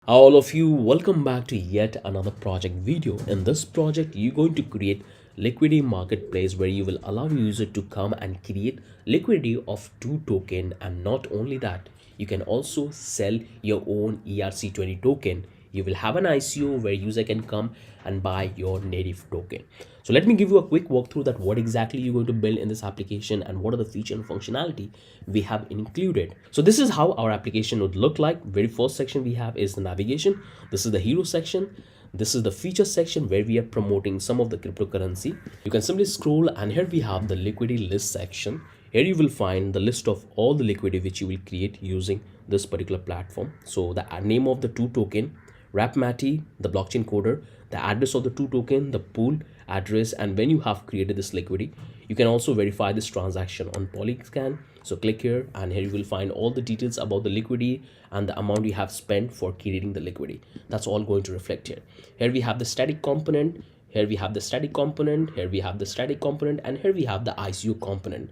All of you, welcome back to yet another project video. In this project, you're going to create liquidity marketplace where you will allow user to come and create liquidity of two token, and not only that, you can also sell your own ERC20 token. You will have an ICO where user can come and buy your native token. So let me give you a quick walkthrough that what exactly you're going to build in this application and what are the feature and functionality we have included. So this is how our application would look like. Very first section we have is the navigation. This is the hero section. This is the feature section where we are promoting some of the cryptocurrency. You can simply scroll and here we have the liquidity list section. Here you will find the list of all the liquidity which you will create using this particular platform. So the name of the two token, Rapmati, the blockchain coder, the address of the two token, the pool address, and when you have created this liquidity, you can also verify this transaction on Polyscan. So click here and here you will find all the details about the liquidity and the amount you have spent for creating the liquidity. That's all going to reflect here. Here we have the static component, here we have the static component, here we have the static component, and here we have the ICO component.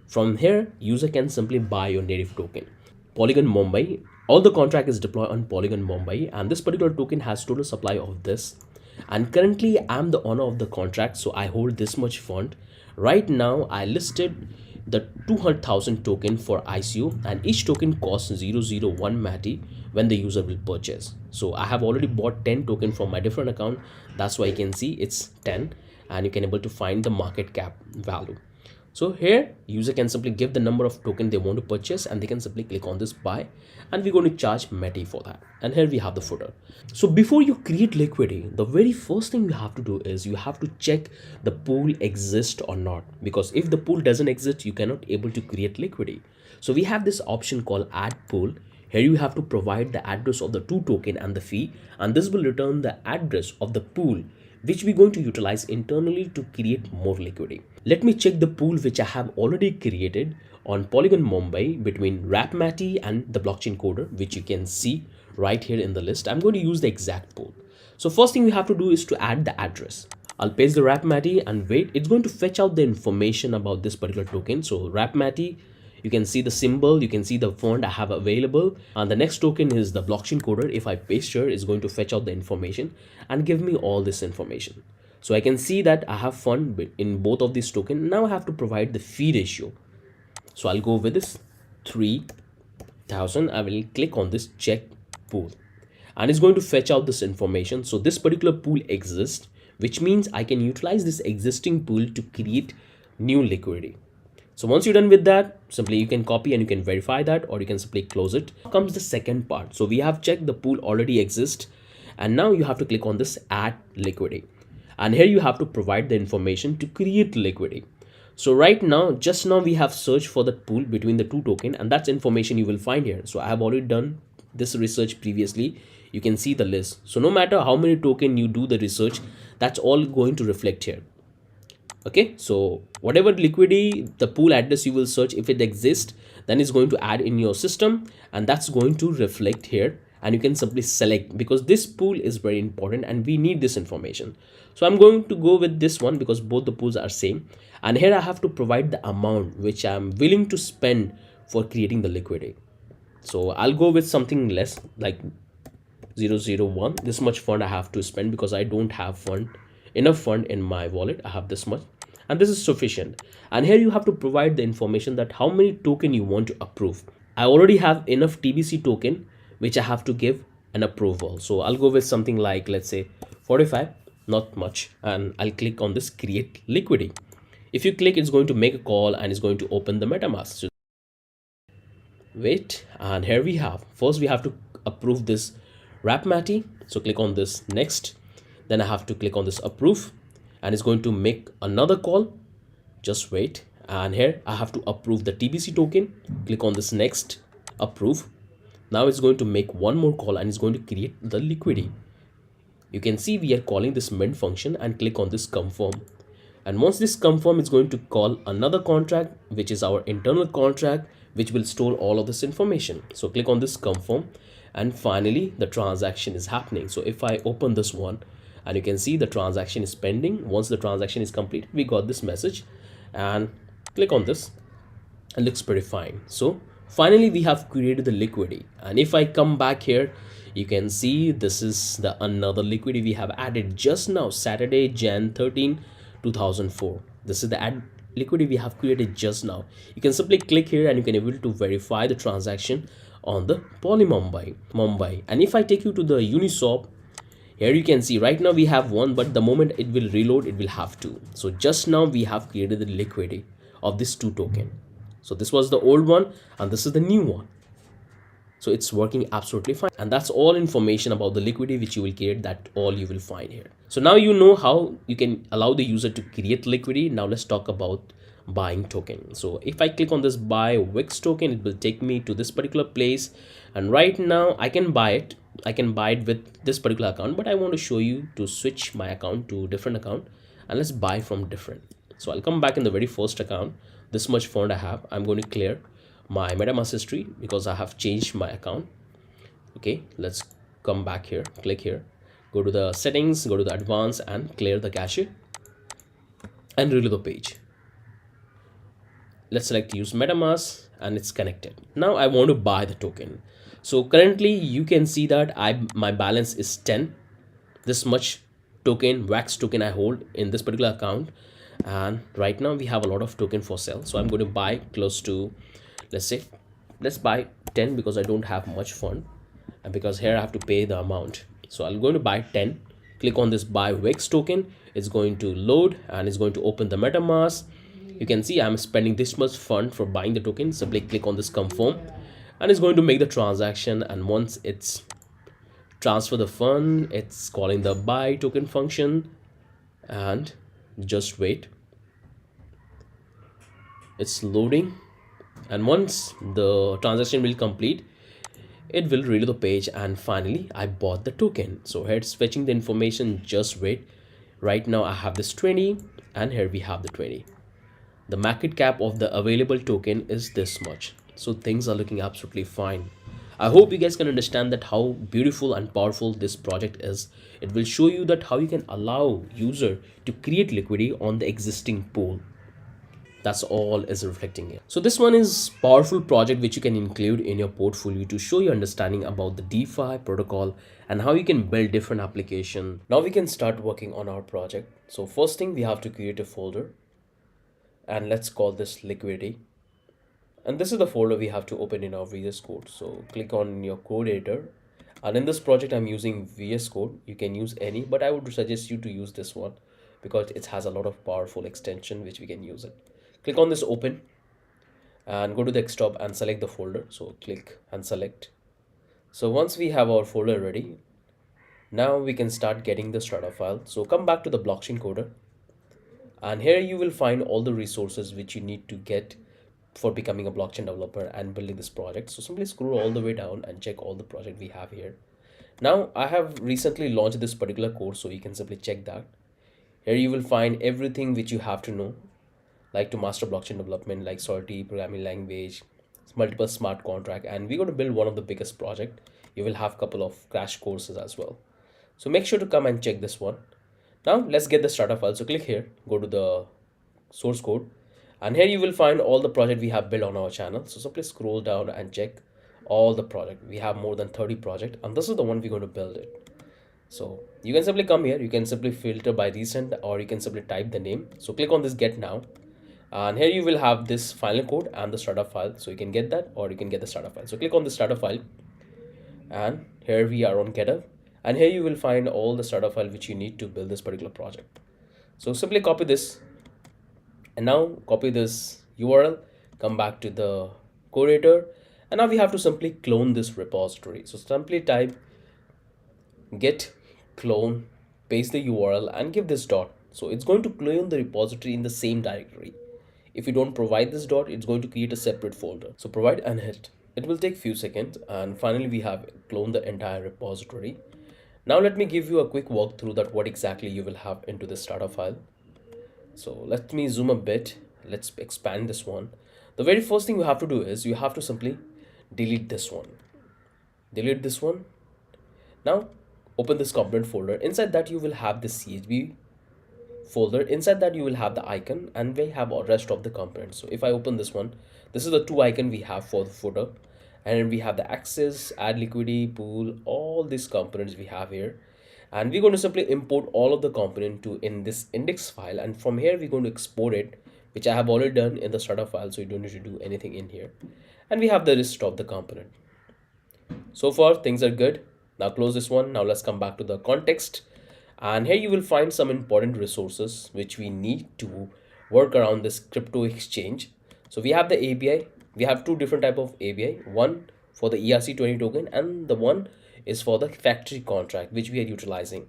From here, user can simply buy your native token. Polygon Mumbai, all the contract is deployed on Polygon Mumbai, and this particular token has total supply of this. And currently I'm the owner of the contract, so I hold this much fund. Right now I listed the 200,000 token for ICO, and each token costs 001 Mati when the user will purchase. So I have already bought 10 token from my different account. That's why you can see it's 10, and you can able to find the market cap value. So here user can simply give the number of token they want to purchase and they can simply click on this buy, and we're going to charge Meti for that. And here we have the footer. So before you create liquidity, the very first thing you have to do is you have to check the pool exists or not, because if the pool doesn't exist, you cannot able to create liquidity. So we have this option called add pool. Here you have to provide the address of the two token and the fee, and this will return the address of the pool which we're going to utilize internally to create more liquidity. Let me check the pool which I have already created on Polygon Mumbai between Rapmati and the blockchain coder, which you can see right here in the list. I'm going to use the exact pool. So first thing we have to do is to add the address. I'll paste the Rapmati and wait. It's going to fetch out the information about this particular token. So Rapmati, you can see the symbol, you can see the font I have available, and the next token is the blockchain coder. If I paste here, it's going to fetch out the information and give me all this information. So I can see that I have fund in both of these tokens. Now I have to provide the fee ratio. So I'll go with this 3,000. I will click on this check pool and it's going to fetch out this information. So this particular pool exists, which means I can utilize this existing pool to create new liquidity. So once you're done with that, simply you can copy and you can verify that, or you can simply close it. Now comes the second part. So we have checked the pool already exists, and now you have to click on this add liquidity. And here you have to provide the information to create liquidity. So right now, just now we have searched for the pool between the two token, and that's information you will find here. So I have already done this research previously. You can see the list. So no matter how many token you do the research, that's all going to reflect here. Okay, so whatever liquidity, the pool address you will search, if it exists, then it's going to add in your system, and that's going to reflect here, and you can simply select, because this pool is very important and we need this information. So I'm going to go with this one because both the pools are same, and here I have to provide the amount which I'm willing to spend for creating the liquidity. So I'll go with something less, like 001. This much fund I have to spend because I don't have enough fund in my wallet. I have this much, and this is sufficient. And here you have to provide the information that how many token you want to approve. I already have enough TBC token which I have to give an approval. So I'll go with something like, let's say 45, not much, and I'll click on this create liquidity. If you click, it's going to make a call and it's going to open the MetaMask. So wait, and here we have, first we have to approve this Rapmati. So click on this next, then I have to click on this approve, and it's going to make another call. Just wait, and here I have to approve the TBC token. Click on this next, approve. Now it's going to make one more call and it's going to create the liquidity. You can see we are calling this mint function and click on this confirm. And once this confirm, it's going to call another contract, which is our internal contract, which will store all of this information. So click on this confirm, and finally the transaction is happening. So if I open this one, and you can see the transaction is pending. Once the transaction is complete, we got this message, and click on this, it looks pretty fine. So finally we have created the liquidity, and if I come back here, You can see this is the another liquidity we have added just now, Saturday, Jan 13, 2004. This is the add liquidity we have created just now. You can simply click here and you can able to verify the transaction on the Poly Mumbai. And if I take you to the Uniswap, here you can see right now we have one, but the moment it will reload, it will have two. So just now we have created the liquidity of this two token. So this was the old one and this is the new one. So it's working absolutely fine. And that's all information about the liquidity which you will create, that all you will find here. So now you know how you can allow the user to create liquidity. Now let's talk about buying token. So if I click on this buy Wix token, it will take me to this particular place. And right now I can buy it. I can buy it with this particular account, but I want to show you to switch my account to different account and let's buy from different. So I'll come back in the very first account. This much fund I have. I'm going to clear my MetaMask history because I have changed my account. Okay, let's come back here, click here, go to the settings, go to the advanced and clear the cache and reload the page. Let's select use MetaMask and it's connected. Now I want to buy the token. So currently you can see that my balance is 10. This much token, wax token I hold in this particular account. And right now we have a lot of token for sale. So I'm going to buy close to, let's buy 10 because I don't have much fund and because here I have to pay the amount. So I'm going to buy 10. Click on this buy Wix token. It's going to load and it's going to open the MetaMask. You can see I'm spending this much fund for buying the token. Simply click on this confirm and it's going to make the transaction. And once it's transfer the fund, it's calling the buy token function and just wait. It's loading. And once the transaction will complete, it will reload the page and finally I bought the token. So here it's fetching the information, just wait. Right now I have this 20 and here we have the 20. The market cap of the available token is this much. So things are looking absolutely fine. I hope you guys can understand that how beautiful and powerful this project is. It will show you that how you can allow user to create liquidity on the existing pool. That's all is reflecting here. So this one is powerful project which you can include in your portfolio to show your understanding about the DeFi protocol and how you can build different application. Now we can start working on our project. So first thing, we have to create a folder and let's call this liquidity. And this is the folder we have to open in our VS Code. So click on your code editor. And in this project, I'm using VS Code. You can use any, but I would suggest you to use this one because it has a lot of powerful extension which we can use it. Click on this open and go to the desktop and select the folder. So click and select. So once we have our folder ready, now we can start getting the starter file. So come back to the blockchain coder. And here you will find all the resources which you need to get for becoming a blockchain developer and building this project. So simply scroll all the way down and check all the project we have here. Now I have recently launched this particular course, so you can simply check that. Here you will find everything which you have to know, like to master blockchain development, like Solidity, programming language, multiple smart contract, and we're going to build one of the biggest project. You will have a couple of crash courses as well. So make sure to come and check this one. Now let's get the starter file. So click here, go to the source code, and here you will find all the project we have built on our channel. So simply scroll down and check all the project. We have more than 30 project, and this is the one we're going to build it. So you can simply come here, you can simply filter by recent, or you can simply type the name. So click on this get now, and here you will have this final code and the starter file. So you can get that or you can get the starter file. So click on the starter file, and here we are on GitHub, and here you will find all the starter file which you need to build this particular project. So simply copy this, and now copy this URL, come back to the code editor, and now we have to simply clone this repository. So simply type git clone, paste the URL and give this dot. So it's going to clone the repository in the same directory. If you don't provide this dot, it's going to create a separate folder. So provide and hit. It will take few seconds, and finally we have cloned the entire repository. Now let me give you a quick walkthrough that what exactly you will have into the starter file. So let me zoom a bit. Let's expand this one. The very first thing you have to do is you have to simply delete this one. Delete this one. Now open this component folder. Inside that you will have this CSV folder. Inside that you will have the icon, and we have the rest of the components. So if I open this one, this is the two icon we have for the footer, and we have the access, add liquidity, pool, all these components we have here. And we're going to simply import all of the component to in this index file, and from here we're going to export it, which I have already done in the startup file, so you don't need to do anything in here. And we have the list of the component. So far things are good. Now close this one. Now let's come back to the context, and here you will find some important resources which we need to work around this crypto exchange. So we have the API. We have two different type of API, one for the ERC20 token and the one is for the factory contract which we are utilizing.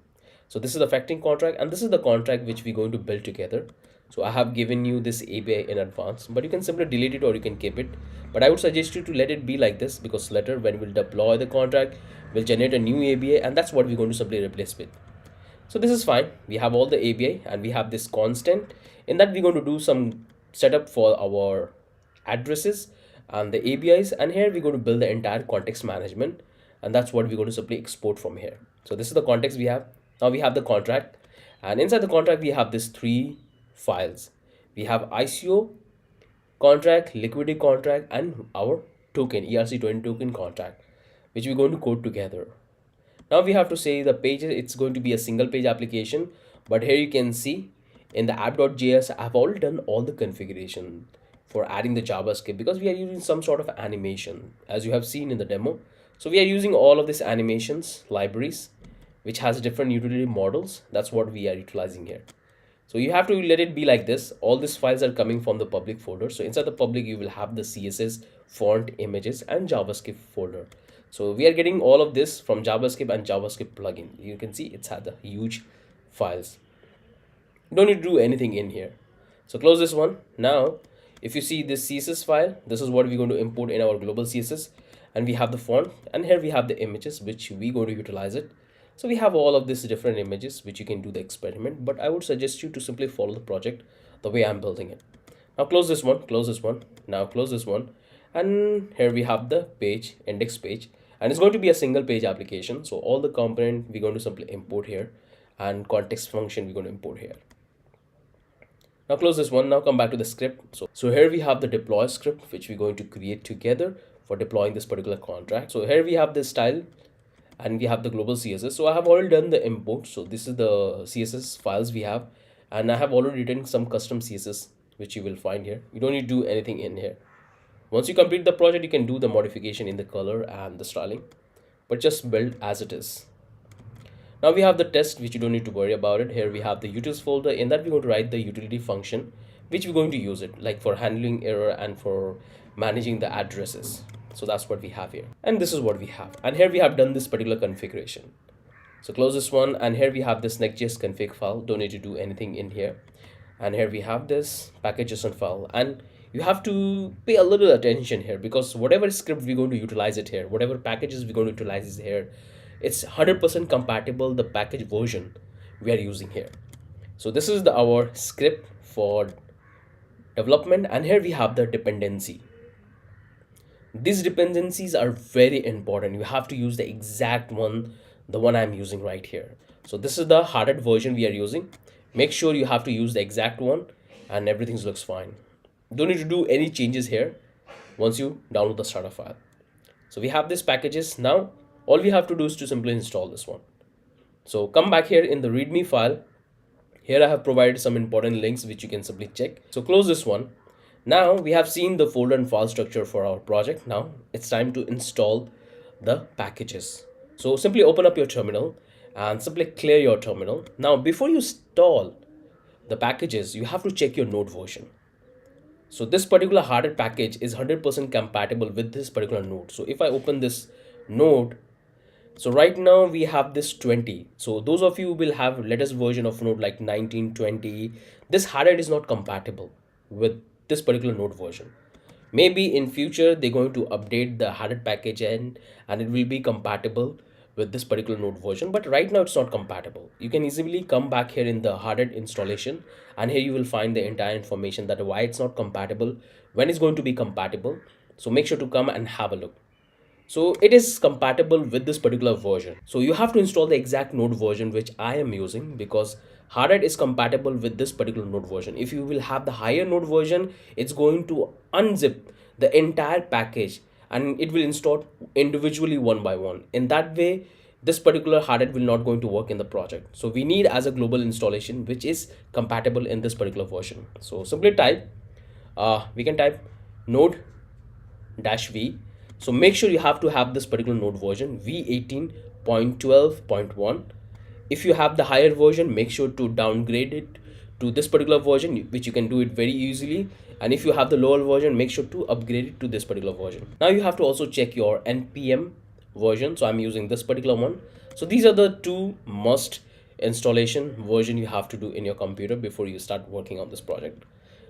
So this is the factory contract and this is the contract which we're going to build together. So I have given you this API in advance, but you can simply delete it or you can keep it. But I would suggest you to let it be like this, because later when we'll deploy the contract, we'll generate a new API, and that's what we're going to simply replace with. So this is fine. We have all the API and we have this constant. In that we're going to do some setup for our addresses and the APIs, and here we're going to build the entire context management, and that's what we're going to simply export from here. So this is the context we have. Now we have the contract, and inside the contract we have these three files. We have ICO contract, liquidity contract, and our token, ERC20 token contract, which we're going to code together. Now we have to say the page, it's going to be a single page application, but here you can see in the app.js I've already done all the configuration for adding the JavaScript, because we are using some sort of animation as you have seen in the demo. So we are using all of these animations libraries which has different utility models. That's what we are utilizing here. So you have to let it be like this. All these files are coming from the public folder. So inside the public, you will have the CSS, font, images, and JavaScript folder. So we are getting all of this from JavaScript and JavaScript plugin. You can see it's had the huge files. You don't need to do anything in here. So close this one. Now, if you see this CSS file, this is what we're going to import in our global CSS. And we have the font, and here we have the images which we're going to utilize it. So we have all of these different images which you can do the experiment, but I would suggest you to simply follow the project the way I'm building it. Now close this one, close this one, now close this one. And here we have the page, index page, and it's going to be a single page application. So all the component we're going to simply import here, and context function we're going to import here. Now close this one. Now come back to the script. So here we have the deploy script which we're going to create together for deploying this particular contract. So here we have the style and we have the global CSS. So I have already done the import. So this is the CSS files we have, and I have already written some custom CSS which you will find here. You don't need to do anything in here. Once you complete the project, you can do the modification in the color and the styling, but just build as it is. Now we have the test, which you don't need to worry about it. Here we have the utils folder. In that we're going to write the utility function which we're going to use it like for handling error and for managing the addresses. So that's what we have here, and this is what we have. And here we have done this particular configuration. So close this one, and here we have this Next.js config file. Don't need to do anything in here. And here we have this package.json file, and you have to pay a little attention here, because whatever script we're going to utilize it here, whatever packages we're going to utilize is here, it's 100% compatible the package version we are using here. So this is our script for development, and here we have the dependency. These dependencies are very important. You have to use the exact one, the one I'm using right here. So this is the hardened version we are using. Make sure you have to use the exact one, and everything looks fine. Don't need to do any changes here once you download the starter file. So we have these packages. Now all we have to do is to simply install this one. So come back here in the readme file. Here I have provided some important links which you can simply check. So close this one. Now we have seen the folder and file structure for our project. Now it's time to install the packages. So simply open up your terminal and simply clear your terminal. Now before you install the packages, you have to check your node version. So this particular hardened package is 100% compatible with this particular node. So if I open this node, so right now we have this 20. So those of you who will have latest version of node like 19, 20, this hardened is not compatible with this particular node version. Maybe in future they're going to update the hardened package and it will be compatible with this particular node version, but right now it's not compatible. You can easily come back here in the hardened installation, and here you will find the entire information that why it's not compatible, when it's going to be compatible. So make sure to come and have a look. So it is compatible with this particular version. So you have to install the exact node version which I am using, because hardened is compatible with this particular node version. If you will have the higher node version, it's going to unzip the entire package and it will install individually one by one. In that way, this particular hardware will not going to work in the project. So we need as a global installation which is compatible in this particular version. So simply type, we can type node dash v. So make sure you have to have this particular node version v18.12.1. if you have the higher version, make sure to downgrade it to this particular version, which you can do it very easily. And if you have the lower version, make sure to upgrade it to this particular version. Now you have to also check your npm version. So I'm using this particular one. So these are the two must installation version you have to do in your computer before you start working on this project,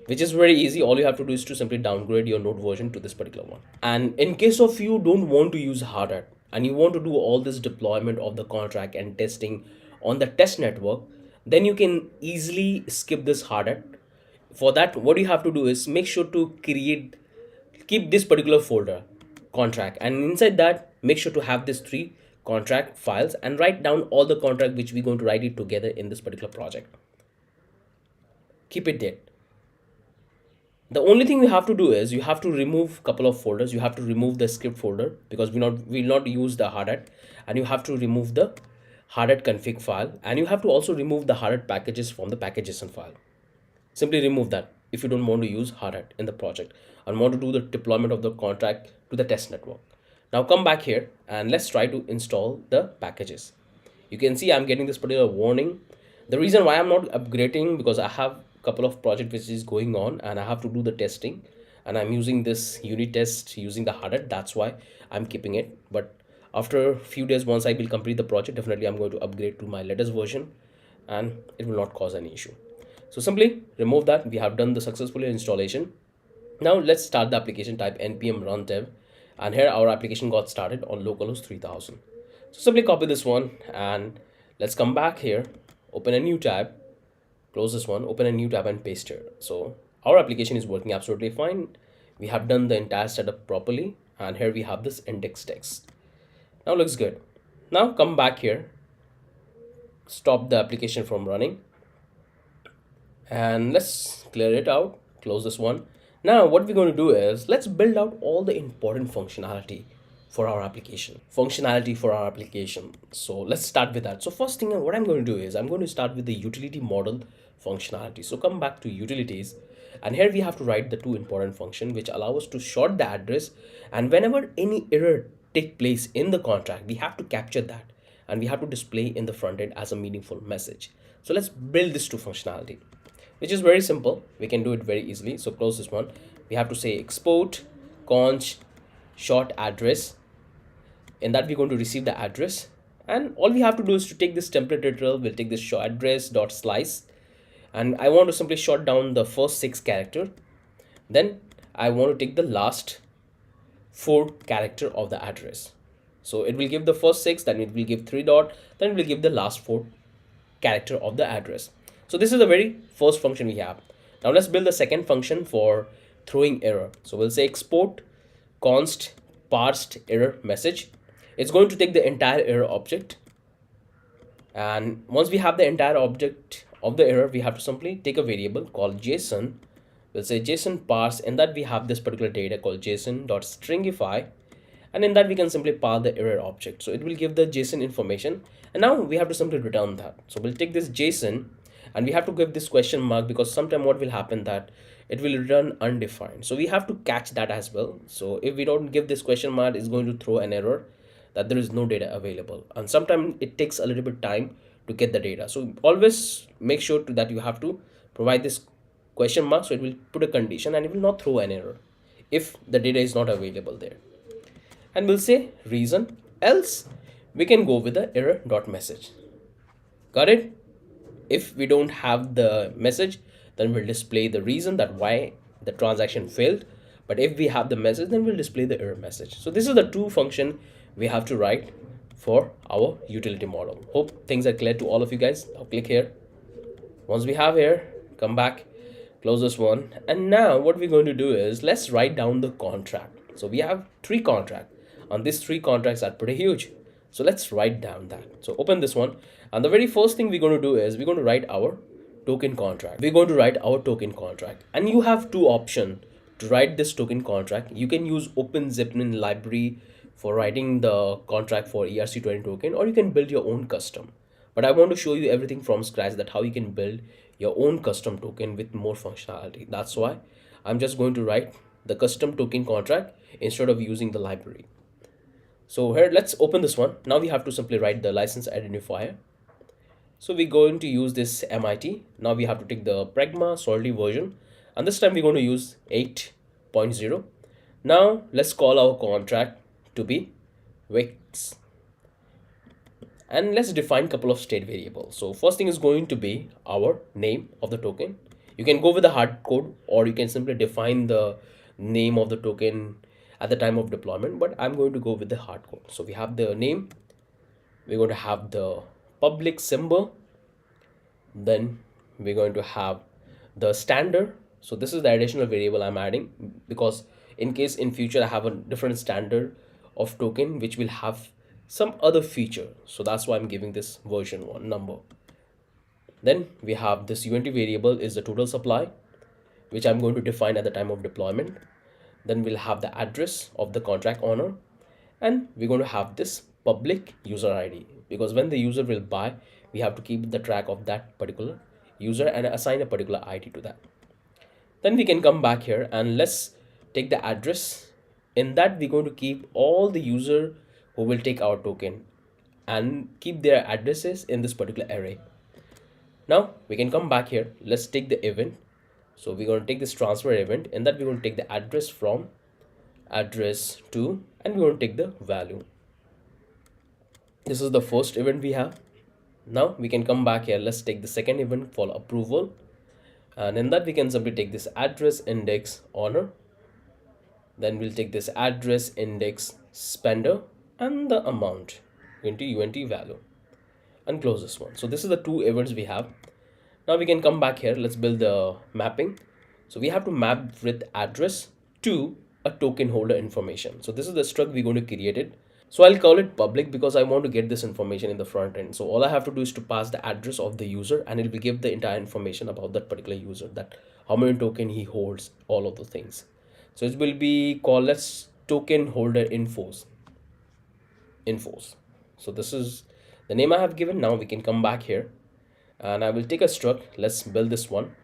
which is very easy. All you have to do is to simply downgrade your node version to this particular one. And in case of you don't want to use hard hat and you want to do all this deployment of the contract and testing on the test network, then you can easily skip this hard hat. For that, what you have to do is make sure to keep this particular folder contract, and inside that make sure to have this 3 contract files and write down all the contract which we're going to write it together in this particular project. Keep it there. The only thing you have to do is you have to remove couple of folders. You have to remove the script folder because we will not use the hard hat, and you have to remove the hard hat config file, and you have to also remove the hard hat packages from the package.json file. Simply remove that if you don't want to use hard hat in the project and want to do the deployment of the contract to the test network. Now come back here and let's try to install the packages. You can see I'm getting this particular warning. The reason why I'm not upgrading because I have a couple of projects which is going on and I have to do the testing, and I'm using this unit test using the hard hat. That's why I'm keeping it. But after a few days, once I will complete the project, definitely I'm going to upgrade to my latest version and it will not cause any issue. So simply remove that. We have done the successful installation. Now let's start the application. Type npm run dev, and here our application got started on localhost 3000. So simply copy this one and let's come back here, open a new tab, close this one, open a new tab and paste here. So our application is working absolutely fine. We have done the entire setup properly, and here we have this index text. Now looks good. Now come back here, stop the application from running, and let's clear it out, close this one. Now what we're going to do is let's build out all the important functionality for our application. So let's start with that. So first thing what I'm going to do is I'm going to start with the utility model functionality. So come back to utilities, and here we have to write the 2 important function which allow us to sort the address, and whenever any error take place in the contract, we have to capture that and we have to display in the front end as a meaningful message. So let's build this 2 functionality, which is very simple. We can do it very easily. So close this one. We have to say export const short address. In that we're going to receive the address, and all we have to do is to take this template literal. We'll take this short address dot slice, and I want to simply short down the first 6 character. Then I want to take the last 4 character of the address. So it will give the first 6, then it will give 3 dot, then it will give the last 4 character of the address. So this is the very first function we have. Now let's build the second function for throwing error. So we'll say export const parsed error message. It's going to take the entire error object, and once we have the entire object of the error, we have to simply take a variable called JSON. We'll say JSON parse. In that we have this particular data called JSON.stringify, and in that we can simply parse the error object. So it will give the JSON information, and now we have to simply return that. So we'll take this JSON and we have to give this question mark because sometime what will happen that it will return undefined. So we have to catch that as well. So if we don't give this question mark, it's going to throw an error that there is no data available, and sometimes it takes a little bit time to get the data. So always make sure that you have to provide this question mark, so it will put a condition and it will not throw an error if the data is not available there. And we'll say reason, else we can go with the error dot message. Got it? If we don't have the message, then we'll display the reason that why the transaction failed. But if we have the message, then we'll display the error message. So this is the 2 function we have to write for our utility model. Hope things are clear to all of you guys. Now click here. Once we have here, come back, close this one. And now what we're going to do is let's write down the contract. So we have 3 contracts, and these 3 contracts are pretty huge. So let's write down that. So open this one, and the very first thing we're going to do is we're going to write our token contract. We're going to write our token contract, and you have 2 options to write this token contract, you can use OpenZeppelin library for writing the contract for ERC20 token, or you can build your own custom. But I want to show you everything from scratch, that how you can build your own custom token with more functionality. That's why I'm just going to write the custom token contract instead of using the library. So here, let's open this one. Now we have to simply write the license identifier. So we're going to use this MIT. Now we have to take the Pragma Solidity version, and this time we're going to use 8.0. Now let's call our contract to be Wix, and let's define a couple of state variables. So first thing is going to be our name of the token. You can go with the hard code, or you can simply define the name of the token at the time of deployment, but I'm going to go with the hard code. So we have the name, we're going to have the public symbol, then we're going to have the standard. So this is the additional variable I'm adding, because in case in future I have a different standard of token which will have some other feature, so that's why I'm giving this version 1 number. Then we have this UNT variable is the total supply, which I'm going to define at the time of deployment. Then we'll have the address of the contract owner, and we're going to have this public user ID, because when the user will buy, we have to keep the track of that particular user and assign a particular ID to that. Then we can come back here and let's take the address. In that, we're going to keep all the user who will take our token and keep their addresses in this particular array. Now we can come back here. Let's take the event. So we're going to take this transfer event. In that, we're going to take the address from, address to, and we're going to take the value. This is the first event we have. Now we can come back here. Let's take the second event for approval. And in that, we can simply take this address index owner. Then we'll take this address index spender and the amount into UNT value and close this one. So this is the two events we have. Now we can come back here. Let's build the mapping. So we have to map with address to a token holder information. So this is the struct we're going to create it. So I'll call it public because I want to get this information in the front end. So all I have to do is to pass the address of the user, and it will give the entire information about that particular user, that how many token he holds, all of the things. So it will be called let's token holder infos. So this is the name I have given. Now we can come back here and I will take a struct. Let's build this one,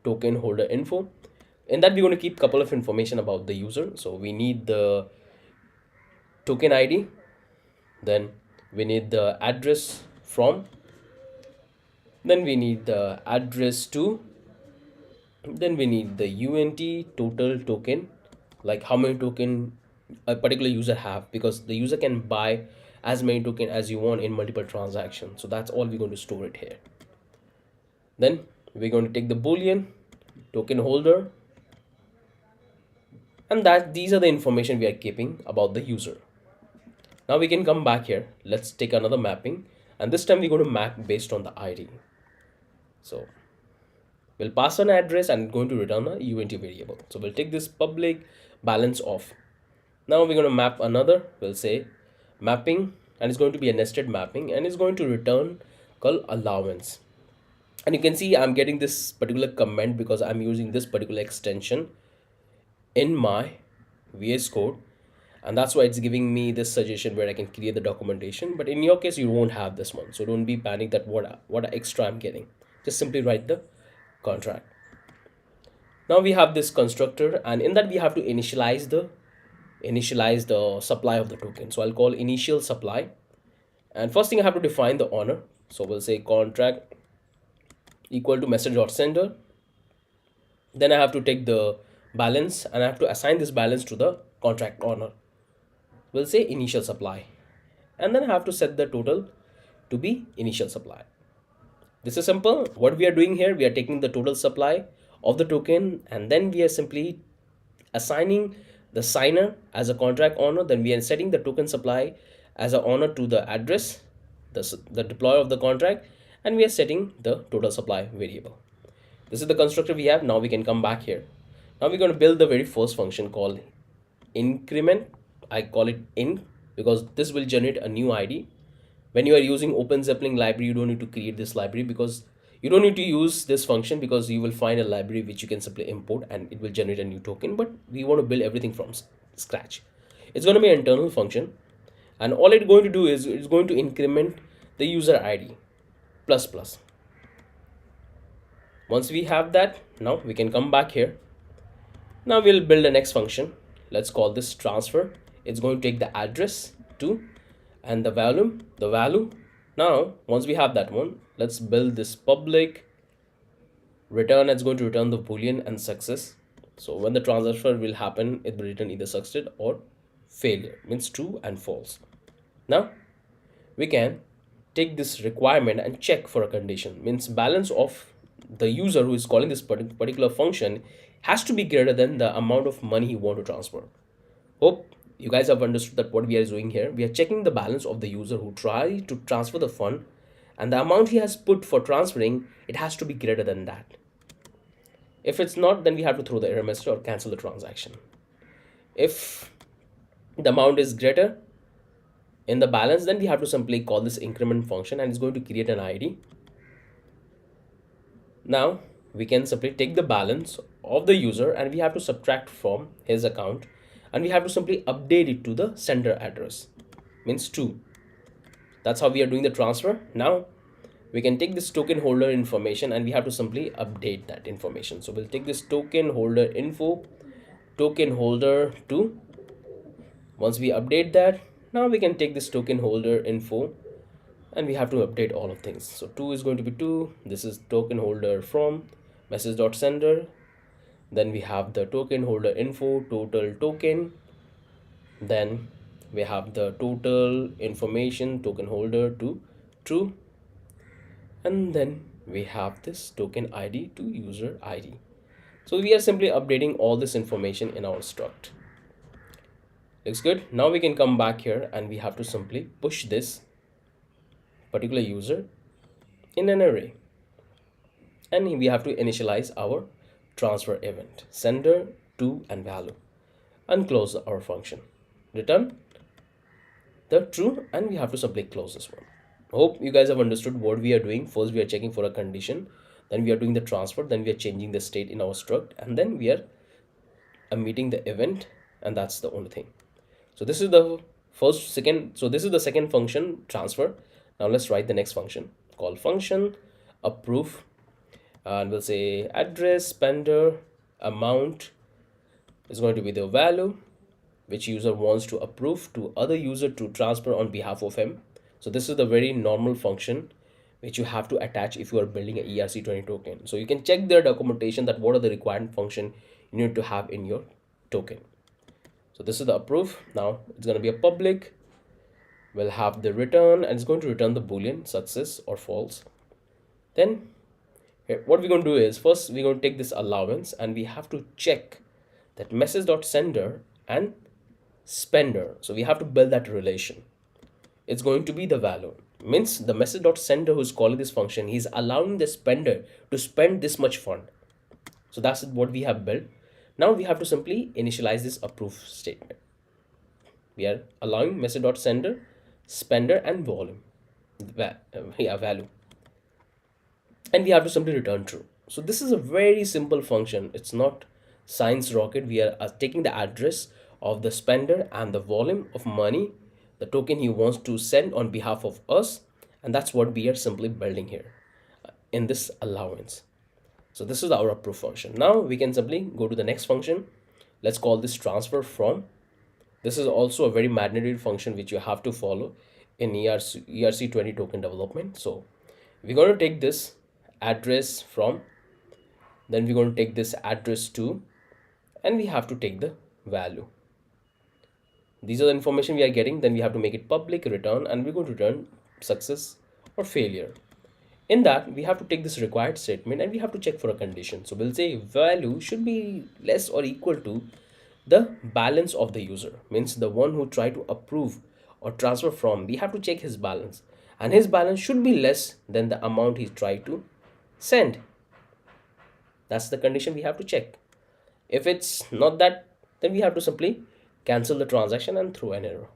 token holder info. In that, we're going to keep a couple of information about the user. So we need the token ID, then we need the address from, then we need the address to, then we need the UNT total token, like how many token a particular user have, because the user can buy as many token as you want in multiple transactions. So that's all we're going to store it here. Then we're going to take the boolean token holder, and that these are the information we are keeping about the user. Now we can come back here. Let's take another mapping, and this time we're going to map based on the ID. So we'll pass an address and going to return a UNT variable. So we'll take this public balance off. Now we're going to map another. We'll say mapping, and it's going to be a nested mapping, and it's going to return called allowance. And you can see I'm getting this particular comment because I'm using this particular extension in my VS Code, and that's why it's giving me this suggestion where I can create the documentation. But in your case, you won't have this one, so don't be panicked that what extra I'm getting. Just simply write the contract. Now we have this constructor, and in that we have to initialize the supply of the token. So I'll call initial supply, and first thing I have to define the owner. So we'll say contract equal to message.sender. Then I have to take the balance, and I have to assign this balance to the contract owner. We'll say initial supply, and then I have to set the total to be initial supply. This is simple. What we are doing here, we are taking the total supply of the token, and then we are simply assigning the signer as a contract owner. Then we are setting the token supply as an owner to the address, the deployer of the contract, and we are setting the total supply variable. This is the constructor we have. Now we can come back here. Now we're going to build the very first function called increment. I call it in because this will generate a new ID. When you are using OpenZeppelin library, you don't need to create this library because You don't need to use this function because you will find a library which you can simply import and it will generate a new token, but we want to build everything from scratch. It's going to be an internal function, and all it's going to do is it's going to increment the user ID plus plus. Once we have that, now we can come back here. Now we'll build a next function. Let's call this transfer. It's going to take the address to and the value. Now once we have that one, let's build this public return. It's going to return the boolean and success. So when the transfer will happen, it will return either succeed or failure, means true and false. Now we can take this requirement and check for a condition, means balance of the user who is calling this particular function has to be greater than the amount of money he want to transfer. Hope you guys have understood that what we are doing here. We are checking the balance of the user who try to transfer the fund, and the amount he has put for transferring, it has to be greater than that. If it's not, then we have to throw the error message or cancel the transaction. If the amount is greater in the balance, then we have to simply call this increment function, and it's going to create an ID. Now we can simply take the balance of the user and we have to subtract from his account, and we have to simply update it to the sender address, means 2. That's how we are doing the transfer. Now we can take this token holder information and we have to simply update that information. So we'll take this token holder info, token holder 2. Once we update that, now we can take this token holder info and we have to update all of things. So 2 is going to be 2. This is token holder from message.sender. Then we have the token holder info total token. Then we have the total information token holder to true. And then we have this token ID to user ID. So we are simply updating all this information in our struct. Looks good. Now we can come back here and we have to simply push this particular user in an array, and we have to initialize our transfer event, sender, to, and value, and close our function. Return the true, and we have to simply close this one. Hope you guys have understood what we are doing. First we are checking for a condition, then we are doing the transfer, then we are changing the state in our struct, and then we are emitting the event, and that's the only thing. So this is the this is the second function, transfer. Now let's write the next function, call function approve, and we'll say address spender amount is going to be the value which user wants to approve to other user to transfer on behalf of him. So this is the very normal function which you have to attach if you are building an ERC20 token. So you can check their documentation that what are the required function you need to have in your token. So this is the approve. Now it's going to be a public. We'll have the return, and it's going to return the boolean success or false. Then what we're going to do is first we're going to take this allowance and we have to check that message.sender and spender. So we have to build that relation. It's going to be the value, means the message.sender who's calling this function, he's allowing the spender to spend this much fund. So that's what we have built. Now we have to simply initialize this approve statement. We are allowing message.sender, spender, and volume value, and we have to simply return true. So this is a very simple function. It's not science rocket. We are taking the address of the spender and the volume of money, the token he wants to send on behalf of us, and that's what we are simply building here in this allowance. So this is our approve function. Now we can simply go to the next function. Let's call this transfer from. This is also a very mandatory function which you have to follow in ERC20 token development. So we're going to take this address from, then we're going to take this address to, and we have to take the value. These are the information we are getting. Then we have to make it public return, and we're going to return success or failure. In that we have to take this required statement and we have to check for a condition. So we'll say value should be less or equal to the balance of the user, means the one who tried to approve or transfer from, we have to check his balance, and his balance should be less than the amount he tried to send. That's the condition we have to check. If it's not that, then we have to simply cancel the transaction and throw an error.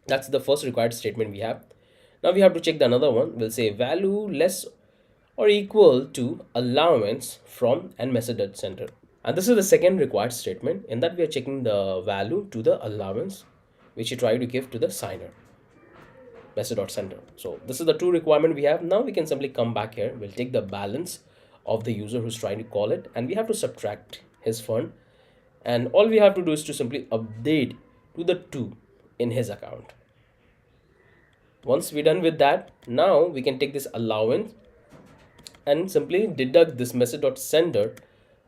That's the first required statement we have. Now we have to check the another one. We'll say value less or equal to allowance from and message.sender. And this is the second required statement, in that we are checking the value to the allowance which you try to give to the signer, message.sender. So this is the two requirement we have. Now we can simply come back here. We'll take the balance of the user who's trying to call it, and we have to subtract his fund. And all we have to do is to simply update to the 2 in his account. Once we're done with that, now we can take this allowance and simply deduct this message.sender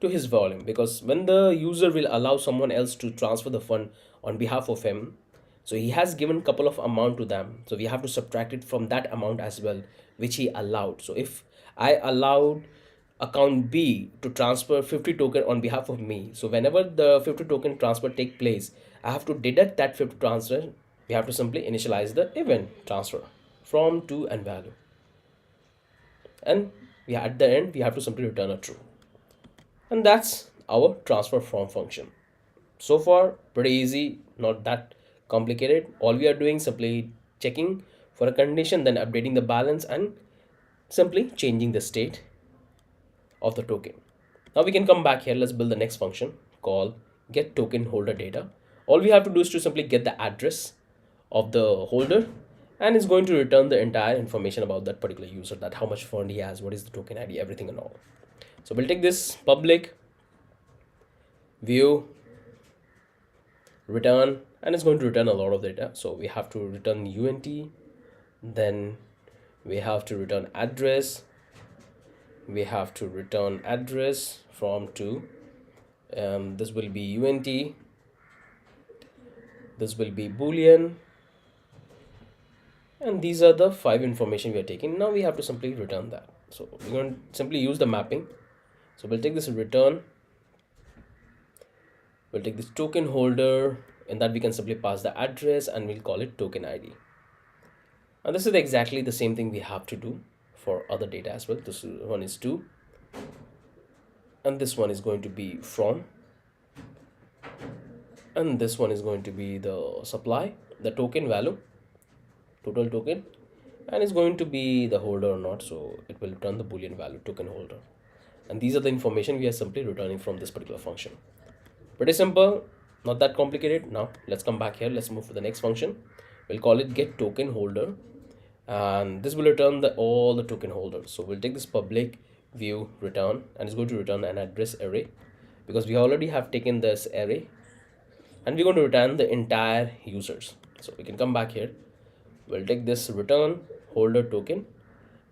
to his volume, because when the user will allow someone else to transfer the fund on behalf of him, so he has given couple of amount to them, so we have to subtract it from that amount as well which he allowed. So if I allowed account B to transfer 50 token on behalf of me, so whenever the 50 token transfer take place, I have to deduct that 50 transfer. We have to simply initialize the event transfer from to and value, and at the end we have to simply return a true. And that's our transfer from function. So far pretty easy, not that complicated. All we are doing simply checking for a condition, then updating the balance, and simply changing the state of the token. Now we can come back here. Let's build the next function called get token holder data. All we have to do is to simply get the address of the holder, and it's going to return the entire information about that particular user, that how much fund he has, what is the token ID, everything and all. So we'll take this public view return, and it's going to return a lot of data. So we have to return unt, then we have to return address, we have to return address from to, this will be unt, this will be boolean, and these are the 5 information we are taking. Now we have to simply return that. So we're going to simply use the mapping. So we'll take this return, we'll take this token holder, in that we can simply pass the address, and we'll call it token ID. And this is exactly the same thing we have to do for other data as well. This one is to, and this one is going to be from, and this one is going to be the supply, the token value, total token, and it's going to be the holder or not, so it will return the boolean value token holder. And these are the information we are simply returning from this particular function. Pretty simple, not that complicated. Now let's come back here. Let's move to the next function. We'll call it get token holder, and this will return all the token holders. So we'll take this public view return, and it's going to return an address array, because we already have taken this array, and we're going to return the entire users. So we can come back here. We'll take this return holder token,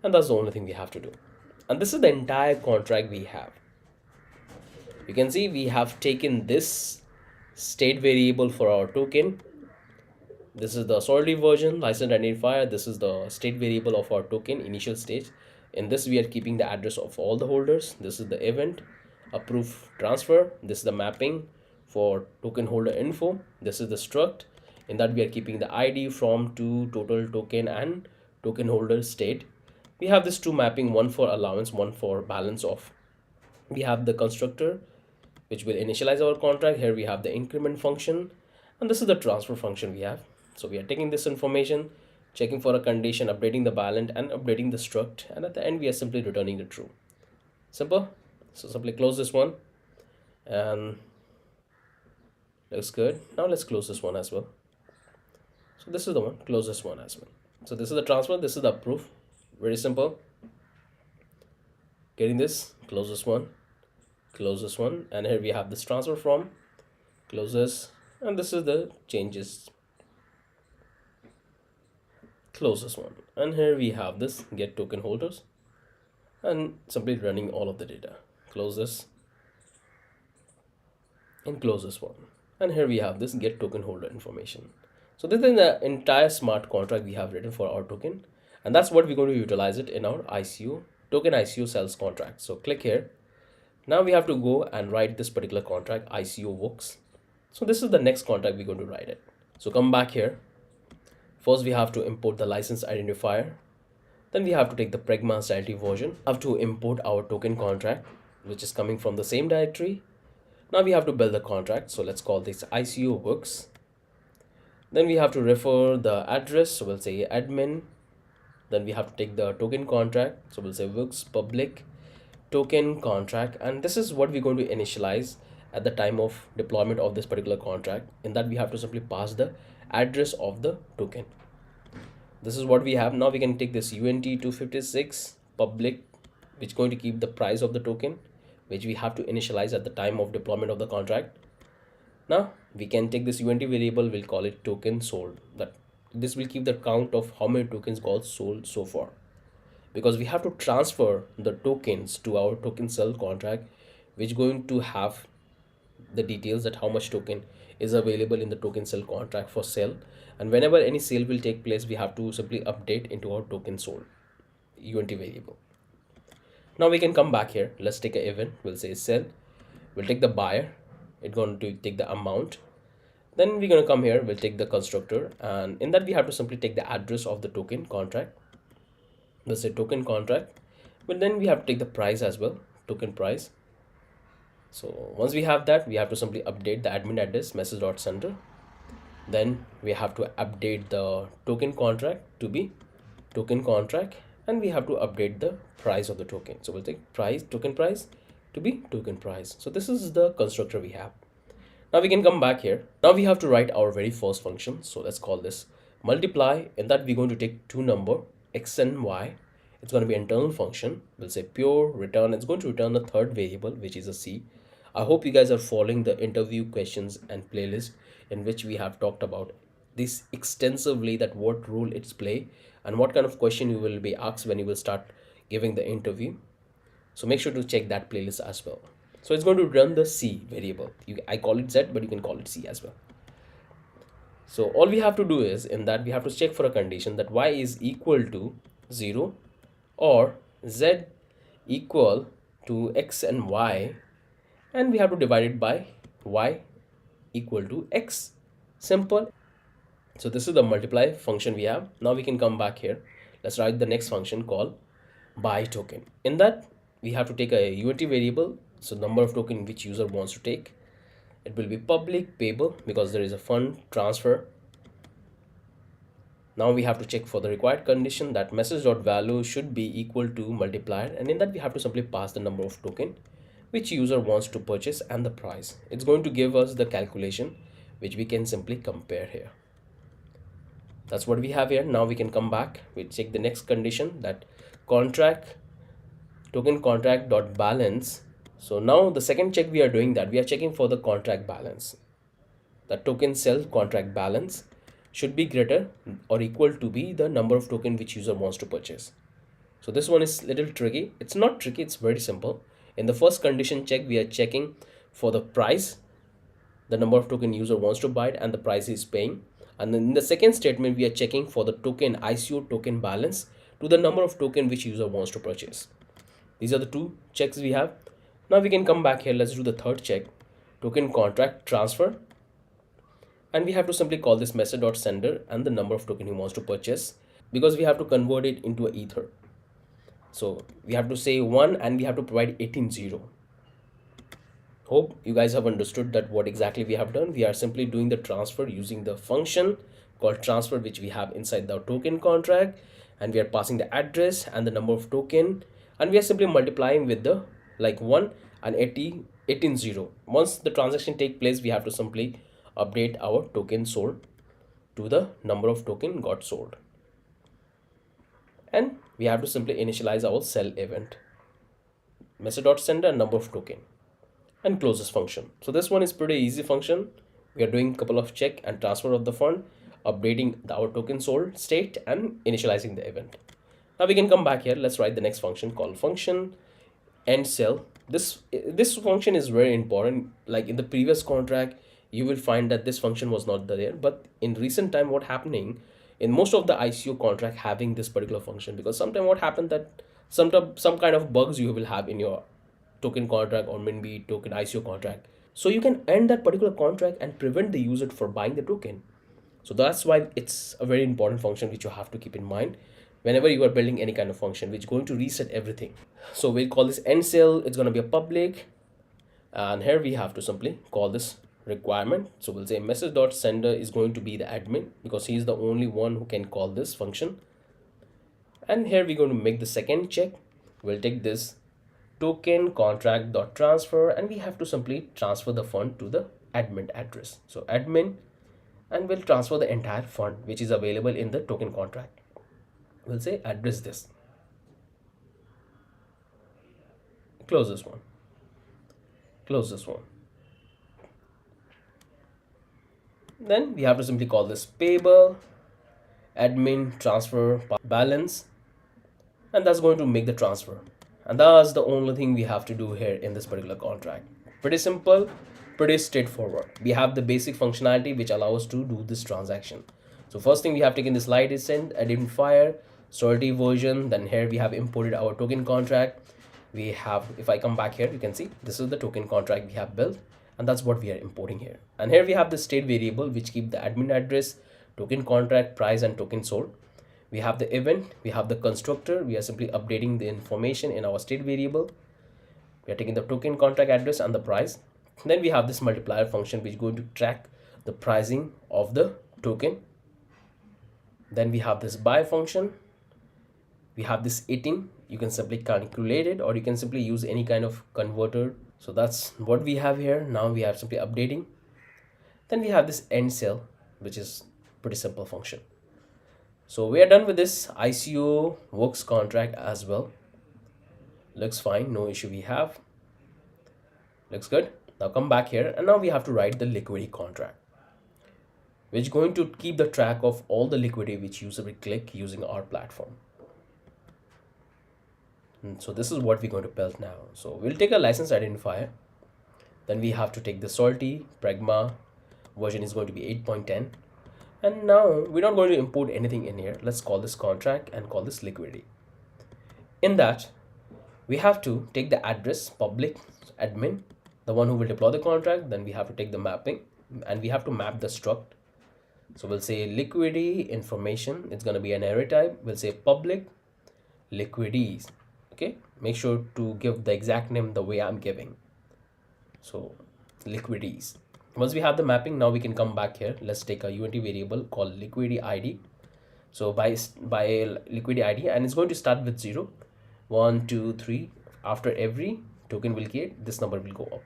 and that's the only thing we have to do. And this is the entire contract we have. You can see we have taken this state variable for our token. This is the Solidity version, license identifier. This is the state variable of our token, initial stage. In this we are keeping the address of all the holders. This is the event, approve transfer. This is the mapping for token holder info. This is the struct, in that we are keeping the ID, from, to, total token, and token holder state. We have this two mapping, one for allowance, one for balance of. We have the constructor which will initialize our contract. Here we have the increment function, and this is the transfer function we have. So we are taking this information, checking for a condition, updating the balance, and updating the struct, and at the end we are simply returning the true. Simple. So simply close this one, and looks good. Now let's close this one as well. So this is the one, close this one as well. So this is the transfer, this is the approve. Very simple. Getting this, close this one, close this one, and here we have this transfer from, close this, and this is the changes, close this one, and here we have this get token holders, and simply running all of the data. Close this and close this one, and here we have this get token holder information. So this is the entire smart contract we have written for our token, and that's what we're going to utilize it in our ICO token ICO sales contract. So click here. Now we have to go and write this particular contract, ICO works. So this is the next contract we're going to write it. So come back here. First we have to import the license identifier. Then we have to take the pragma stability version. We have to import our token contract, which is coming from the same directory. Now we have to build the contract. So let's call this ICO works. Then we have to refer the address. So we'll say admin Then we have to take the token contract. So we'll say Wix public token contract, and this is what we're going to initialize at the time of deployment of this particular contract. In that we have to simply pass the address of the token. This is what we have. Now we can take this unt 256 public, which is going to keep the price of the token, which we have to initialize at the time of deployment of the contract. Now we can take this unt variable, we'll call it token sold. That this will keep the count of how many tokens got sold so far, because we have to transfer the tokens to our token sell contract, which going to have the details that how much token is available in the token sell contract for sale. And whenever any sale will take place, we have to simply update into our token sold unt variable. Now we can come back here. Let's take an event. We'll say sell. We'll take the buyer. It's going to take the amount. Then we're going to come here. We'll take the constructor, and in that we have to simply take the address of the token contract. Let's say token contract. But then we have to take the price as well, token price. So once we have that, we have to simply update the admin address message.sender. Then we have to update the token contract to be token contract, and we have to update the price of the token. So we'll take price, token price to be token price. So this is the constructor we have. Now we can come back here. Now we have to write our very first function. So let's call this multiply. In that we're going to take two number x and y. It's going to be internal function. We'll say pure return. It's going to return the third variable, which is a c. I hope you guys are following the interview questions and playlist in which we have talked about this extensively, that what role it's play and what kind of question you will be asked when you will start giving the interview. So make sure to check that playlist as well. So it's going to run the c variable. I call it z, but you can call it c as well. So all we have to do is, in that we have to check for a condition that y is equal to 0 or z equal to x and y, and we have to divide it by y equal to x. Simple. So this is the multiply function we have. Now we can come back here. Let's write the next function called buy token. In that we have to take a unt variable. So number of token which user wants to take. It will be public payable because there is a fund transfer. Now we have to check for the required condition that message.value should be equal to multiplier, and in that we have to simply pass the number of token which user wants to purchase and the price. It's going to give us the calculation which we can simply compare here. That's what we have here. Now we can come back. We check the next condition, that contract token contract dot balance. So now the second check we are doing, that we are checking for the contract balance. The token sell contract balance should be greater or equal to be the number of token which user wants to purchase. So this one is a little tricky. It's not tricky, it's very simple. In the first condition check, we are checking for the price, the number of token user wants to buy it and the price is paying. And then in the second statement, we are checking for the token ICO token balance to the number of token which user wants to purchase. These are the two checks we have. Now we can come back here. Let's do the third check, token contract transfer. And we have to simply call this method.sender and the number of token he wants to purchase, because we have to convert it into an ether. So we have to say 1 and we have to provide 18.0. Hope you guys have understood that what exactly we have done. We are simply doing the transfer using the function called transfer, which we have inside the token contract, and we are passing the address and the number of token, and we are simply multiplying with the 1 and 18.0. Once the transaction take place, we have to simply update our token sold to the number of token got sold, and we have to simply initialize our sell event, message.sender and number of token, and close this function. So this one is pretty easy function. We are doing a couple of check and transfer of the fund, updating our token sold state and initializing the event. Now we can come back here. Let's write the next function called function end sell. This function is very important. Like in the previous contract, you will find that this function was not there, but in recent time what happening in most of the ICO contract having this particular function, because sometimes what happened that some kind of bugs you will have in your token contract or maybe token ICO contract. So you can end that particular contract and prevent the user from buying the token. So that's why it's a very important function which you have to keep in mind whenever you are building any kind of function which is going to reset everything. So we'll call this end sale. It's going to be a public, and here we have to simply call this requirement. So we'll say message.sender is going to be the admin because he is the only one who can call this function, And here we're going to make the second check. We'll take this token contract dot transfer, and we have to simply transfer the fund to the admin address. So admin, and we'll transfer the entire fund which is available in the token contract. We'll say address this. Close this one. Close this one. Then we have to simply call this payable admin transfer balance, and that's going to make the transfer. And that's the only thing we have to do here in this particular contract. Pretty simple, pretty straightforward. We have the basic functionality which allows us to do this transaction. So first thing we have taken this light is sent identifier Solidity version. Then here we have imported our token contract. We have, if I come back here, you can see this is the token contract we have built, and that's what we are importing here. And here we have the state variable which keep the admin address, token contract, price, and token sold. We have the event, we have the constructor, we are simply updating the information in our state variable. We are taking the token contract address and the price. Then we have this multiplier function which is going to track the pricing of the token. Then we have this buy function. We have this 18, you can simply calculate it, or you can simply use any kind of converter. So that's what we have here. Now we are simply updating. Then we have this end sale, which is pretty simple function. So we are done with this ICO works contract as well. Looks fine, no issue we have. Looks good. Now come back here, and now we have to write the liquidity contract, which is going to keep the track of all the liquidity which user will click using our platform. And so this is what we're going to build now. So we'll take a license identifier. Then we have to take the Solidity Pragma version is going to be 8.10. And now we're not going to import anything in here. Let's call this contract and call this liquidity. In that, we have to take the address public admin, the one who will deploy the contract. Then we have to take the mapping, and we have to map the struct. So we'll say liquidity information. It's going to be an array type. We'll say public liquidities. Okay, make sure to give the exact name the way I'm giving. So liquidities. Once we have the mapping, now we can come back here. Let's take a UNT variable called liquidity ID. So by liquidity ID, and it's going to start with 0, 1, 2, 3. After every token will create, this number will go up.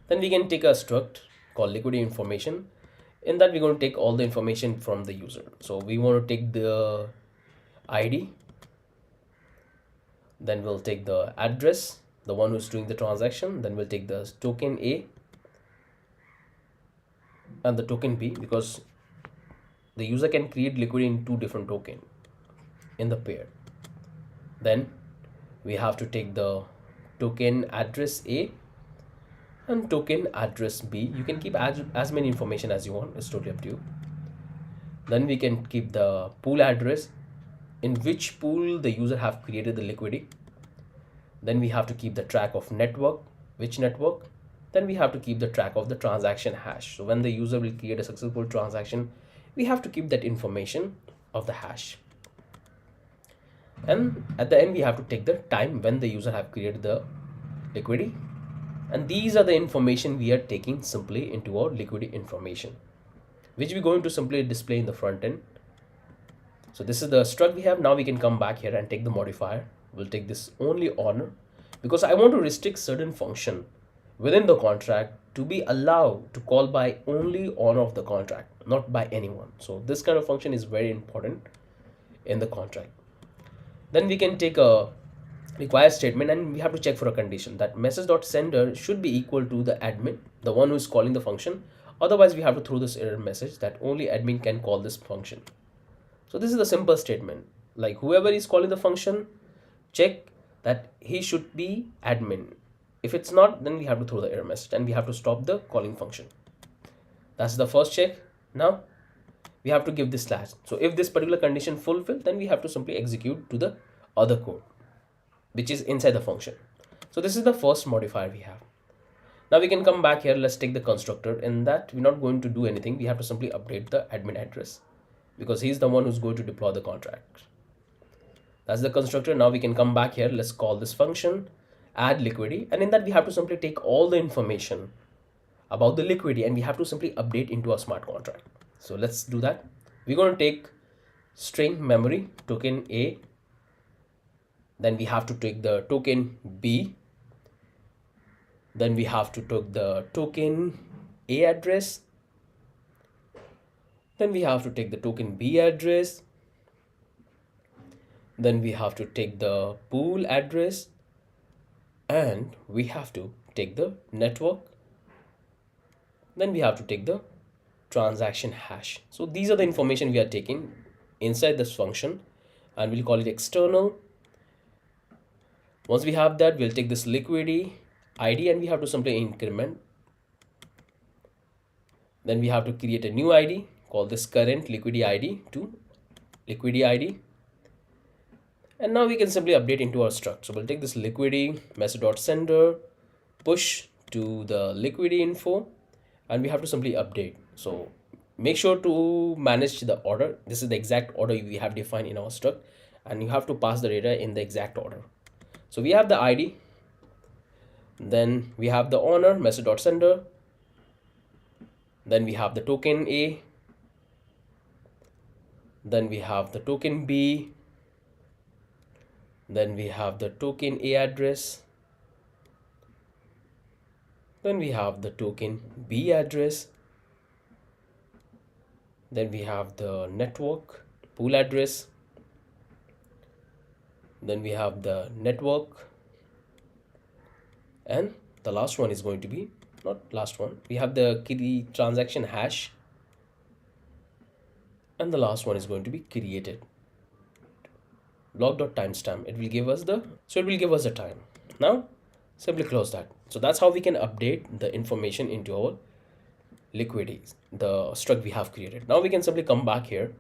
Then we can take a struct called liquidity information. In that, we're going to take all the information from the user. So we want to take the ID. Then we'll take the address, the one who's doing the transaction. Then we'll take the token A and the token B, because the user can create liquidity in 2 different tokens in the pair. Then we have to take the token address A and token address B. You can keep as many information as you want. It's totally up to you. Then we can keep the pool address, in which pool the user have created the liquidity. Then we have to keep the track of network, which network. Then we have to keep the track of the transaction hash. So when the user will create a successful transaction, we have to keep that information of the hash. And at the end, we have to take the time when the user have created the liquidity. And these are the information we are taking simply into our liquidity information, which we're going to simply display in the front end. So this is the struct we have. Now we can come back here and take the modifier. We'll take this only honor, because I want to restrict certain function within the contract to be allowed to call by only owner of the contract, not by anyone. So this kind of function is very important in the contract. Then we can take a require statement, and we have to check for a condition that message.sender should be equal to the admin, the one who is calling the function. Otherwise, we have to throw this error message that only admin can call this function. So this is the simple statement. Like whoever is calling the function, check that he should be admin. If it's not, then we have to throw the error message and we have to stop the calling function. That's the first check. Now we have to give this slash. So if this particular condition fulfilled, then we have to simply execute to the other code, which is inside the function. So this is the first modifier we have. Now we can come back here. Let's take the constructor. In that, we're not going to do anything. We have to simply update the admin address, because he's the one who's going to deploy the contract. That's the constructor. Now we can come back here. Let's call this function add liquidity, and in that we have to simply take all the information about the liquidity and we have to simply update into a smart contract. So let's do that. We're going to take string memory token A, then we have to take the token B, then we have to take the token A address, then we have to take the token B address, then we have to take the pool address, and we have to take the network, then we have to take the transaction hash. So these are the information we are taking inside this function, and we'll call it external. Once we have that, we'll take this liquidity ID and we have to simply increment. Then we have to create a new ID, call this current liquidity ID to liquidity ID. And now we can simply update into our struct. So we'll take this liquidity message.sender, push to the liquidity info, and we have to simply update. So make sure to manage the order. This is the exact order we have defined in our struct, and you have to pass the data in the exact order. So we have the ID, then we have the owner message.sender, then we have the token A, then we have the token B, then we have the token A address, then we have the token B address, then we have the network pool address, then we have the network, and the last one is going to be, not last one, we have the key transaction hash, and the last one is going to be created block.timestamp. It will give us the time. Now simply close that. So that's how we can update the information into our liquidity, the struct we have created. Now we can simply come back here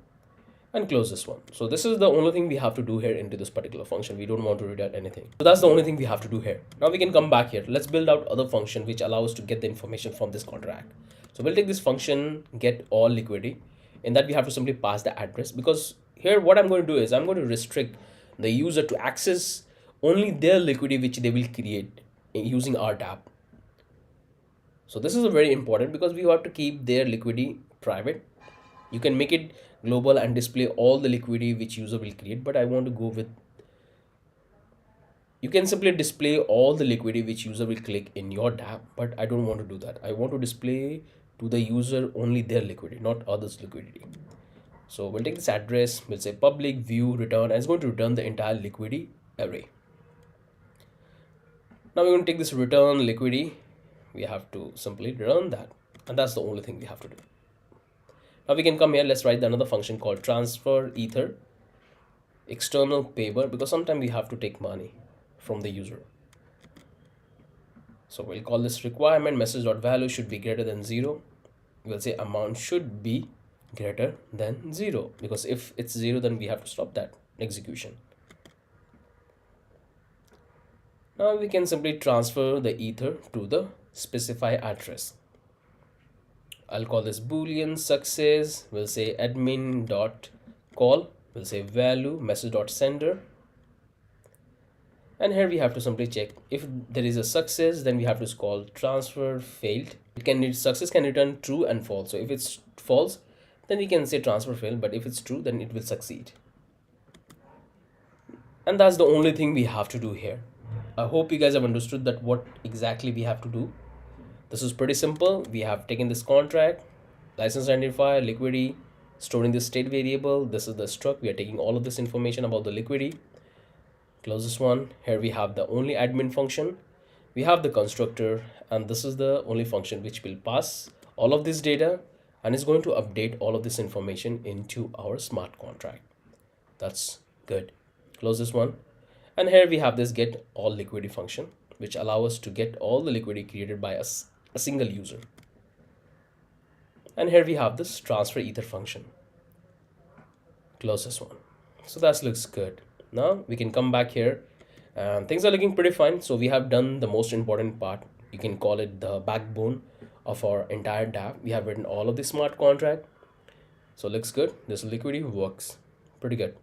and close this one. So this is the only thing we have to do here into this particular function. We don't want to return anything. So that's the only thing we have to do here. Now we can come back here. Let's build out other function which allow us to get the information from this contract. So we'll take this function get all liquidity. In that we have to simply pass the address, because here what I'm going to do is I'm going to restrict the user to access only their liquidity which they will create using our DApp. So this is a very important, because we have to keep their liquidity private. You can make it global and display all the liquidity which user will create, but I want to go with, you can simply display all the liquidity which user will click in your DApp, but I don't want to do that. I want to display to the user only their liquidity, not others liquidity. So we'll take this address, we'll say public view return, and it's going to return the entire liquidity array. Now we're going to take this return liquidity, we have to simply return that, and that's the only thing we have to do. Now we can come here, let's write another function called transfer ether external paper, because sometimes we have to take money from the user. So we'll call this requirement message.value should be greater than 0. We'll say amount should be greater than 0, because if it's 0 then we have to stop that execution. Now we can simply transfer the ether to the specify address. I'll call this boolean success, we'll say admin dot call, we'll say value message.sender, and here we have to simply check if there is a success, then we have to call transfer failed. Success can return true and false. So if it's false, then we can say transfer failed, but if it's true, then it will succeed. And that's the only thing we have to do here. I hope you guys have understood that what exactly we have to do. This is pretty simple. We have taken this contract, license identifier, liquidity, storing this state variable. This is the struct. We are taking all of this information about the liquidity. Close this one. Here we have the only admin function. We have the constructor, and this is the only function which will pass all of this data and is going to update all of this information into our smart contract. That's good. Close this one. And here we have this get all liquidity function, which allow us to get all the liquidity created by a single user. And here we have this transfer ether function. Close this one. So that looks good. Now we can come back here and things are looking pretty fine. So we have done the most important part. You can call it the backbone of our entire DApp. We have written all of the smart contract. So it looks good. This liquidity works pretty good.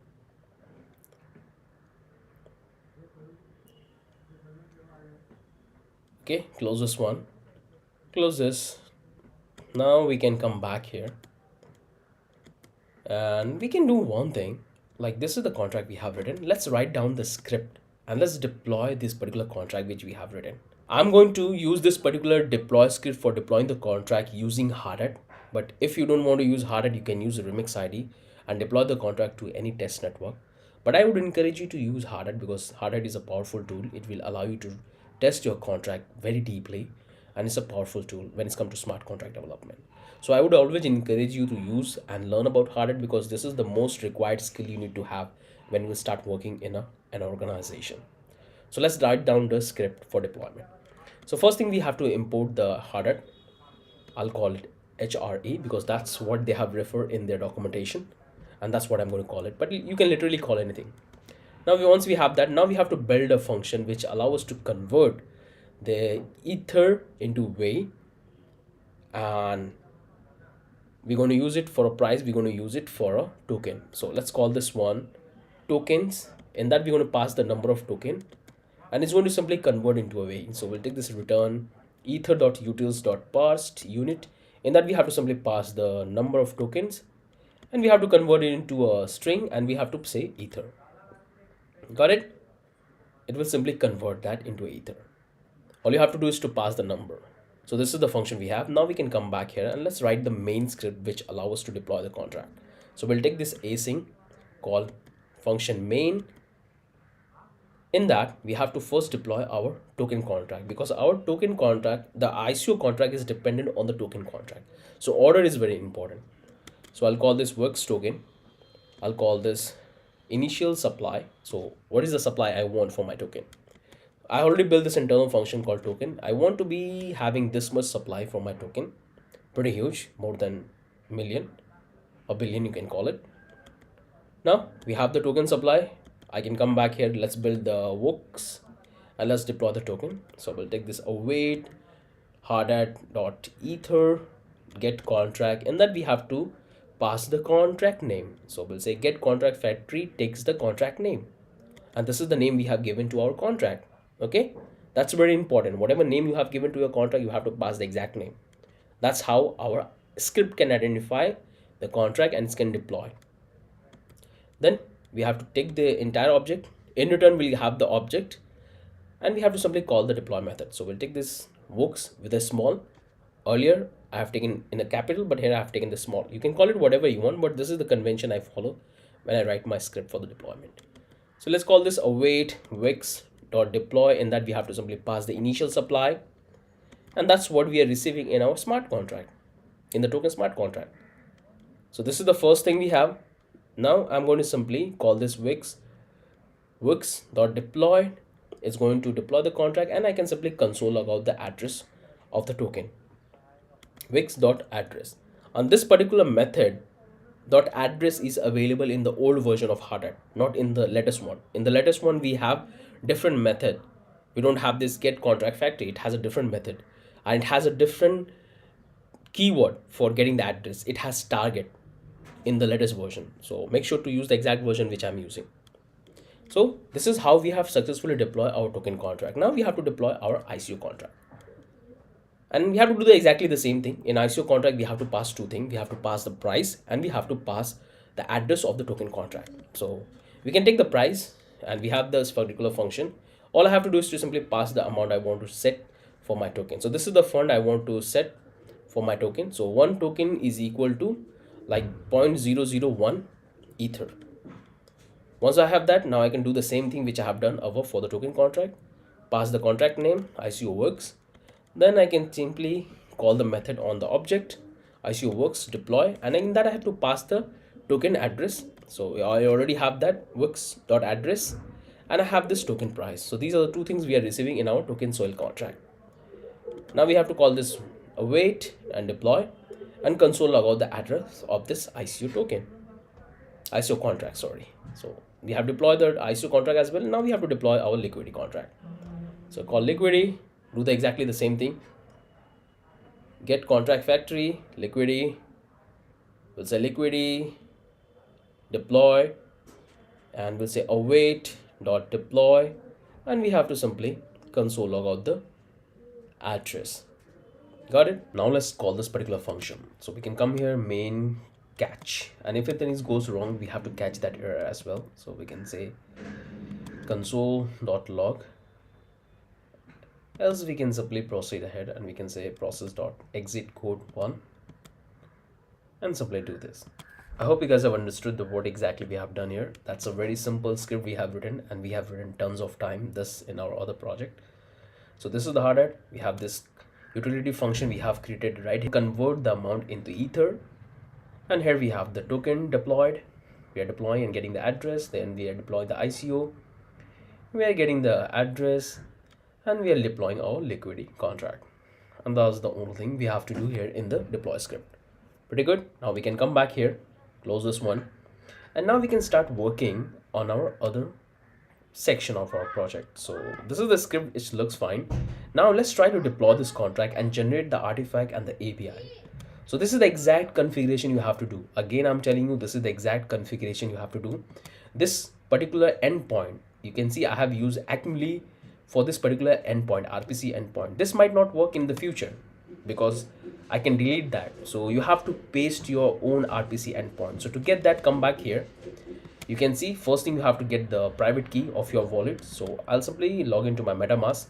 Okay, close this one, close this. Now we can come back here And we can do one thing, like this is the contract we have written. Let's write down the script and let's deploy this particular contract which we have written. I'm going to use this particular deploy script for deploying the contract using Hardhat. But if you don't want to use Hardhat, you can use Remix ID and deploy the contract to any test network. But I would encourage you to use Hardhat because Hardhat is a powerful tool. It will allow you to test your contract very deeply, and it's a powerful tool when it's come to smart contract development. So I would always encourage you to use and learn about Hardhat because this is the most required skill you need to have when you start working in an organization. So let's write down the script for deployment. So first thing we have to import the Hardhat. I'll call it HRE because that's what they have referred in their documentation, and that's what I'm going to call it. But you can literally call anything. Now once we have that, now we have to build a function which allows us to convert the ether into way, and we're going to use it for a price, we're going to use it for a token. So let's call this one tokens. In that we're going to pass the number of token, and it's going to simply convert into a way. So we'll take this return ether.utils.parsed unit. In that we have to simply pass the number of tokens, and we have to convert it into a string, and we have to say ether. Got it? It will simply convert that into ether. All you have to do is to pass the number. So this is the function we have. Now we can come back here and let's write the main script which allows us to deploy the contract. So we'll take this async call function main. In that we have to first deploy our token contract because our token contract, the ICO contract, is dependent on the token contract. So order is very important. So I'll call this works token. I'll call this initial supply. So what is the supply I want for my token? I already built this internal function called token. I want to be having this much supply for my token. Pretty huge, more than a million, a billion you can call it. Now we have the token supply. I can come back here. Let's build the works and let's deploy the token. So we'll take this await hardhat.ether get contract, and that we have to pass the contract name. So we'll say get contract factory takes the contract name, and this is the name we have given to our contract. Okay, that's very important. Whatever name you have given to your contract, you have to pass the exact name. That's how our script can identify the contract and it can deploy. Then we have to take the entire object. In return we'll have the object, and we have to simply call the deploy method. So we'll take this works with a small. Earlier I have taken in a capital, but here I have taken the small. You can call it whatever you want, but this is the convention I follow when I write my script for the deployment. So let's call this await wix.deploy. In that we have to simply pass the initial supply, and that's what we are receiving in our smart contract, in the token smart contract. So this is the first thing we have. Now I'm going to simply call this wix.deploy. It's going to deploy the contract, and I can simply console log out the address of the token, wix.address. On this particular method, .address is available in the old version of Hardhat, not in the latest one. In the latest one we have different method. We don't have this get contract factory. It has a different method, and it has a different keyword for getting the address. It has target in the latest version. So make sure to use the exact version which I'm using. So this is how we have successfully deployed our token contract. Now we have to deploy our ICO contract, and we have to do exactly the same thing. In ICO contract we have to pass two things. We have to pass the price, and we have to pass the address of the token contract. So we can take the price, and we have this particular function. All I have to do is to simply pass the amount I want to set for my token. So this is the fund I want to set for my token. So one token is equal to like 0.001 ether. Once I have that, now I can do the same thing which I have done above for the token contract. Pass the contract name ICO works. Then I can simply call the method on the object ICO works deploy, and in that I have to pass the token address. So I already have that works.address, and I have this token price. So these are the two things we are receiving in our token soil contract. Now we have to call this await and deploy, and console log out the address of this ICO token, ICO contract, sorry. So we have deployed the ICO contract as well. Now we have to deploy our liquidity contract. So call liquidity, do the exactly the same thing. Get contract factory, liquidity, we'll say liquidity, deploy, and we'll say await dot deploy, and we have to simply console log out the address. Got it? Now let's call this particular function. So we can come here, main catch, and if anything goes wrong, we have to catch that error as well. So we can say console.log, else we can simply proceed ahead and we can say process.exit code 1 and simply do this. I hope you guys have understood what exactly we have done here. That's a very simple script we have written, and we have written tons of time this in our other project. So this is the hard hat. We have this utility function we have created right here. Convert the amount into ether, and here we have the token deployed. We are deploying and getting the address, then we are deploying the ICO, we are getting the address, and we are deploying our liquidity contract. And that's the only thing we have to do here in the deploy script. Pretty good. Now we can come back here, close this one, and now we can start working on our other section of our project. So this is the script, which looks fine. Now let's try to deploy this contract and generate the artifact and the API. So this is the exact configuration you have to do. Again, I'm telling you, this is the exact configuration you have to do. This particular endpoint, you can see I have used Acmely for this particular endpoint, RPC endpoint. This might not work in the future because I can delete that. So you have to paste your own RPC endpoint. So to get that, come back here. You can see first thing you have to get the private key of your wallet. So I'll simply log into my MetaMask,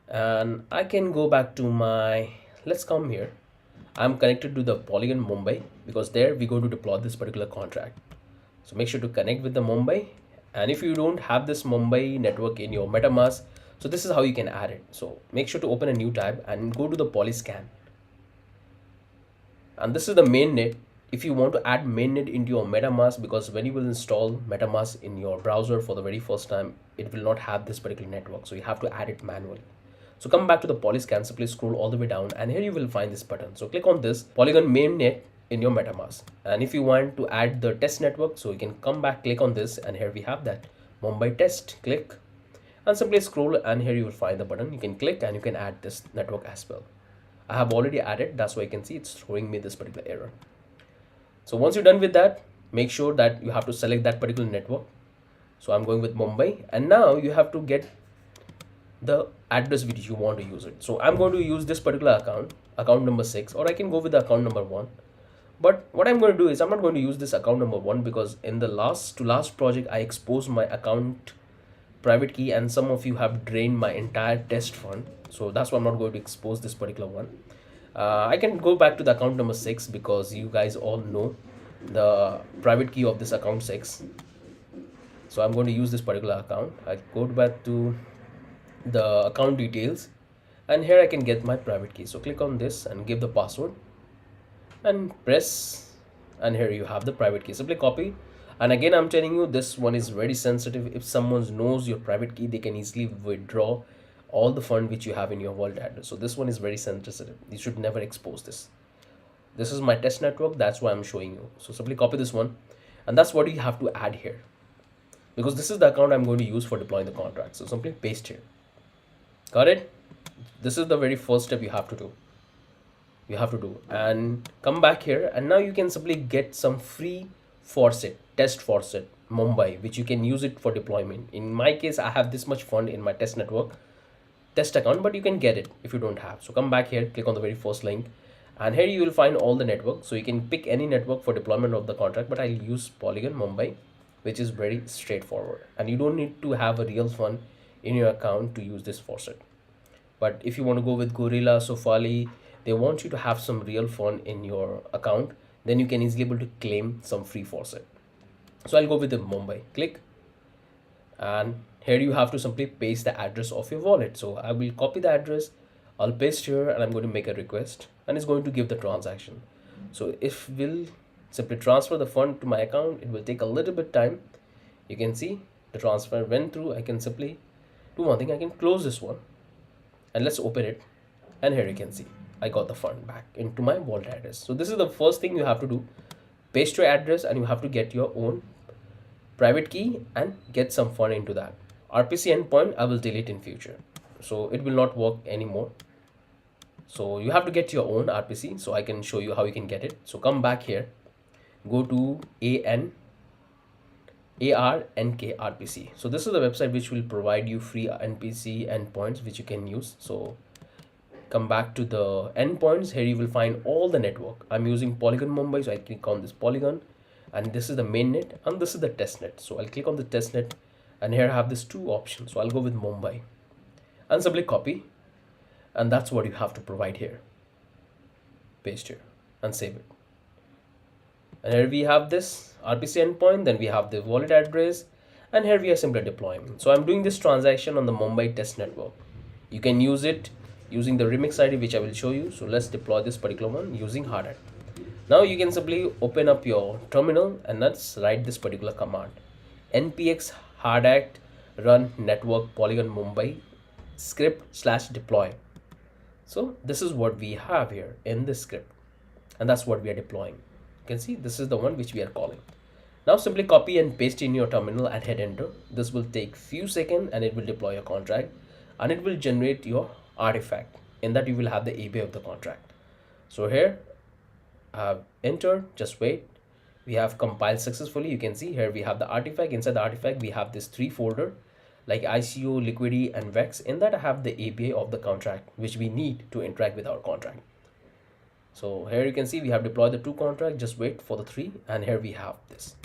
and I can go back to my, let's come here. I'm connected to the Polygon Mumbai because there we go to deploy this particular contract. So make sure to connect with the Mumbai. And if you don't have this Mumbai network in your MetaMask, so this is how you can add it. So make sure to open a new tab and go to the Polyscan. And this is the mainnet. If you want to add mainnet into your MetaMask, because when you will install MetaMask in your browser for the very first time, it will not have this particular network. So you have to add it manually. So come back to the Polyscan, simply scroll all the way down, and here you will find this button. So click on this Polygon mainnet in your MetaMask. And if you want to add the test network, so you can come back, click on this, and here we have that Mumbai test. Click and simply scroll, and here you will find the button. You can click and you can add this network as well. I have already added, that's why you can see it's throwing me this particular error. So once you're done with that, make sure that you have to select that particular network. So I'm going with Mumbai, and now you have to get the address which you want to use it. So I'm going to use this particular account number 6, or I can go with the account number 1. But what I'm going to do is I'm not going to use this account number 1 because in the last project I exposed my account private key, and some of you have drained my entire test fund. So that's why I'm not going to expose this particular one. I can go back to the account number 6 because you guys all know the private key of this account 6. So I'm going to use this particular account. I go back to the account details, and here I can get my private key. So click on this and give the password and press, and here you have the private key. Simply copy. And again, I'm telling you, this one is very sensitive. If someone knows your private key, they can easily withdraw all the fund which you have in your wallet address. So this one is very sensitive. You should never expose this. This is my test network, that's why I'm showing you. So simply copy this one, and that's what you have to add here, because this is the account I'm going to use for deploying the contract. So simply paste here. Got it? This is the very first step you have to do. And come back here, and now you can simply get some free faucet, test faucet Mumbai, which you can use it for deployment. In my case, I have this much fund in my test network, test account, but you can get it if you don't have. So come back here, click on the very first link, and here you will find all the network. So you can pick any network for deployment of the contract, but I'll use Polygon Mumbai, which is very straightforward, and you don't need to have a real fund in your account to use this faucet. But if you want to go with Gorilla, Sofali, they want you to have some real fund in your account, then you can easily able to claim some free faucet. So I'll go with the Mumbai. Click, and here you have to simply paste the address of your wallet. So I will copy the address, I'll paste here, and I'm going to make a request, and it's going to give the transaction. So if we'll simply transfer the fund to my account, it will take a little bit time. You can see the transfer went through. I can simply do one thing, I can close this one, and let's open it, and here you can see I got the fund back into my wallet address. So this is the first thing you have to do. Paste your address, and you have to get your own private key and get some fund into that. RPC endpoint I will delete in future, so it will not work anymore. So you have to get your own RPC. So I can show you how you can get it. So come back here, go to ARNK RPC. So this is the website which will provide you free NPC endpoints which you can use. So come back to the endpoints. Here you will find all the network. I'm using Polygon Mumbai, so I click on this Polygon, and this is the mainnet and this is the testnet. So I'll click on the testnet, and here I have these two options. So I'll go with Mumbai and simply copy, and that's what you have to provide here. Paste here and save it. And here we have this RPC endpoint, then we have the wallet address, and here we are simply deploying. So I'm doing this transaction on the Mumbai test network. You can use it using the remix ID, which I will show you. So let's deploy this particular one using hard hat. Now you can simply open up your terminal and let's write this particular command: npx hard hat run network polygon Mumbai script/deploy. So this is what we have here in this script, and that's what we are deploying. You can see this is the one which we are calling. Now simply copy and paste in your terminal and hit enter. This will take few seconds and it will deploy your contract, and it will generate your artifact. In that you will have the API of the contract. So here I have entered, just wait. We have compiled successfully. You can see here we have the artifact. Inside the artifact we have this 3 folder like ICO, Liquidity and Vex. In that I have the API of the contract which we need to interact with our contract. So here you can see we have deployed the 2 contract. Just wait for the 3, and here we have this.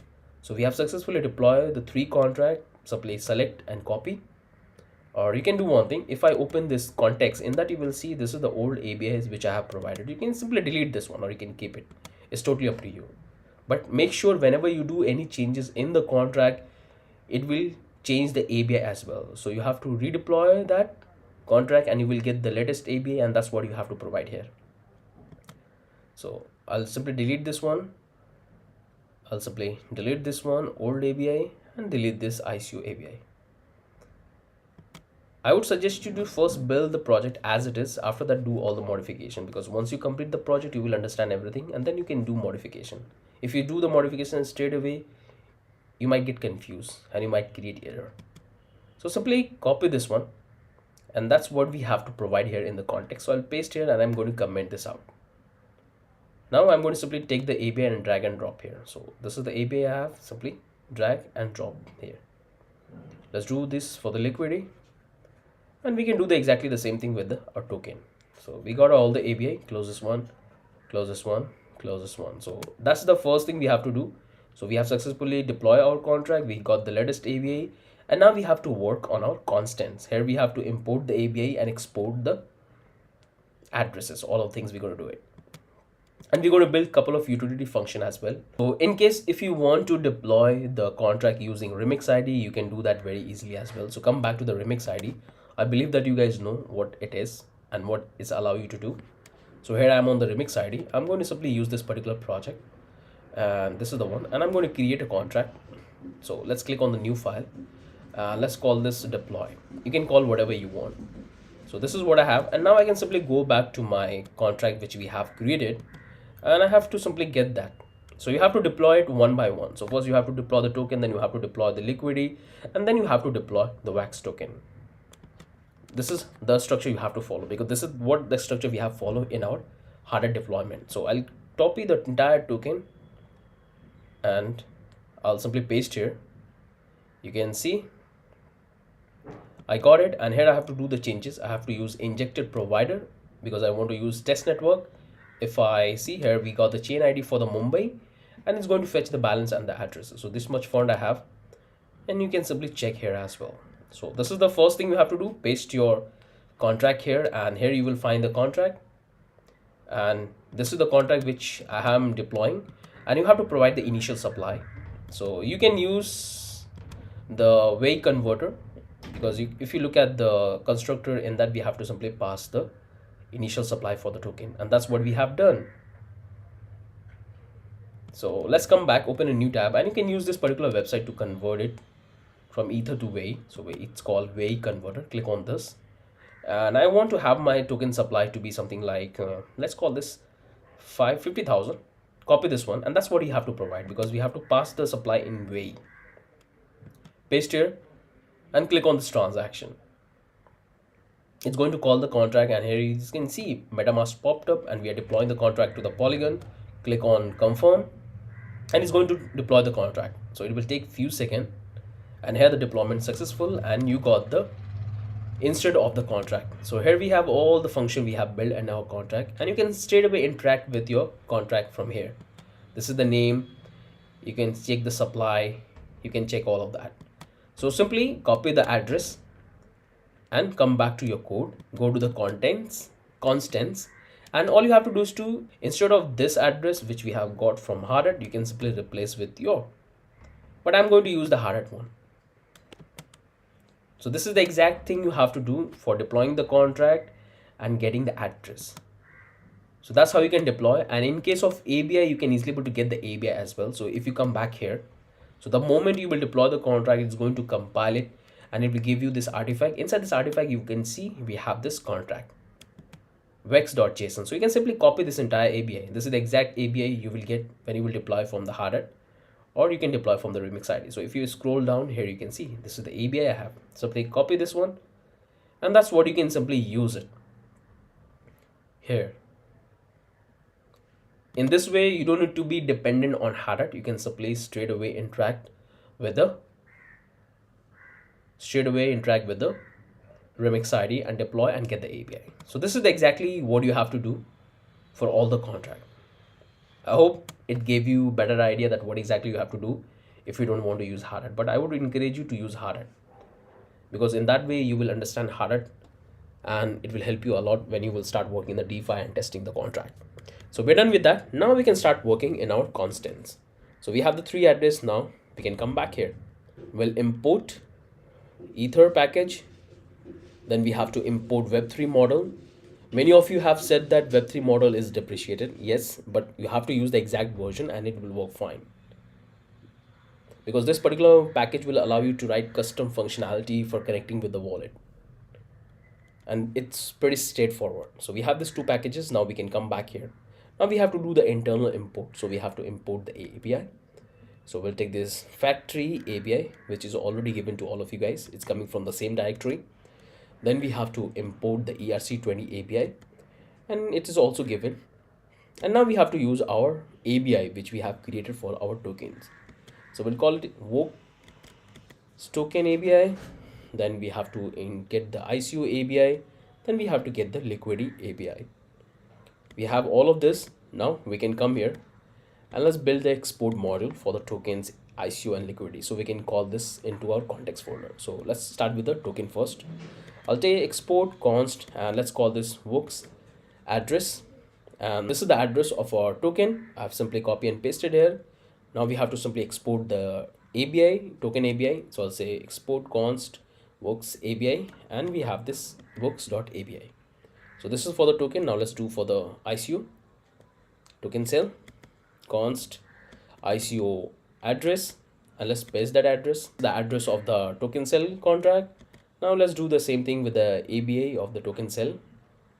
So we have successfully deployed the 3 contract. Simply select and copy. Or you can do one thing. If I open this context, in that you will see this is the old APIs which I have provided. You can simply delete this one or you can keep it. It's totally up to you. But make sure whenever you do any changes in the contract, it will change the API as well. So you have to redeploy that contract and you will get the latest API, and that's what you have to provide here. So I'll simply delete this one. I'll simply delete this one, old API, and delete this ICO API. I would suggest you to first build the project as it is. After that, do all the modification, because once you complete the project, you will understand everything and then you can do modification. If you do the modification straight away, you might get confused and you might create error. So simply copy this one, and that's what we have to provide here in the context. So I'll paste here and I'm going to comment this out. Now I'm going to simply take the API and drag and drop here. So this is the API I have. Simply drag and drop here. Let's do this for the liquidity. And we can do exactly the same thing with our token. So we got all the API. Close this one, close this one, close this one. So that's the first thing we have to do. So we have successfully deployed our contract. We got the latest API, and now we have to work on our constants. Here we have to import the API and export the addresses. All of things we're going to do it. And we're going to build a couple of utility function as well. So in case if you want to deploy the contract using remix ID, you can do that very easily as well. So come back to the remix ID. I believe that you guys know what it is and what it's allow you to do. So here I'm on the remix ID. I'm going to simply use this particular project, and this is the one, and I'm going to create a contract. So let's click on the new file. Let's call this deploy. You can call whatever you want. So this is what I have, and now I can simply go back to my contract which we have created, and I have to simply get that. So you have to deploy it one by one. So first you have to deploy the token, then you have to deploy the liquidity, and then you have to deploy the wax token. This is the structure you have to follow, because this is what the structure we have followed in our hard deployment. So I'll copy the entire token and I'll simply paste here. You can see I got it, and here I have to do the changes. I have to use injected provider because I want to use test network. If I see here, we got the chain ID for the Mumbai, and it's going to fetch the balance and the addresses. So this much font I have, and you can simply check here as well. So this is the first thing you have to do. Paste your contract here, and here you will find the contract, and this is the contract which I am deploying, and you have to provide the initial supply. So you can use the way converter, because if you look at the constructor, in that we have to simply pass the initial supply for the token, and that's what we have done. So let's come back, open a new tab, and you can use this particular website to convert it from Ether to Way. So it's called Way Converter. Click on this, and I want to have my token supply to be something like let's call this 50,000. Copy this one, and that's what you have to provide, because we have to pass the supply in Way. Paste here and click on this transaction. It's going to call the contract, and here you can see MetaMask popped up, and we are deploying the contract to the Polygon. Click on confirm, and it's going to deploy the contract. So it will take few seconds, and here the deployment successful, and you got the instead of the contract. So here we have all the function we have built in our contract, and you can straight away interact with your contract from here. This is the name, you can check the supply, you can check all of that. So simply copy the address and come back to your code, go to the constants, and all you have to do is to, instead of this address which we have got from hardhat, you can simply replace with your, but I'm going to use the hardhat one. So this is the exact thing you have to do for deploying the contract and getting the address. So that's how you can deploy. And in case of ABI, you can easily able to get the ABI as well. So if you come back here, so the moment you will deploy the contract, it's going to compile it and it will give you this artifact. Inside this artifact, you can see we have this contract vex.json. So you can simply copy this entire ABI. This is the exact ABI you will get when you will deploy from the hardhat, or you can deploy from the remix ID. So if you scroll down here, you can see this is the ABI I have. Simply copy this one, and that's what you can simply use it here. In this way, you don't need to be dependent on hardhat. You can simply straight away interact with the remix ID and deploy and get the ABI. So this is exactly what you have to do for all the contract. I hope it gave you better idea that what exactly you have to do if you don't want to use hardhat. But I would encourage you to use hardhat, because in that way you will understand hardhat and it will help you a lot when you will start working in the DeFi and testing the contract. So we're done with that. Now we can start working in our constants. So we have the 3 address. Now we can come back here. We'll import Ether package. Then we have to import Web3 model. Many of you have said that Web3 model is depreciated. Yes, but you have to use the exact version and it will work fine. Because this particular package will allow you to write custom functionality for connecting with the wallet. And it's pretty straightforward. So we have these 2 packages. Now we can come back here. Now we have to do the internal import. So we have to import the API. So we'll take this factory API, which is already given to all of you guys. It's coming from the same directory. Then we have to import the ERC20 API, and it is also given. And now we have to use our ABI, which we have created for our tokens. So we'll call it Vox token ABI. Then we have to get the ICO ABI. Then we have to get the liquidity API. We have all of this. Now we can come here and let's build the export module for the tokens ICO and liquidity. So we can call this into our context folder. So let's start with the token first. I'll take export const and let's call this Vox address. And this is the address of our token. I've simply copy and pasted here. Now we have to simply export the ABI, token ABI. So I'll say export const Vox ABI, and we have this Vox.ABI. So this is for the token. Now let's do for the ICO token cell const ICO address, and let's paste that address, the address of the token cell contract. Now let's do the same thing with the ABI of the token cell.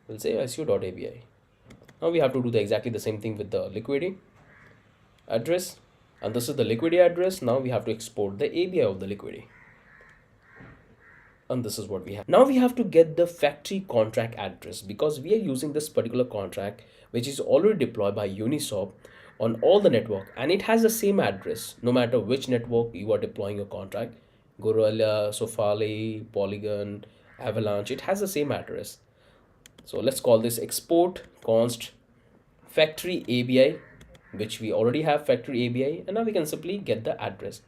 We'll say ICO.ABI. Now we have to do exactly the same thing with the liquidity address, and this is the liquidity address. Now we have to export the ABI of the liquidity, and this is what we have. Now we have to get the factory contract address, because we are using this particular contract which is already deployed by Uniswap on all the network, and it has the same address no matter which network you are deploying your contract. Gorilla, Sofali, Polygon, Avalanche, it has the same address. So let's call this export const factory ABI, which we already have factory ABI, and now we can simply get the address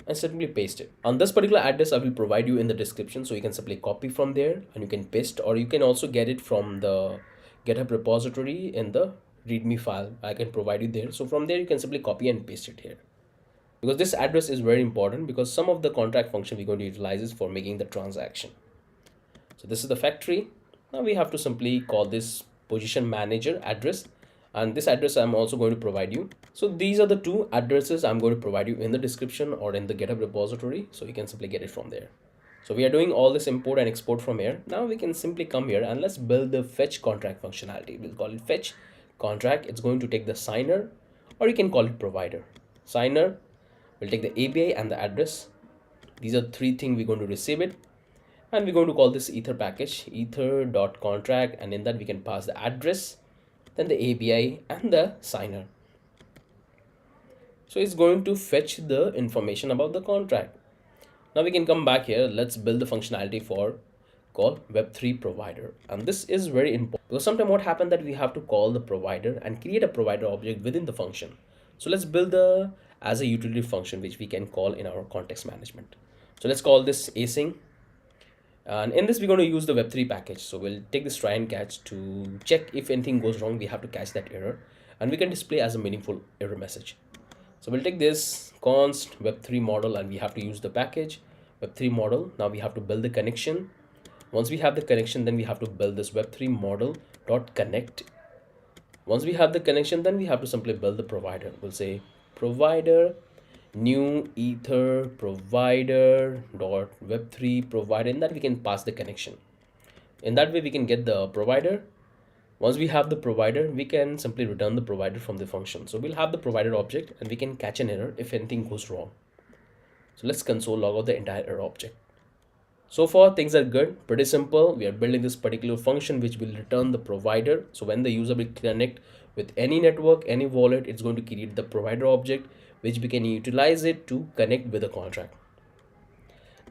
and simply paste it. On this particular address, I will provide you in the description, so you can simply copy from there and you can paste, or you can also get it from the GitHub repository in the README file. I can provide you there. So from there, you can simply copy and paste it here, because this address is very important, because some of the contract function we're going to utilize is for making the transaction. So this is the factory. Now we have to simply call this position manager address, and this address I'm also going to provide you. So these are the 2 addresses I'm going to provide you in the description or in the GitHub repository, so you can simply get it from there. So we are doing all this import and export from here. Now we can simply come here and let's build the fetch contract functionality. We'll call it fetch contract. It's going to take the signer, or you can call it provider. Signer will take the ABI and the address. These are 3 things we're going to receive it, and we're going to call this ether package, ether.contract, and in that we can pass the address, then the ABI and the signer. So it's going to fetch the information about the contract. Now we can come back here. Let's build the functionality for called Web3 provider. And this is very important because sometimes what happened that we have to call the provider and create a provider object within the function. So let's build the as a utility function which we can call in our context management. So let's call this async. And in this, we're going to use the Web3 package. So we'll take this try and catch to check if anything goes wrong. We have to catch that error and we can display as a meaningful error message. So we'll take this const Web3 model and we have to use the package Web3 model. Now we have to build the connection. Once we have the connection, then we have to build this Web3 model dot connect. Once we have the connection, then we have to simply build the provider. We'll say provider new ether provider dot web3 provider. In that we can pass the connection. In that way we can get the provider. Once we have the provider, we can simply return the provider from the function. So we'll have the provider object and we can catch an error if anything goes wrong. So let's console log out the entire error object. So far things are good, pretty simple. We are building this particular function which will return the provider. So when the user will connect with any network, any wallet, it's going to create the provider object which we can utilize it to connect with the contract.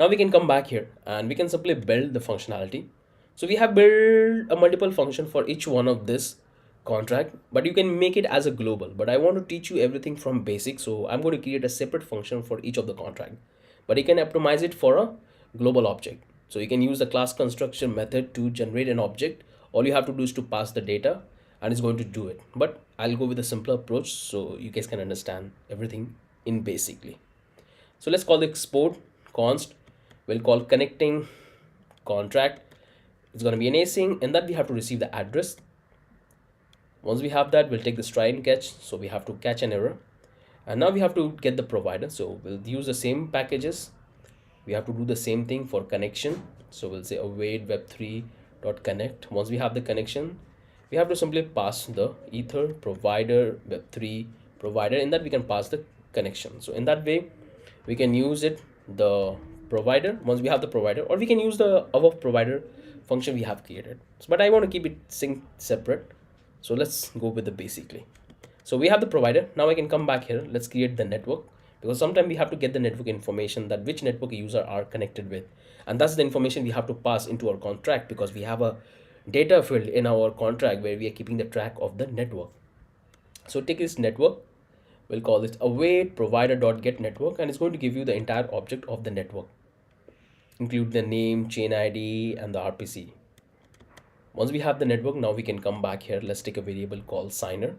Now we can come back here and we can simply build the functionality. So we have built a multiple function for each one of this contract, but you can make it as a global. But I want to teach you everything from basic. So I'm going to create a separate function for each of the contract, but you can optimize it for a global object. So you can use the class construction method to generate an object. All you have to do is to pass the data and it's going to do it. But I'll go with a simpler approach so you guys can understand everything in basically. So let's call the export const. We'll call connecting contract. It's going to be an async, and that we have to receive the address. Once we have that, we'll take this try and catch. So we have to catch an error. And now we have to get the provider. So we'll use the same packages. We have to do the same thing for connection. So we'll say await web3.connect. Once we have the connection, we have to simply pass the ether provider web3 provider. In that we can pass the connection. So in that way, we can use it the provider once we have the provider, or we can use the our provider function we have created. But I want to keep it synced separate. So let's go with the basically. So we have the provider. Now I can come back here. Let's create the network, because sometimes we have to get the network information that which network user are connected with. And that's the information we have to pass into our contract, because we have a data field in our contract where we are keeping the track of the network. So take this network. We'll call it await provider.get network, and it's going to give you the entire object of the network. Include the name, chain ID, and the RPC. Once we have the network, now we can come back here. Let's take a variable called signer,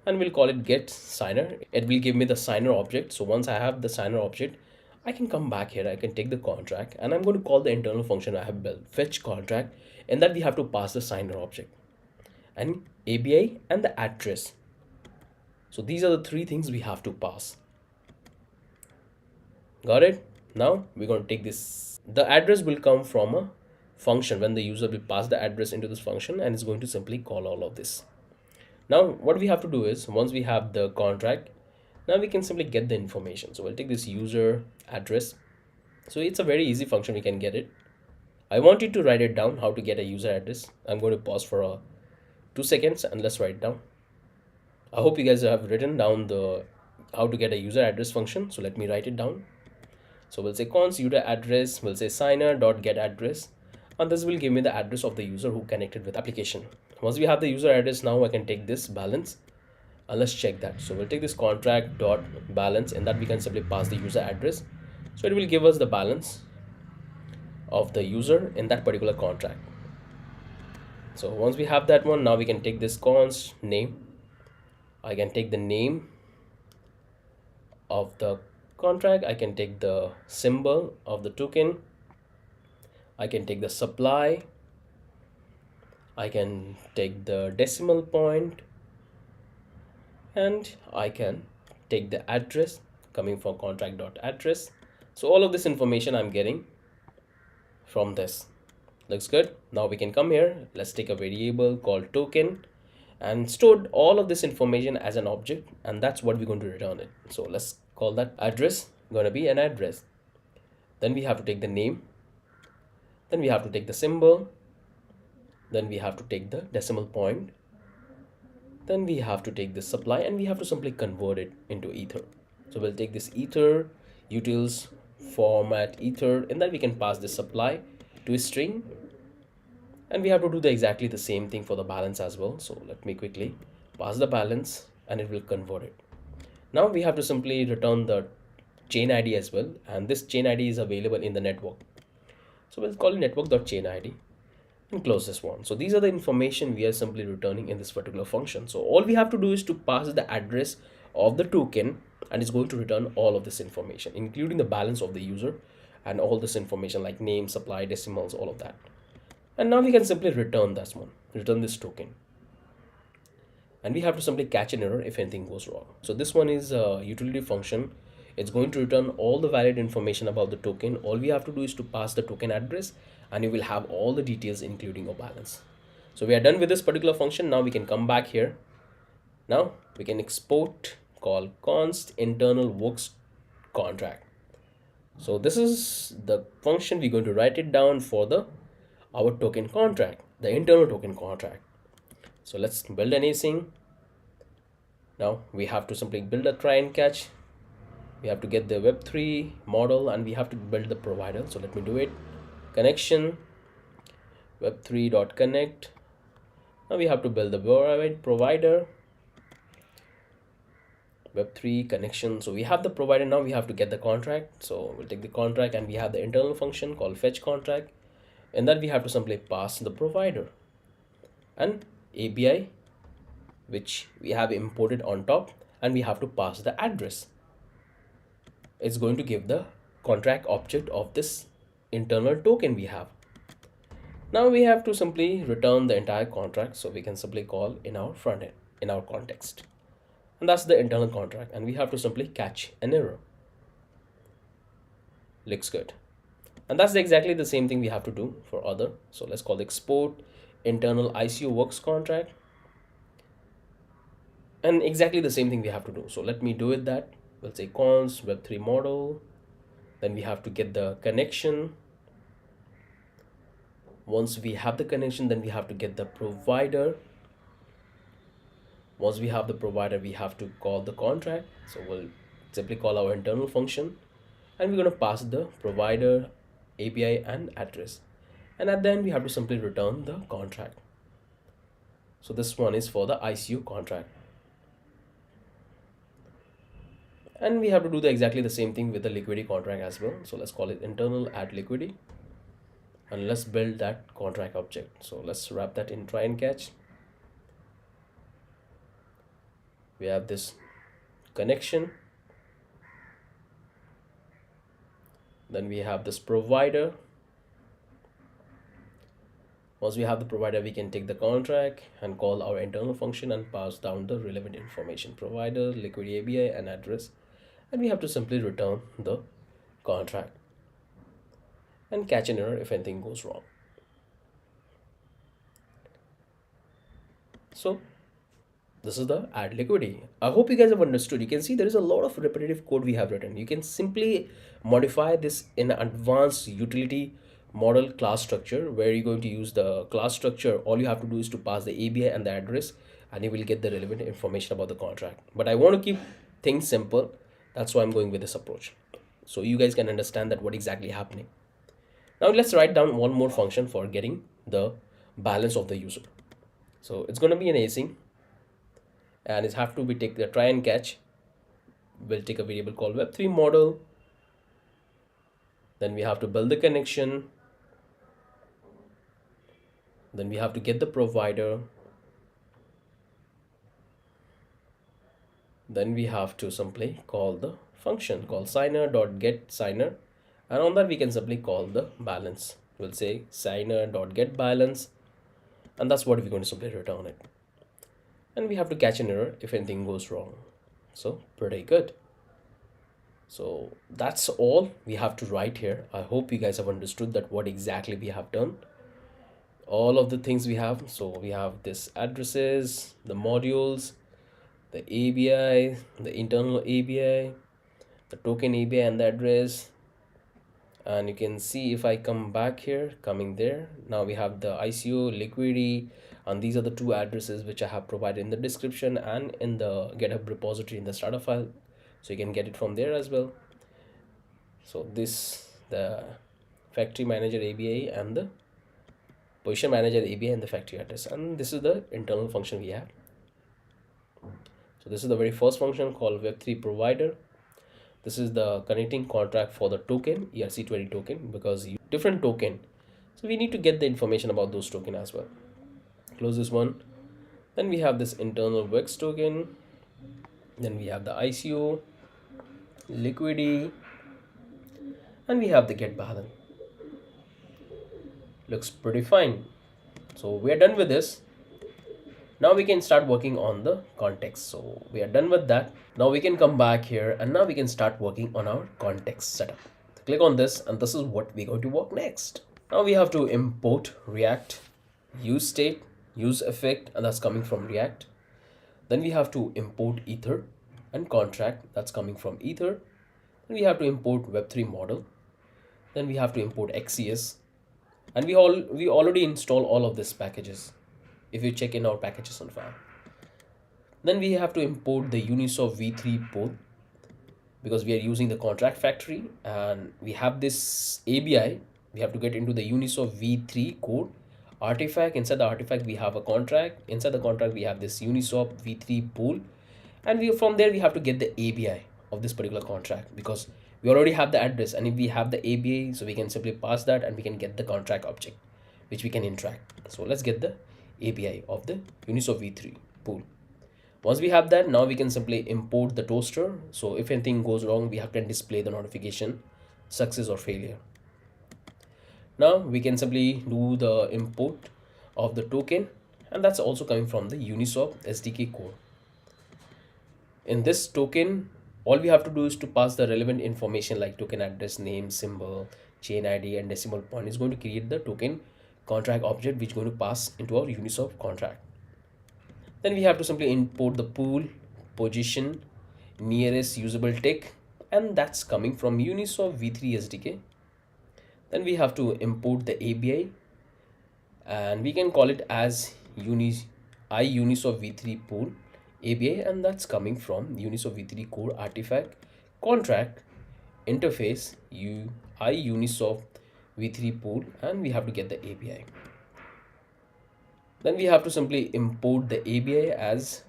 and we'll call it get signer. It will give me the signer object. So once I have the signer object, I can come back here. I can take the contract, and I'm going to call the internal function I have built, fetch contract, and that we have to pass the signer object and ABI and the address. So these are the three things we have to pass. Got it? Now we're going to take this. The address will come from a function when the user will pass the address into this function, and it's going to simply call all of this. Now what we have to do is, once we have the contract, now we can simply get the information. So we'll take this user address. So it's a very easy function. We can get it. I want you to write it down how to get a user address. I'm going to pause for 2 seconds and let's write down. I hope you guys have written down the how to get a user address function. So let me write it down. So we'll say const user address, we'll say signer.get address, and this will give me the address of the user who connected with application. Once we have the user address, now I can take this balance and let's check that. So we'll take this contract dot balance, and that we can simply pass the user address. So it will give us the balance of the user in that particular contract. So once we have that one, now we can take this const name. I can take the name of the contract. I can take the symbol of the token. I can take the supply. I can take the decimal point, and I can take the address coming from contract.address. So all of this information I'm getting from this. Looks good. Now we can come here. Let's take a variable called token and store all of this information as an object, and that's what we're going to return it. So let's call that address going to be an address. Then we have to take the name, then we have to take the symbol, then we have to take the decimal point, then we have to take the supply, and we have to simply convert it into ether. So we'll take this ether utils format ether, and then we can pass the supply to a string, And we have to do exactly the same thing for the balance as well. So let me quickly pass the balance and it will convert it. Now we have to simply return the chain ID as well, and this chain ID is available in the network. So we'll call it network.chain ID and close this one. So these are the information we are simply returning in this particular function. So all we have to do is to pass the address of the token, and it's going to return all of this information, including the balance of the user and all this information like name, supply, decimals, all of that. And now we can simply return this one, return this token. And we have to simply catch an error if anything goes wrong. So this one is a utility function. It's going to return all the valid information about the token. All we have to do is to pass the token address and you will have all the details including your balance. So we are done with this particular function. Now we can come back here. Now we can export call const internal works contract. So this is the function we're going to write it down for the our token contract, the internal token contract. So let's build an async. Now we have to simply build a try and catch. We have to get the Web3 model and we have to build the provider. So let me do it. Connection web3.connect. Now we have to build the provider Web3 connection. So we have the provider. Now we have to get the contract. So we'll take the contract and we have the internal function called fetch contract, and then we have to simply pass the provider and API which we have imported on top, and we have to pass the address. It's going to give the contract object of this internal token we have. Now we have to simply return the entire contract, so we can simply call in our front end in our context, and that's the internal contract, and we have to simply catch an error. Looks good. And that's exactly the same thing we have to do for other. So let's call export internal ICO works contract, and exactly the same thing we have to do. So let me do it that. We'll say const web3 model. Then we have to get the connection. Once we have the connection, then we have to get the provider. Once we have the provider, we have to call the contract. So we'll simply call our internal function, and we're going to pass the provider, API, and address. And at the end, we have to simply return the contract. So this one is for the ICO contract. And we have to do exactly the same thing with the liquidity contract as well. So let's call it internal add liquidity, and let's build that contract object. So let's wrap that in try and catch. We have this connection, then we have this provider. Once we have the provider, we can take the contract and call our internal function and pass down the relevant information, provider, liquidity API, and address. And we have to simply return the contract and catch an error if anything goes wrong. So this is the add liquidity. I hope you guys have understood. You can see there is a lot of repetitive code we have written. You can simply modify this in advanced utility model class structure, where you're going to use the class structure. All you have to do is to pass the API and the address, and you will get the relevant information about the contract. But I want to keep things simple. That's why I'm going with this approach, so you guys can understand that what exactly happening. Now let's write down one more function for getting the balance of the user. So it's going to be an async, and it have to be take the try and catch. We'll take a variable called web3 model. Then we have to build the connection. Then we have to get the provider. Then we have to simply call the function called signer.getSigner, and on that we can simply call the balance. We'll say signer.getBalance, and that's what we're going to simply return it. And we have to catch an error if anything goes wrong. So pretty good. So that's all we have to write here. I hope you guys have understood that what exactly we have done. All of the things we have. So we have this addresses, the modules, the API, the internal API, the token API, and the address. And you can see if I come back here, coming there, now we have the ICO, liquidity, and these are the two addresses which I have provided in the description and in the GitHub repository in the starter file, so you can get it from there as well. So this, the factory manager API and the position manager ABI and the factory address, and this is the internal function we have. So this is the very first function called Web3 provider. This is the connecting contract for the token, ERC20 token, because different token. So we need to get the information about those token as well. Close this one. Then we have this internal WEX token. Then we have the ICO, liquidity, and we have the get balance. Looks pretty fine. So we are done with this. Now we can start working on the context. So we are done with that. Now we can come back here and now we can start working on our context setup. So click on this and this is what we're going to work next. Now we have to import React, use state, use effect, and that's coming from React. Then we have to import Ether and contract, that's coming from Ether. Then we have to import Web3 model. Then we have to import XCS. And we already install all of these packages if you check in our packages on file. Then we have to import the Uniswap V3 pool because we are using the contract factory and we have this ABI. We have to get into the Uniswap V3 code artifact. Inside the artifact we have a contract. Inside the contract we have this Uniswap V3 pool, and from there we have to get the ABI of this particular contract because we already have the address, and if we have the ABI, so we can simply pass that and we can get the contract object which we can interact. So let's get the ABI of the Uniswap V3 pool. Once we have that, now we can simply import the toaster. So if anything goes wrong, we have to display the notification success or failure. Now we can simply do the import of the token, and that's also coming from the Uniswap SDK code. In this token, all we have to do is to pass the relevant information like token address, name, symbol, chain ID, and decimal point. Is going to create the token contract object which is going to pass into our Uniswap contract. Then we have to simply import the pool, position, nearest usable tick, and that's coming from Uniswap V3 SDK. Then we have to import the ABI, and we can call it as Uniswap V3 pool ABI, and that's coming from Uniswap V3 core artifact contract interface Uniswap V3 pool, and we have to get the ABI. Then we have to simply import the ABI as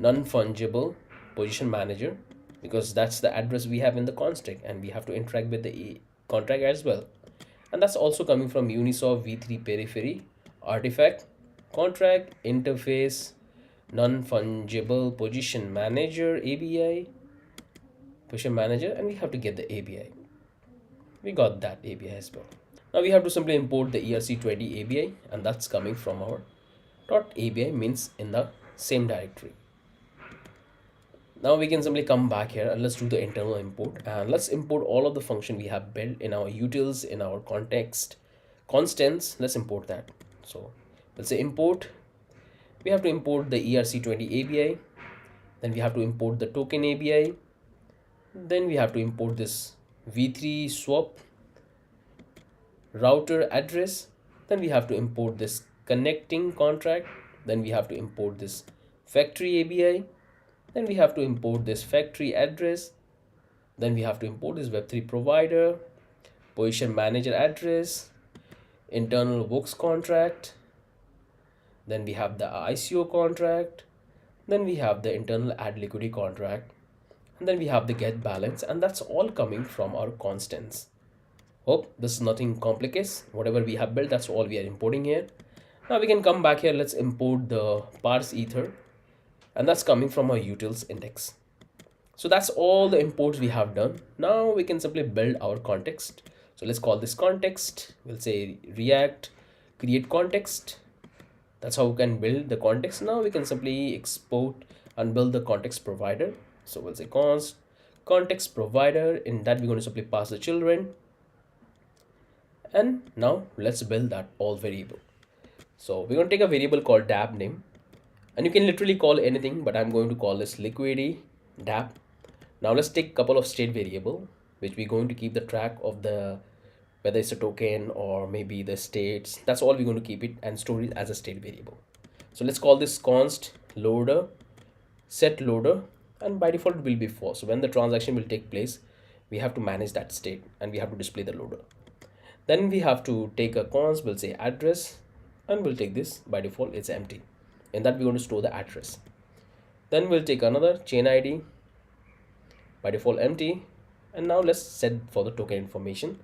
non-fungible position manager because that's the address we have in the construct, and we have to interact with the contract as well. And that's also coming from Uniswap V3 periphery artifact contract interface non-fungible position manager ABI position manager, and we have to get the ABI. We got that ABI as well. Now we have to simply import the ERC20 ABI, and that's coming from our .ABI means in the same directory. Now we can simply come back here and let's do the internal import, and let's import all of the function we have built in our utils, in our context constants. Let's import that. So let's say import. We have to import the ERC20 ABI. Then we have to import the token ABI. Then we have to import this V3 swap router address. Then we have to import this connecting contract. Then we have to import this factory ABI. Then we have to import this factory address. Then we have to import this Web3 provider, position manager address, internal WOX contract. Then we have the ICO contract. Then we have the internal add liquidity contract. And then we have the get balance, and that's all coming from our constants. Hope this is nothing complicated. Whatever we have built, that's all we are importing here. Now we can come back here. Let's import the parse ether, and that's coming from our utils index. So that's all the imports we have done. Now we can simply build our context. So let's call this context. We'll say React create context. That's how we can build the context. Now we can simply export and build the context provider. So we'll say context provider. In that we're going to simply pass the children. And now let's build that all variable. So we're going to take a variable called DApp name, and you can literally call anything, but I'm going to call this liquidity DApp. Now let's take a couple of state variable which we're going to keep the track of the whether it's a token or maybe the states. That's all we're going to keep it and store it as a state variable. So let's call this const loader set loader, and by default it will be false. So when the transaction will take place, we have to manage that state and we have to display the loader. Then we have to take a const, we'll say address and we'll take this. By default it's empty. In that we're going to store the address. Then we'll take another chain ID, by default empty, and now let's set for the token information.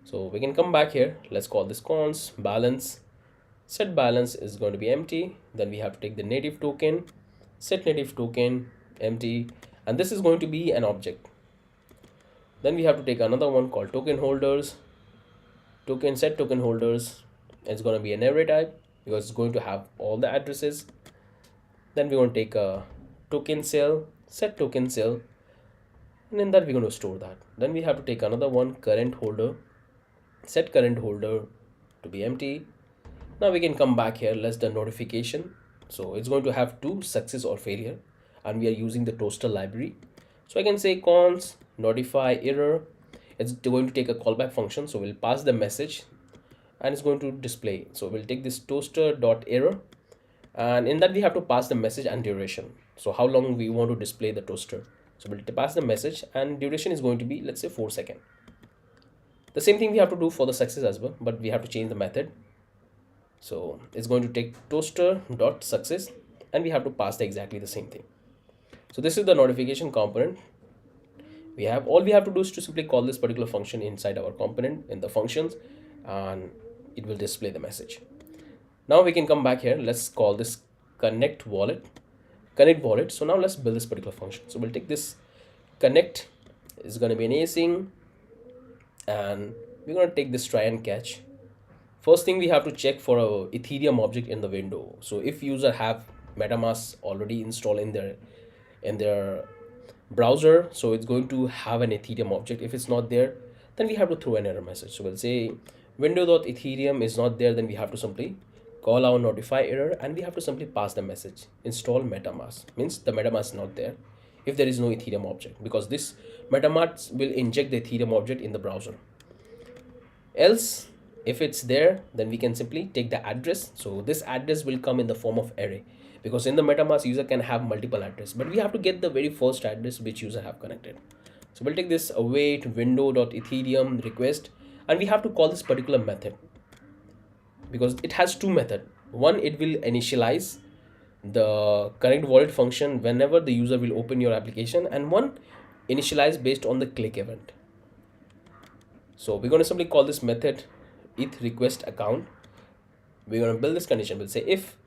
So we can come back here, let's call this cons balance. Set balance is going to be empty. Then we have to take the native token, set native token empty, and this is going to be an object. Then we have to take another one called token holders, token set token holders. It's going to be an array type because it's going to have all the addresses. Then we're going to take a token cell, set token cell, and in that we're going to store that. Then we have to take another one, current holder, set current holder to be empty. Now we can come back here, let's do notification. So it's going to have two, success or failure, and we are using the toaster library. So I can say cons notify error. It's going to take a callback function, so we'll pass the message and it's going to display. So we'll take this toaster.error, and in that we have to pass the message and duration. So how long we want to display the toaster. So we'll pass the message and duration is going to be, let's say, 4 seconds. The same thing we have to do for the success as well, but we have to change the method. So it's going to take toaster.success and we have to pass exactly the same thing. So this is the notification component. All we have to do is to simply call this particular function inside our component in the functions, and it will display the message. Now we can come back here, let's call this connect wallet. So now let's build this particular function. So we'll take this connect is going to be an async, and we're going to take this try and catch. First thing we have to check for a Ethereum object in the window. So if user have MetaMask already installed in their browser, so it's going to have an Ethereum object. If it's not there, then we have to throw an error message. So we'll say window.ethereum is not there, then we have to simply call our notify error and we have to simply pass the message install MetaMask, means the MetaMask is not there if there is no Ethereum object, because this MetaMask will inject the Ethereum object in the browser. Else if it's there, then we can simply take the address. So this address will come in the form of array, because in the MetaMask user can have multiple address, but we have to get the very first address which user have connected. So we'll take this await window.ethereum request, and we have to call this particular method because it has two methods. One, it will initialize the connect wallet function whenever the user will open your application, and one initialize based on the click event. So we're going to simply call this method eth request account. We're going to build this condition. We'll say if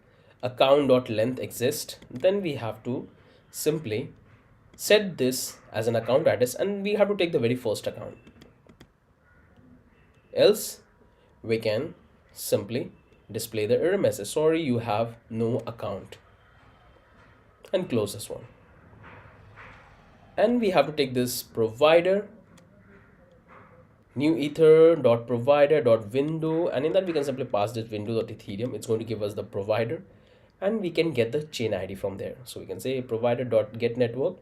account.length exists, then we have to simply set this as an account address and we have to take the very first account. Else we can simply display the error message, sorry you have no account, and close this one. And we have to take this provider new ether.provider.window, and in that we can simply pass this window.ethereum. It's going to give us the provider and we can get the chain ID from there. So we can say provider.getNetwork,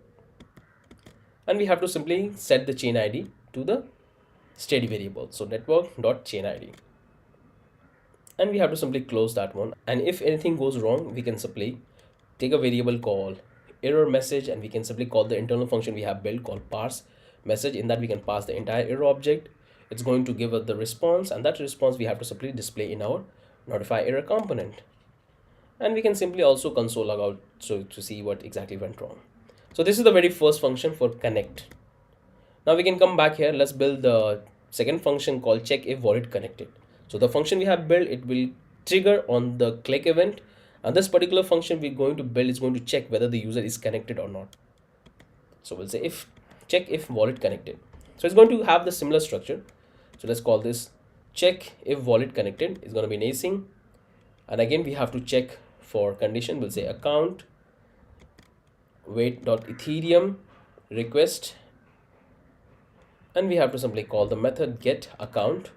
and we have to simply set the chain ID to the steady variable, so network.chain ID, and we have to simply close that one. And if anything goes wrong, we can simply take a variable called error message, and we can simply call the internal function we have built called parse message. In that we can pass the entire error object. It's going to give us the response, and that response we have to simply display in our notify error component. And we can simply also console log out so to see what exactly went wrong. So this is the very first function for connect. Now we can come back here, let's build the second function called check if wallet connected. So the function we have built, it will trigger on the click event, and this particular function we're going to build is going to check whether the user is connected or not. So we'll say if check if wallet connected. So it's going to have the similar structure. So let's call this check if wallet connected. It's going to be an async, and again we have to check for condition. We'll say account wait.ethereum request, and we have to simply call the method get account.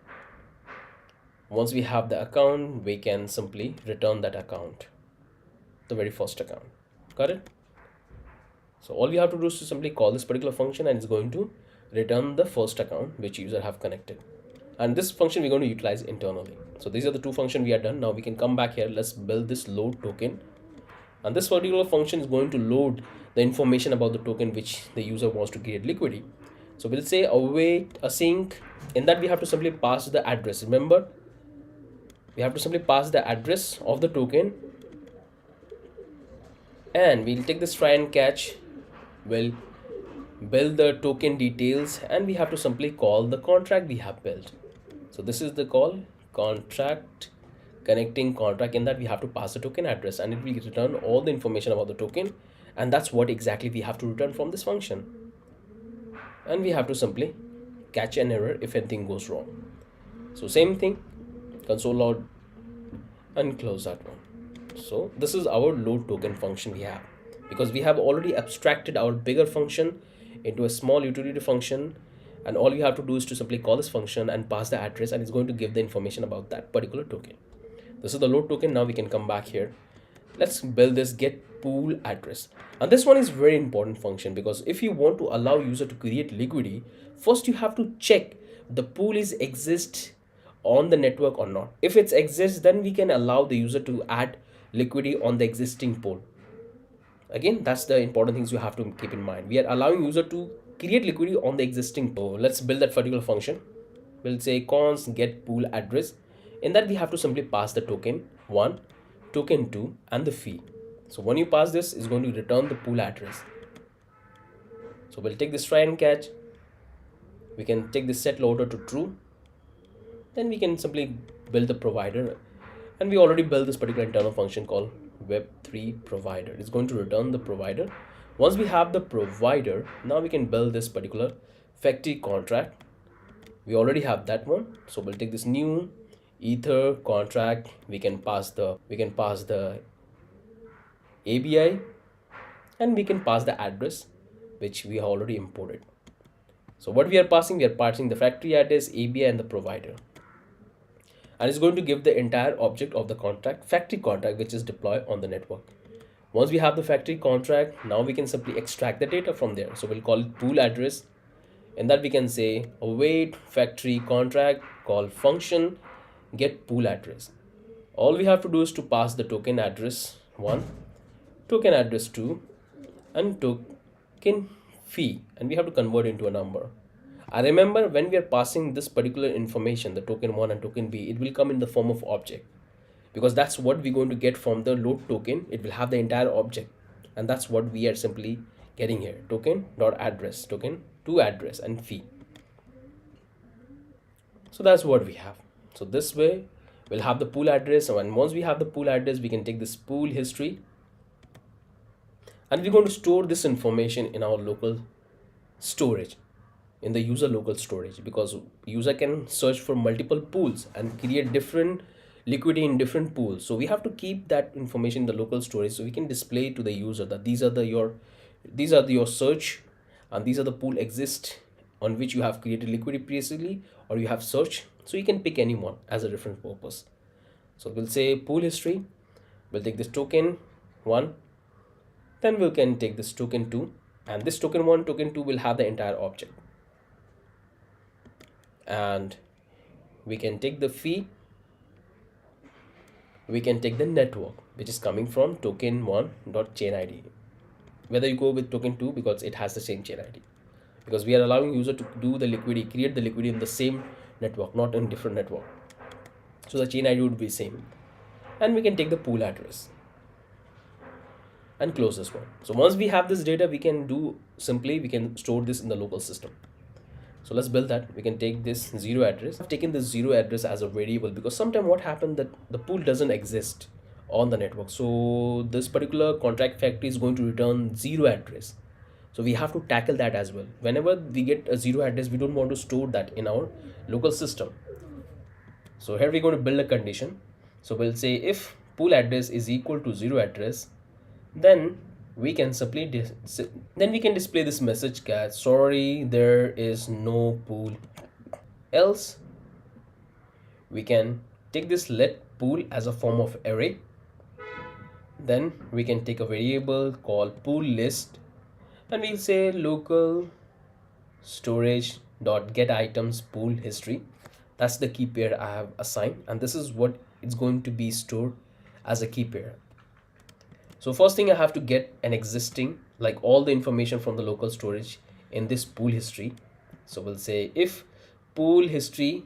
Once we have the account, we can simply return that account, the very first account. Got it? So all we have to do is to simply call this particular function, and it's going to return the first account which user have connected, and this function we're going to utilize internally. So these are the two functions we are done. Now we can come back here, let's build this load token, and this particular function is going to load the information about the token which the user wants to create liquidity. So we'll say await async. In that we have to simply pass the address. Remember, We have to simply pass the address of the token, and we'll take this try and catch. We'll build the token details, and we have to simply call the contract we have built. So this is the call contract connecting contract. In that we have to pass the token address, and it will return all the information about the token, and that's what exactly we have to return from this function. And we have to simply catch an error if anything goes wrong. So same thing, console log and close that one. So this is our load token function we have, because we have already abstracted our bigger function into a small utility function, and all you have to do is to simply call this function and pass the address, and it's going to give the information about that particular token. This is the load token. Now we can come back here. Let's build this get pool address, and this one is very important function, because if you want to allow user to create liquidity, first you have to check the pool is exist on the network or not. If it exists, then we can allow the user to add liquidity on the existing pool. Again, that's the important things you have to keep in mind. We are allowing user to create liquidity on the existing pool. Let's build that particular function. We'll say const get pool address. In that we have to simply pass the token 1, token 2, and the fee. So when you pass this, it's going to return the pool address. So we'll take this try and catch. We can take this set loader to true. Then we can simply build the provider, and we already built this particular internal function called web3 provider. It's going to return the provider. Once we have the provider, now we can build this particular factory contract. We already have that one, so we'll take this new ether contract. We can pass the ABI, and we can pass the address which we have already imported. So what we are passing the factory address, ABI, and the provider, and it's going to give the entire object of the contract, factory contract, which is deployed on the network. Once we have the factory contract, now we can simply extract the data from there. So we'll call it pool address. In that we can say await factory contract, call function get pool address. All we have to do is to pass the token address 1, token address 2, and token fee, and we have to convert into a number. I remember when we are passing this particular information, the token 1 and token b, it will come in the form of object, because that's what we're going to get from the load token. It will have the entire object, and that's what we are simply getting here. Token dot address, token to address, and fee. So that's what we have. So this way we'll have the pool address, and once we have the pool address, we can take this pool history, and we're going to store this information in our local storage, in the user local storage, because user can search for multiple pools and create different liquidity in different pools. So we have to keep that information in the local storage, so we can display to the user that these are your search, and these are the pool exist on which you have created liquidity previously, or you have search. So you can pick any one as a reference purpose. So we'll say pool history. We'll take this token 1, then we can take this token 2, and this token 1, token 2 will have the entire object. And we can take the fee, we can take the network, which is coming from token 1 dot chain ID. Whether you go with token 2, because it has the same chain ID, because we are allowing user to do the liquidity, create the liquidity in the same network, not in different network. So the chain ID would be same, and we can take the pool address and close this one. So once we have this data, we can store this in the local system. So let's build that. We can take this 0 address. I've taken this 0 address as a variable, because sometimes what happened that the pool doesn't exist on the network. So this particular contract factory is going to return 0 address. So we have to tackle that as well. Whenever we get a 0 address, we don't want to store that in our local system. So here we're going to build a condition. So we'll say if pool address is equal to 0 address, then we can simply display this message that sorry, there is no pool. Else we can take this let pool as a form of array. Then we can take a variable called pool list, and we'll say local storage dot get items pool history. That's the key pair I have assigned, and this is what it's going to be stored as a key pair. So first thing, I have to get an existing, like all the information from the local storage in this pool history. So we'll say if pool history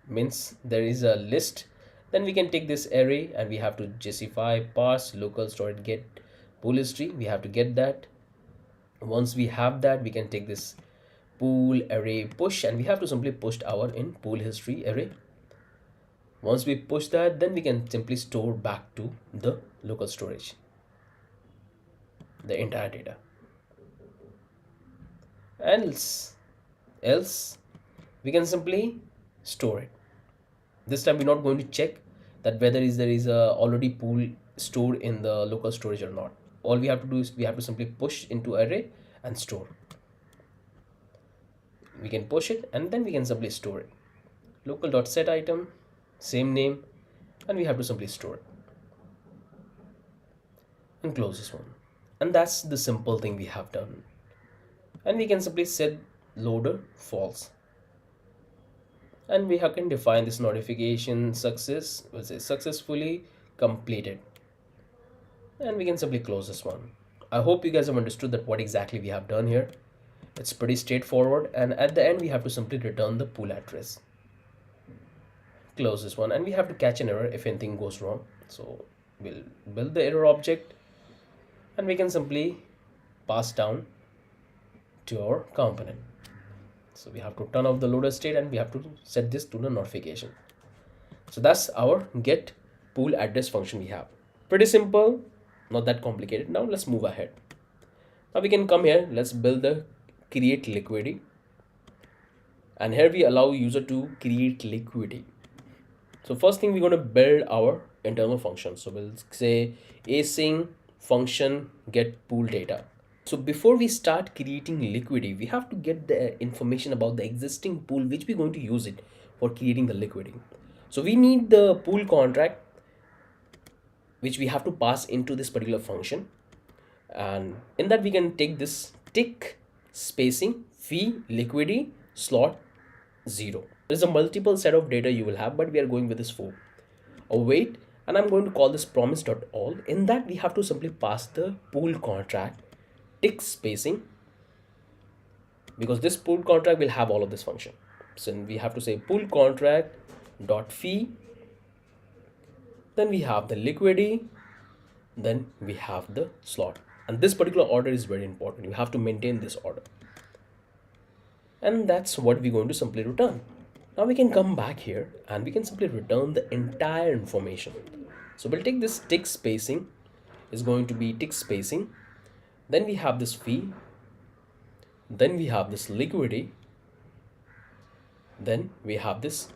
means there is a list, Then we can take this array and we have to justify parse local storage get pool history. We have to get that. Once we have that, we can take this pool array push and we have to simply push our in pool history array. Once we push that, then we can simply store back to the local storage the entire data. Else we can simply store it. This time we're not going to check that whether there is a already pool stored in the local storage or not. All we have to do is we have to simply push into array and store. We can push it and then we can simply store it. Local.set item, same name, and we have to simply store it and close this one. And that's the simple thing we have done. And we can simply set loader false. And we can define this notification success, we'll say successfully completed. And we can simply close this one. I hope you guys have understood that what exactly we have done here. It's pretty straightforward, and at the end we have to simply return the pool address. Close this one, and we have to catch an error if anything goes wrong. So we'll build the error object and we can simply pass down to our component. So we have to turn off the loader state and we have to set this to the notification. So that's our get pool address function we have. Pretty simple, not that complicated. Now let's move ahead. Now we can come here, let's build the create liquidity. And here we allow user to create liquidity. So first thing we're going to build our internal function. So we'll say async function get pool data. So before we start creating liquidity, we have to get the information about the existing pool which we're going to use it for creating the liquidity. So we need the pool contract which we have to pass into this particular function. And in that we can take this tick spacing fee liquidity slot 0. There's a multiple set of data you will have, but we are going with this 4. Await, and I'm going to call this promise.all. In that we have to simply pass the pool contract tick spacing, because this pool contract will have all of this function. So we have to say pool contract dot fee, then we have the liquidity, then we have the slot, and this particular order is very important. You have to maintain this order, and that's what we're going to simply return. Now we can come back here and we can simply return the entire information. So we'll take this tick spacing is going to be tick spacing, then we have this fee, then we have this liquidity, then we have this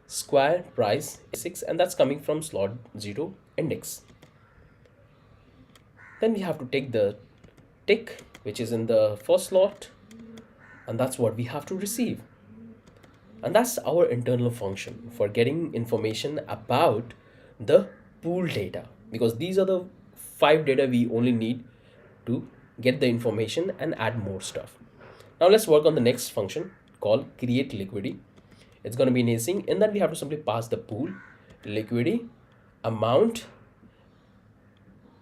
square price 6, and that's coming from slot 0 index. Then we have to take the tick which is in the first slot, and that's what we have to receive. And that's our internal function for getting information about the pool data, because these are the 5 data we only need to get the information and add more stuff. Now let's work on the next function called create liquidity. It's going to be in async. In that we have to simply pass the pool liquidity amount,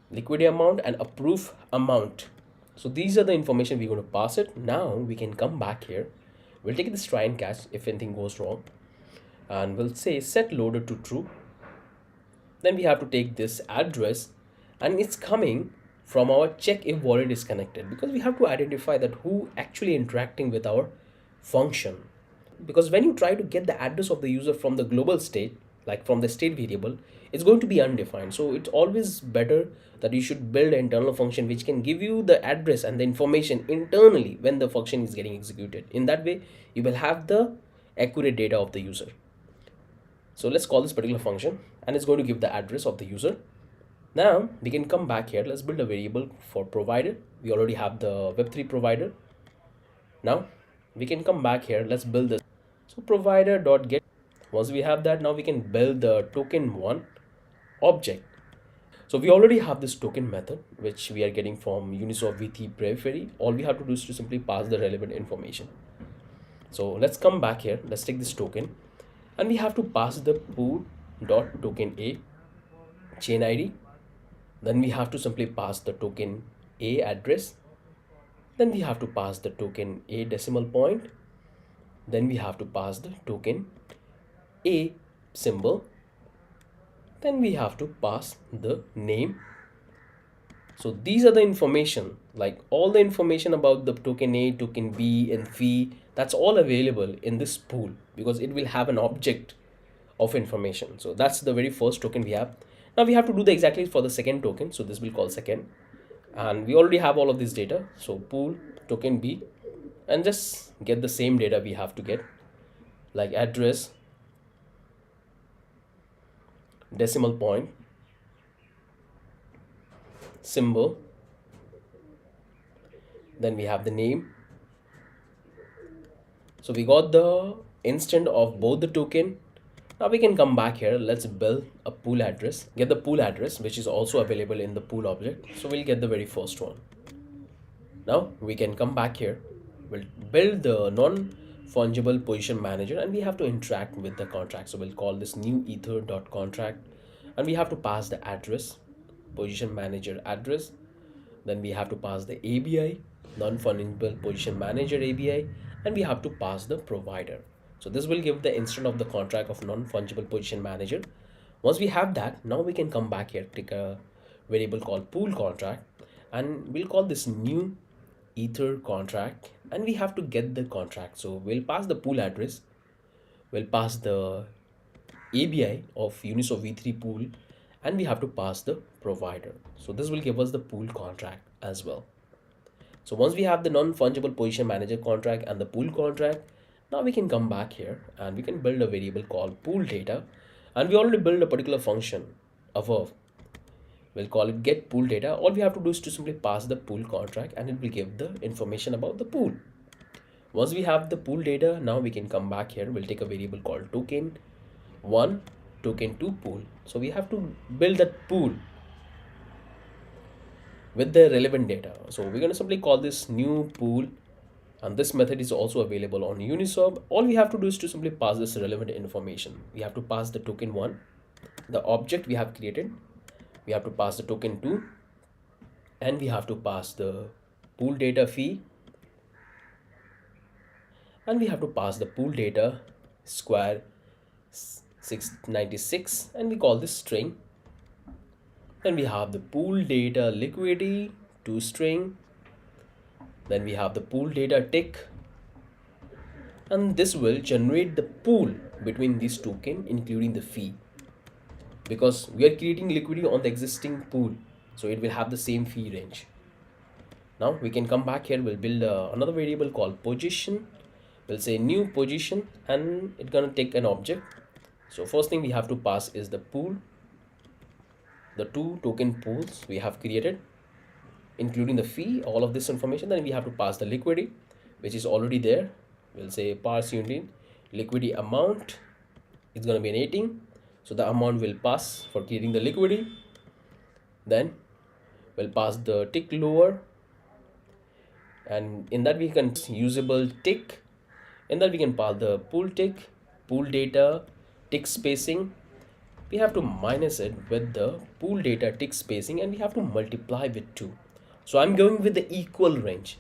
and approve amount. So these are the information we're going to pass it. Now we can come back here. We'll take this try and catch if anything goes wrong, and we'll say set loader to true. Then we have to take this address, and it's coming from our check if wallet is connected, because we have to identify that who actually interacting with our function. Because when you try to get the address of the user from the global state, like from the state variable, it's going to be undefined. So it's always better that you should build an internal function which can give you the address and the information internally when the function is getting executed. In that way you will have the accurate data of the user. So let's call this particular function, and it's going to give the address of the user. Now we can come back here. Let's build a variable for provider. We already have the web3 provider. Now we can come back here. Let's build this. So provider.get. Once we have that, now we can build the token1 object. So we already have this token method which we are getting from Uniswap V2 periphery. All we have to do is to simply pass the relevant information. So let's come back here. Let's take this token, and we have to pass the pool.token a chain ID. Then we have to simply pass the token a address. Then we have to pass the token a decimal point. Then we have to pass the token a symbol. Then we have to pass the name. So these are the information, like all the information about the token A, token B, and fee, that's all available in this pool because it will have an object of information. So that's the very first token we have. Now we have to do the exactly for the second token. So this will call second, and we already have all of this data. So pool token B, and just get the same data we have to get, like address, decimal point, symbol, then we have the name. So we got the instant of both the token. Now we can come back here. Let's build a pool address, get the pool address, which is also available in the pool object. So we'll get the very first one. Now we can come back here. We'll build the non-fungible position manager, and we have to interact with the contract. So we'll call this new ether.contract, and we have to pass the address, position manager address. Then we have to pass the ABI, non-fungible position manager ABI, and we have to pass the provider. So this will give the instant of the contract of non-fungible position manager. Once we have that, now we can come back here, take a variable called pool contract, and we'll call this new ether contract, and we have to get the contract. So we'll pass the pool address, we'll pass the ABI of Uniswap V3 pool, and we have to pass the provider. So this will give us the pool contract as well. So once we have the non-fungible position manager contract and the pool contract, now we can come back here and we can build a variable called pool data, and we already built a particular function above. We'll call it get pool data. All we have to do is to simply pass the pool contract, and it will give the information about the pool. Once we have the pool data, now we can come back here. We'll take a variable called token 1, token 2 pool. So we have to build that pool with the relevant data. So we're going to simply call this new pool, and this method is also available on Uniswap. All we have to do is to simply pass this relevant information. We have to pass the token 1, the object we have created. We have to pass the token 2, and we have to pass the pool data fee, and we have to pass the pool data square 696, and we call this string. Then we have the pool data liquidity to string. Then we have the pool data tick, and this will generate the pool between these tokens, including the fee, because we are creating liquidity on the existing pool, so it will have the same fee range. Now we can come back here. We'll build another variable called position. We'll say new position, and it's gonna take an object. So first thing we have to pass is the pool, the 2 token pools we have created, including the fee, all of this information. Then we have to pass the liquidity, which is already there. We'll say parse unit liquidity amount is going to be an 18, so the amount will pass for creating the liquidity. Then we'll pass the tick lower, and in that we can usable tick. In that we can pass the pool tick, pool data tick spacing. We have to minus it with the pool data tick spacing, and we have to multiply with 2. So I'm going with the equal range.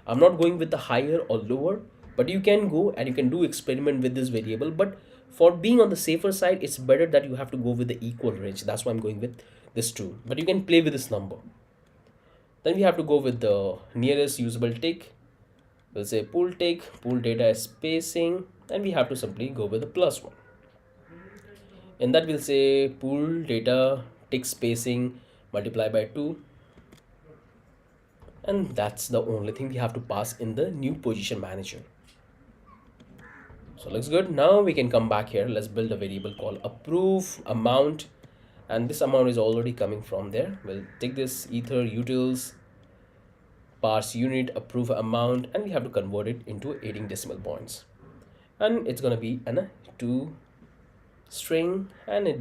I'm not going with the higher or lower, but you can go and you can do experiment with this variable. But for being on the safer side, it's better that you have to go with the equal range. That's why I'm going with this 2, but you can play with this number. Then we have to go with the nearest usable tick. We'll say pool tick, pool data spacing, and we have to simply go with the +1. In that we'll say pool data tick spacing multiply by 2, and that's the only thing we have to pass in the new position manager. So looks good. Now we can come back here. Let's build a variable called approve amount, and this amount is already coming from there. We'll take this ether utils parse unit approve amount, and we have to convert it into 18 decimal points, and it's going to be an 2 string and it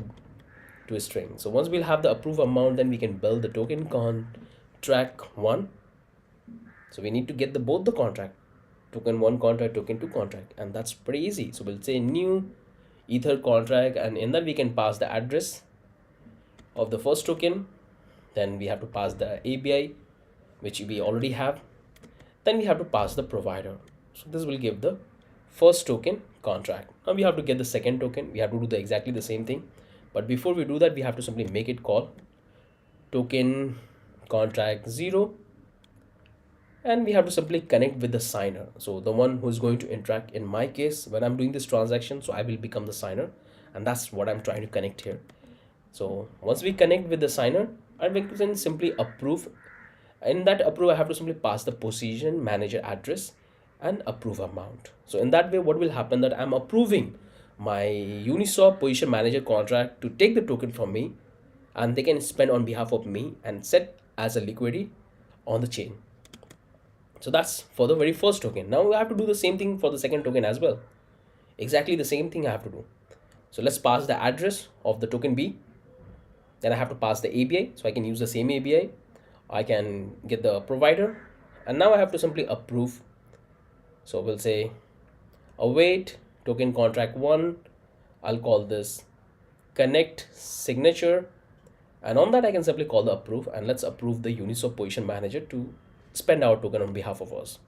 to a string. So once we'll have the approve amount, then we can build the token contract 1. So we need to get the both the contract, token 1 contract, token 2 contract, and that's pretty easy. So we'll say new ether contract, and in that we can pass the address of the first token. Then we have to pass the ABI, which we already have. Then we have to pass the provider. So this will give the first token contract. Now we have to get the second token. We have to do exactly the same thing. But before we do that, we have to simply make it call token contract 0, and we have to simply connect with the signer. So the one who's going to interact in my case when I'm doing this transaction, so I will become the signer, and that's what I'm trying to connect here. So once we connect with the signer, I can simply approve. In that approve, I have to simply pass the position manager address and approve amount. So in that way, what will happen that I'm approving my Uniswap position manager contract to take the token from me, and they can spend on behalf of me and set as a liquidity on the chain. So that's for the very first token. Now we have to do the same thing for the second token as well. Exactly the same thing I have to do. So let's pass the address of the token B. Then I have to pass the ABI. So I can use the same ABI. I can get the provider. And now I have to simply approve. So we'll say await token contract 1. I'll call this connect signature. And on that, I can simply call the approve. And let's approve the Uniswap position manager to spend our token on behalf of us.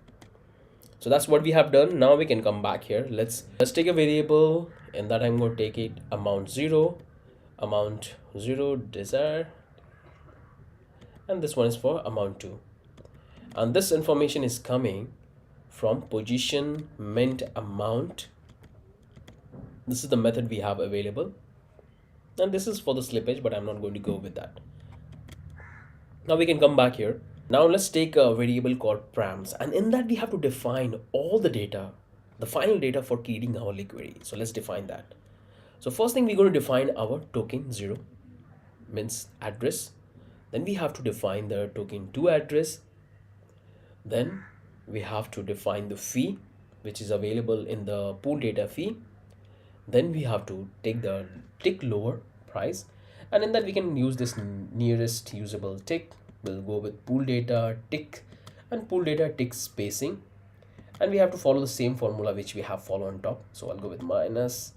So that's what we have done. Now we can come back here. Let's take a variable, and that I'm going to take it amount 0 desire, and this one is for amount 2. And this information is coming from position mint amount. This is the method we have available, and this is for the slippage, but I'm not going to go with that. Now we can come back here. Now let's take a variable called params, and in that we have to define all the data, the final data for creating our liquidity. So let's define that. So first thing, we're going to define our token 0 means address. Then we have to define the token 2 address. Then we have to define the fee, which is available in the pool data fee. Then we have to take the tick lower price, and in that we can use this nearest usable tick. We'll go with pool data tick and pool data tick spacing, and we have to follow the same formula which we have followed on top. So I'll go with minus,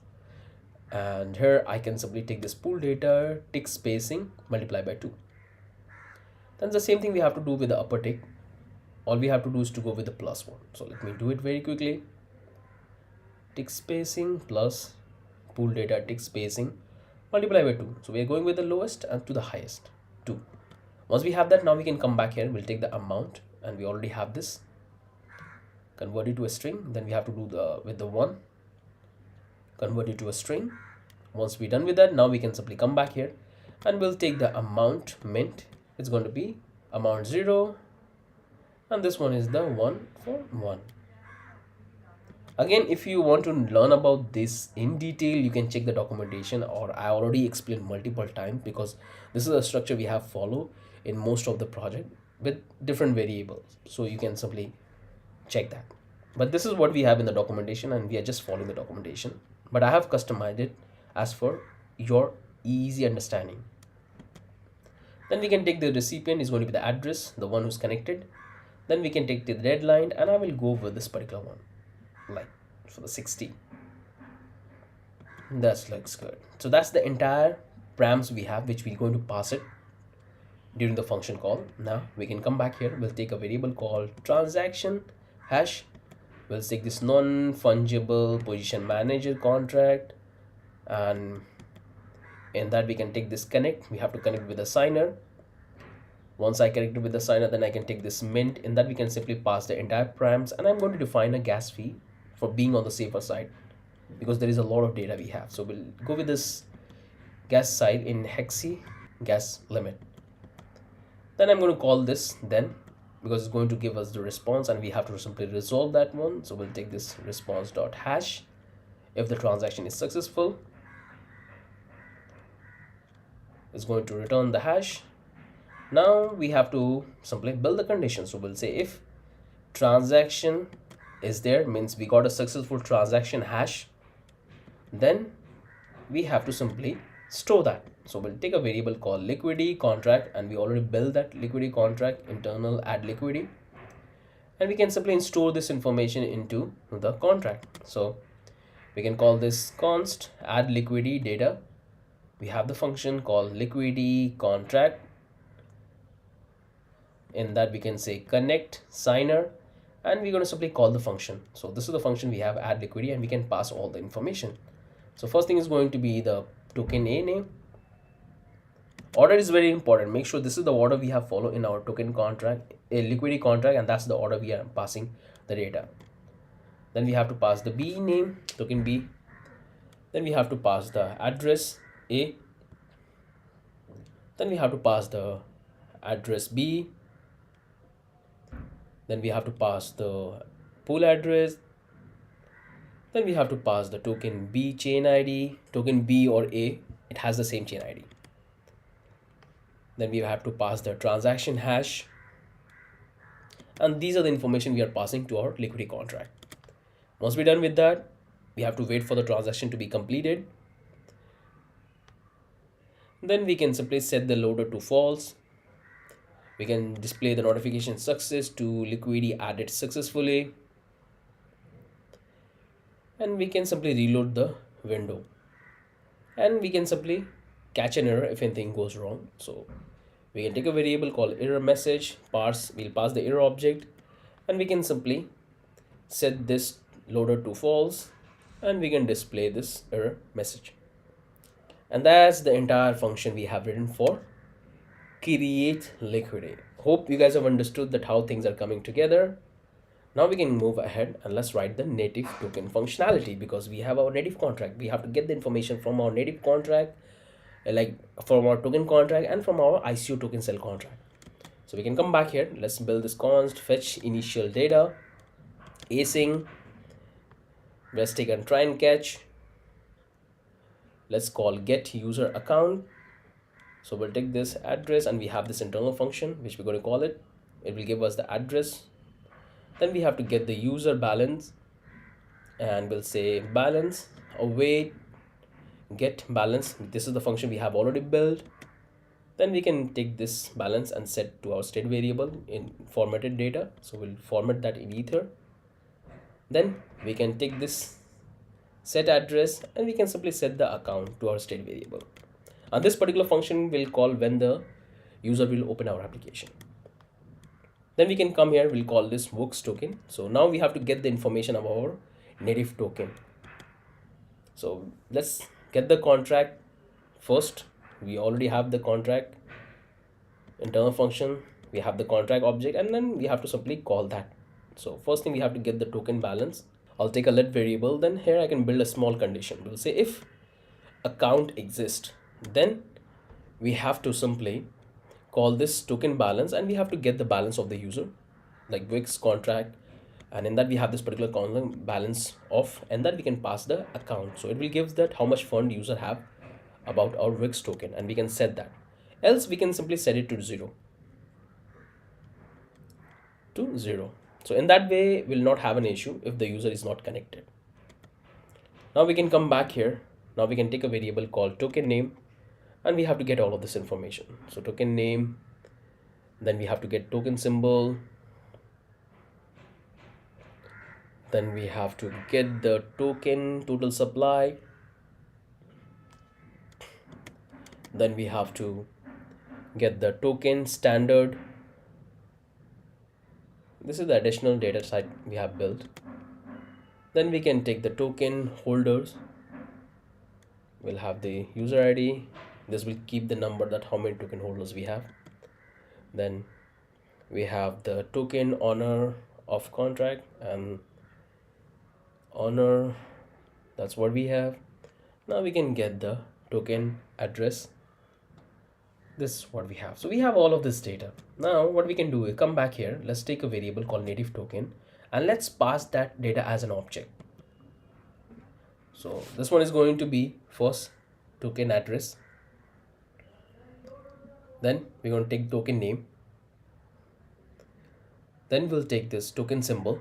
and here I can simply take this pool data tick spacing multiply by 2. Then the same thing we have to do with the upper tick. All we have to do is to go with the plus 1. So let me do it very quickly. Tick spacing plus pool data tick spacing multiply by 2. So we are going with the lowest and to the highest 2. Once we have that, now we can come back here. We'll take the amount, and we already have this. Convert it to a string. Then we have to do with the 1. Convert it to a string. Once we're done with that, now we can simply come back here, and we'll take the amount mint. It's going to be amount 0, and this one is the 1 for 1. Again, if you want to learn about this in detail, you can check the documentation, or I already explained multiple times, because this is a structure we have followed in most of the project with different variables. So you can simply check that. But this is what we have in the documentation, and we are just following the documentation. But I have customized it as for your easy understanding. Then we can take the recipient is going to be the address, the one who's connected. Then we can take the deadline, and I will go with this particular one, like for the 60. That looks good. So that's the entire params we have, which we're going to pass it during the function call. Now we can come back here. We'll take a variable called transaction hash. We'll take this non-fungible position manager contract, and in that we can take this connect. We have to connect with the signer. Once I connected with the signer, then I can take this mint. In that we can simply pass the entire params, and I'm going to define a gas fee for being on the safer side, because there is a lot of data we have. So we'll go with this gas side in hexi gas limit. Then I'm going to call this then, because it's going to give us the response, and we have to simply resolve that one. So we'll take this response dot hash. If the transaction is successful, it's going to return the hash. Now we have to simply build the condition. So we'll say if transaction is there, means we got a successful transaction hash, then we have to simply store that. So we'll take a variable called liquidity contract, and we already built that liquidity contract internal add liquidity, and we can simply store this information into the contract. So we can call this const add liquidity data. We have the function called liquidity contract. In that we can say connect signer, and we're going to simply call the function. So this is the function we have, add liquidity, and we can pass all the information. So first thing is going to be the token A name. Order is very important. Make sure this is the order we have followed in our token contract, a liquidity contract, and that's the order we are passing the data. Then we have to pass the B name, token B. Then we have to pass the address A. Then we have to pass the address B. Then we have to pass the pool address. Then we have to pass the token B chain ID, token B or A, it has the same chain ID. Then we have to pass the transaction hash. And these are the information we are passing to our liquidity contract. Once we're done with that, we have to wait for the transaction to be completed. Then we can simply set the loader to false. We can display the notification success to liquidity added successfully. And we can simply reload the window. And we can simply catch an error if anything goes wrong. So we can take a variable called error message, we'll pass the error object, and we can simply set this loader to false, and we can display this error message. And that's the entire function we have written for create liquidity. Hope you guys have understood that how things are coming together. Now we can move ahead and let's write the native token functionality, because we have our native contract. We have to get the information from our native contract, like from our token contract and from our ICO token cell contract. So we can come back here. Let's build this const fetch initial data, async. Let's take and try and catch. Let's call get user account. So we'll take this address and we have this internal function which we're going to call it. It will give us the address. Then we have to get the user balance, and we'll say balance await get balance. This is the function we have already built. Then we can take this balance and set to our state variable in formatted data. So we'll format that in ether. Then we can take this set address and we can simply set the account to our state variable. And this particular function will call when the user will open our application. Then we can come here, we'll call this Woox token. So now we have to get the information about our native token. So let's get the contract first. We already have the contract internal function. We have the contract object, and then we have to simply call that. So first thing we have to get the token balance. I'll take a let variable. Then here I can build a small condition. We'll say if account exists, then we have to simply call this token balance, and we have to get the balance of the user, like Wix contract, and in that we have this particular column balance of, and then we can pass the account. So it will give that how much fund user have about our Wix token, and we can set that. Else we can simply set it to 0. So in that way we'll not have an issue if the user is not connected. Now we can come back here. Now we can take a variable called token name, and we have to get all of this information. So token name, then we have to get token symbol, then we have to get the token total supply, then we have to get the token standard. This is the additional data type we have built. Then we can take the token holders. We'll have the user ID. This will keep the number that how many token holders we have. Then we have the token owner of contract and owner. That's what we have. Now we can get the token address. This is what we have. So we have all of this data. Now what we can do is come back here. Let's take a variable called native token and let's pass that data as an object. So this one is going to be first token address. Then we're going to take token name. Then we'll take this token symbol.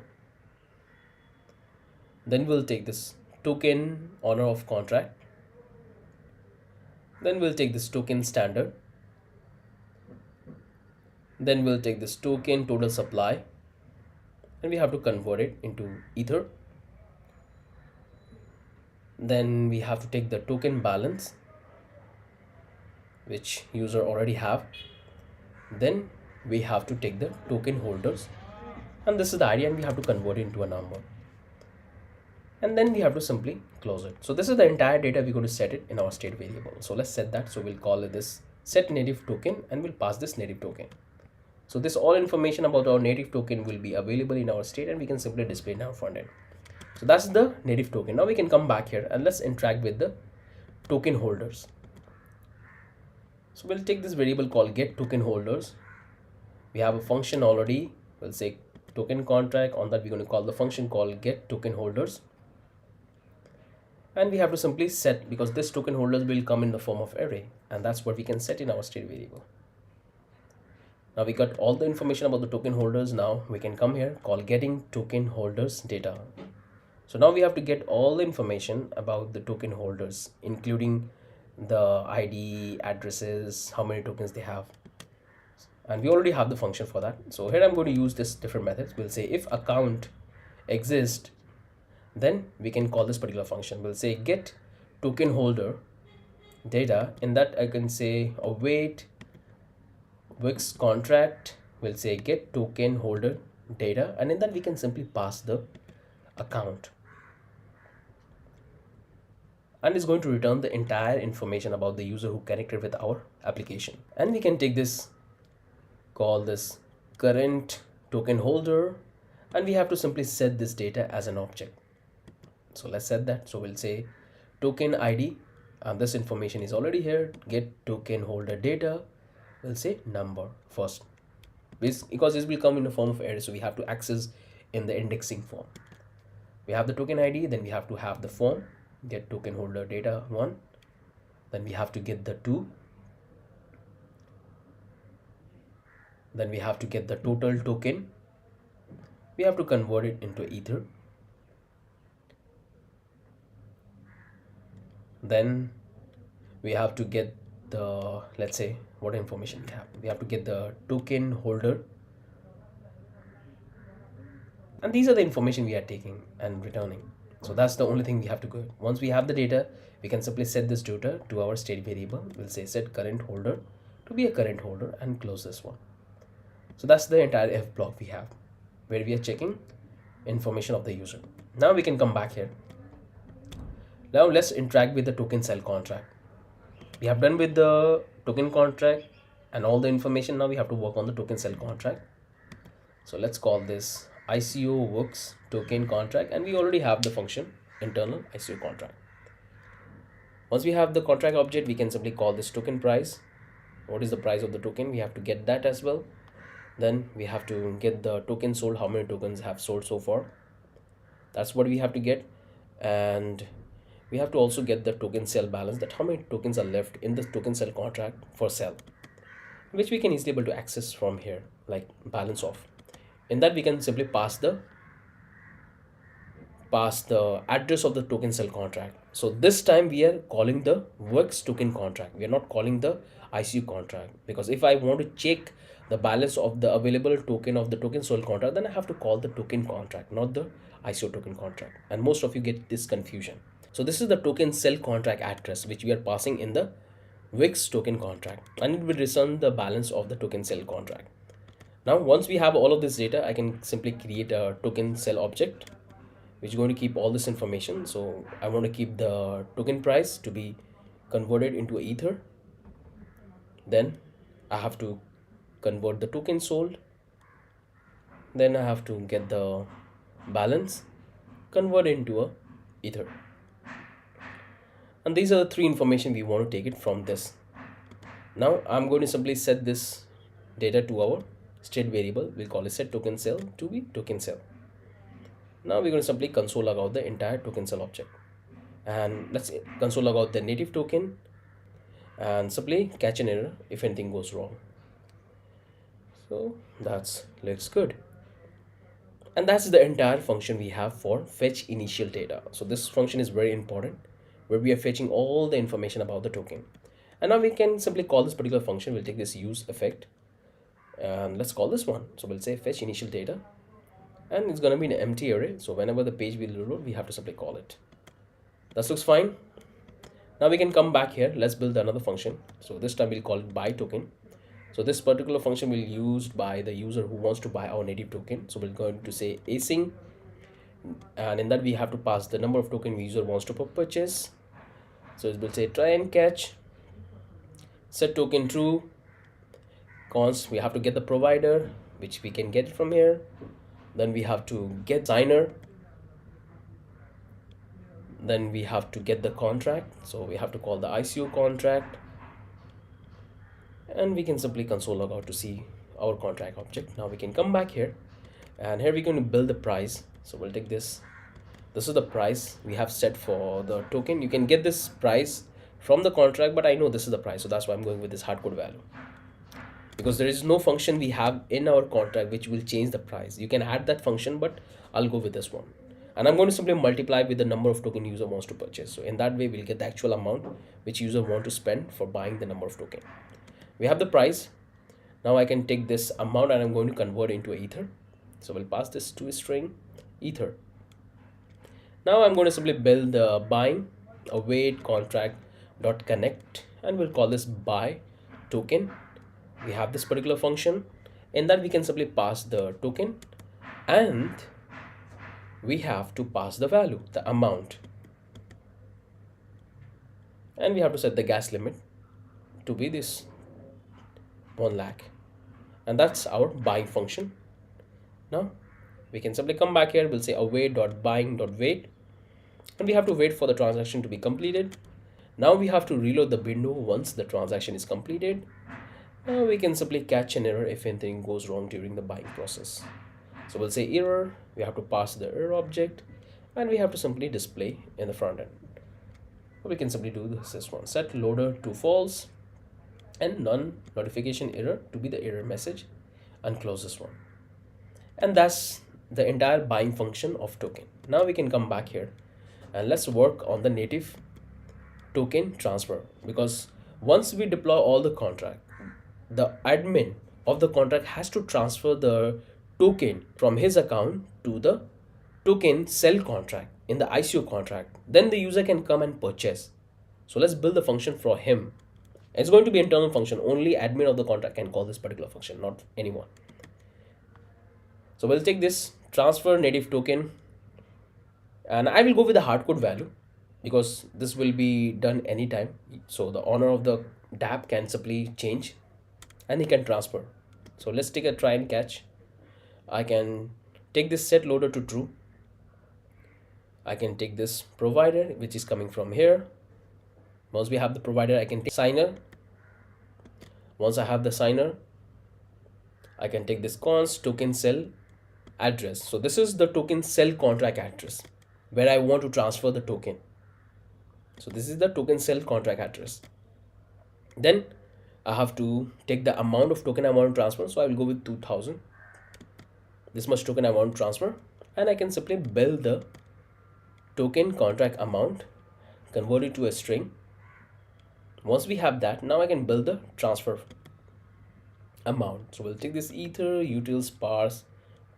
Then we'll take this token owner of contract. Then we'll take this token standard. Then we'll take this token total supply, and we have to convert it into ether. Then we have to take the token balance, which user already have. Then we have to take the token holders, and this is the idea, and we have to convert it into a number. and then we have to simply close it. So this is the entire data. We're going to set it in our state variable. So let's set that. So we'll call it this set native token, and we'll pass this native token. So this all information about our native token will be available in our state, and we can simply display in our front end. So that's the native token. Now we can come back here and let's interact with the token holders. So we'll take this variable called get token holders. We have a function already. We'll say token contract. On that, we're going to call the function called get token holders. And we have to simply set, because this token holders will come in the form of array, and that's what we can set in our state variable. Now we got all the information about the token holders. Now we can come here, call getting token holders data. So now we have to get all the information about the token holders, including the ID, addresses, how many tokens they have. And we already have the function for that. So here I'm going to use this different methods. We'll say if account exists, then we can call this particular function. We'll say get token holder data. In that I can say await Wix contract. We'll say get token holder data, and in that we can simply pass the account, and it's going to return the entire information about the user who connected with our application. And we can take this, call this current token holder, and we have to simply set this data as an object. So let's set that. So we'll say token ID, and this information is already here. Get token holder data. We'll say number first, because this will come in the form of array, so we have to access in the indexing form. We have the token ID, then we have to have the form get token holder data 1, then we have to get the 2, then we have to get the total token. We have to convert it into Ether. Then we have to get the, let's say what information we have. We have to get the token holder, and these are the information we are taking and returning. So that's the only thing we have to go. Once we have the data, we can simply set this data to our state variable. We'll say set current holder to be a current holder and close this one. So that's the entire if block we have, where we are checking information of the user. Now we can come back here. Now let's interact with the token sell contract. We have done with the token contract and all the information. Now we have to work on the token sell contract. So let's call this ICO works token contract, and we already have the function internal ICO contract. Once we have the contract object, we can simply call this token price. What is the price of the token? We have to get that as well. Then we have to get the token sold, how many tokens have sold so far. That's what we have to get. And we have to also get the token sell balance, that how many tokens are left in the token sell contract for sell, which we can easily able to access from here, like balance of. In that we can simply pass the address of the token sell contract. So this time we are calling the works token contract. We are not calling the ICO contract, because if I want to check the balance of the available token of the token sold contract, then I have to call the token contract, not the ICO token contract. And most of you get this confusion. So this is the token sell contract address, which we are passing in the Wix token contract, and it will return the balance of the token sell contract. Now, once we have all of this data, I can simply create a token sell object, which is going to keep all this information. So I want to keep the token price to be converted into Ether. Then I have to convert the token sold. Then I have to get the balance, convert it into a Ether. And these are the three information we want to take it from this. Now I'm going to simply set this data to our state variable. We'll call it set token sell to be token sell. Now we're going to simply console log out the entire token sell object, and let's console log out the native token and simply catch an error if anything goes wrong. So that's looks good. And that's the entire function we have for fetch initial data. So this function is very important, where we are fetching all the information about the token. And now we can simply call this particular function. We'll take this use effect and let's call this one. So we'll say fetch initial data, and it's going to be an empty array. So whenever the page will load, we have to simply call it. That looks fine. Now we can come back here. Let's build another function. So this time we'll call it buy token. So this particular function will be used by the user who wants to buy our native token. So we're going to say async and in that we have to pass the number of token user wants to purchase. So it will say try and catch, set token true, cons we have to get the provider, which we can get from here. Then we have to get signer, then we have to get the contract, so we have to call the ICO contract, and we can simply console log out to see our contract object. Now we can come back here, and here we're going to build the price. So we'll take this is the price we have set for the token. You can get this price from the contract, but I know this is the price, so that's why I'm going with this hardcode value, because there is no function we have in our contract which will change the price. You can add that function, but I'll go with this one, and I'm going to simply multiply with the number of token user wants to purchase. So in that way we'll get the actual amount which user want to spend for buying the number of token. We have the price. Now I can take this amount and I'm going to convert it into ether. So we'll pass this to a string ether. Now I'm going to simply build the buying await contract dot connect, and we'll call this buy token. We have this particular function. In that we can simply pass the token, and we have to pass the value, the amount, and we have to set the gas limit to be this 1 lakh, and that's our buying function. Now we can simply come back here. We'll say await.buying.wait, and we have to wait for the transaction to be completed. Now we have to reload the window once the transaction is completed. Now we can simply catch an error if anything goes wrong during the buying process. So we'll say error, we have to pass the error object, and we have to simply display in the front end. We can simply do this one, set loader to false and none notification error to be the error message, and close this one. And that's the entire buying function of token. Now we can come back here and let's work on the native token transfer, because once we deploy all the contract, the admin of the contract has to transfer the token from his account to the token sell contract in the ICO contract. Then the user can come and purchase. So let's build the function for him. It's going to be internal function. Only admin of the contract can call this particular function, not anyone. So we'll take this transfer native token, and I will go with the hardcode value because this will be done anytime. So the owner of the DApp can simply change and he can transfer. So let's take a try and catch. I can take this set loader to true. I can take this provider which is coming from here. Once we have the provider, I can take signer. Once I have the signer, I can take this const token sell address. So this is the token sell contract address where I want to transfer the token. So this is the token sell contract address. Then I have to take the amount of token I want to transfer. So I will go with 2000. This much token I want to transfer, and I can simply build the token contract amount, convert it to a string. Once we have that, now I can build the transfer amount. So we'll take this ether utils parse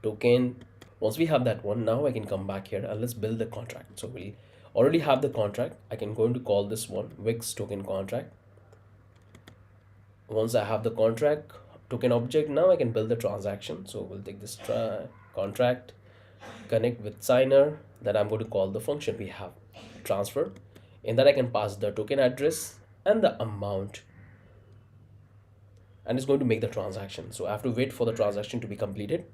token. Once we have that one, now I can come back here and let's build the contract. So we already have the contract. I can go to call this one Wix token contract. Once I have the contract token object, now I can build the transaction. So we'll take this contract connect with signer. Then I'm going to call the function we have transfer. In that I can pass the token address and the amount, and it's going to make the transaction. So I have to wait for the transaction to be completed,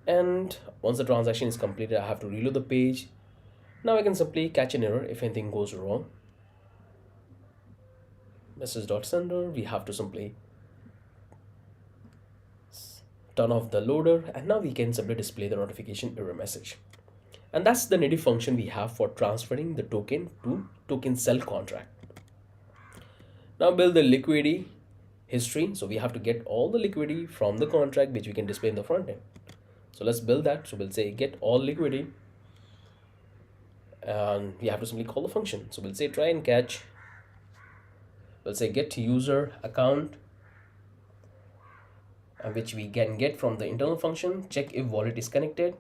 and once the transaction is completed, I have to reload the page. Now I can simply catch an error if anything goes wrong. Message.sender, we have to simply turn off the loader, and now we can simply display the notification error message. And that's the native function we have for transferring the token to token sell contract. Now build the liquidity history. So we have to get all the liquidity from the contract which we can display in the front end. So let's build that. So we'll say get all liquidity, and we have to simply call the function. So we'll say try and catch. We'll say get user account, which we can get from the internal function. Check if wallet is connected.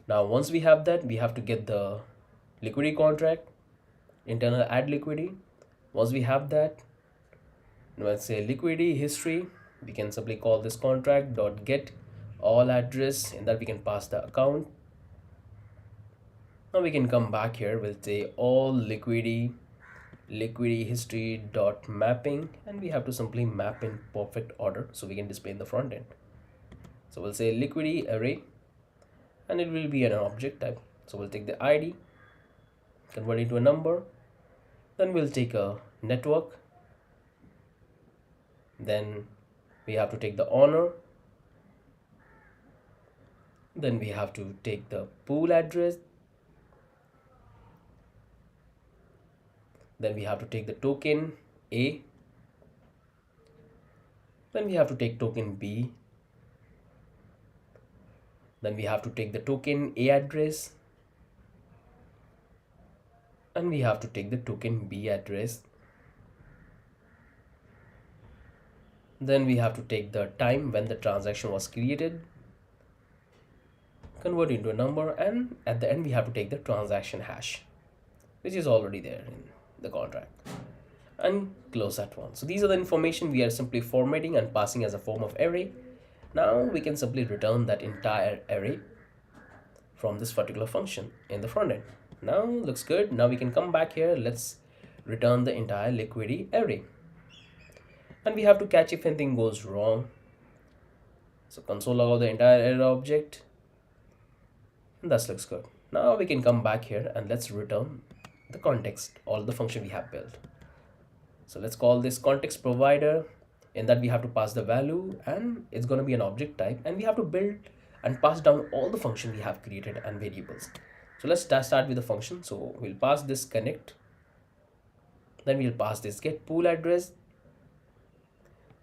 Now once we have that, we have to get the liquidity contract, internal add liquidity. Once we have that, let's say liquidity history, we can simply call this contract dot get all address. In that we can pass the account, Now we can come back here. We'll say all liquidity history dot mapping, and we have to simply map in perfect order so we can display in the front end. So we'll say liquidity array, and it will be an object type. So we'll take the ID, convert it to a number, then we'll take a network, then we have to take the owner, then we have to take the pool address, then we have to take the token A, then we have to take token B, then we have to take the token A address, and we have to take the token B address, then we have to take the time when the transaction was created, convert into a number, and at the end we have to take the transaction hash, which is already there in the contract, and close that one. So these are the information we are simply formatting and passing as a form of array. Now we can simply return that entire array from this particular function in the front end. Now looks good. Now we can come back here. Let's return the entire liquidity array, and we have to catch if anything goes wrong. So console log out the entire array object, and that looks good. Now we can come back here and let's return the context, all the function we have built. So let's call this context provider. In that we have to pass the value, and it's going to be an object type, and we have to build and pass down all the function we have created and variables. So let's start with the function. So we'll pass this connect, then we'll pass this get pool address,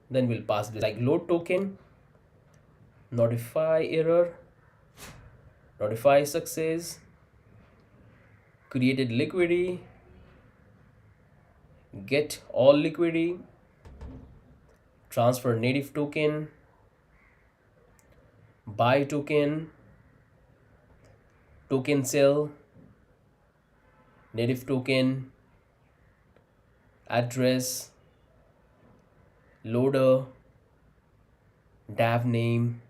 then we'll pass this like load token, notify error, notify success, created liquidity, get all liquidity, transfer native token, buy token, token sell, native token, address, loader, DApp name,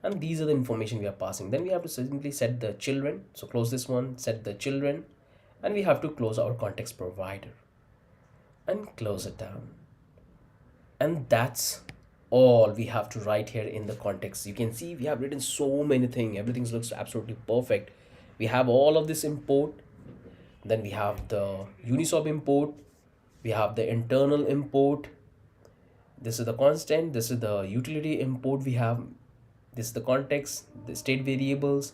and these are the information we are passing. Then we have to simply set the children. So close this one, set the children, and we have to close our context provider and close it down. And that's all we have to write here in the context. You can see we have written so many things. Everything looks absolutely perfect. We have all of this import, then we have the Uniswap import, we have the internal import, this is the constant, this is the utility import we have, this is the context, the state variables,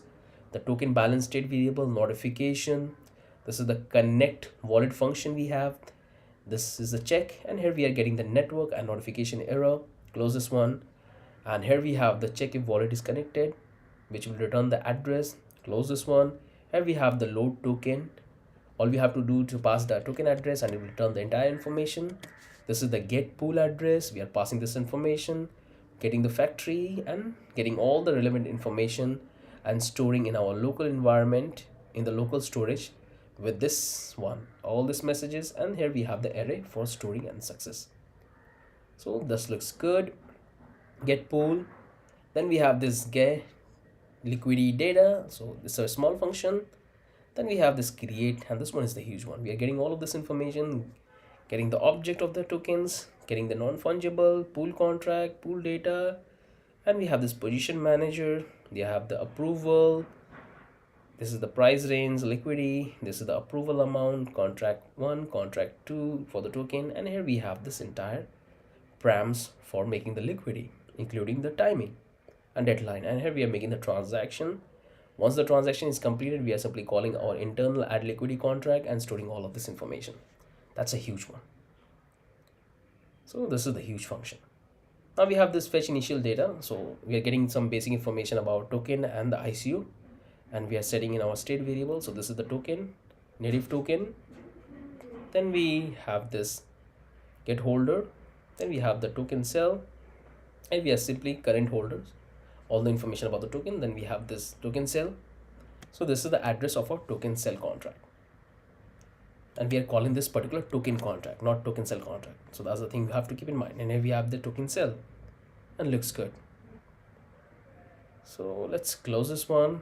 the token balance state variable, notification, this is the connect wallet function we have, this is the check, and here we are getting the network and notification error. Close this one, and here we have the check if wallet is connected, which will return the address. Close this one. Here we have the load token. All we have to do to pass the token address, and it will return the entire information. This is the get pool address. We are passing this information, getting the factory, and getting all the relevant information and storing in our local environment in the local storage with this one, all these messages, and here we have the array for storing and success. So this looks good. Get pool, then we have this get liquidity data, so this is a small function. Then we have this create, and this one is the huge one. We are getting all of this information, getting the object of the tokens, getting the non-fungible pool contract, pool data, and we have this position manager. We have the approval, this is the price range, liquidity, this is the approval amount, contract 1, contract 2 for the token, and here we have this entire params for making the liquidity, including the timing and deadline. And here we are making the transaction. Once the transaction is completed, we are simply calling our internal add liquidity contract and storing all of this information. That's a huge one. So this is the huge function. Now we have this fetch initial data. So we are getting some basic information about token and the ICO, and we are setting in our state variable. So this is the token, native token. Then we have this get holder. Then we have the token sell, and we are simply current holders, all the information about the token. Then we have this token sell. So this is the address of our token sell contract, and we are calling this particular token contract, not token sell contract. So that's the thing you have to keep in mind. And here we have the token sell, and looks good. So let's close this one.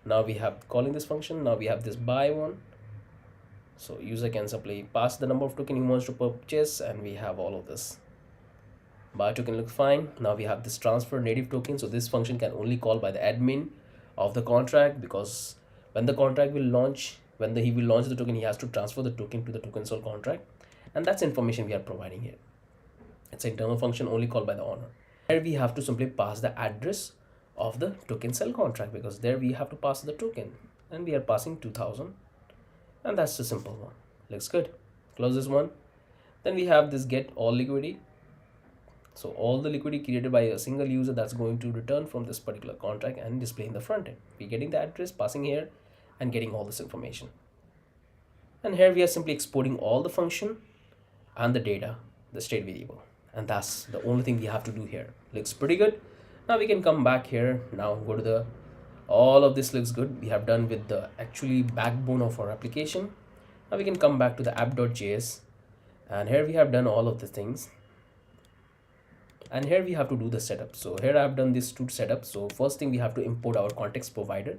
Now we have calling this function. Now we have this buy one. So user can simply pass the number of token he wants to purchase, and we have all of this. Buy token look fine. Now we have this transfer native token. So this function can only call by the admin of the contract, because when the contract will launch, he will launch the token, he has to transfer the token to the token sol contract, and that's information we are providing here. It's an internal function only called by the owner. Here we have to simply pass the address of the token sell contract, because there we have to pass the token, and we are passing 2000, and that's the simple one. Looks good. Close this one. Then we have this get all liquidity. So all the liquidity created by a single user, that's going to return from this particular contract and display in the front end. We're getting the address, passing here, and getting all this information. And here we are simply exporting all the function and the data, the state variable. And that's the only thing we have to do here. Looks pretty good. Now we can come back here. Now go to the, all of this looks good. We have done with the actually backbone of our application. Now we can come back to the app.js, and here we have done all of the things. And here we have to do the setup. So here I've done this two setups. So first thing, we have to import our context provider,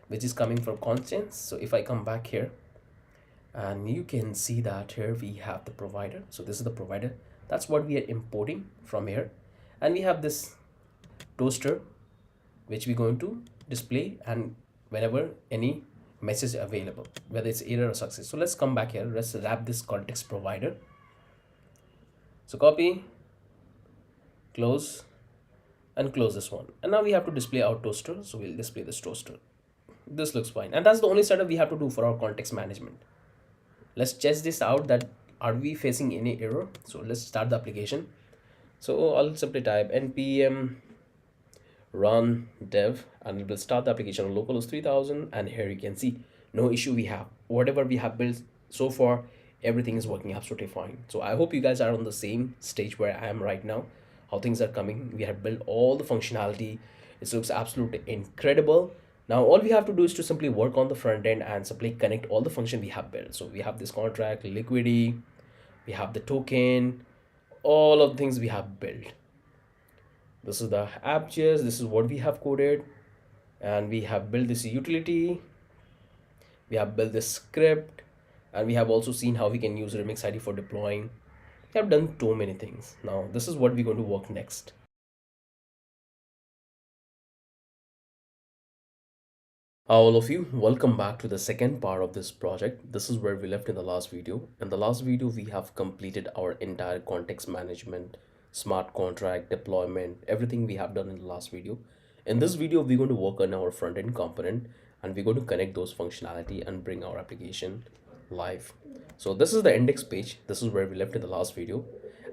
which is coming from constants. So if I come back here, and you can see that here we have the provider. So this is the provider. That's what we are importing from here. And we have this toaster, which we're going to display, and whenever any message available, whether it's error or success. So let's come back here. Let's wrap this context provider. So copy, close, and close this one. And now we have to display our toaster. So we'll display this toaster. This looks fine. And that's the only setup we have to do for our context management. Let's test this out, that are we facing any error. So let's start the application. So I'll simply type npm run dev, and it will start the application on localhost 3000. And here you can see no issue. We have whatever we have built so far, everything is working absolutely fine. So I hope you guys are on the same stage where I am right now, how things are coming. We have built all the functionality. It looks absolutely incredible. Now all we have to do is to simply work on the front end and simply connect all the function we have built. So we have this contract, liquidity, we have the token, all of the things we have built. This is the app.js, this is what we have coded, and we have built this utility, we have built this script, and we have also seen how we can use remix ID for deploying. We have done too many things. Now this is what we're going to work next. All of you, welcome back to the second part of this project. This is where we left in the last video. In the last video, we have completed our entire context management, smart contract deployment, everything we have done in the last video. In this video, we're going to work on our front end component, and we're going to connect those functionality and bring our application live. So this is the index page. This is where we left in the last video,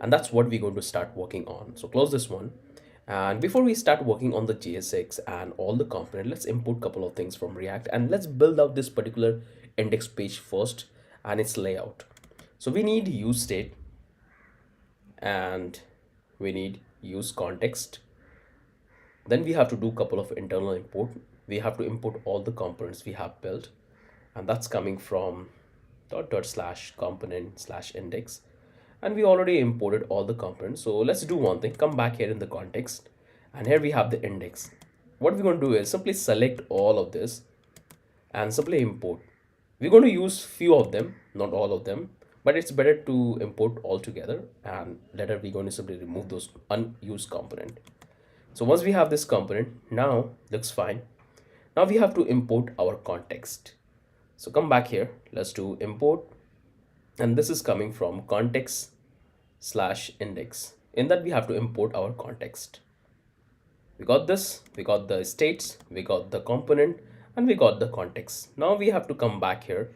and that's what we're going to start working on. So close this one. And before we start working on the JSX and all the component, let's import a couple of things from React, and let's build out this particular index page first and its layout. So we need use state, and we need use context. Then we have to do a couple of internal import. We have to import all the components we have built, and that's coming from /component/index. And we already imported all the components. So let's do one thing, come back here in the context, and here we have the index. What we're going to do is simply select all of this and simply import. We're going to use few of them, not all of them, but it's better to import all together, and later we're going to simply remove those unused component. So once we have this component, now looks fine. Now we have to import our context. So come back here, let's do import. And this is coming from context/index. In that, we have to import our context. We got this, we got the states, we got the component, and we got the context. Now we have to come back here,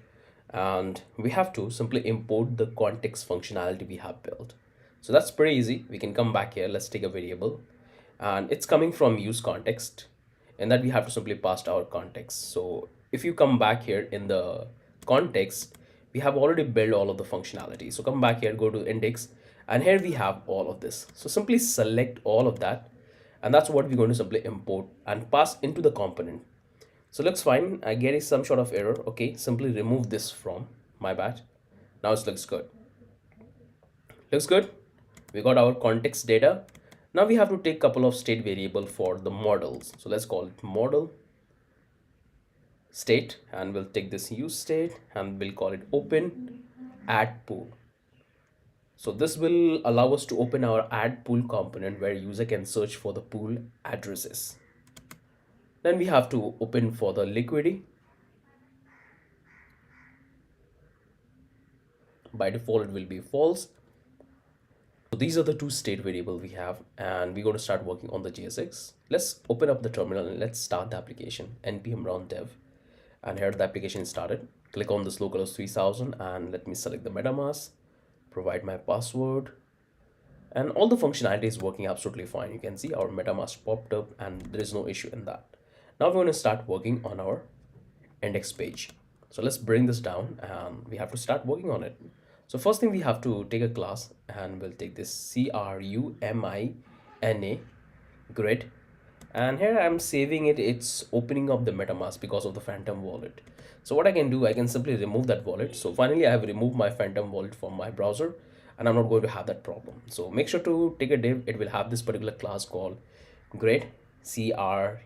and we have to simply import the context functionality we have built. So that's pretty easy. We can come back here. Let's take a variable, and it's coming from use context. In that, we have to simply pass our context. So if you come back here in the context, we have already built all of the functionality. So come back here, go to index, and here we have all of this. So simply select all of that, and that's what we're going to simply import and pass into the component. So looks fine. I get some sort of error. Okay, simply remove this from, my bad. Now it looks good. Looks good. We got our context data. Now we have to take a couple of state variable for the models. So let's call it model. state, and we'll take this use state and we'll call it open add pool. So this will allow us to open our add pool component where user can search for the pool addresses. Then we have to open for the liquidity. By default, it will be false. So these are the two state variable we have, and we're going to start working on the JSX. Let's open up the terminal and let's start the application. npm run dev, and here the application is started. Click on this localhost 3000 and let me select the MetaMask, provide my password, and all the functionality is working absolutely fine. You can see our MetaMask popped up and there is no issue in that. Now we're going to start working on our index page. So let's bring this down and we have to start working on it. So first thing, we have to take a class and we'll take this CRUMINA grid, and here I'm saving it. It's opening up the MetaMask because of the phantom wallet. So what I can do, I can simply remove that wallet. So finally I have removed my phantom wallet from my browser and I'm not going to have that problem. So make sure to take a div. It will have this particular class called grid, CRUMINA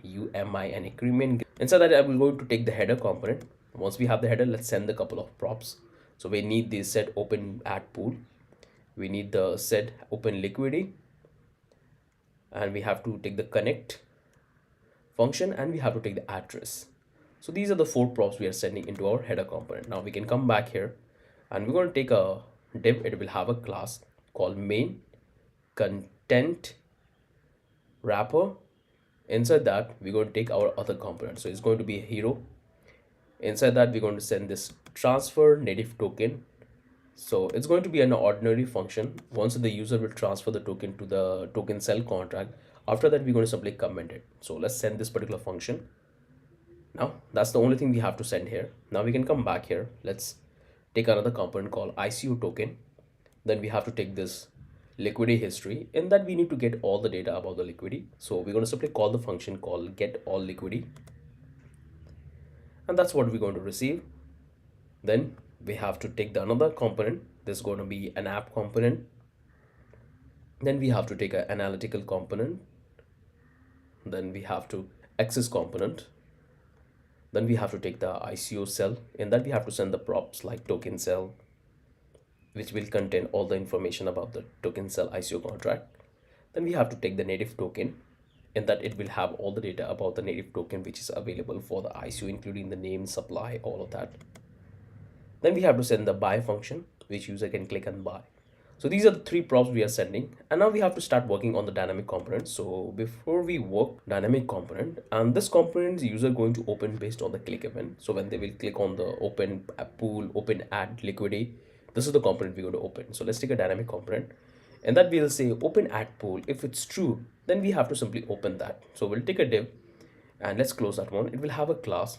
creamian. Inside that, I'm going to take the header component. Once we have the header, let's send a couple of props. So we need the set open add pool, we need the set open liquidity, and we have to take the connect function, and we have to take the address. So these are the four props we are sending into our header component. Now we can come back here and we're going to take a div. It will have a class called main content wrapper. Inside that, we're going to take our other component. So it's going to be a hero. Inside that, we're going to send this transfer native token. So it's going to be an ordinary function. Once the user will transfer the token to the token cell contract, after that we're going to simply comment it. So let's send this particular function. Now that's the only thing we have to send here. Now we can come back here. Let's take another component called ICO token. Then we have to take this liquidity history. In that, we need to get all the data about the liquidity. So we're going to simply call the function called get all liquidity, and that's what we're going to receive. Then we have to take the another component. This is going to be an app component. Then we have to take an analytical component. Then we have to access component. Then we have to take the ICO cell. In that, we have to send the props like token cell, which will contain all the information about the token cell ICO contract. Then we have to take the native token. In that, it will have all the data about the native token which is available for the ICO, including the name, supply, all of that. Then we have to send the buy function, which user can click and buy. So these are the three props we are sending, and now we have to start working on the dynamic component. So before we work dynamic component, and this component is user going to open based on the click event. So when they will click on the open pool, open add liquidity, this is the component we're going to open. So let's take a dynamic component, and that we'll say open add pool. If it's true, then we have to simply open that. So we'll take a div and let's close that one. It will have a class,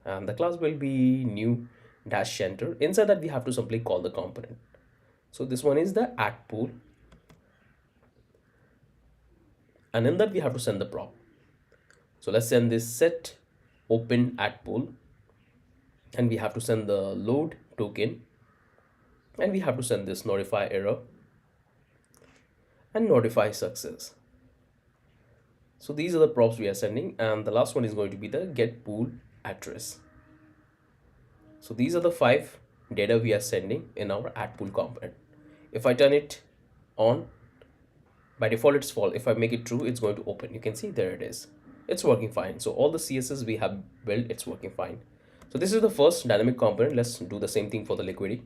and the class will be new dash center. Inside that, we have to simply call the component. So this one is the add pool, and in that we have to send the prop. So let's send this set open add pool, and we have to send the load token, and we have to send this notify error and notify success. So these are the props we are sending, and the last one is going to be the get pool address. So these are the 5 data we are sending in our add pool component. If I turn it on, by default it's false. If I make it true, it's going to open. You can see there it is. It's working fine. So all the CSS we have built, it's working fine. So this is the first dynamic component. Let's do the same thing for the liquidity.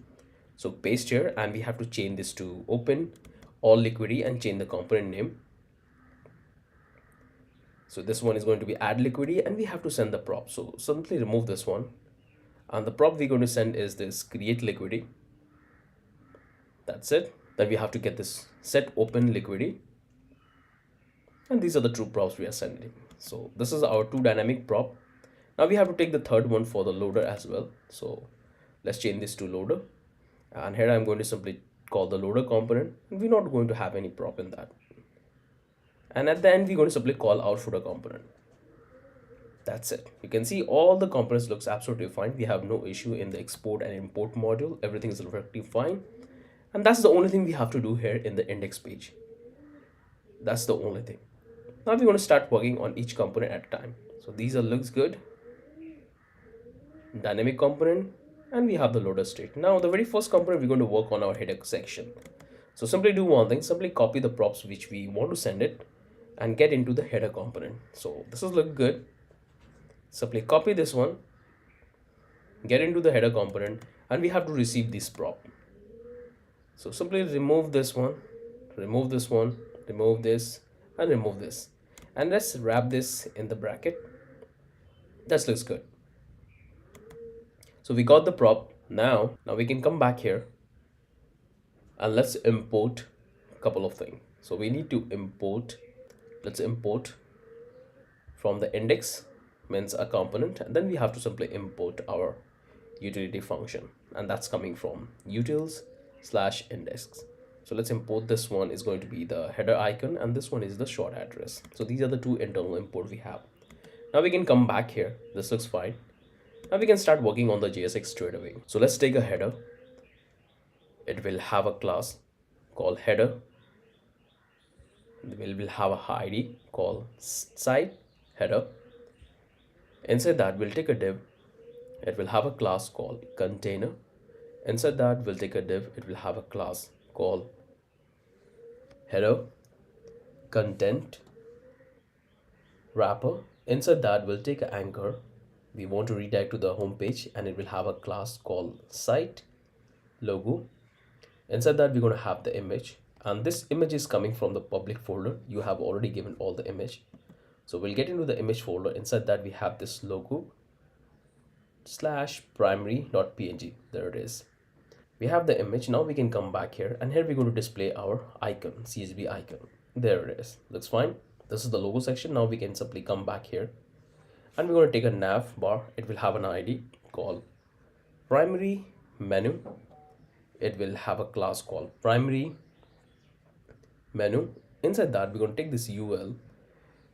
So paste here, and we have to change this to open all liquidity and change the component name. So this one is going to be add liquidity, and we have to send the prop. So simply remove this one, and the prop we're going to send is this create liquidity. That's it. Then we have to get this set open liquidity, and these are the true props we are sending. So this is our 2 dynamic prop. Now we have to take the third one for the loader as well. So let's change this to loader, and here I'm going to simply call the loader component, and we're not going to have any prop in that. And at the end, we're going to simply call our footer component. That's it. You can see all the components looks absolutely fine. We have no issue in the export and import module. Everything is perfectly fine. And that's the only thing we have to do here in the index page. That's the only thing. Now we're going to start working on each component at a time. So these are looks good. dynamic component, and we have the loader state. Now the very first component we're going to work on our header section. So simply do one thing, simply copy the props which we want to send it and get into the header component. So this is look good. Simply copy this one, get into the header component, and we have to receive this prop. So simply remove this one, remove this one, remove this, and remove this. And let's wrap this in the bracket. That looks good. So we got the prop. Now we can come back here and let's import a couple of things. So we need to import, let's import from the index, means a component, and then we have to simply import our utility function, and that's coming from utils/index. So let's import this one is going to be the header icon, and this one is the short address. So these are the two internal import we have. Now we can come back here. This looks fine. Now we can start working on the JSX straight away. So let's take a header. It will have a class called header. We will have a ID called site header. Inside that we'll take a div. It will have a class called container. Inside that we'll take a div. It will have a class called header content wrapper. Inside that we'll take an anchor. We want to redirect to the home page, and it will have a class called site logo. Inside that we're going to have the image, and this image is coming from the public folder. You have already given all the image, so we'll get into the image folder. Inside that we have this logo / primary.png. there it is. We have the image. Now we can come back here, and here we're going to display our icon, CSV icon. There it is. Looks fine. This is the logo section. Now we can simply come back here, and we're going to take a nav bar. It will have an ID called primary menu. It will have a class called primary menu. Inside that we're going to take this UL.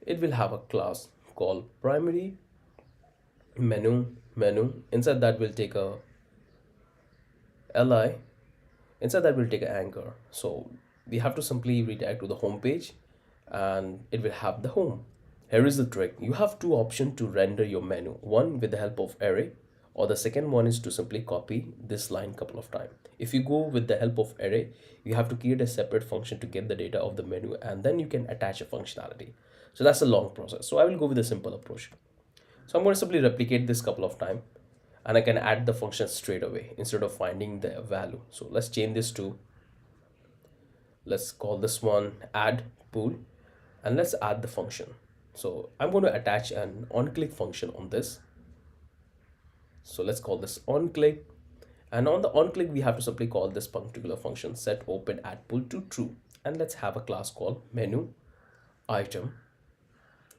It will have a class called primary menu. Inside that we'll take a li. Inside that we'll take an anchor. So we have to simply redirect to the home page, and it will have the home. Here is the trick. You have two options to render your menu. One with the help of array, or the second one is to simply copy this line couple of times. If you go with the help of array, you have to create a separate function to get the data of the menu, and then you can attach a functionality. So that's a long process. So I will go with a simple approach. So I'm going to simply replicate this couple of times, and I can add the function straight away instead of finding the value. So let's change this to, let's call this one add pool, and let's add the function. So I'm going to attach an on-click function on this. So let's call this on-click, and on the on-click we have to simply call this particular function set open add pool to true, and let's have a class called menu item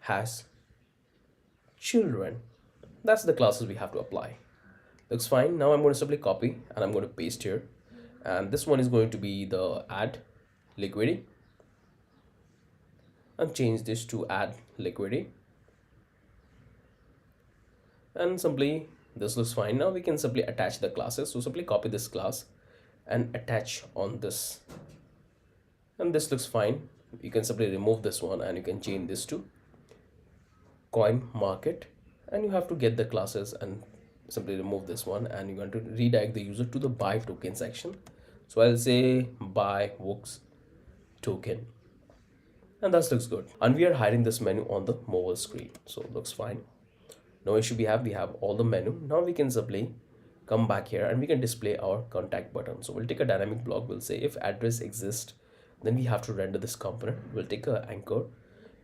has children. That's the classes we have to apply. Looks fine. Now I'm going to simply copy, and I'm going to paste here, and this one is going to be the add liquidity, and change this to add liquidity, and simply this looks fine. Now we can simply attach the classes. So simply copy this class and attach on this, and this looks fine. You can simply remove this one, and you can change this to coin market, and you have to get the classes and simply remove this one, and you want to redirect the user to the buy token section. So I'll say buy Woox token, and that looks good. And we are hiding this menu on the mobile screen, so it looks fine. No issue. We have all the menu. Now we can simply come back here, and we can display our contact button. So we'll take a dynamic block. We'll say if address exists, then we have to render this component. We'll take a anchor.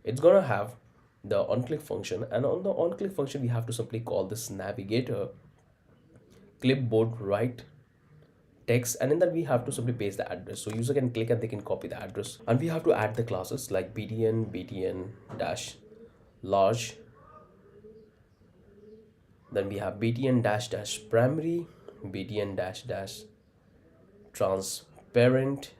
It's gonna have the on-click function, and on the on-click function we have to simply call this navigator clipboard write text, and in that we have to simply paste the address, so user can click and they can copy the address. And we have to add the classes like btn dash large, then we have btn dash dash primary, btn dash dash transparent.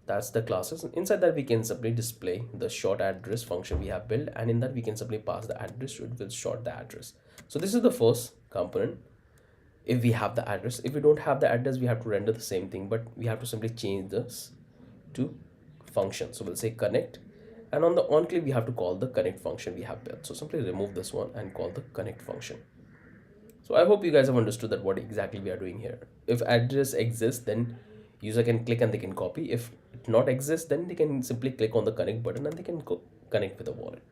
That's the classes. Inside that we can simply display the short address function we have built, and in that we can simply pass the address, so it will short the address. So this is the first component. If we have the address, if we don't have the address, we have to render the same thing, but we have to simply change this to function. So we'll say connect, and on the on click we have to call the connect function we have built. So simply remove this one and call the connect function. So I hope you guys have understood that what exactly we are doing here. If address exists, then user can click and they can copy. If it not exists, then they can simply click on the connect button and they can connect with the wallet.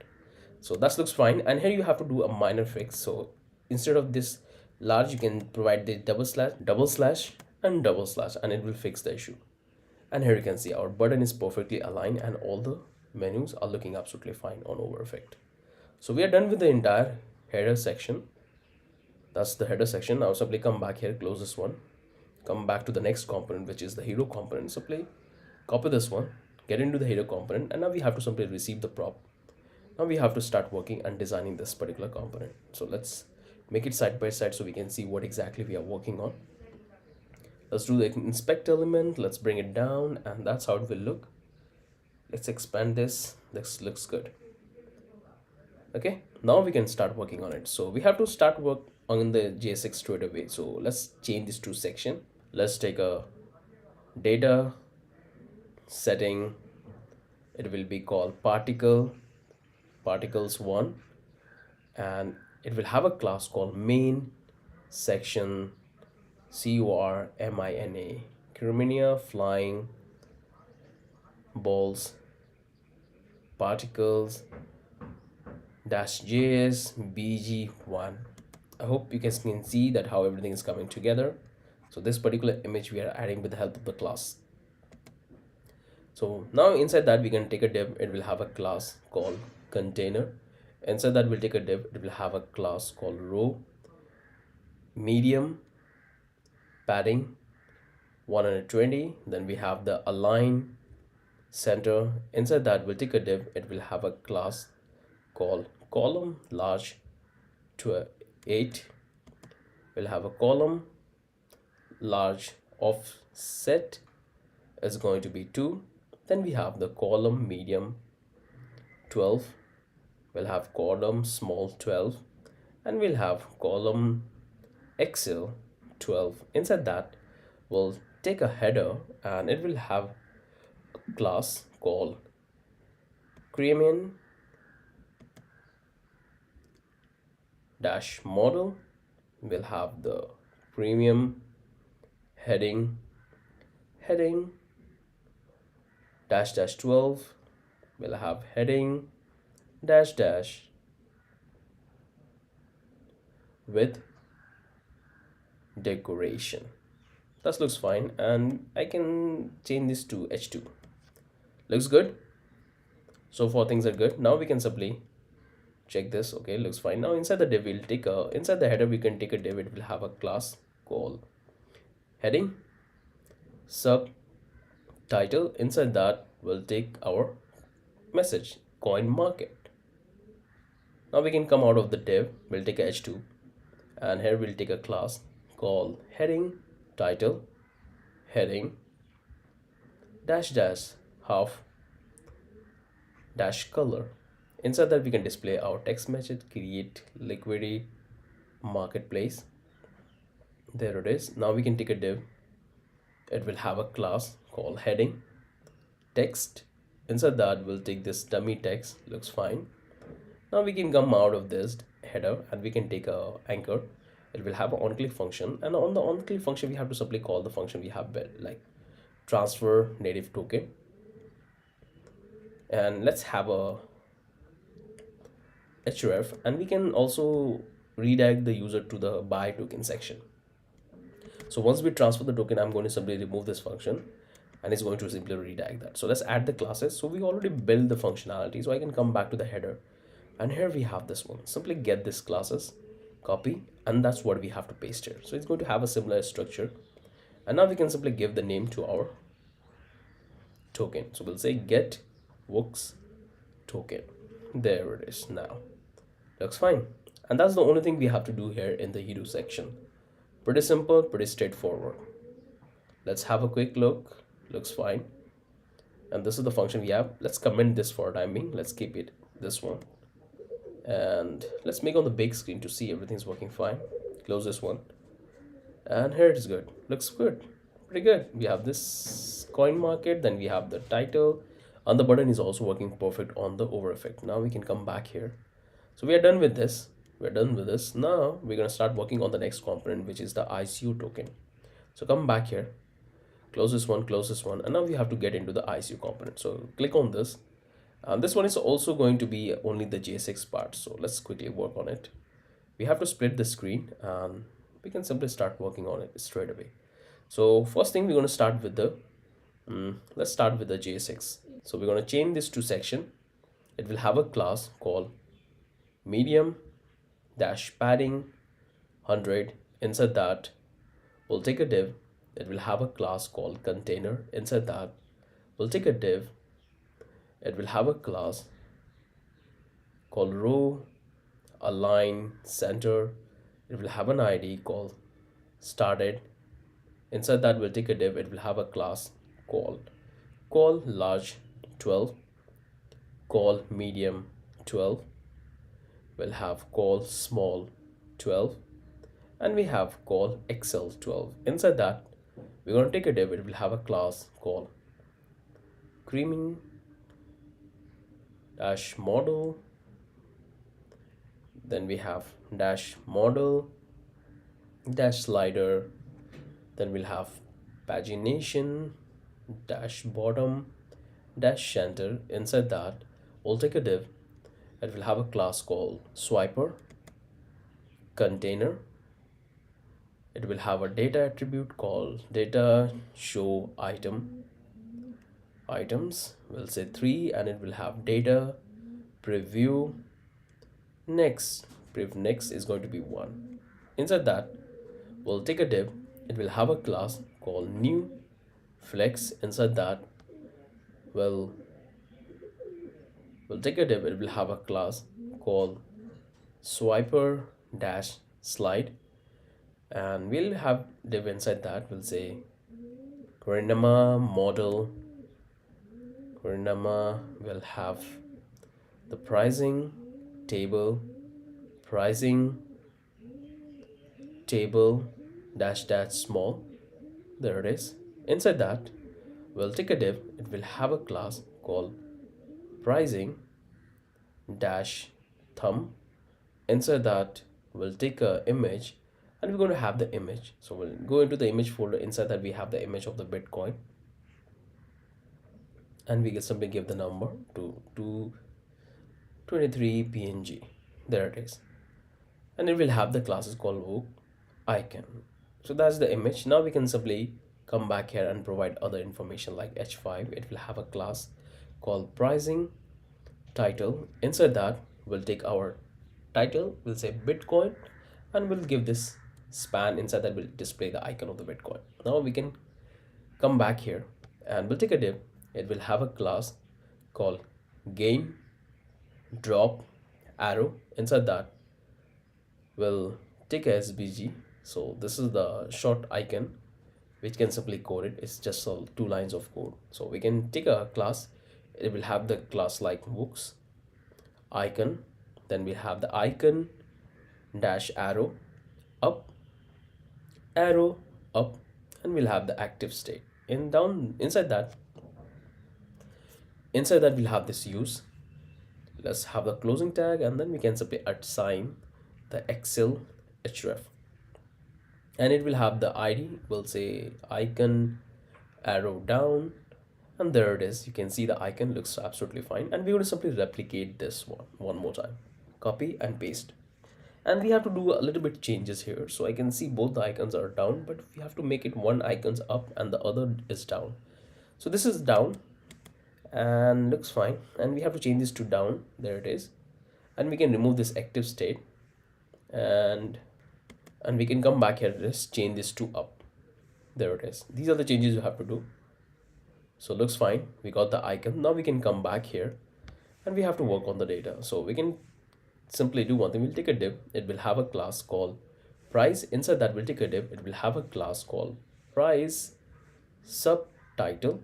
So that looks fine. And here you have to do a minor fix. So instead of this large, you can provide the double slash, and double slash, and it will fix the issue. And here you can see our button is perfectly aligned and all the menus are looking absolutely fine on over effect. So we are done with the entire header section. That's the header section. Now simply come back here, close this one, come back to the next component, which is the hero component. Simply copy this one, get into the hero component, and now we have to simply receive the prop. Now we have to start working and designing this particular component. So let's make it side by side so we can see what exactly we are working on. Let's do the inspect element, let's bring it down, and that's how it will look. Let's expand this. This looks good. Okay, now we can start working on it. So we have to start work on the JSX straight away. So let's change this to section. Let's take a data setting. It will be called particles1, and it will have a class called main section CURMINA, Crimina flying balls particles -js bg1. I hope you guys can see that how everything is coming together. So this particular image we are adding with the help of the class. So now inside that we can take a div. It will have a class called container. Inside that we'll take a div. It will have a class called row, medium, padding 120. Then we have the align center. Inside that we'll take a div. It will have a class called column large to 8. We'll have a column large offset is going to be 2. Then we have the column medium 12. We'll have column small 12, and we'll have column XL 12. Inside that we'll take a header, and it will have a class called Creamian dash model. We'll have the premium heading dash 12. We'll have heading dash with decoration. That looks fine, and I can change this to h2. Looks good. So far things are good. Now we can simply check this. Okay, looks fine. Now inside the div we'll take a, inside the header we can take a div. It will have a class called heading sub title. Inside that we'll take our message coin market. Now we can come out of the div. We'll take a h2, and here we'll take a class called heading title heading dash half dash color. Inside that we can display our text message, create liquidity marketplace. There it is. Now we can take a div. It will have a class called heading text. Inside that we'll take this dummy text. Looks fine. Now we can come out of this header, and we can take a anchor. It will have an on-click function, and on the on-click function we have to simply call the function we have built, like transfer native token. And let's have a href, and we can also redirect the user to the buy token section. So once we transfer the token, I'm going to simply remove this function, and it's going to simply redirect that. So let's add the classes. So we already built the functionality, so I can come back to the header, and here we have this one. Simply get this classes, copy, and that's what we have to paste here. So it's going to have a similar structure, and now we can simply give the name to our token. So we'll say get Wux token. There it is. Now looks fine, and that's the only thing we have to do here in the hero section. Pretty simple, pretty straightforward. Let's have a quick look. Looks fine, and this is the function we have. Let's comment this for time being. Let's keep it this one, and let's make on the big screen to see everything's working fine. Close this one, and here it is. Good. Looks good, pretty good. We have this coin market, then we have the title, and the button is also working perfect on the over effect. Now we can come back here. So we are done with this. We're done with this. Now we're going to start working on the next component, which is the ICO token. So come back here, close this one, and now we have to get into the ICO component. So click on this. This one is also going to be only the JSX part. So let's quickly work on it. We have to split the screen and we can simply start working on it straight away. So first thing we're going to start with the, let's start with the JSX. So we're going to change this to section. It will have a class called medium dash padding 100. Inside that, we'll take a div. It will have a class called container. Inside that, we'll take a div. It will have a class called row align center. It will have an ID called started. Inside that, we'll take a div. It will have a class call large 12, call medium 12, we'll have call small 12, and we have call excel 12. Inside that, we're going to take a div. It will have a class called creaming dash model, then we have dash model dash slider, then we'll have pagination dash bottom dash center. Inside that, we'll take a div. It will have a class called swiper container. It will have a data attribute called data show items, we'll say 3, and it will have data preview next. Next is going to be 1. Inside that, we'll take a div. It will have a class called new flex. Inside that, we'll take a div. It will have a class called swiper dash slide, and we'll have div inside that. We'll say Corinama model. Corinama will have the pricing table dash dash small. There it is. Inside that, we'll take a div. It will have a class called pricing dash thumb. Inside that, we'll take a image, and we're going to have the image. So we'll go into the image folder. Inside that, we have the image of the Bitcoin, and we can simply give the number to 223 PNG. There it is. And it will have the classes called hook icon. So that's the image. Now we can simply come back here and provide other information like h5. It will have a class called pricing title. Inside that, we'll take our title, we'll say Bitcoin, and we'll give this span. Inside that, will display the icon of the Bitcoin. Now we can come back here and we'll take a div. It will have a class called gain drop arrow. Inside that, we'll take a SVG. So this is the short icon which can simply code it. It's just 2 lines of code. So we can take a class. It will have the class like hooks icon, then we have the icon dash arrow up, and we'll have the active state. Inside that we'll have this use. Let's have the closing tag, and then we can simply assign the excel href, and it will have the ID. We'll say icon arrow down, and there it is. You can see the icon looks absolutely fine, and we're going to simply replicate this one more time, copy and paste. And we have to do a little bit changes here. So I can see both the icons are down, but we have to make it one icon's up and the other is down. So this is down and looks fine, and we have to change this to down. There it is. And we can remove this active state, and we can come back here. Let's change this to up. There it is. These are the changes you have to do. So looks fine. We got the icon. Now we can come back here and we have to work on the data. So we can simply do one thing. We'll take a div. It will have a class called price. Inside that, we'll take a div. It will have a class called price subtitle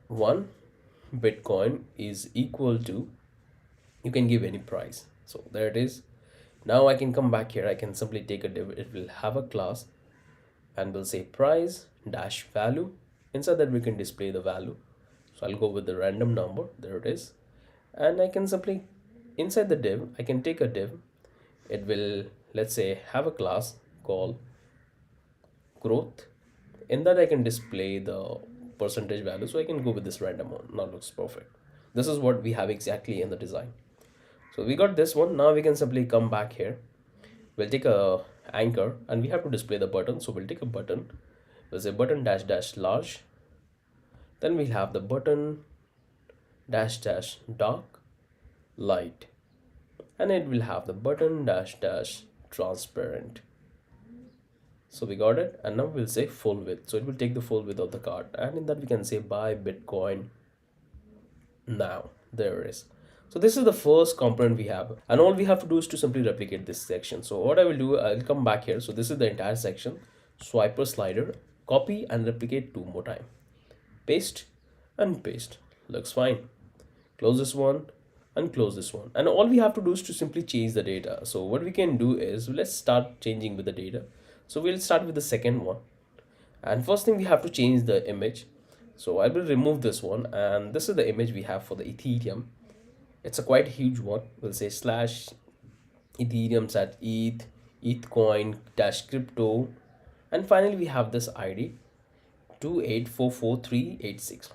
1 Bitcoin is equal to, you can give any price. So there it is. Now I can come back here. I can simply take a div. It will have a class, and we'll say price dash value. Inside that, we can display the value. So I'll go with the random number. There it is. And I can simply, inside the div, I can take a div. it will, let's say, have a class called growth. In that I can display the percentage value, so I can go with this random one. Now looks perfect. This is what we have exactly in the design. So we got this one. Now we can simply come back here. We'll take a anchor and we have to display the button, so we'll take a button. We'll say button dash dash large, then we'll have the button dash dash dark light, and it will have the button dash dash transparent. So we got it, and now we'll say full width, so it will take the full width of the card, and in that we can say buy Bitcoin now. There it is. So this is the first component we have, and all we have to do is to simply replicate this section. So what I will do, I'll come back here. So this is the entire section. Swiper slider, copy and replicate 2 more time. Paste and paste. Looks fine. Close this one and close this one. And all we have to do is to simply change the data. So what we can do is, let's start changing with the data. So we'll start with the second one. And first thing, we have to change the image. So I will remove this one, and this is the image we have for the Ethereum. It's a quite huge one. We'll say slash Ethereum at ETH coin dash crypto, and finally we have this ID 2844386.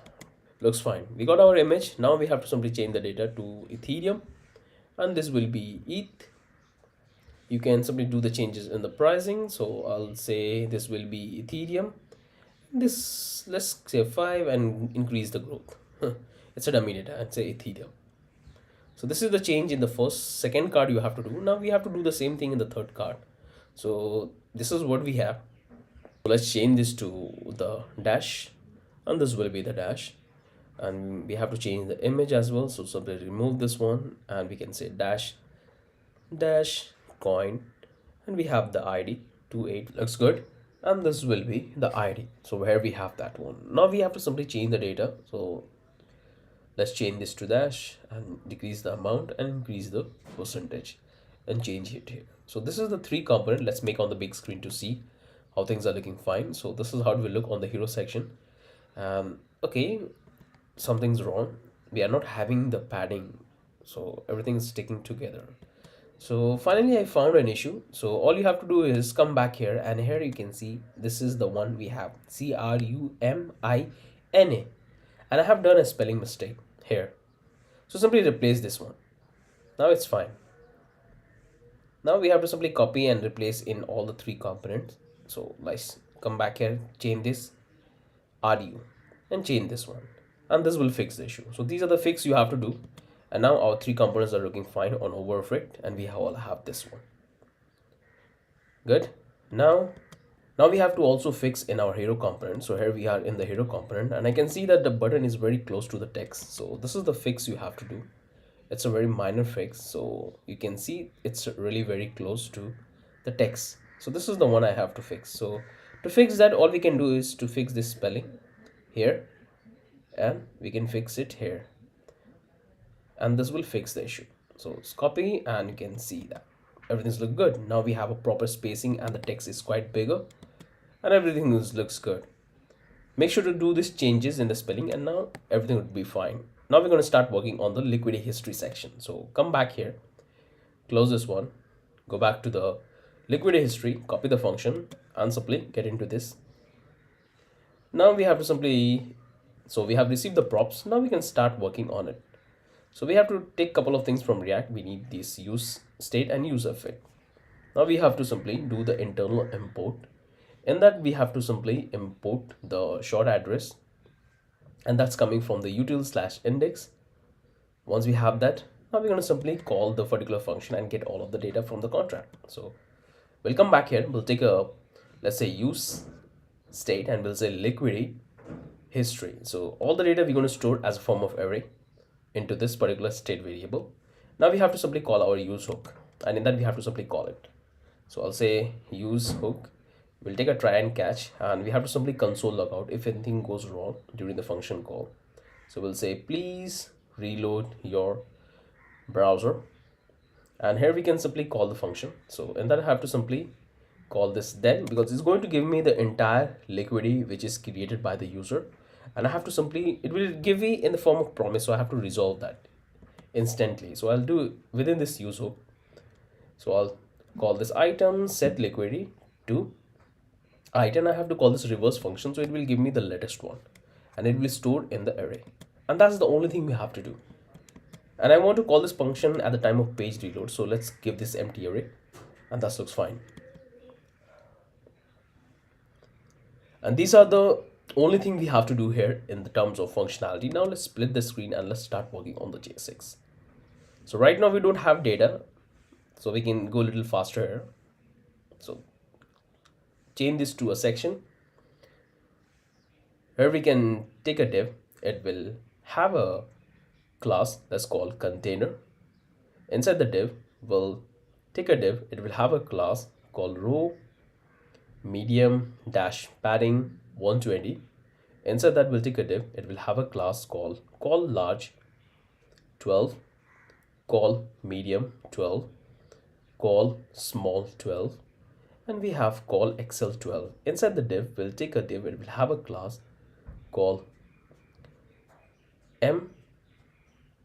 Looks fine. We got our image. Now we have to simply change the data to Ethereum, and this will be ETH. You can simply do the changes in the pricing. So I'll say this will be Ethereum. This, let's say 5, and increase the growth. It's a dummy data. I'd say Ethereum. So this is the change in the second card you have to do. Now we have to do the same thing in the third card. So this is what we have. So let's change this to the dash, and this will be the dash. And we have to change the image as well. So simply remove this one, and we can say dash dash coin, and we have the ID 28. Looks good. And this will be the ID. So where we have that one. Now we have to simply change the data. So let's change this to dash and decrease the amount and increase the percentage and change it here. So this is the 3 component. Let's make on the big screen to see how things are looking fine. So this is how it will look on the hero section. Okay, something's wrong. We are not having the padding, so everything is sticking together. So finally I found an issue. So all you have to do is come back here, and here you can see this is the one we have, CRUMINA, and I have done a spelling mistake here. So simply replace this one. Now it's fine. Now we have to simply copy and replace in all the 3 components. So let's come back here, change this RU and change this one, and this will fix the issue. So these are the fix you have to do. And now our 3 components are looking fine on overfit, and we all have this one. Good. Now we have to also fix in our hero component. So here we are in the hero component, and I can see that the button is very close to the text. So this is the fix you have to do. It's a very minor fix. So you can see it's really very close to the text. So this is the one I have to fix. So to fix that, all we can do is to fix this spelling here, and we can fix it here, and this will fix the issue. So it's copy, and you can see that everything's look good. Now we have a proper spacing, and the text is quite bigger, and everything looks good. Make sure to do these changes in the spelling, and now everything would be fine. Now we're going to start working on the liquidity history section. So come back here, close this one, go back to the liquidity history, copy the function, and simply get into this. Now we have to simply, so we have received the props. Now we can start working on it. So we have to take a couple of things from React. We need this use state and use effect. Now we have to simply do the internal import. In that we have to simply import the short address, and that's coming from the util/index. Once we have that, now we're going to simply call the particular function and get all of the data from the contract. So we'll come back here. We'll take a, let's say, use state, and we'll say liquidity history. So all the data we're going to store as a form of array into this particular state variable. Now we have to simply call our use hook, and in that we have to simply call it. So I'll say use hook. We'll take a try and catch, and we have to simply console log out if anything goes wrong during the function call. So we'll say please reload your browser, and here we can simply call the function. So in that I have to simply call this then, because it's going to give me the entire liquidity which is created by the user, and I have to simply, it will give me in the form of promise, so I have to resolve that instantly. So I'll do within this use hook. So I'll call this item set liquidity to item. I have to call this reverse function, so it will give me the latest one and it will store in the array. And that's the only thing we have to do. And I want to call this function at the time of page reload, so let's give this empty array, and that looks fine. And these are the only thing we have to do here in the terms of functionality. Now let's split the screen and let's start working on the JSX. So right now we don't have data, so we can go a little faster here. So change this to a section. Here we can take a div. It will have a class that's called container. Inside the div, we'll take a div. It will have a class called row medium dash padding 120. Inside that, we'll take a div. It will have a class called call large 12, call medium 12, call small 12, and we have call excel 12. Inside the div, we'll take a div. It will have a class called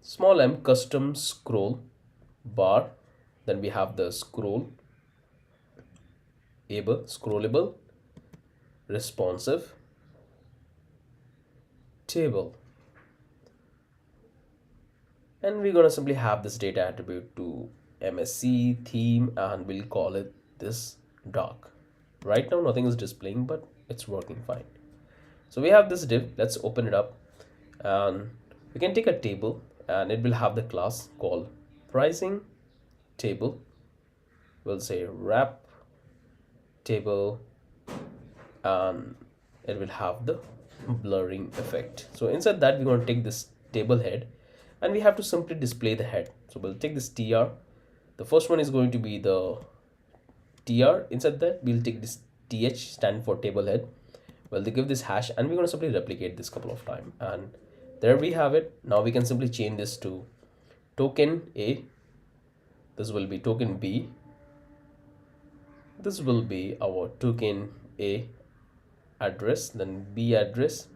small m custom scroll bar. Then we have the scrollable responsive table, and we're gonna simply have this data attribute to MSC theme, and we'll call it this dark. Right now nothing is displaying, but it's working fine. So we have this div. Let's open it up, and we can take a table, and it will have the class called pricing table. We'll say wrap table, and it will have the blurring effect. So inside that, we're going to take this table head, and we have to simply display the head. So we'll take this tr. The first one is going to be the tr. Inside that, we'll take this th, stand for table head. Well, they give this hash, and we're going to simply replicate this couple of times, and there we have it. Now we can simply change this to token A. This will be token B. This will be our token A address, then B address.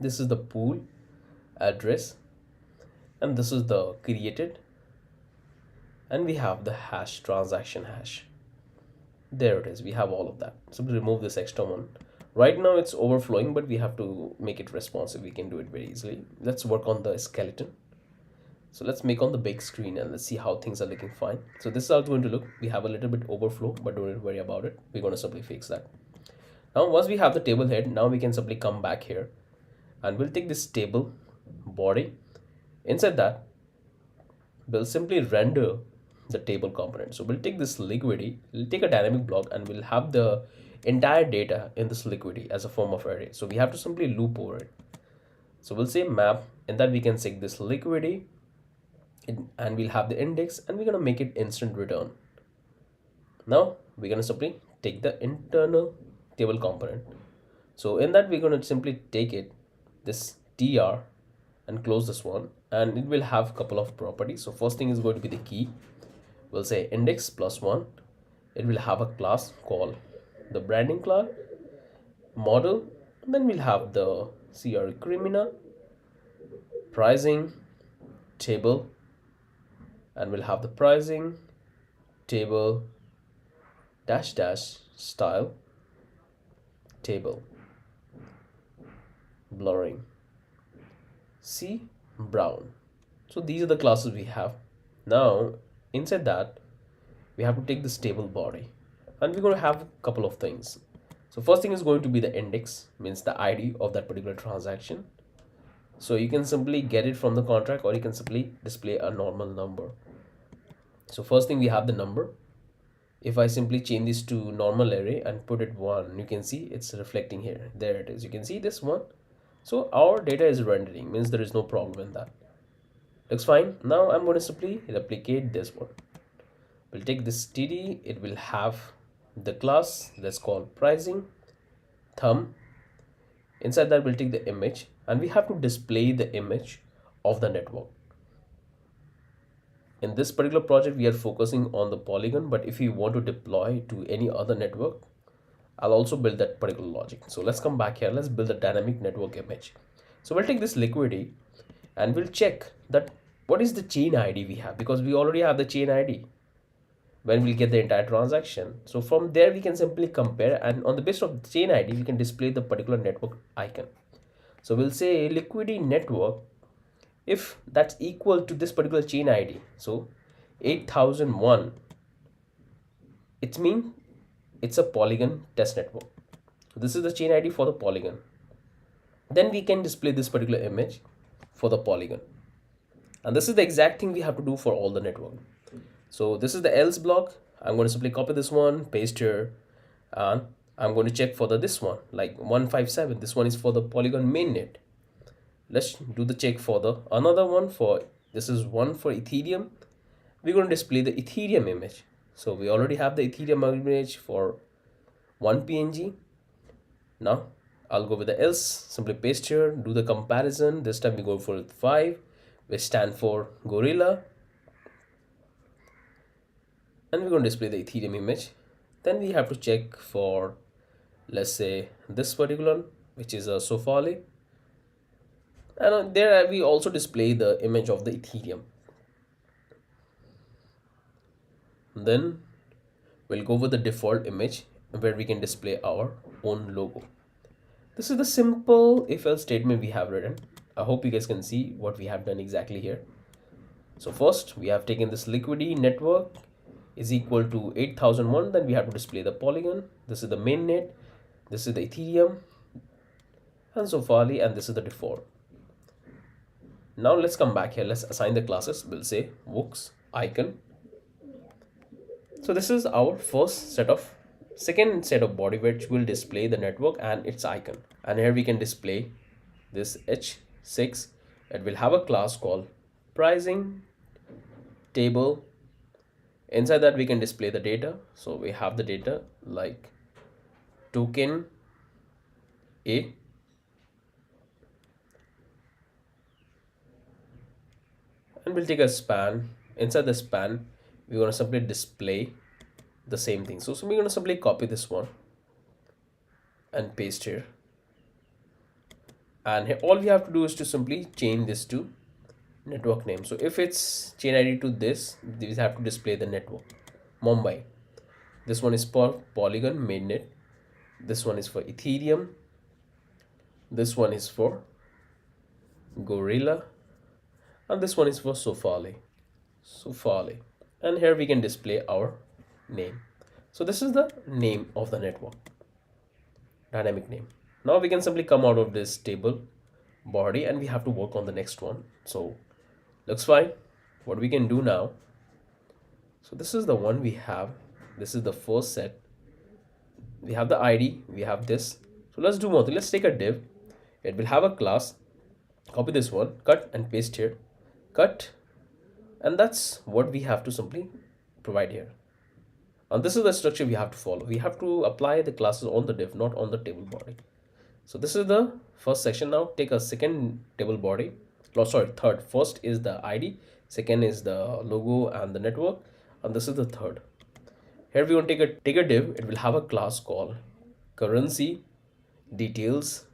This is the pool address, and this is the created, and we have the hash, transaction hash. There it is. We have all of that. Simply remove this extra one. Right now it's overflowing, but we have to make it responsive. We can do it very easily. Let's work on the skeleton. So let's make on the big screen, and let's see how things are looking fine. So this is how it's going to look. We have a little bit overflow, but don't worry about it. We're going to simply fix that. Now once we have the table head, now we can simply come back here, and we'll take this table body. Inside that, we'll simply render the table component. So we'll take this liquidity, we'll take a dynamic block, and we'll have the entire data in this liquidity as a form of array. So we have to simply loop over it. So we'll say map, and that we can take this liquidity, and we'll have the index, and we're going to make it instant return. Now we're going to simply take the internal table component. So in that, we're going to simply take it, this tr, and close this one, and it will have a couple of properties. So first thing is going to be the key. We'll say index +1. It will have a class called the branding class model. Then we'll have the CR criminal pricing table, and we'll have the pricing table dash dash style table blurring C brown. So these are the classes we have. Now inside that, we have to take this table body, and we're going to have a couple of things. So first thing is going to be the index, means the ID of that particular transaction. So you can simply get it from the contract, or you can simply display a normal number. So first thing, we have the number. If I simply change this to normal array and put it 1, you can see it's reflecting here. There it is. You can see this one. So our data is rendering, means there is no problem in that. Looks fine. Now I'm going to simply replicate this one. We'll take this td. It will have the class that's called pricing thumb. Inside that, we'll take the image, and we have to display the image of the network. In this particular project, we are focusing on the Polygon, but if you want to deploy to any other network, I'll also build that particular logic. So let's come back here. Let's build a dynamic network image. So we'll take this liquidity, and we'll check that what is the chain ID we have, because we already have the chain ID. when we'll get the entire transaction. So from there we can simply compare, and on the basis of the chain ID we can display the particular network icon. So we'll say liquidity network, if that's equal to this particular chain ID, so 8001, it means it's a Polygon test network. So this is the chain ID for the Polygon. Then we can display this particular image for the Polygon, and this is the exact thing we have to do for all the network. So this is the else block. I'm going to simply copy this one, paste here, and I'm going to check for this one, like 157. This one is for the Polygon mainnet. Let's do the check for the another one. For this is one for Ethereum. We're going to display the Ethereum image. So we already have the Ethereum image for one PNG. Now I'll go with the else, simply paste here, do the comparison. This time we go for 5, which stand for gorilla, and we're going to display the Ethereum image. Then we have to check for, let's say, this particular, which is a Sofali, and there we also display the image of the Ethereum. Then we'll go with the default image where we can display our own logo. This is the simple if else statement we have written. I hope you guys can see what we have done exactly here. So first we have taken this liquidity network is equal to 8001. Then we have to display the Polygon. This is the mainnet. This is the Ethereum and Sofali, and this is the default. Now let's come back here. Let's assign the classes. We'll say Woox icon. So this is our second set of body which will display the network and its icon. And here we can display this H6. It will have a class called pricing table. Inside that we can display the data. So we have the data like token A, and we'll take a span. Inside the span we're going to simply display the same thing. So we're going to simply copy this one and paste here, and here all we have to do is to simply change this to network name. So if it's chain ID to this, these have to display the network Mumbai. This one is for Polygon mainnet, this one is for Ethereum, this one is for gorilla, and this one is for Sofali. And here we can display our name. So this is the name of the network, dynamic name. Now we can simply come out of this table body and we have to work on the next one. So looks fine. What we can do now, so this is the one we have. This is the first set. We have the ID, we have this. So let's do more thing. Let's take a div. It will have a class. Copy this one, cut and paste here, cut, and that's what we have to simply provide here. And this is the structure we have to follow. We have to apply the classes on the div, not on the table body. So this is the first section. Now take a second table body. Oh, sorry, third. First is the ID, second is the logo and the network, and this is the third. Here we want to take a div. It will have a class called currency details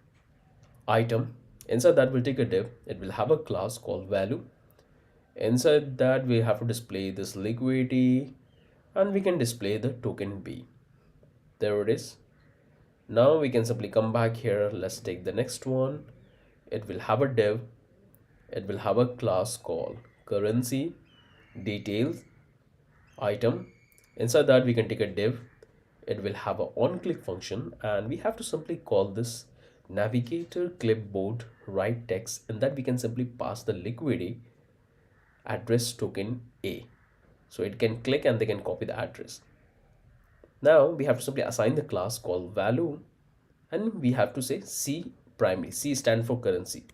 item. Inside that we'll take a div. It will have a class called value. Inside that we have to display this liquidity, and we can display the token B. There it is. Now we can simply come back here. Let's take the next one. It will have a div. It will have a class called currency details item. Inside that we can take a div. It will have a on click function, and we have to simply call this navigator clipboard write text, and that we can simply pass the liquidity address token A. So it can click and they can copy the address. Now we have to simply assign the class called value, and we have to say C primary. C stands for currency.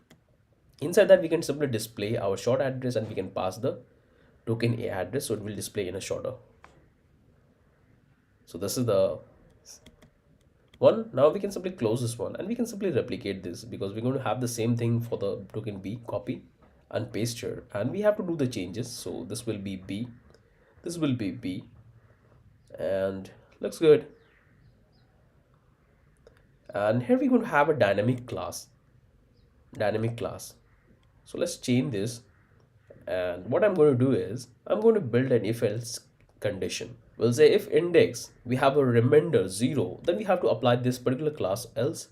Inside that we can simply display our short address, and we can pass the token A address, so it will display in a shorter. So this is the one. Now we can simply close this one, and we can simply replicate this because we're going to have the same thing for the token B. Copy and paste here, and we have to do the changes. So this will be B, this will be B, and looks good. And here we're going to have a dynamic class. So let's change this, and what I'm going to do is I'm going to build an if else condition. We'll say if index we have a remainder 0, then we have to apply this particular class, else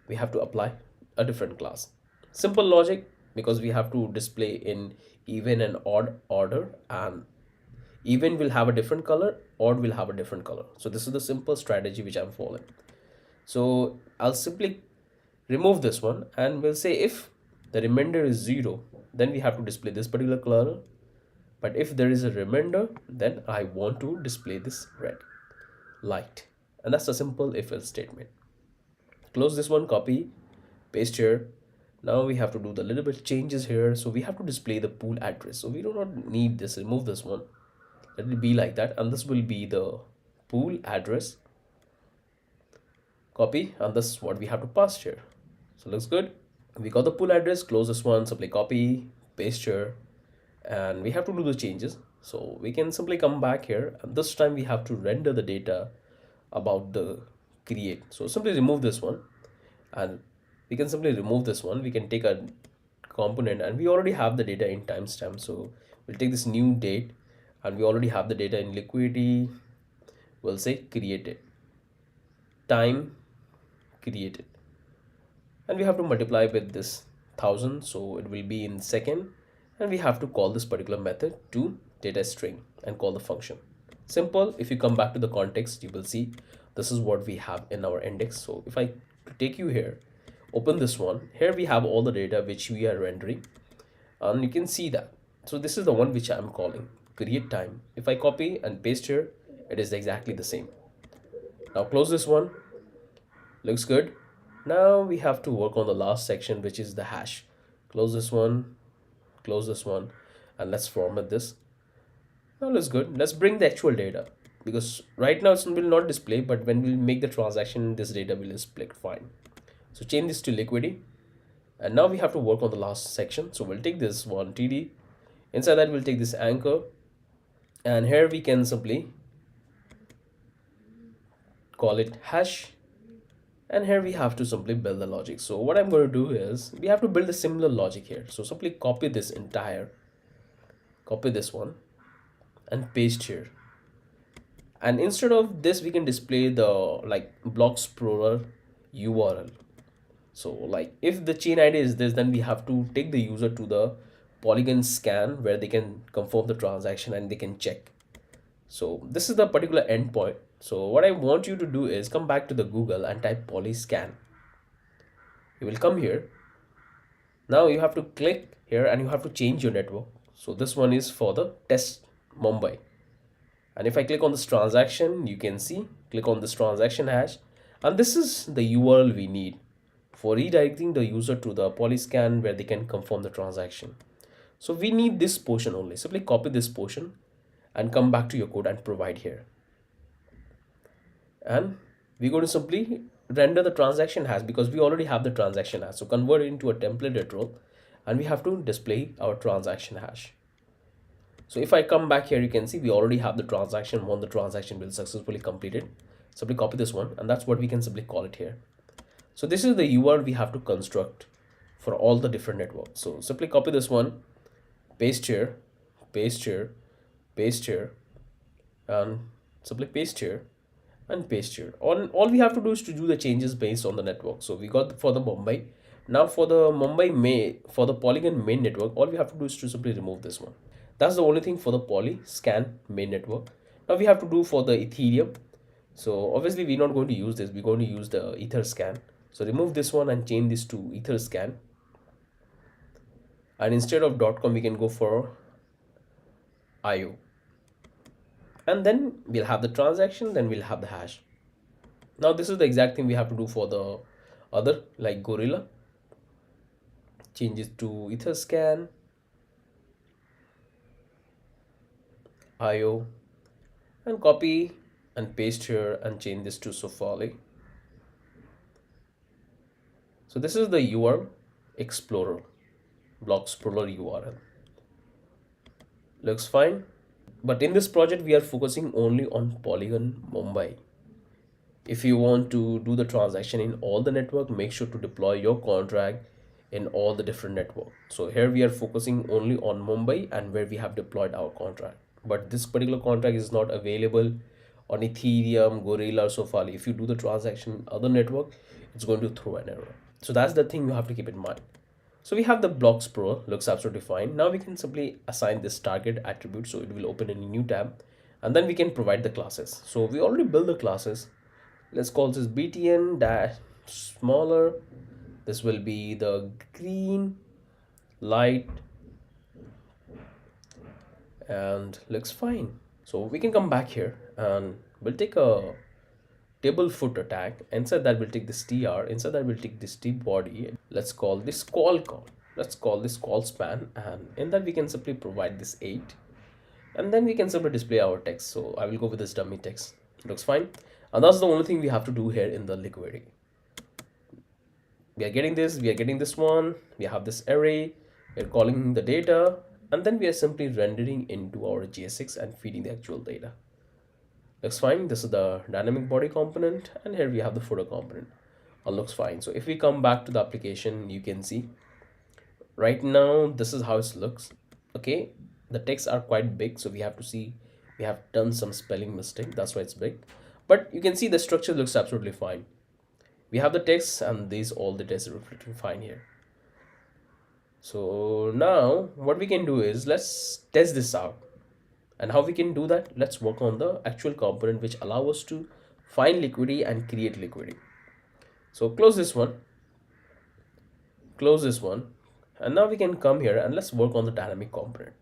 we have to apply a different class. Simple logic, because we have to display in even and odd order, and even will have a different color, odd will have a different color. So this is the simple strategy which I'm following. So I'll simply remove this one, and we'll say if the remainder is 0, then we have to display this particular color. But if there is a remainder, then I want to display this red light. And that's a simple if else statement. Close this one, copy, paste here. Now we have to do the little bit changes here. So we have to display the pool address. So we do not need this, remove this one. Let it be like that. And this will be the pool address. Copy, and this is what we have to pass here. So looks good. We got the pool address, close this one, simply copy, paste here. And we have to do the changes. So we can simply come back here, and this time we have to render the data about the create. So simply remove this one, and we can simply remove this one. We can take a component, and we already have the data in timestamp. So we'll take this new date, and we already have the data in liquidity. We'll say created, time created, and we have to multiply with this 1000, so it will be in second. And we have to call this particular method to data string and call the function. Simple. If you come back to the context, you will see this is what we have in our index. So if I take you here, open this one, here we have all the data which we are rendering, and you can see that. So this is the one which I'm calling create time. If I copy and paste here, it is exactly the same. Now close this one. Looks good. Now we have to work on the last section, which is the hash. Close this one, close this one, and let's format this. Now looks good. Let's bring the actual data, because right now it will not display, but when we make the transaction, this data will display fine. So change this to liquidity, and now we have to work on the last section. So we'll take this one td, inside that we'll take this anchor, and here we can simply call it hash, and here we have to simply build the logic. So what I'm going to do is we have to build a similar logic here. So simply copy this entire, copy this one and paste here. And instead of this, we can display the like block explorer URL. So like if the chain ID is this, then we have to take the user to the Polygon scan where they can confirm the transaction and they can check. So this is the particular endpoint. So what I want you to do is come back to the Google and type polyscan. You will come here. Now you have to click here and you have to change your network. So this one is for the test Mumbai. And if I click on this transaction, you can see, click on this transaction hash. And this is the URL we need for redirecting the user to the polyscan where they can confirm the transaction. So we need this portion only. Simply copy this portion and come back to your code and provide here. And we're going to simply render the transaction hash because we already have the transaction hash. So convert it into a template role, and we have to display our transaction hash. So if I come back here, you can see we already have the transaction. When the transaction will successfully completed, simply copy this one, and that's what we can simply call it here. So this is the URL we have to construct for all the different networks. So simply copy this one, paste here, paste here, paste here, and simply paste here and paste here. All we have to do is to do the changes based on the network. So we got for the Mumbai. Now for the for the Polygon main network, all we have to do is to simply remove this one. That's the only thing for the polyscan main network. Now we have to do for the Ethereum. So obviously we're not going to use this. We're going to use the Etherscan. So remove this one and change this to Etherscan. And instead of .com, we can go for IO. And then we'll have the transaction, then we'll have the hash. Now this is the exact thing we have to do for the other, like Gorilla. Change it to Etherscan, IO, and copy and paste here and change this to Sofali. So this is the URL Explorer, block explorer URL. Looks fine. But in this project, we are focusing only on Polygon Mumbai. If you want to do the transaction in all the network, make sure to deploy your contract in all the different networks. So here we are focusing only on Mumbai and where we have deployed our contract. but this particular contract is not available on Ethereum, Gorilla, or Sofali. If you do the transaction other network, it's going to throw an error. So that's the thing you have to keep in mind. So we have the blocks pro, looks absolutely fine. Now we can simply assign this target attribute, so it will open in a new tab, and then we can provide the classes. So we already built the classes. Let's call this btn dash smaller. This will be the green, light, and looks fine. So we can come back here and we'll take a table footer tag. Inside that we'll take this tr. Inside that we'll take this t body. Let's call this call. Let's call this call span, and in that we can simply provide this 8, and then we can simply display our text. So I will go with this dummy text. It looks fine, and that's the only thing we have to do here in the liquidity. We are getting this one, we have this array, we're calling the data, and then we are simply rendering into our JSX and feeding the actual data. Looks fine. This is the dynamic body component, and here we have the footer component. All looks fine. So if we come back to the application, you can see right now this is how it looks. Okay, the texts are quite big, so we have done some spelling mistake, that's why it's big, but you can see the structure looks absolutely fine. We have the text, and these all the text are reflecting fine here. So now what we can do is let's test this out. And how we can do that? Let's work on the actual component which allow us to find liquidity and create liquidity. So close this one, and now we can come here and let's work on the dynamic component.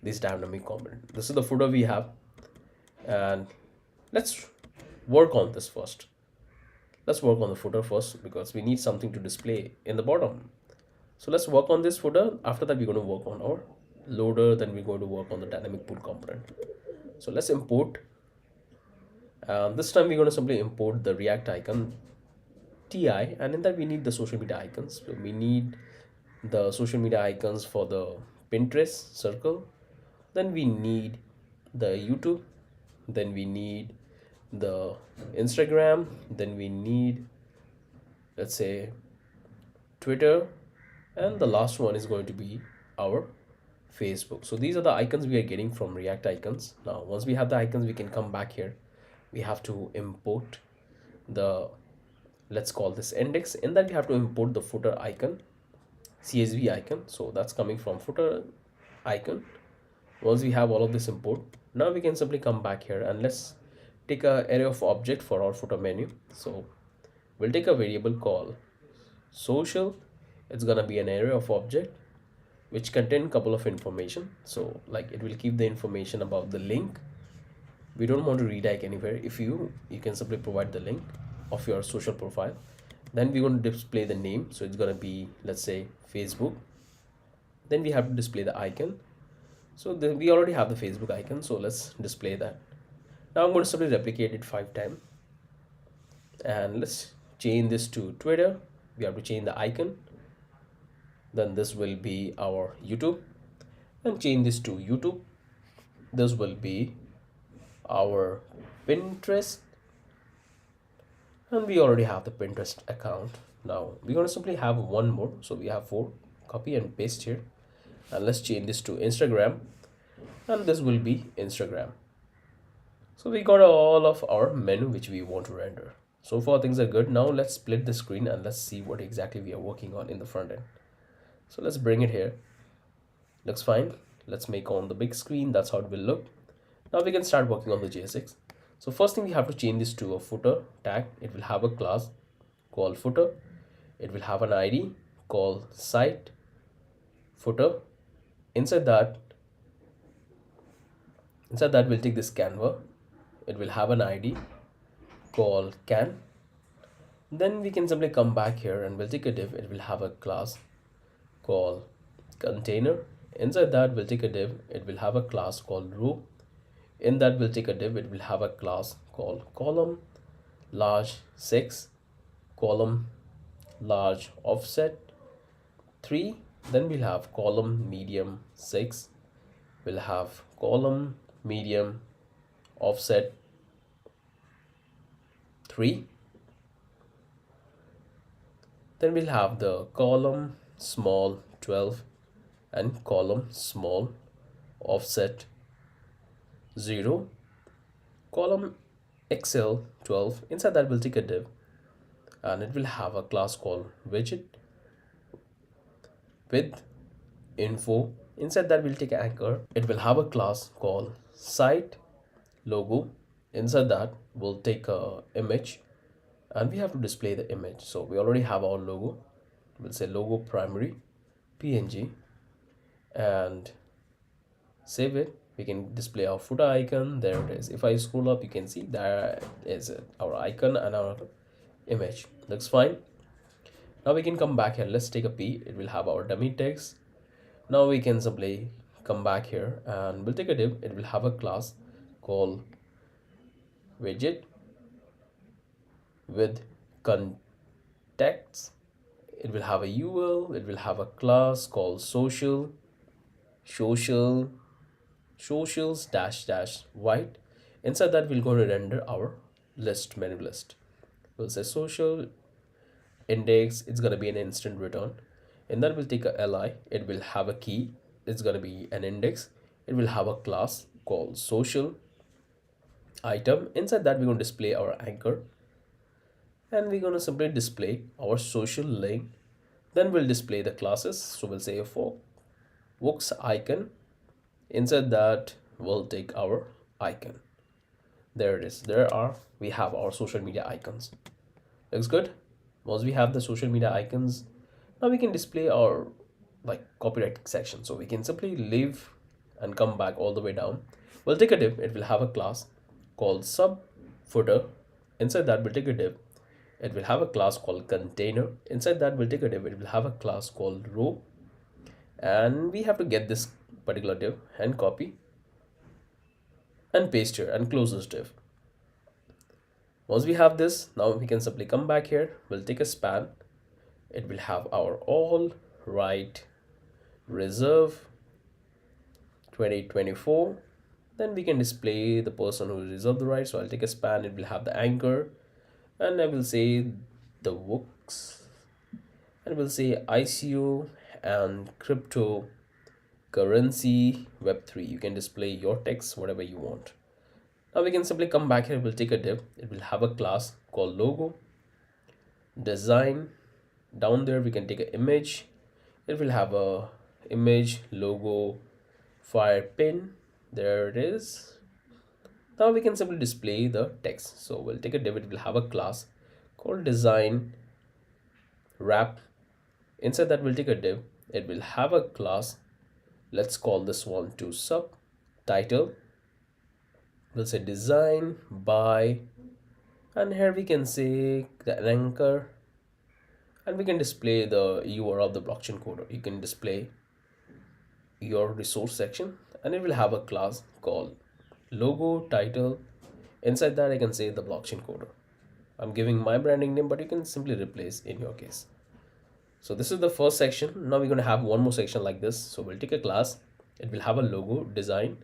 This is the footer we have, and let's work on this first. Let's work on the footer first because we need something to display in the bottom. So let's work on this footer. After that, we're going to work on our loader. Then we're going to work on the dynamic pool component. So let's import. This time we're going to simply import the React icon TI, and in that we need the social media icons. So we need the social media icons for the Pinterest circle. Then we need the YouTube. Then we need the Instagram. Then we need, let's say, Twitter, and the last one is going to be our Facebook. So these are the icons we are getting from React icons. Now once we have the icons, we can come back here. We have to import the, let's call this index. In that we have to import the footer icon, CSV icon. So that's coming from footer icon. Once we have all of this import, now we can simply come back here and let's take a array of object for our footer menu. So we'll take a variable called social. It's gonna be an array of object which contain couple of information. So like it will keep the information about the link. We don't want to redirect anywhere. If you can simply provide the link of your social profile. Then we're going to display the name. So it's going to be, let's say, Facebook. Then we have to display the icon. So then we already have the Facebook icon. So let's display that. Now I'm going to simply replicate it 5 times. And let's change this to Twitter. We have to change the icon. Then this will be our YouTube. And change this to YouTube. This will be our Pinterest, and we already have the Pinterest account. Now we're going to simply have one more, so we have 4. Copy and paste here, and let's change this to Instagram, and this will be Instagram. So we got all of our menu which we want to render. So far things are good. Now let's split the screen and let's see what exactly we are working on in the front end. So let's bring it here. Looks fine. Let's make on the big screen. That's how it will look. Now we can start working on the JSX. So first thing, we have to change this to a footer tag. It will have a class called footer. It will have an ID called site footer. Inside that we'll take this Canva. It will have an ID called can. Then we can simply come back here and we'll take a div. It will have a class called container. Inside that we'll take a div. It will have a class called row. In that we'll take a div. It will have a class called column large 6, column large offset 3. Then we'll have column medium 6. We'll have column medium offset 3. Then we'll have the column small 12 and column small offset 0, column XL12. Inside that we'll take a div, and it will have a class called widget with info. Inside that we'll take an anchor. It will have a class called site logo. Inside that we'll take a image, and we have to display the image. So we already have our logo. We'll say logo primary png and save it. We can display our footer icon. There it is. If I scroll up, you can see there is it, our icon and our image. Looks fine. Now we can come back here. Let's take a P. It will have our dummy text. Now we can simply come back here and we'll take a div. It will have a class called widget with contacts. It will have a UL. It will have a class called socials dash dash white. Inside that we're going to render our list, menu list. We'll say social index. It's going to be an instant return. And then we'll take a li. It will have a key. It's going to be an index. It will have a class called social item. Inside that we're going to display our anchor, and we're going to simply display our social link. Then we'll display the classes. So we'll say for Wooks icon. Inside that we'll take our icon. There it is. We have our social media icons. Looks good. Once we have the social media icons, now we can display our copyright section. So we can simply leave and come back all the way down. We'll take a div. It will have a class called sub footer. Inside that we'll take a div. It will have a class called container. Inside that we'll take a div. It will have a class called row, and we have to get this particular div and copy and paste here and close this div. Once we have this, now we can simply come back here. We'll take a span. It will have our all right reserve 2024. Then we can display the person who reserved the right. So I'll take a span. It will have the anchor, and I will say the Wooks, and we'll say ICO and crypto currency web3. You can display your text whatever you want. Now we can simply come back here. We'll take a div. It will have a class called logo design. Down there we can take an image. It will have a image logo fire pin. There it is. Now we can simply display the text. So we'll take a div. It will have a class called design wrap. Inside that we'll take a div. It will have a class. Let's call this one to subtitle. We'll say design by, and here we can say the anchor, and we can display the URL of the blockchain coder. You can display your resource section, and it will have a class called logo title. Inside that I can say the blockchain coder. I'm giving my branding name, but you can simply replace in your case. So this is the first section. Now we're going to have one more section like this. So we'll take a class. It will have a logo design,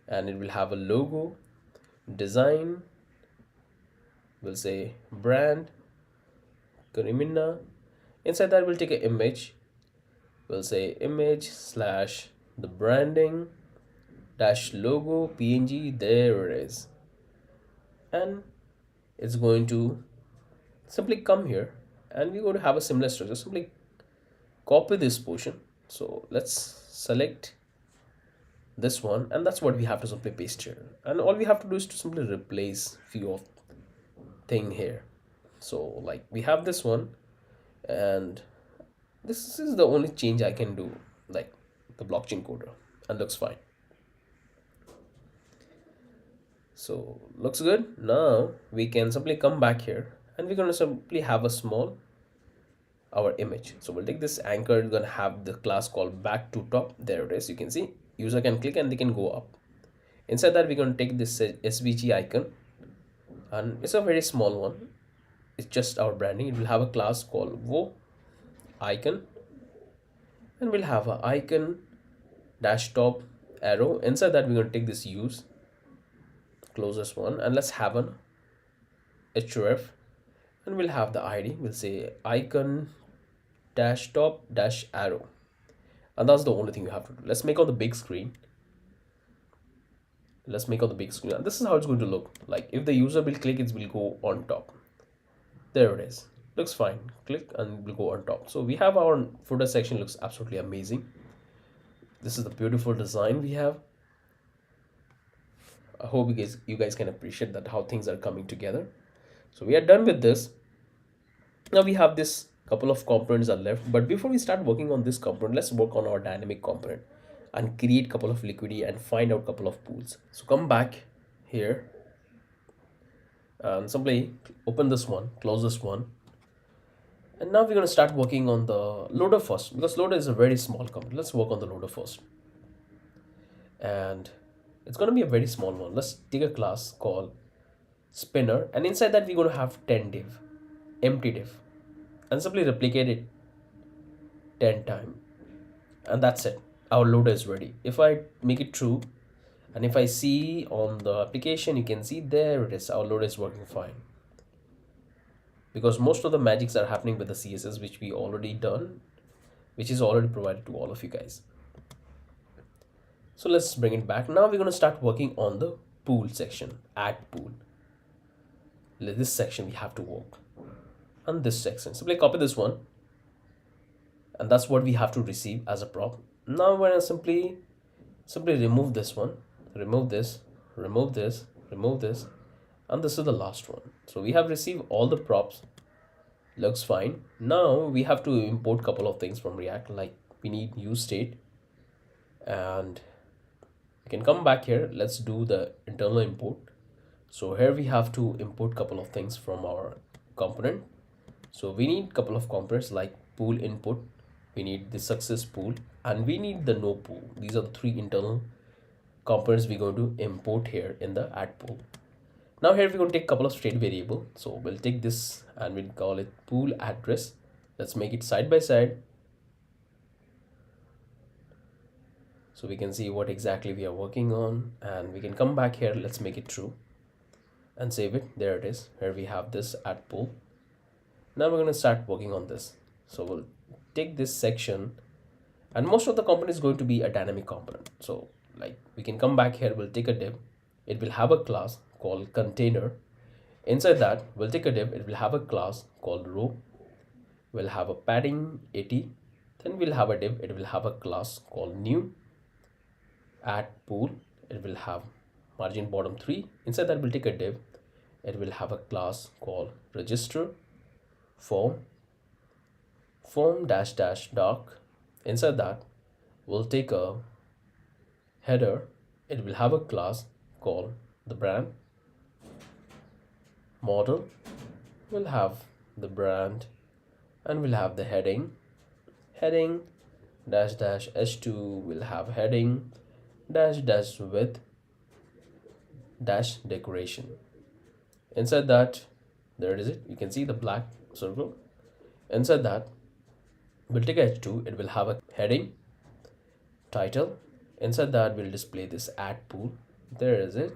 and it will have a logo design. We'll say brand Karimina. Inside that we'll take an image. We'll say image slash the branding dash logo png. There it is, and it's going to simply come here, and we're going to have a similar structure. Simply copy this portion. So let's select this one, and that's what we have to simply paste here, and all we have to do is to simply replace few of thing here. So like we have this one, and this is the only change I can do, like the blockchain coder, and looks fine. So looks good. Now we can simply come back here, and we're going to simply have a small our image. So we'll take this anchor. We're going to have the class called back to top. There it is. You can see user can click and they can go up. Inside that we're going to take this SVG icon, and it's a very small one. It's just our branding. It will have a class called wo icon, and we'll have a icon dash top arrow. Inside that we're going to take this use closest one, and let's have an href, and we'll have the id. We'll say icon dash top dash arrow, and that's the only thing you have to do. Let's make on the big screen. Let's make on the big screen, and this is how it's going to look like. If the user will click, it will go on top. There it is, looks fine. Click and it will go on top. So we have our footer section, looks absolutely amazing. This is the beautiful design we have. I hope you guys can appreciate that how things are coming together. So we are done with this. Now we have this couple of components are left, but before we start working on this component, let's work on our dynamic component and create couple of liquidity and find out couple of pools. So come back here and simply open this one, close this one, and now we're going to start working on the loader first, because loader is a very small component. Let's work on the loader first, and it's going to be a very small one. Let's take a class called spinner, and inside that we're going to have 10 div, empty div, and simply replicate it 10 times, and that's it. Our loader is ready. If I make it true, and if I see on the application, you can see there it is, our loader is working fine, because most of the magics are happening with the CSS, which we already done, which is already provided to all of you guys. So let's bring it back. Now we're going to start working on the pool section, add pool. This section we have to work, and this section, simply copy this one, and that's what we have to receive as a prop. Now we're going to simply remove this one, remove this, remove this, remove this, and this is the last one. So we have received all the props, looks fine. Now we have to import couple of things from React, like we need use state, and you can come back here. Let's do the internal import. So here we have to import couple of things from our component. So we need couple of components like pool input, we need the success pool, and we need the no pool. These are the three internal components we're going to import here in the add pool. Now here we're going to take a couple of state variable. So we'll take this and we'll call it pool address. Let's make it side by side, so we can see what exactly we are working on, and we can come back here. Let's make it true and save it. There it is. Here we have this add pool. Now we're going to start working on this. So we'll take this section, and most of the component is going to be a dynamic component. So like we can come back here, we'll take a div, it will have a class called container. Inside that we'll take a div, it will have a class called row, we'll have a padding 80, then we'll have a div, it will have a class called new, add pool, it will have margin bottom 3. Inside that we'll take a div, it will have a class called register, form dash dash dark. Inside that we'll take a header, it will have a class called the brand, model, we'll have the brand, and we'll have the heading dash dash h2, will have heading dash dash width dash decoration. Inside that, there it is, you can see the black circle. Inside that we'll take h2, it will have a heading, title. Inside that we'll display this add pool, there is it,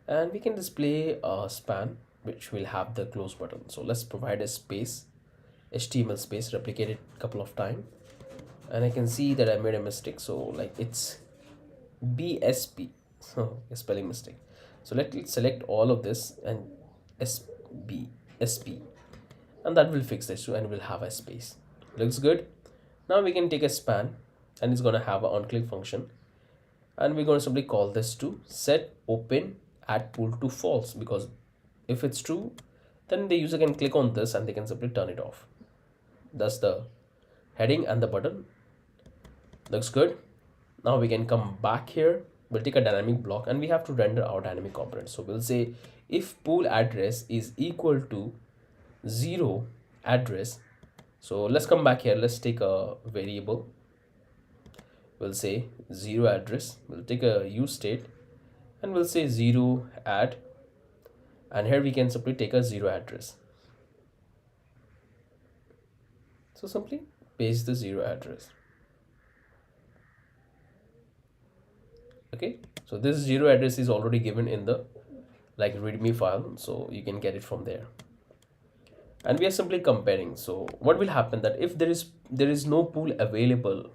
and we can display a span which will have the close button. So let's provide a space, HTML space, replicate it a couple of times, and I can see that I made a mistake. So like it's BSP, so a spelling mistake. So let's select all of this and SP, and that will fix this too, and we'll have a space. Looks good. Now we can take a span, and it's going to have an on-click function, and we're going to simply call this to set open add pool to false, because if it's true, then the user can click on this and they can simply turn it off. That's the heading and the button. Looks good. Now we can come back here, we'll take a dynamic block, and we have to render our dynamic component. So we'll say if pool address is equal to 0 address. So let's come back here, let's take a variable, we'll say 0 address, we'll take a use state, and we'll say 0 add, and here we can simply take a 0 address. So simply paste the 0 address. Okay, so this 0 address is already given in the like readme file, so you can get it from there. And we are simply comparing. So what will happen that if there is no pool available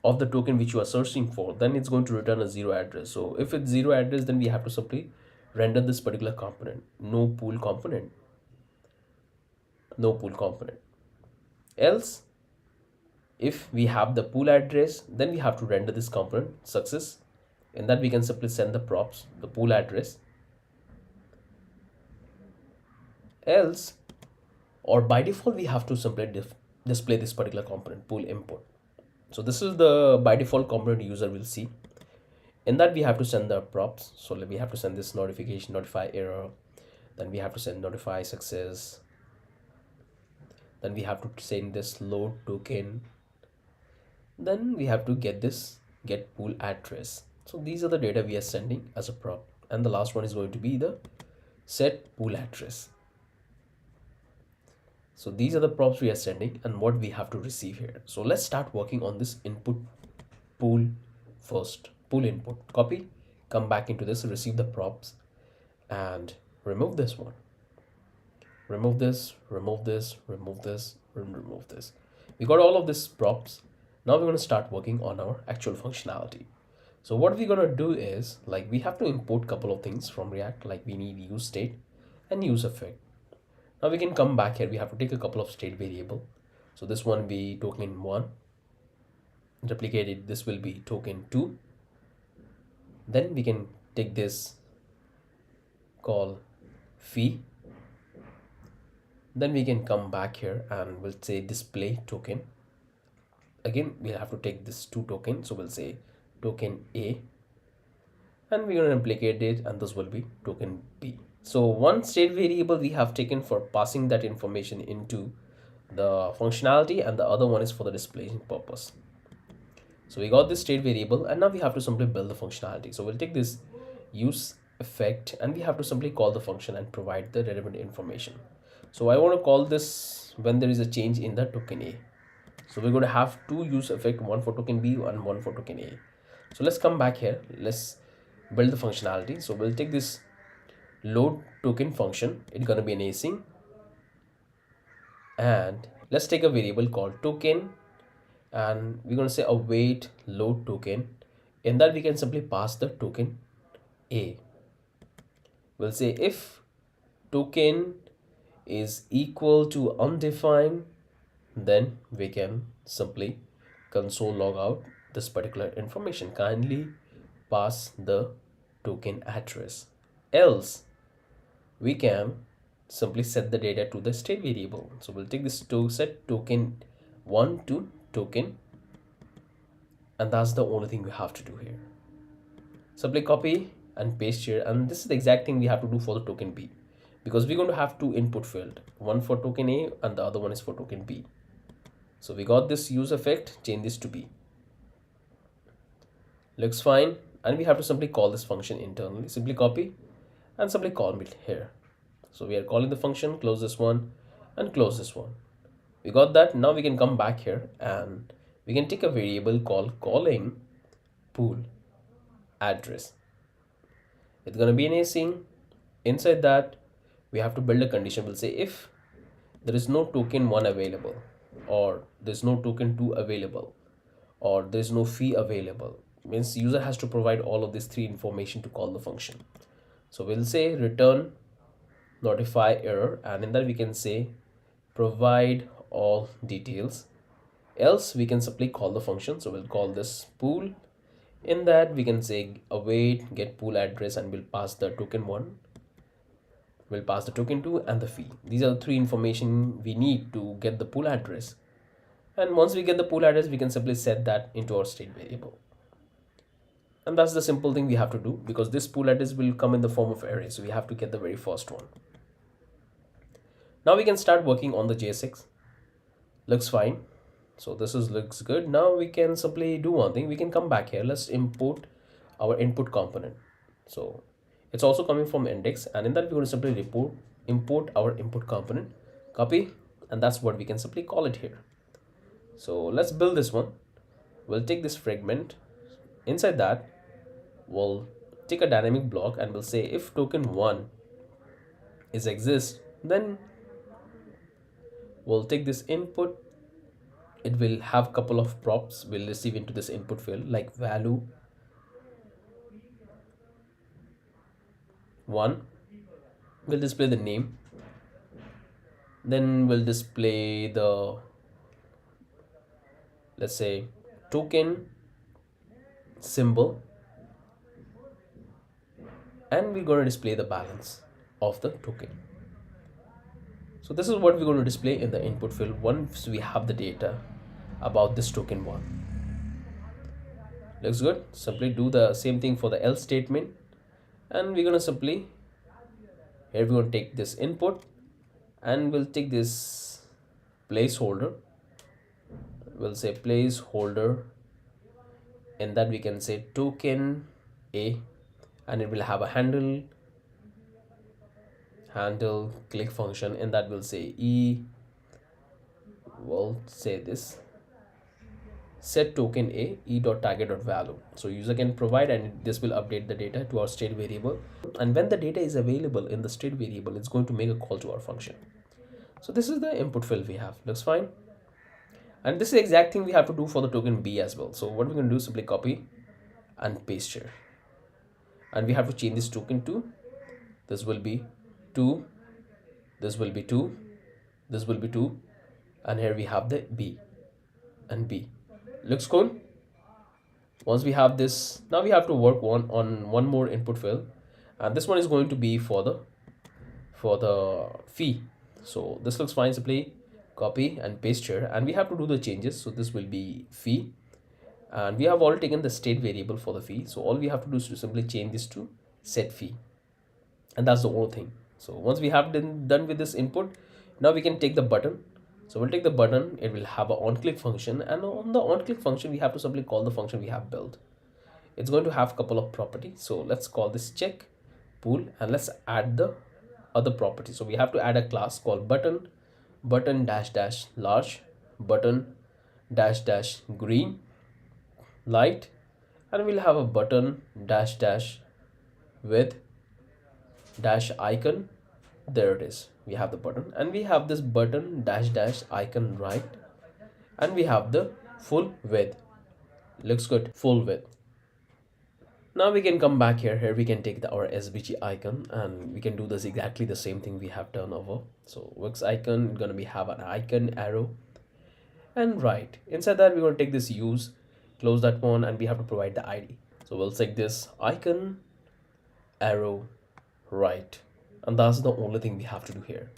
of the token which you are searching for, then it's going to return a zero address. So if it's zero address, then we have to simply render this particular component, no pool component, no pool component. Else, if we have the pool address, then we have to render this component success. In that, we can simply send the props, the pool address. Else, or by default, we have to simply display this particular component, pool input. So this is the by default component user will see. In that, we have to send the props. So we have to send this notification, notify error. Then we have to send notify success. Then we have to send this load token. Then we have to get this get pool address. So these are the data we are sending as a prop. And the last one is going to be the set pool address. So these are the props we are sending and what we have to receive here. So let's start working on this input pool first. Pool input, copy, come back into this, receive the props and remove this one. Remove this, remove this, remove this, and remove this. We got all of these props. Now we're going to start working on our actual functionality. So what we're going to do is, like, we have to import a couple of things from React, like we need use state and use effect. Now we can come back here. We have to take a couple of state variable. So this one will be token 1. Replicated, this will be token 2. Then we can take this call fee. Then we can come back here and we'll say display token. Again, we'll have to take this 2 token. So we'll say token A. And we're going to replicate it and this will be token B. So one state variable we have taken for passing that information into the functionality and the other one is for the displaying purpose. So we got this state variable and now we have to simply build the functionality. So we'll take this use effect and we have to simply call the function and provide the relevant information. So I want to call this when there is a change in the token A. So we're going to have 2 use effect, one for token B and one for token A. So let's come back here. Let's build the functionality. So we'll take this load token function. It's going to be an async. And let's take a variable called token. And we're going to say await load token. In that we can simply pass the token A. We'll say if token is equal to undefined, then we can simply console log out this particular information. Kindly pass the token address. Else we can simply set the data to the state variable. So we'll take this to set token 1 to token, and that's the only thing we have to do here. Simply copy and paste here, and this is the exact thing we have to do for the token B, because we're going to have 2 input field, one for token A and the other one is for token B. So we got this use effect, change this to B. Looks fine, and we have to simply call this function internally. Simply copy and simply call it here. So we are calling the function, close this one and close this one. We got that. Now we can come back here and we can take a variable called calling pool address. It's going to be an async. Inside that we have to build a condition. We'll say if there is no token 1 available, or there's no token 2 available, or there's no fee available, means user has to provide all of these 3 information to call the function. So we'll say return notify error, and in that we can say provide all details. Else we can simply call the function. So we'll call this pool. In that we can say await get pool address, and we'll pass the token 1, we'll pass the token 2 and the fee. These are the 3 information we need to get the pool address. And once we get the pool address, we can simply set that into our state variable. And that's the simple thing we have to do, because this pool address will come in the form of array. So we have to get the very first one. Now we can start working on the JSX. Looks fine. So this looks good. Now we can simply do one thing. We can come back here. Let's import our input component. So it's also coming from index, and in that we're going to simply import our input component, copy, and that's what we can simply call it here. So let's build this one. We'll take this fragment. Inside that we'll take a dynamic block and we'll say if token 1 exists, then we'll take this input it will have couple of props we'll receive into this input field, like value 1 will display the name, then we'll display the, let's say, token symbol, and we're going to display the balance of the token. So this is what we're going to display in the input field once we have the data about this token one. Looks good. Simply do the same thing for the else statement, and we're going to simply, here we're going to take this input and we'll take this placeholder. We'll say placeholder, in that we can say token A, and it will have a handle click function. In that we'll say we'll say this set token A e.target.value. So user can provide, and this will update the data to our state variable, and when the data is available in the state variable, it's going to make a call to our function. So this is the input field we have. Looks fine. And this is the exact thing we have to do for the token B as well. So what we're going to do is simply copy and paste here, and we have to change this token to, this will be 2, this will be 2, this will be 2, and here we have the B and B. Looks cool. Once we have this, now we have to work on one more input field, and this one is going to be for the fee. So this looks fine. Simply copy and paste here, and we have to do the changes. So this will be fee, and we have already taken the state variable for the fee, so all we have to do is to simply change this to set fee, and that's the whole thing. So once we have done with this input, now we can take the button. So we'll take the button, it will have an on click function, and on the on click function we have to simply call the function we have built. It's going to have a couple of properties, so let's call this check pool, and let's add the other property. So we have to add a class called button dash dash large, button dash dash green light, and we'll have a button dash dash with dash icon. There it is. We have the button, and we have this button dash dash icon right, and we have the full width. Looks good, full width. Now we can come back here. Here we can take our SVG icon, and we can do this exactly the same thing we have done over. So works icon gonna be have an icon arrow, and right inside that we're going to take this use, close that one, and we have to provide the ID. So we'll take this icon arrow right, and that's the only thing we have to do here.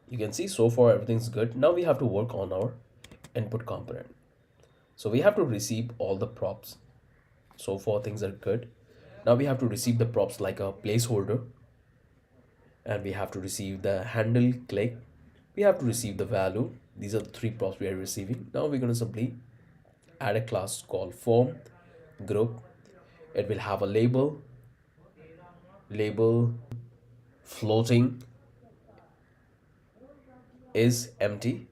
You can see so far everything's good. Now we have to work on our input component. So we have to receive all the props. So far things are good. Now we have to receive the props like a placeholder, and we have to receive the handle click, we have to receive the value. These are the 3 props we are receiving. Now we're going to simply add a class called form group. It will have a label floating is empty,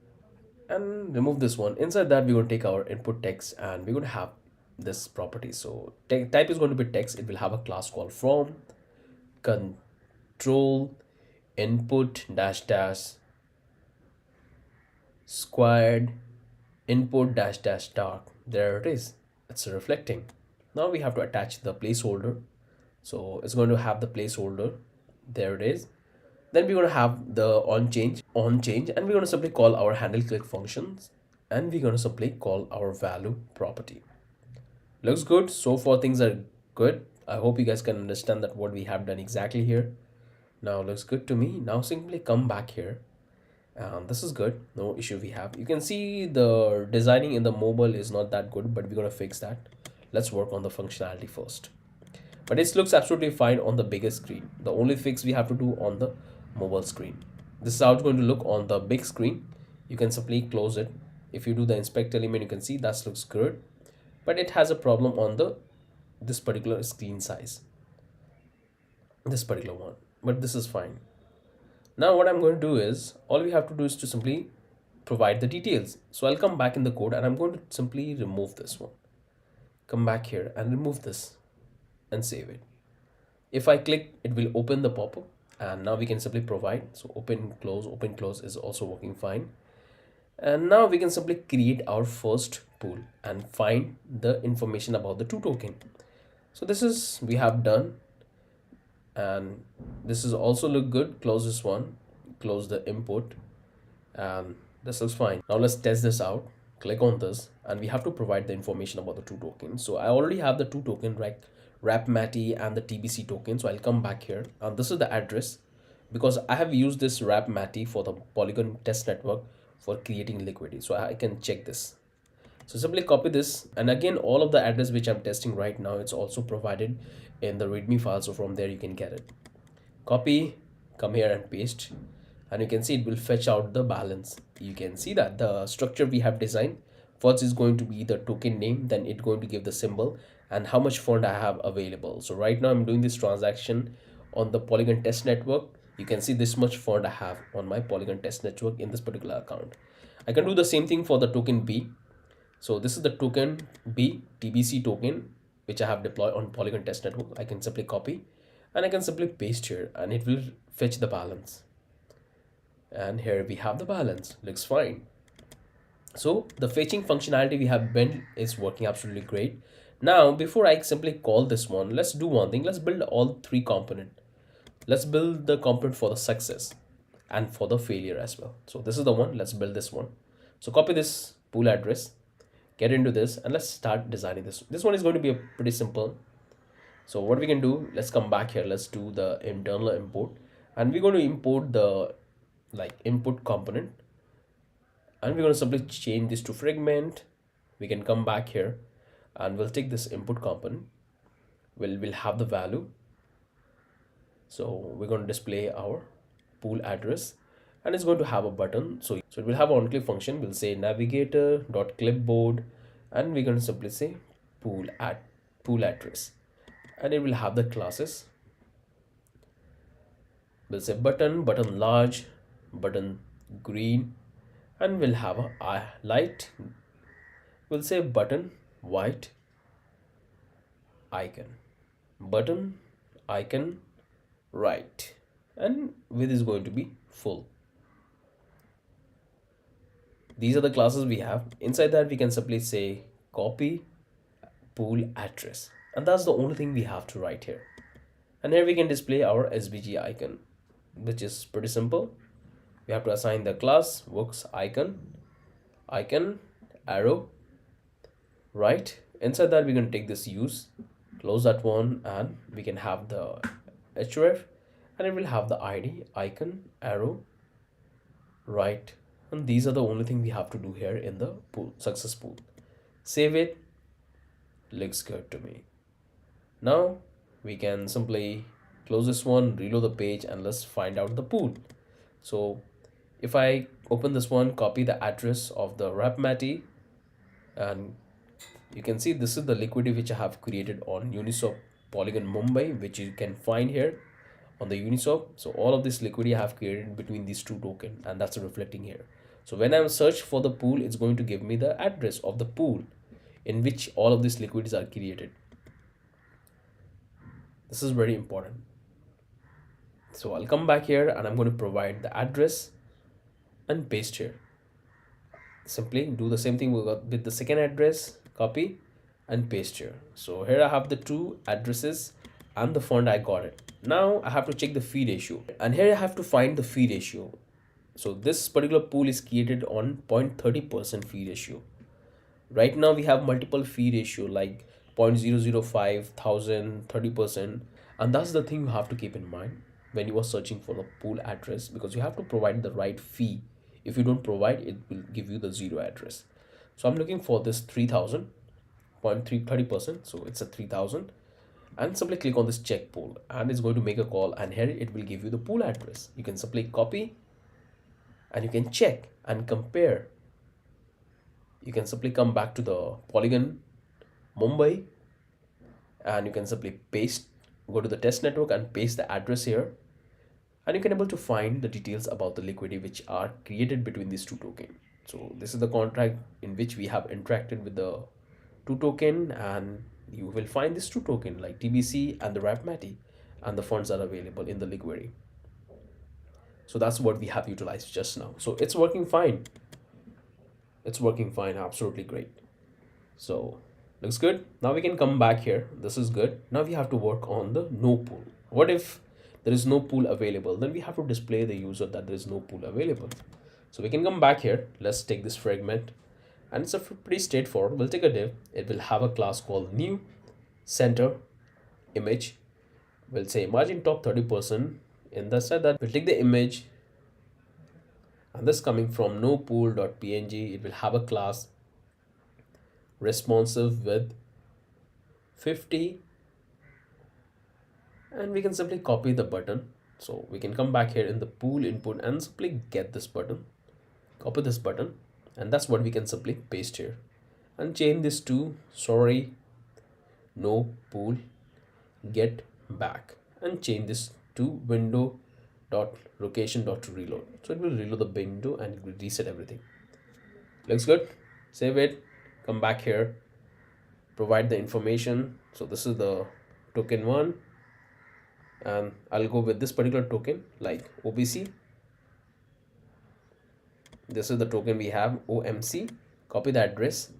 and remove this one. Inside that we're going to take our input text, and we're going to have this property. So type is going to be text. It will have a class called from control input dash dash squared input dash dash dark. There it is. It's reflecting. Now we have to attach the placeholder. So it's going to have the placeholder. There it is. Then we're going to have the on change, and we're going to simply call our handle click functions, and we're going to simply call our value property. Looks good. So far things are good. I hope you guys can understand that what we have done exactly here. Now looks good to me. Now simply come back here. This is good. No issue we have. You can see the designing in the mobile is not that good, but we're going to fix that. Let's work on the functionality first. But it looks absolutely fine on the bigger screen. The only fix we have to do on the mobile screen. This is how it's going to look on the big screen. You can simply close it. If you do the inspect element, you can see that looks good, but it has a problem on this particular screen size, this particular one, but this is fine. Now what I'm going to do is, all we have to do is to simply provide the details. So I'll come back in the code, and I'm going to simply remove this one. Come back here and remove this and save it. If I click, it will open the pop-up, and now we can simply provide. So open close is also working fine. And now we can simply create our first pool and find the information about the two token. So this is we have done, and this is also look good. Close this one, close the input, and this is fine. Now let's test this out. Click on this, and we have to provide the information about the two tokens. So I already have the two token, right? WrapMati and the TBC token. So I'll come back here, and this is the address because I have used this WrapMati for the Polygon test network for creating liquidity. So I can check this. So simply copy this, and again all of the address which I'm testing right now, it's also provided in the readme file, so from there you can get it. Copy, come here and paste, and you can see it will fetch out the balance. You can see that the structure we have designed, first is going to be the token name, then it's going to give the symbol and how much fund I have available. So right now I'm doing this transaction on the Polygon test network. You can see this much fund I have on my Polygon test network in this particular account. I can do the same thing for the token B. So this is the token B, TBC token, which I have deployed on Polygon test network. I can simply copy and I can simply paste here, and it will fetch the balance. And here we have the balance, looks fine. So the fetching functionality we have built is working absolutely great. Now, before I simply call this one, let's do one thing. Let's build all three components. Let's build the component for the success and for the failure as well. So this is the one, let's build this one. So copy this pool address, get into this, and let's start designing this. This one is going to be a pretty simple. So what we can do, let's come back here, let's do the internal import, and we're going to import the input component, and we're going to simply change this to fragment. We can come back here and we'll take this input component, we'll have the value. So we're going to display our pool address, and it's going to have a button. So it will have an on-click function. We'll say navigator.clipboard, and we're going to simply say pool address, and it will have the classes. We'll say button large, button green, and we'll have a light. We'll say button white, icon, button icon right, and width is going to be full. These are the classes we have. Inside that we can simply say copy pool address, and that's the only thing we have to write here. And here we can display our SVG icon, which is pretty simple. We have to assign the class works icon, arrow right. Inside that we can take this use, close that one, and we can have the href, and it will have the ID, icon, arrow right. And these are the only thing we have to do here in the pool, success pool. Save it, looks good to me. Now we can simply close this one, reload the page, and let's find out the pool. So if I open this one, copy the address of the WrapMati, and you can see this is the liquidity which I have created on Uniswap Polygon Mumbai, which you can find here on the Uniswap. So all of this liquidity I have created between these two tokens, and that's reflecting here. So when I search for the pool, it's going to give me the address of the pool in which all of these liquidities are created. This is very important. So I'll come back here and I'm going to provide the address and paste here. Simply do the same thing with the second address, copy and paste here. So here I have the two addresses and the fund I got it. Now I have to check the fee ratio, and here I have to find the fee ratio. So this particular pool is created on 0.30% fee ratio. Right now we have multiple fee ratio like 0.005, 1000, 30%, and that's the thing you have to keep in mind when you are searching for the pool address, because you have to provide the right fee. If you don't provide, it will give you the zero address. So I'm looking for this 3000, 0.30%, so it's a 3000, and simply click on this check pool, and it's going to make a call, and here it will give you the pool address. You can simply copy and you can check and compare. You can simply come back to the Polygon Mumbai, and you can simply paste, go to the test network and paste the address here, and you can able to find the details about the liquidity which are created between these two tokens. So this is the contract in which we have interacted with the two token, and you will find this two token like TBC and the WrapMati, and the funds are available in the liquidity. So that's what we have utilized just now. So it's working fine. It's working fine, absolutely great. So looks good. Now we can come back here. This is good. Now we have to work on the no pool. What if there is no pool available? Then we have to display the user that there is no pool available. So we can come back here. Let's take this fragment, and it's a pretty straightforward. We'll take a div. It will have a class called new center image. We'll say margin top 30%. In the set that we'll take the image, and this coming from no pool.png. It will have a class responsive with 50, and we can simply copy the button. So we can come back here in the pool input and simply get this button, copy this button, and that's what we can simply paste here and change this to sorry no pool get back, and change this to window dot location dot reload. So it will reload the window and it will reset everything. Looks good. Save it, come back here, provide the information. So this is the token one, and I'll go with this particular token like OBC. This is the token we have, OMC. Copy the address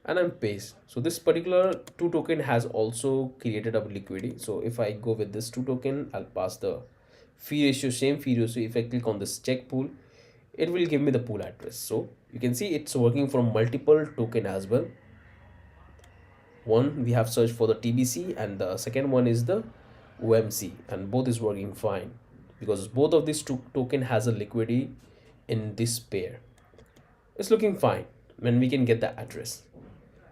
and then paste. So this particular two token has also created a liquidity. So if I go with this two token, I'll pass the fee ratio, same fee ratio. If I click on this check pool, it will give me the pool address. So you can see it's working from multiple token as well. One we have searched for the TBC, and the second one is the OMC, and both is working fine because both of these two token has a liquidity in this pair. It's looking fine when we can get the address.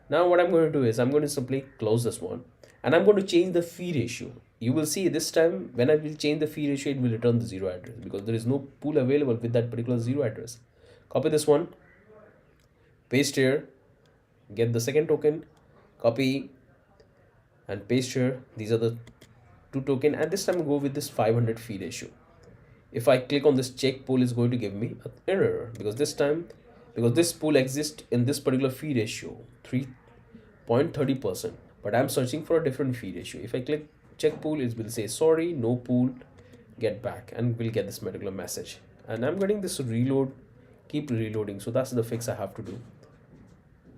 Now what I'm going to do is I'm going to simply close this one, and I'm going to change the fee ratio. You will see this time when I will change the fee ratio, it will return the zero address because there is no pool available with that particular zero address. Copy this one, paste here, get the second token, copy and paste here. These are the two token, and this time go with this 500 fee ratio. If I click on this check pool, is going to give me an error because this time, because this pool exists in this particular fee ratio 3.30%, but I'm searching for a different fee ratio. If I click check pool, it will say sorry no pool get back, and we'll get this particular message. And I'm getting this reload, keep reloading. So that's the fix I have to do.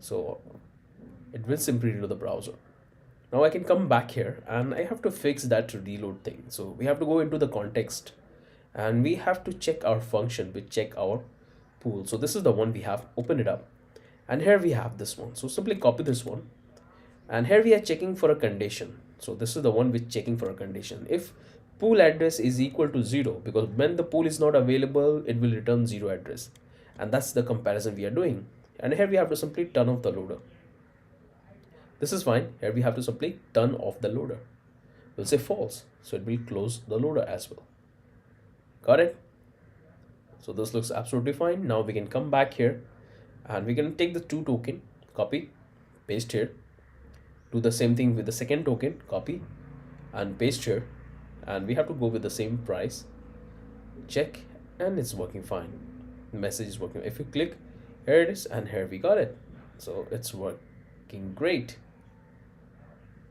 So it will simply reload the browser. Now I can come back here and I have to fix that reload thing. So we have to go into the context and we have to check our function which check our pool. So this is the one we have, open it up, and here we have this one. So simply copy this one, and here we are checking for a condition. So this is the one which checking for a condition. If pool address is equal to 0, because when the pool is not available, it will return 0 address, and that's the comparison we are doing. And here we have to simply turn off the loader. This is fine. Here we have to simply turn off the loader. We'll say false, so it will close the loader as well. Got it? So this looks absolutely fine. Now we can come back here and we can take the two token, copy, paste here, do the same thing with the second token, copy and paste here, and we have to go with the same price, check, and it's working fine. The message is working. If you click, here it is, and here we got it. So it's working great.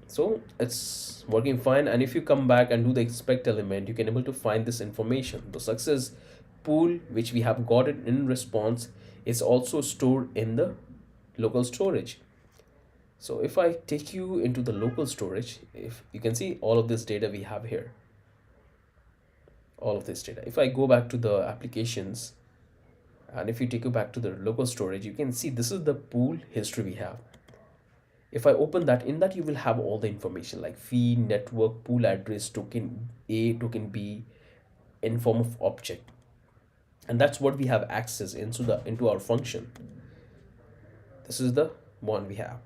So it's working fine. And if you come back and do the expect element, you can able to find this information. The success pool which we have got it in response is also stored in the local storage. So if I take you into the local storage, if you can see all of this data we have here, all of this data. If I go back to the applications, and if you take you back to the local storage, you can see this is the pool history we have. If I open that, in that you will have all the information like fee, network, pool address, token A, token B, in form of object, and that's what we have access into our function. This is the one we have,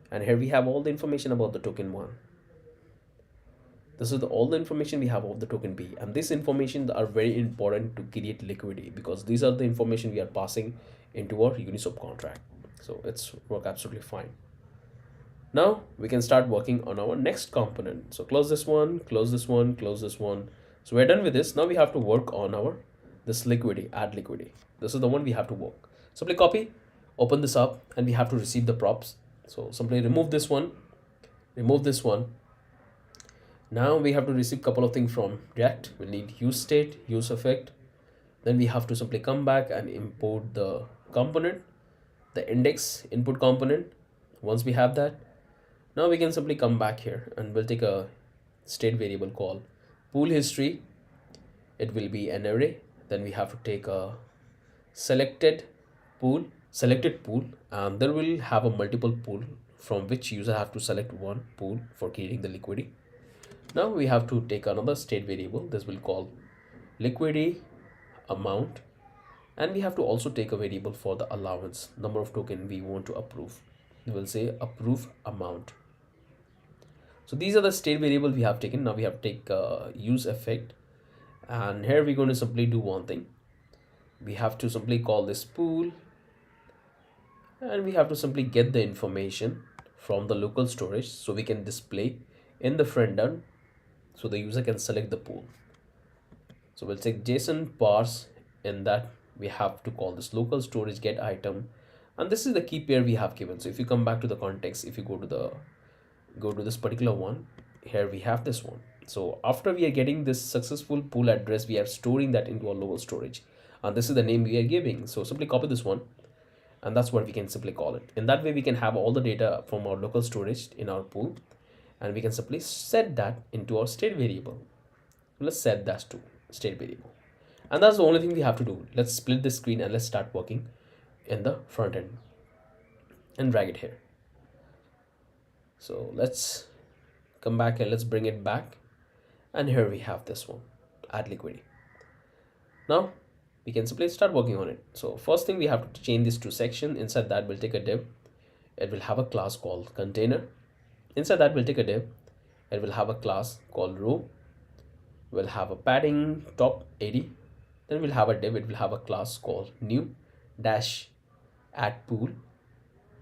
and here we have all the information about the token 1. This is all the information we have of the token B, and this information are very important to create liquidity because these are the information we are passing into our Uniswap contract. So it's work absolutely fine. Now we can start working on our next component. So close this one, close this one, close this one. So we're done with this. Now we have to work on our this liquidity, add liquidity. This is the one we have to work. Simply copy, open this up, and we have to receive the props. So simply remove this one, remove this one. Now we have to receive a couple of things from React. We need use state, use effect. Then we have to simply come back and import the component. the index input component. Once we have that, now we can simply come back here and we'll take a state variable called pool history. It will be an array. Then we have to take a selected pool, and there will have a multiple pool from which user have to select one pool for creating the liquidity. Now we have to take another state variable. This will call liquidity amount, and we have to also take a variable for the allowance, number of token we want to approve. We will say approve amount. So these are the state variable we have taken. Now we have to take use effect, and here we're going to simply do one thing. We have to simply call this pool, and we have to simply get the information from the local storage so we can display in the front end so the user can select the pool. So we'll take JSON parse. In that we have to call this local storage get item, and this is the key pair we have given. So if you come back to the context, if you go to this particular one, here we have this one. So after we are getting this successful pool address, we are storing that into our local storage, and this is the name we are giving. So simply copy this one, and that's what we can simply call it. In that way we can have all the data from our local storage in our pool, and we can simply set that into our state variable. Let's set that to state variable, and that's the only thing we have to do. Let's split the screen and let's start working in the front end and drag it here. So let's come back and let's bring it back, and here we have this one, add liquidity. Now we can simply start working on it. So first thing, we have to change this to section. Inside that we'll take a div. It will have a class called container. Inside that we'll take a div. It will have a class called row. We'll have a padding top 80. Then we'll have a div. It will have a class called new dash add pool.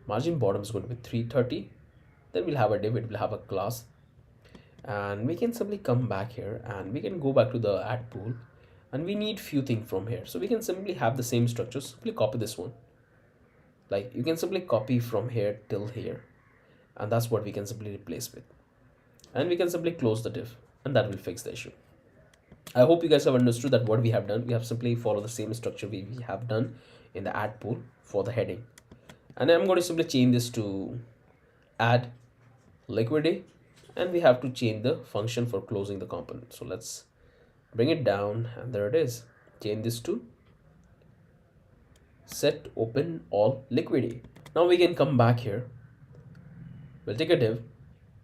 Margin bottom is going to be 330. Then we'll have a div. It will have a class, and we can simply come back here and we can go back to the add pool, and we need few things from here. So we can simply have the same structure. Simply copy this one. Like, you can simply copy from here till here, and that's what we can simply replace with. And we can simply close the div, and that will fix the issue. I hope you guys have understood that what we have done. We have simply followed the same structure we have done in the add pool for the heading. And I'm going to simply change this to add liquidity, and we have to change the function for closing the component. So let's bring it down, and there it is. Change this to set open all liquidity. Now we can come back here. We'll take a div.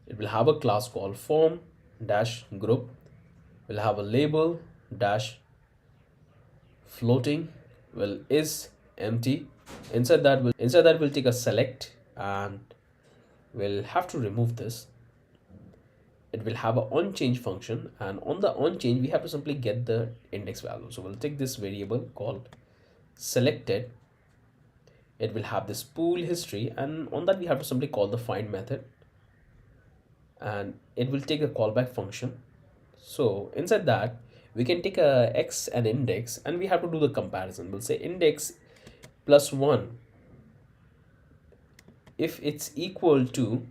It will have a class called form dash group. We'll have a label dash floating. Well, is empty. Inside that we'll take a select, and we'll have to remove this. It will have a onChange function, and on the onChange we have to simply get the index value. So we'll take this variable called selected. It will have this pool history, and on that we have to simply call the find method, and it will take a callback function. So inside that we can take a x and index, and we have to do the comparison. We'll say index plus 1 if it's equal to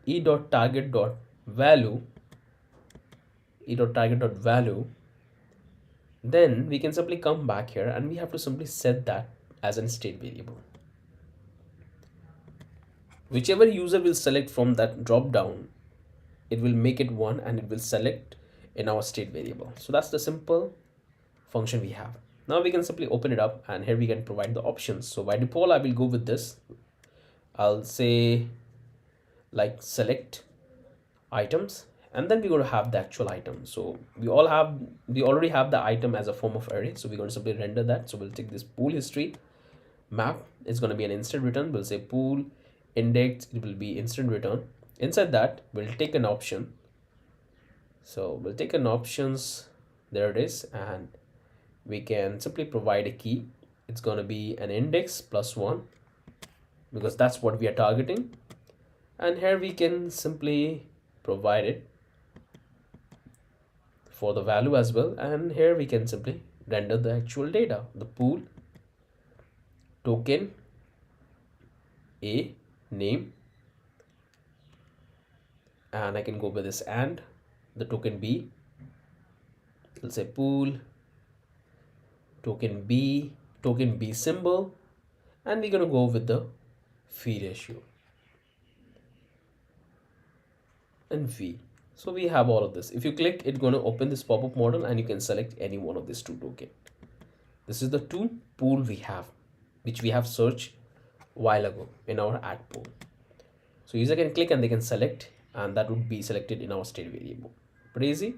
e.target.value, then we can simply come back here and we have to simply set that as a state variable. Whichever user will select from that drop down, it will make it 1 and it will select in our state variable. So that's the simple function we have. Now we can simply open it up, and here we can provide the options. So by default I will go with this. I'll say like select items, and then we're going to have the actual item. So we already have the item as a form of array, so we're going to simply render that. So we'll take this pool history map. It's going to be an instant return. We'll say pool index, it will be instant return. Inside that we'll take an option. So we'll take an options, there it is, and we can simply provide a key. It's going to be an index plus 1 because that's what we are targeting, and here we can simply provide it for the value as well, and here we can simply render the actual data, the pool token a name, and I can go with this, and the token b, let's say pool token b symbol, and we're going to go with the fee ratio, and V. So we have all of this. If you click, it's going to open this pop-up model and you can select any one of these two tokens. This is the two pool we have, which we have searched while ago in our add pool. So user can click and they can select, and that would be selected in our state variable. Pretty easy.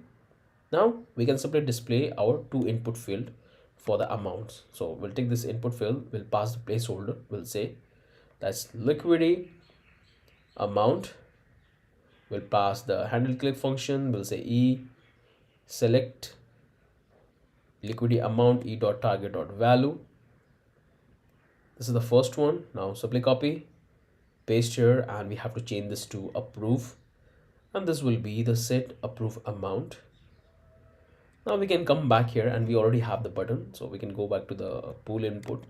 Now we can simply display our two input field for the amounts. So we'll take this input field, we'll pass the placeholder, we'll say that's liquidity amount. We'll pass the handle click function, we'll say e select liquidity amount e dot target dot value. This is the first one. Now simply copy, paste here, and we have to change this to approve, and this will be the set approve amount. Now we can come back here and we already have the button, so we can go back to the pool input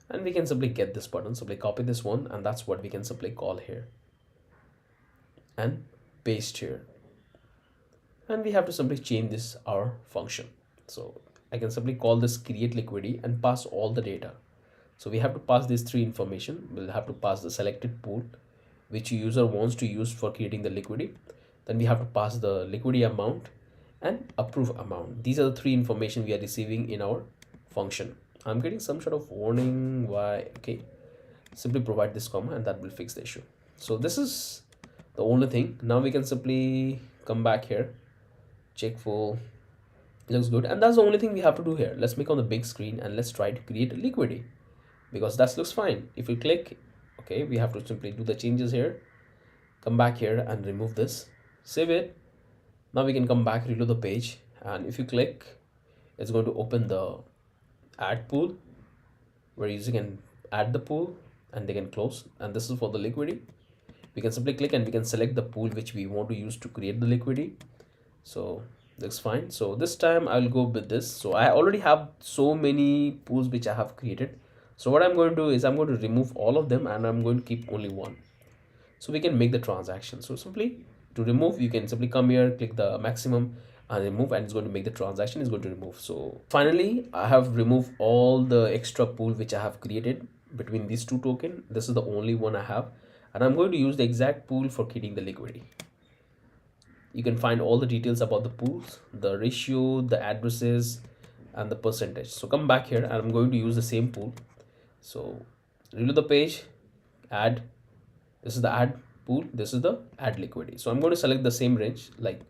and we can simply get this button. Simply copy this one, and that's what we can simply call here and paste here, and we have to simply change this our function. So I can simply call this create liquidity and pass all the data. So we have to pass these three information. We'll have to pass the selected pool which user wants to use for creating the liquidity. Then we have to pass the liquidity amount and approve amount. These are the three information we are receiving in our function. I'm getting some sort of warning. Why? Okay, simply provide this comma and that will fix the issue. So this is the only thing. Now we can simply come back here, check full, looks good, and that's the only thing we have to do here. Let's make on the big screen and let's try to create a liquidity, because that looks fine. If you click, okay, we have to simply do the changes here, come back here and remove this, save it. Now we can come back, reload the page, and if you click, it's going to open the add pool where user can add the pool and they can close, and this is for the liquidity. We can simply click and we can select the pool which we want to use to create the liquidity. So looks fine. So this time I'll go with this. So I already have so many pools which I have created. So what I'm going to do is I'm going to remove all of them and I'm going to keep only one, so we can make the transaction. So simply to remove, you can simply come here, click the maximum and remove, and it's going to make the transaction, is going to remove. So finally I have removed all the extra pool which I have created between these two tokens. This is the only one I have, and I'm going to use the exact pool for creating the liquidity. You can find all the details about the pools, the ratio, the addresses and the percentage. So come back here and I'm going to use the same pool. So reload the page, add, this is the add pool, this is the add liquidity. So I'm going to select the same range like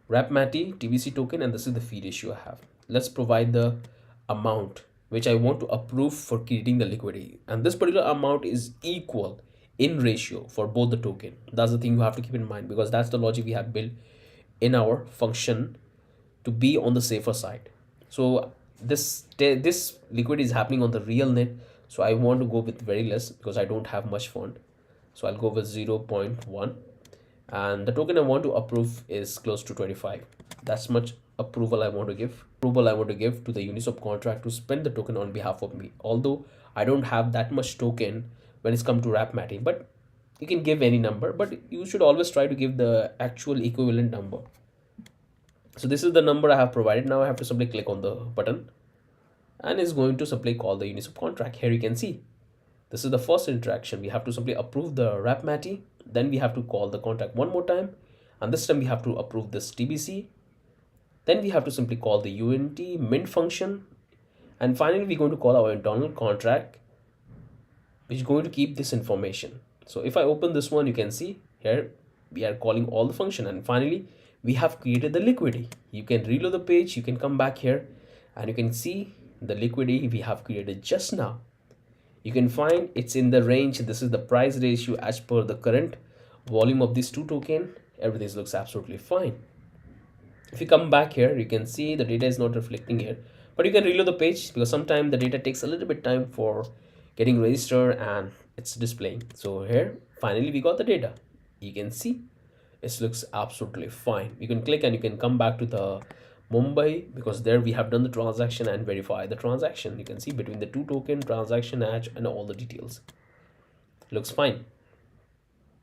wrap-mati TBC token, and this is the fee ratio I have. Let's provide the amount which I want to approve for creating the liquidity, and this particular amount is equal in ratio for both the token. That's the thing you have to keep in mind, because that's the logic we have built in our function to be on the safer side. So this liquidity is happening on the real net, so I want to go with very less because I don't have much fund. So I'll go with 0.1, and the token I want to approve is close to 25. That's much approval I want to give. Approval I want to give to the Uniswap contract to spend the token on behalf of me. Although I don't have that much token when it's come to wrap-mati, but you can give any number, but you should always try to give the actual equivalent number. So this is the number I have provided. Now I have to simply click on the button and it's going to simply call the Uniswap contract. Here you can see this is the first interaction. We have to simply approve the wrap-mati, then we have to call the contract one more time, and this time we have to approve this TBC. Then we have to simply call the UNT mint function, and finally we're going to call our internal contract, which is going to keep this information. So if I open this one, you can see here we are calling all the function, and finally we have created the liquidity. You can reload the page, you can come back here and you can see the liquidity we have created just now. You can find it's in the range. This is the price ratio as per the current volume of these two tokens. Everything looks absolutely fine. If you come back here, you can see the data is not reflecting here, but you can reload the page because sometimes the data takes a little bit time for getting registered and it's displaying. So here finally we got the data. You can see it looks absolutely fine. You can click and you can come back to the Mumbai, because there we have done the transaction and verify the transaction. You can see between the two token transaction hatch and all the details. Looks fine.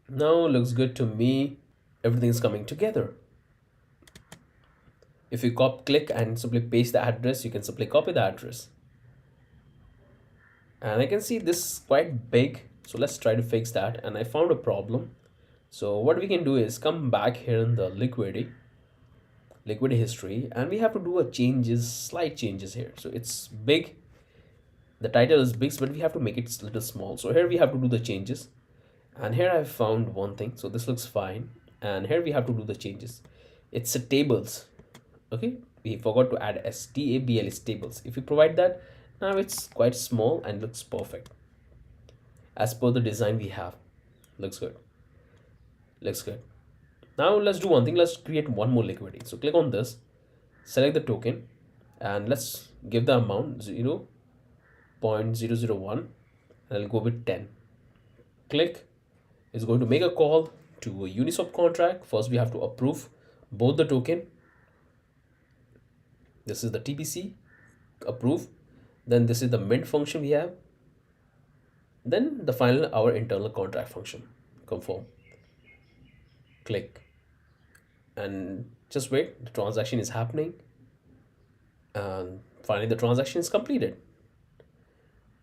Now looks good to me. Everything's coming together. If you click and simply paste the address, you can simply copy the address. And I can see this quite big. So let's try to fix that. And I found a problem. So what we can do is come back here in the liquidity history, and we have to do a slight changes here. So it's big, the title is big, but we have to make it a little small. So here we have to do the changes, and here I found one thing. So this looks fine, and here we have to do the changes. It's a tables. Okay, we forgot to add stable tables. If you provide that, now it's quite small and looks perfect as per the design we have. Looks good, looks good. Now let's do one thing. Let's create one more liquidity. So click on this, select the token, and let's give the amount 0.001, and I'll go with 10. Click is going to make a call to a Uniswap contract. First we have to approve both the token. This is the TBC, approve. Then this is the mint function we have. Then the final, our internal contract function, confirm. Click and just wait, the transaction is happening, and finally the transaction is completed.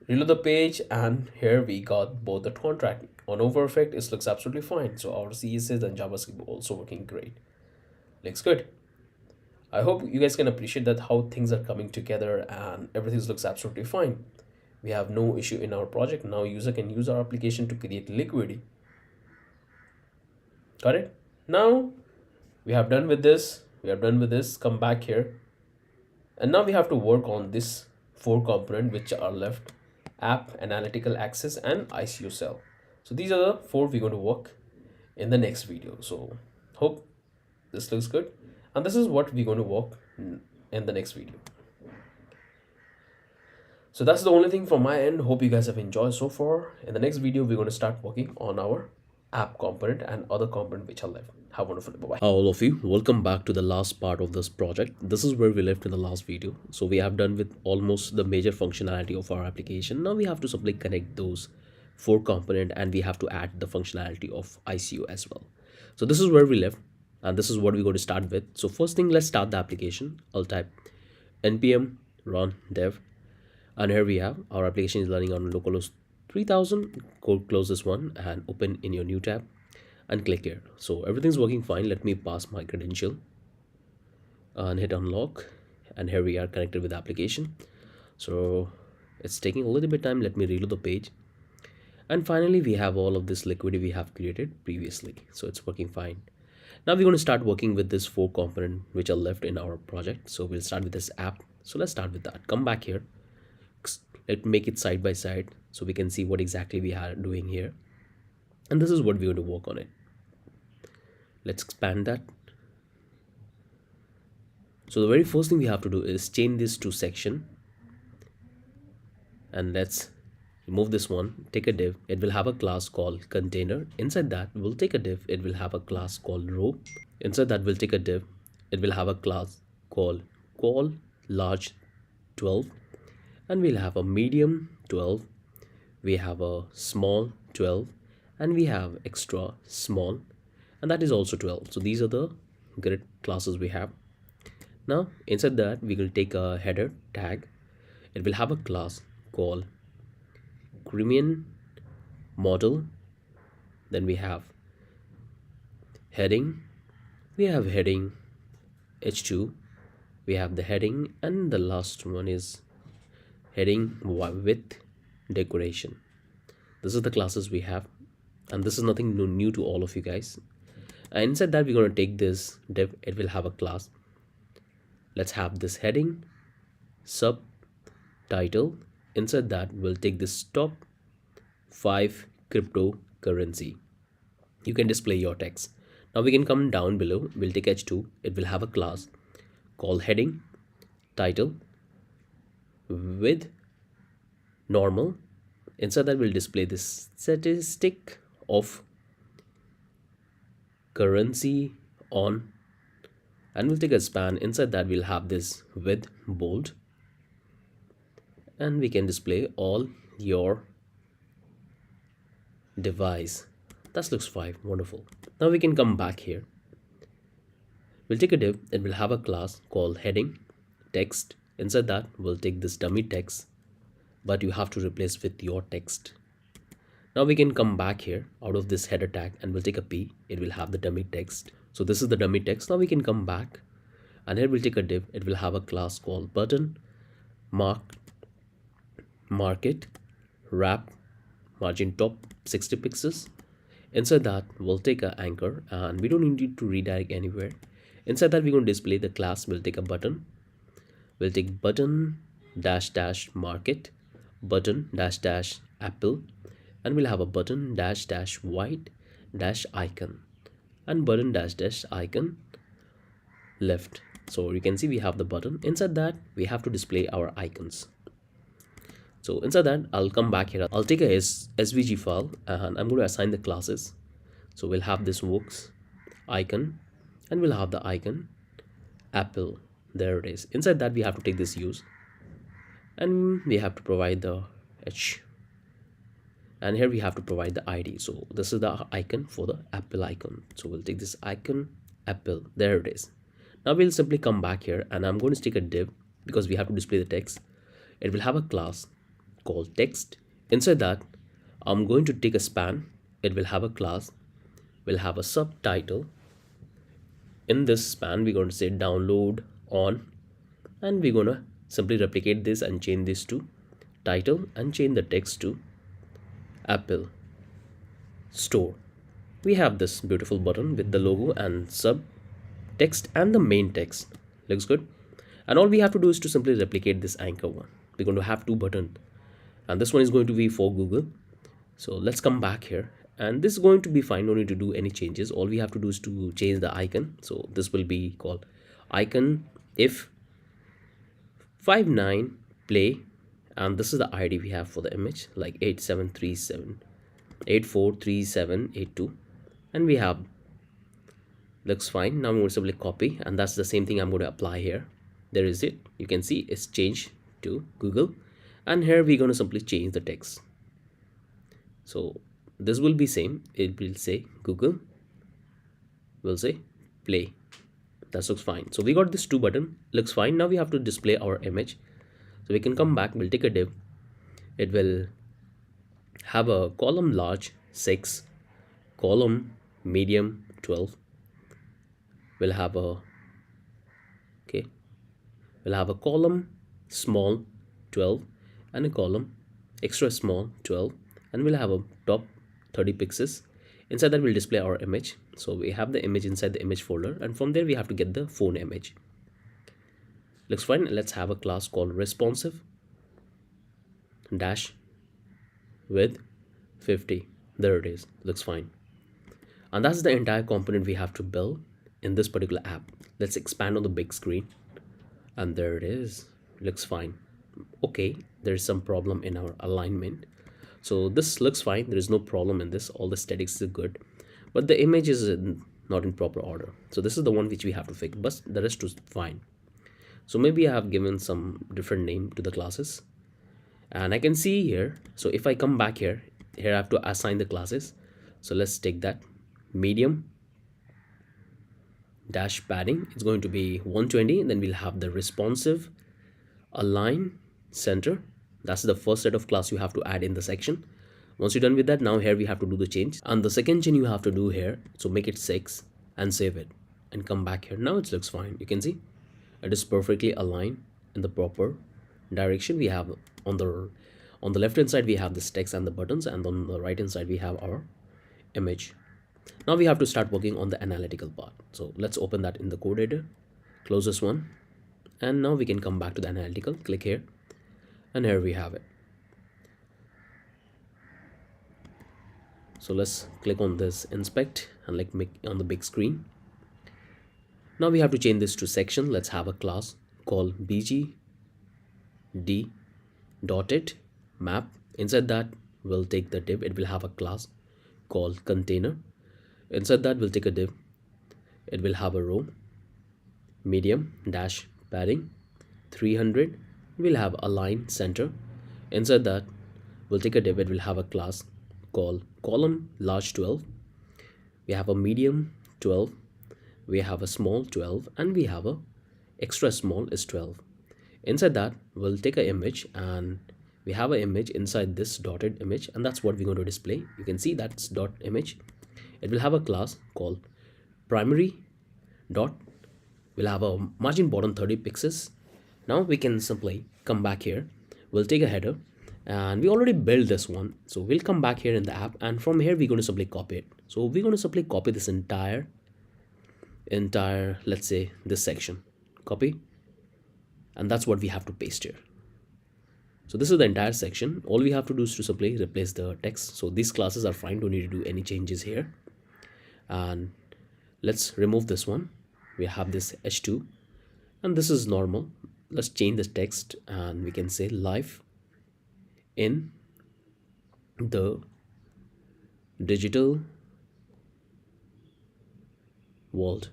Reload the page, and here we got both the contract. On over effect, it looks absolutely fine. So our CSS and JavaScript also working great. Looks good. I hope you guys can appreciate that how things are coming together and everything looks absolutely fine. We have no issue in our project. Now user can use our application to create liquidity. Got it? Now we have done with this. Come back here. And now we have to work on this 4 component which are left: app, analytical access, and ICO cell. So these are the 4 we're going to work in the next video. So hope this looks good. And this is what we're going to work in the next video. So that's the only thing from my end. Hope you guys have enjoyed so far. In the next video, we're going to start working on our app component and other component which are left. Have a wonderful day. Bye-bye. All of you, welcome back to the last part of this project. This is where we left in the last video. So we have done with almost the major functionality of our application. Now we have to simply connect those 4 component, and we have to add the functionality of ICO as well. So this is where we left, and this is what we're going to start with. So first thing, let's start the application. I'll type npm run dev, and here we have our application is running on localhost 3000. Go close this one and open in your new tab and click here. So everything's working fine. Let me pass my credential and hit unlock, and here we are connected with the application. So it's taking a little bit time. Let me reload the page, and finally we have all of this liquidity we have created previously. So it's working fine. Now we're going to start working with this 4 component which are left in our project. So we'll start with this app. So let's start with that. Come back here. Let's make it side by side so we can see what exactly we are doing here. And this is what we're going to work on it. Let's expand that. So the very first thing we have to do is change this to section. And let's remove this one. Take a div. It will have a class called container. Inside that, we'll take a div. It will have a class called row. Inside that, we'll take a div. It will have a class called call large 12. And we'll have a medium 12. We have a small 12. And we have extra small, and that is also 12. So these are the grid classes we have. Now inside that, we will take a header tag. It will have a class called Crimean model. Then we have heading. We have heading h2. We have the heading, and the last one is heading with decoration. This is the classes we have, and this is nothing new to all of you guys. And inside that, we're going to take this div. It will have a class. Let's have this heading subtitle. Inside that, we'll take this top 5 cryptocurrency. You can display your text. Now we can come down below. We'll take h2. It will have a class called heading title with normal. Inside that, we'll display this statistic of currency on, and we'll take a span. Inside that, we'll have this with bold, and we can display all your device. That looks fine. Wonderful. Now we can come back here. We'll take a div. It will have a class called heading text. Inside that, we'll take this dummy text, but you have to replace with your text. Now we can come back here out of this header tag and we'll take a P. It will have the dummy text. So this is the dummy text. Now we can come back and here we'll take a div. It will have a class called button market wrap margin top 60 pixels. Inside that we'll take an anchor and we don't need to redirect anywhere. Inside that we're going to display the class. We'll take a button. We'll take button dash dash market button dash dash apple, and we'll have a button dash dash white dash icon and button dash dash icon left. So you can see we have the button. Inside that we have to display our icons. So inside that I'll come back here. I'll take a SVG file and I'm going to assign the classes. So we'll have this works icon and we'll have the icon apple. There it is. Inside that we have to take this use and we have to provide the h, and here we have to provide the ID. So this is the icon for the apple icon. So we'll take this icon apple. There it is. Now we'll simply come back here and I'm going to take a div because we have to display the text. It will have a class called text. Inside that I'm going to take a span. It will have a class, will have a subtitle. In this span we're going to say download on, and we're going to simply replicate this and change this to title and change the text to Apple Store. We have this beautiful button with the logo and sub text and the main text. Looks good. And all we have to do is to simply replicate this anchor one. We're going to have two buttons and this one is going to be for Google. So let's come back here and this is going to be fine. No need to do any changes. All we have to do is to change the icon. So this will be called icon if 59 play, and this is the ID we have for the image, like 8737843782, and we have looks fine. Now I'm going to simply copy and that's the same thing I'm going to apply here. There is it. You can see it's changed to Google, and here we're going to simply change the text. So this will be same. It will say Google, will say play. That looks fine. So we got this two button, looks fine. Now we have to display our image. So we can come back, we'll take a div. It will have a column large 6, column medium 12. We'll have a column small 12 and a column extra small 12, and we'll have a top 30 pixels. Inside that we'll display our image. So we have the image inside the image folder, and from there we have to get the phone image. Looks fine. Let's have a class called responsive dash with 50. There it is. Looks fine. And that's the entire component we have to build in this particular app. Let's expand on the big screen, and there it is. Looks fine. Okay, there is some problem in our alignment. So this looks fine. There is no problem in this. All the statics is good, but the image is not in proper order. So this is the one which we have to fix, but the rest is fine. So maybe I have given some different name to the classes, and I can see here. So if I come back here I have to assign the classes. So let's take that medium dash padding. It's going to be 120. Then we'll have the responsive align center. That's the first set of class you have to add in the section. Once you're done with that, now here we have to do the change, and the second change you have to do here. So make it 6 and save it and come back here. Now it looks fine. You can see it is perfectly aligned in the proper direction. We have on the left hand side we have this text and the buttons, and on the right hand side we have our image. Now we have to start working on the analytical part. So let's open that in the code editor, close this one, and now we can come back to the analytical. Click here, and here we have it. So let's click on this inspect and like make on the big screen. Now we have to change this to section. Let's have a class called bgd.it map. Inside that we'll take the div. It will have a class called container. Inside that we'll take a div. It will have a row medium dash padding 300. We'll have align center. Inside that we'll take a div. It will have a class called column large 12. We have a medium 12. We have a small 12, and we have a extra small is 12. Inside that we'll take an image and we have an image inside this dotted image, and that's what we're going to display. You can see that's dot image. It will have a class called primary dot, will have a margin bottom 30 pixels. Now we can simply come back here, we'll take a header, and we already built this one, so we'll come back here in the app, and from here we're going to simply copy it. So we're going to simply copy this entire, let's say this section, copy, and that's what we have to paste here. So this is the entire section. All we have to do is to simply replace the text. So these classes are fine, don't need to do any changes here. And let's remove this one. We have this h2, and this is normal. Let's change this text, and we can say life in the digital world.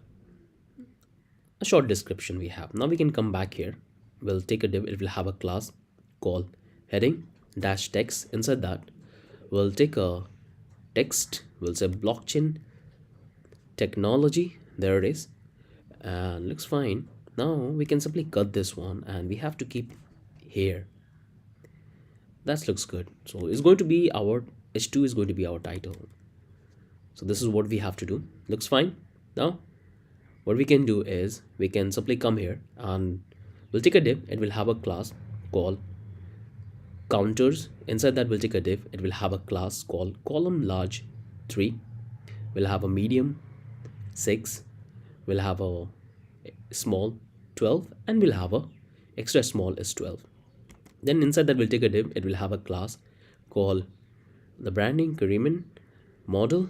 A short description we have. Now we can come back here, we'll take a div, it will have a class called heading dash text. Inside that we'll take a text, we'll say blockchain technology, there it is, and looks fine. Now we can simply cut this one, and we have to keep here. That looks good. So it's going to be our h2 is going to be our title. So this is what we have to do. Looks fine. Now what we can do is we can simply come here, and we'll take a div, it will have a class called counters. Inside that we'll take a div, it will have a class called column large 3, we'll have a medium 6, we'll have a small 12, and we'll have a extra small is 12. Then inside that we'll take a div, it will have a class called the branding Kariman model.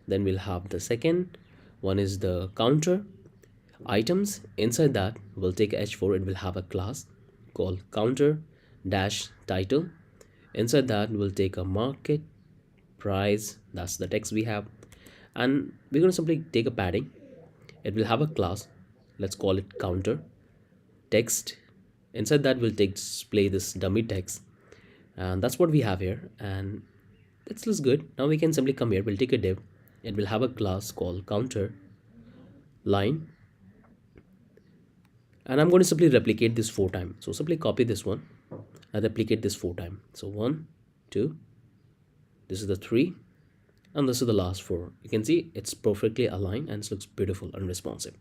Then we'll have the second one is the counter items. Inside that we'll take h4, it will have a class called counter dash title. Inside that we'll take a market price, that's the text we have, and we're going to simply take a padding. It will have a class, let's call it counter text. Inside that we'll take display this dummy text, and that's what we have here, and that looks good. Now we can simply come here, we'll take a div, it will have a class called counter line, and I'm going to simply replicate this 4 times. So simply copy this one and replicate this 4 times. So 1 2, this is the 3, and this is the last 4. You can see it's perfectly aligned and it looks beautiful and responsive.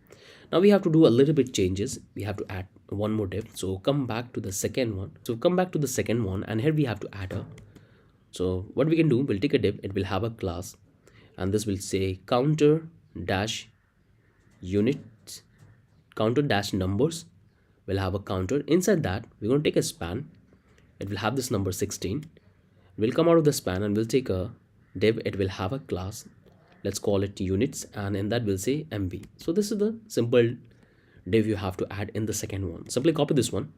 Now we have to do a little bit changes. We have to add one more div. So come back to the second one. And here we have to add a, so what we can do, we'll take a div, it will have a class, and this will say counter dash units, counter dash numbers, will have a counter. Inside that we're going to take a span, it will have this number 16. We'll come out of the span and we'll take a div, it will have a class, let's call it units, and in that we'll say MB. So this is the simple div you have to add in the second one. Simply copy this one,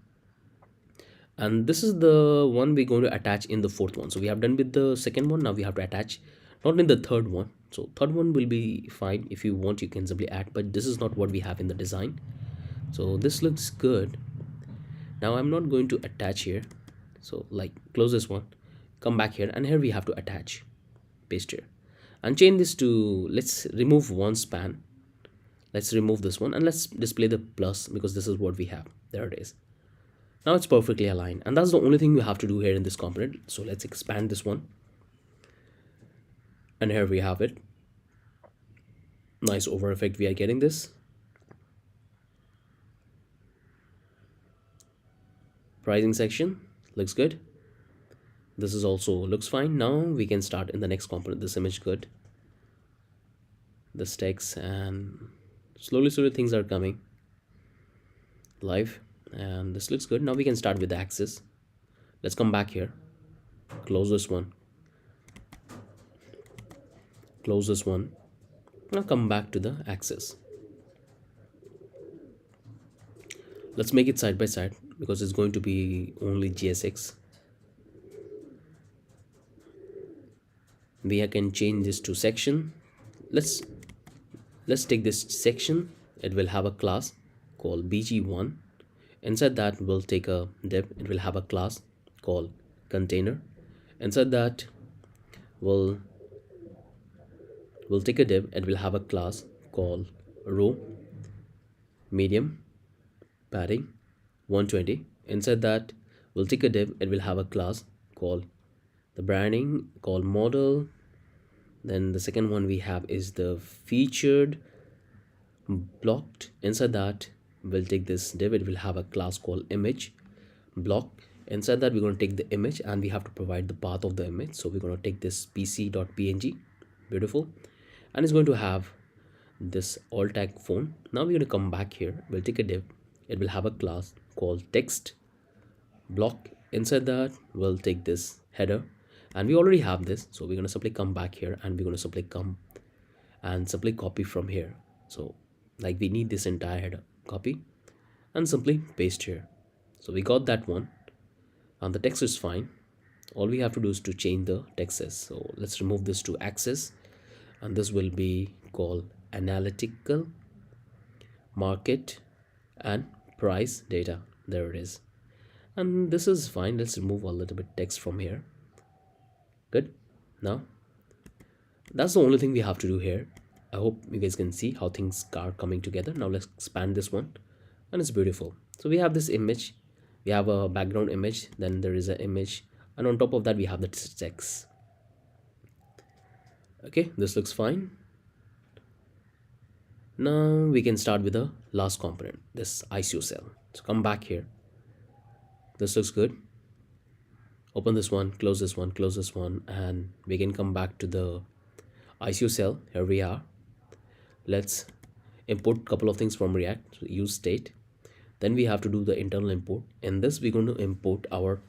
and this is the one we're going to attach in the fourth one. So we have done with the second one, now we have to attach not in the third one. So third one will be fine, if you want you can simply add, but this is not what we have in the design. So this looks good. Now I'm not going to attach here, so like close this one, come back here, and here we have to attach, paste here, and change this to, let's remove one span, let's remove this one, and let's display the plus, because this is what we have. There it is. Now it's perfectly aligned, and that's the only thing we have to do here in this component. So let's expand this one, and here we have it. Nice over effect we are getting this. Pricing section looks good. This is also looks fine. Now we can start in the next component. This image good, this text, and slowly things are coming live, and this looks good. Now we can start with the axis. Let's come back here, close this one, close this one. Now come back to the axis. Let's make it side by side, because it's going to be only GSX. We can change this to section. Let's take this section, it will have a class called bg1. Inside that we'll take a div, it will have a class called container. Inside that we'll take a div, it will have a class called row medium padding 120. Inside that We'll take a div. It will have a class called the branding, called model. Then the second one we have is the featured blocked. Inside that, we'll take this div. It will have a class called image block. Inside that, we're going to take the image and we have to provide the path of the image. So we're going to take this pc.png. Beautiful. And it's going to have this alt tag phone. Now we're going to come back here. We'll take a div. It will have a class called text block. Inside that, we'll take this header, and we already have this, so we're going to simply come back here and we're going to simply come and simply copy from here. So like we need this entire header, copy and simply paste here. So we got that one and the text is fine. All we have to do is to change the texts. So let's remove this to access, and this will be called analytical market and price data. There it is, and this is fine. Let's remove a little bit text from here. Good. Now that's the only thing we have to do here. I hope you guys can see how things are coming together. Now let's expand this one, and it's beautiful. So we have this image, we have a background image, then there is an image, and on top of that we have the text. Okay, this looks fine. Now we can start with the last component, this ICO cell. So come back here. This looks good. Open this one, close this one, close this one, and we can come back to the ICO cell. Here we are. Let's import a couple of things from React. So use state. Then we have to do the internal import. In this, we're going to import our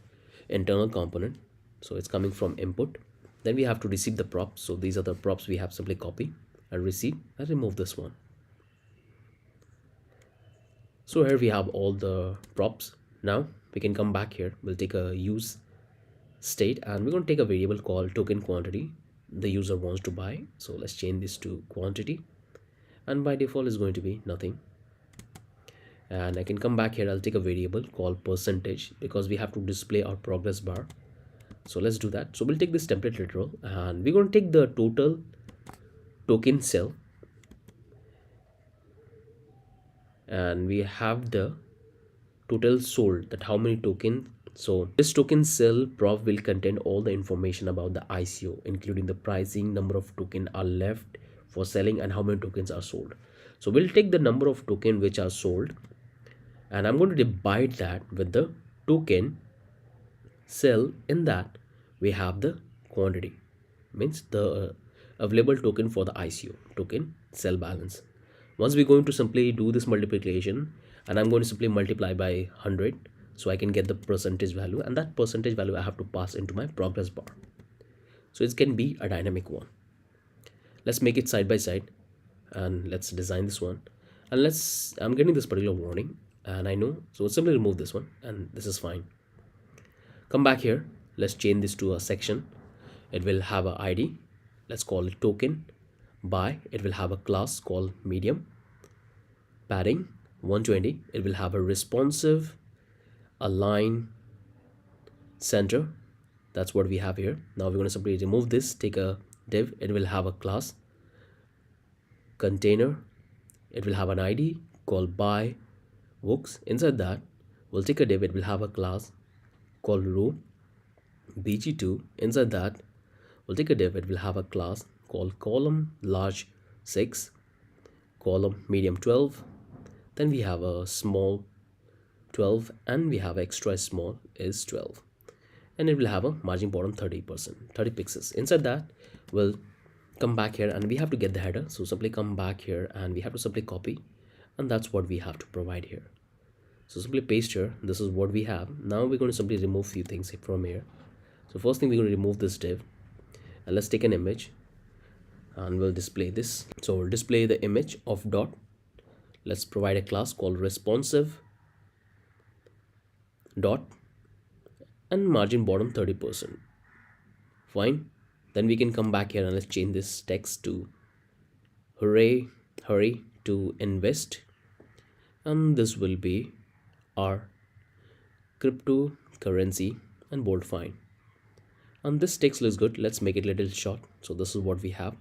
internal component. So it's coming from input. Then we have to receive the props. So these are the props we have. Simply copy and receive and remove this one. So here we have all the props. Now we can come back here. We'll take a use state and we're going to take a variable called token quantity the user wants to buy. So let's change this to quantity, and by default is going to be nothing. And I can come back here. I'll take a variable called percentage because we have to display our progress bar. So let's do that. So we'll take this template literal and we're going to take the total token cell, and we have the total sold, that how many tokens. So this token cell prop will contain all the information about the ICO, including the pricing, number of tokens are left for selling, and how many tokens are sold. So we'll take the number of tokens which are sold, and I'm going to divide that with the token cell. In that we have the quantity, means the available token for the ICO, token cell balance. Once we're going to simply do this multiplication, and I'm going to simply multiply by 100 so I can get the percentage value, and that percentage value I have to pass into my progress bar. So it can be a dynamic one. Let's make it side by side and let's design this one. And I'm getting this particular warning and I know, so simply remove this one, and this is fine. Come back here. Let's change this to a section. It will have a ID. Let's call it token by. It will have a class called medium, padding 120. It will have a responsive, align, center. That's what we have here. Now we're going to simply remove this, take a div. It will have a class container. It will have an ID called by books. Inside that, we'll take a div. It will have a class called row bg2. Inside that, we'll take a div. It will have a class called column large 6, column medium 12. Then we have a small 12, and we have extra small is 12, and it will have a margin bottom 30%, 30 pixels. Inside that, we'll come back here and we have to get the header. So simply come back here and we have to simply copy, and that's what we have to provide here. So simply paste here. This is what we have. Now we're going to simply remove few things from here. So first thing, we're going to remove this div, and let's take an image and we'll display this. So we'll display the image of dot. Let's provide a class called responsive dot and margin bottom 30%. Fine. Then we can come back here and let's change this text to hurry to invest, and this will be our cryptocurrency, and bold. Fine. And this text looks good. Let's make it a little short. So this is what we have,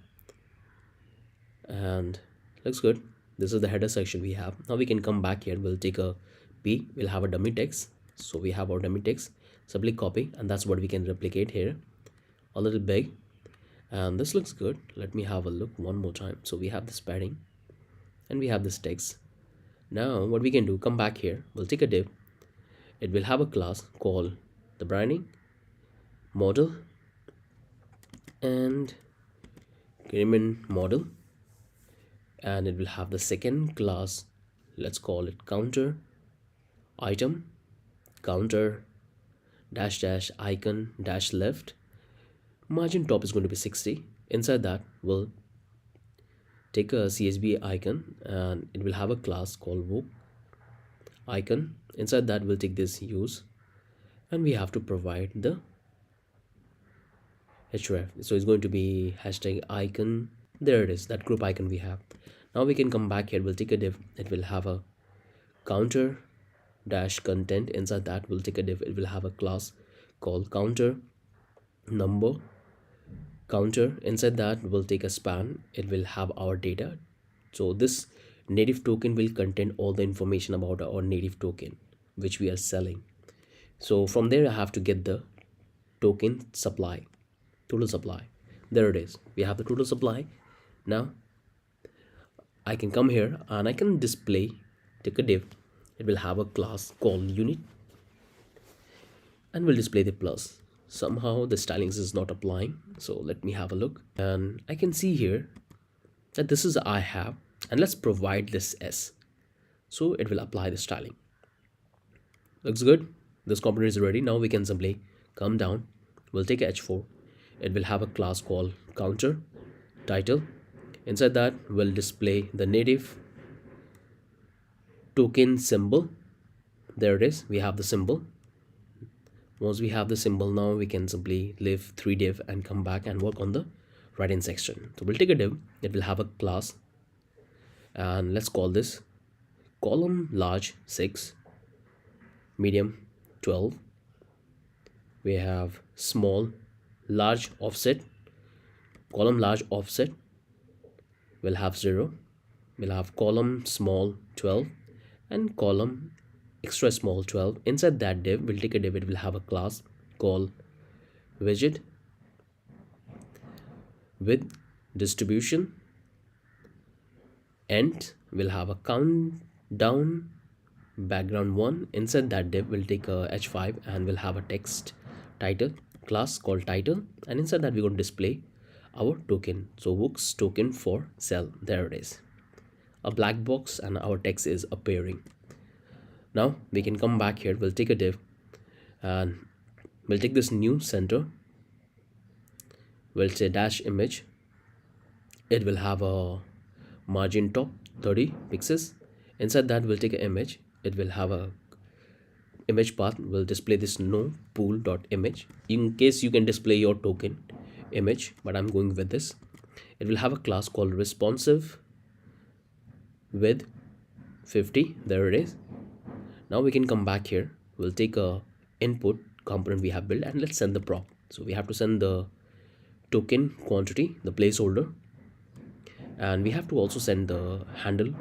and looks good. This is the header section we have. Now we can come back here. We'll take a p. We'll have a dummy text. So we have our dummy text, simply copy, and that's what we can replicate here. A little big, and this looks good. Let me have a look one more time. So we have this padding and we have this text. Now what we can do, come back here, we'll take a div. It will have a class called the branding model and agreement model, and it will have the second class, let's call it counter item, counter dash dash icon dash left. Margin top is going to be 60. Inside that we'll take a CSV icon and it will have a class called Vogue icon. Inside that we'll take this use and we have to provide the href. So it's going to be hashtag icon. There it is, that group icon we have. Now we can come back here, we'll take a div. It will have a counter dash content. Inside that we'll take a div. It will have a class called counter number counter. Inside that we'll take a span. It will have our data. So this native token will contain all the information about our native token which we are selling. So from there I have to get the token supply, total supply. There it is, we have the total supply. Now I can come here and I can display, take a div. It will have a class called unit and will display the plus. Somehow the stylings is not applying, so let me have a look. And I can see here that this is I have, and let's provide this s, so it will apply the styling. Looks good. This component is ready. Now we can simply come down, we'll take a h4. It will have a class called counter title. Inside that we'll display the native token symbol. There it is, we have the symbol. Once we have the symbol, now we can simply leave 3 div and come back and work on the right hand section. So we'll take a div. It will have a class and let's call this column large 6, medium 12. We have small large offset, column large offset will have 0. We'll have column small 12 and column extra small 12. Inside that div we'll take a div. It will have a class called widget with distribution, and we'll have a countdown background 1. Inside that div we'll take a h5 and we'll have a text title class called title, and inside that we're going to display our token. So Wooks token for sell. There it is, a black box and our text is appearing. Now we can come back here, we'll take a div and we'll take this new center, we'll say dash image. It will have a margin top 30 pixels. Inside that we'll take an image. It will have a image path. We'll display this no pool dot image. In case you can display your token image, but I'm going with this. It will have a class called responsive with 50. There it is. Now we can come back here, we'll take a input component we have built and let's send the prop. So we have to send the token quantity, the placeholder, and we have to also send the handle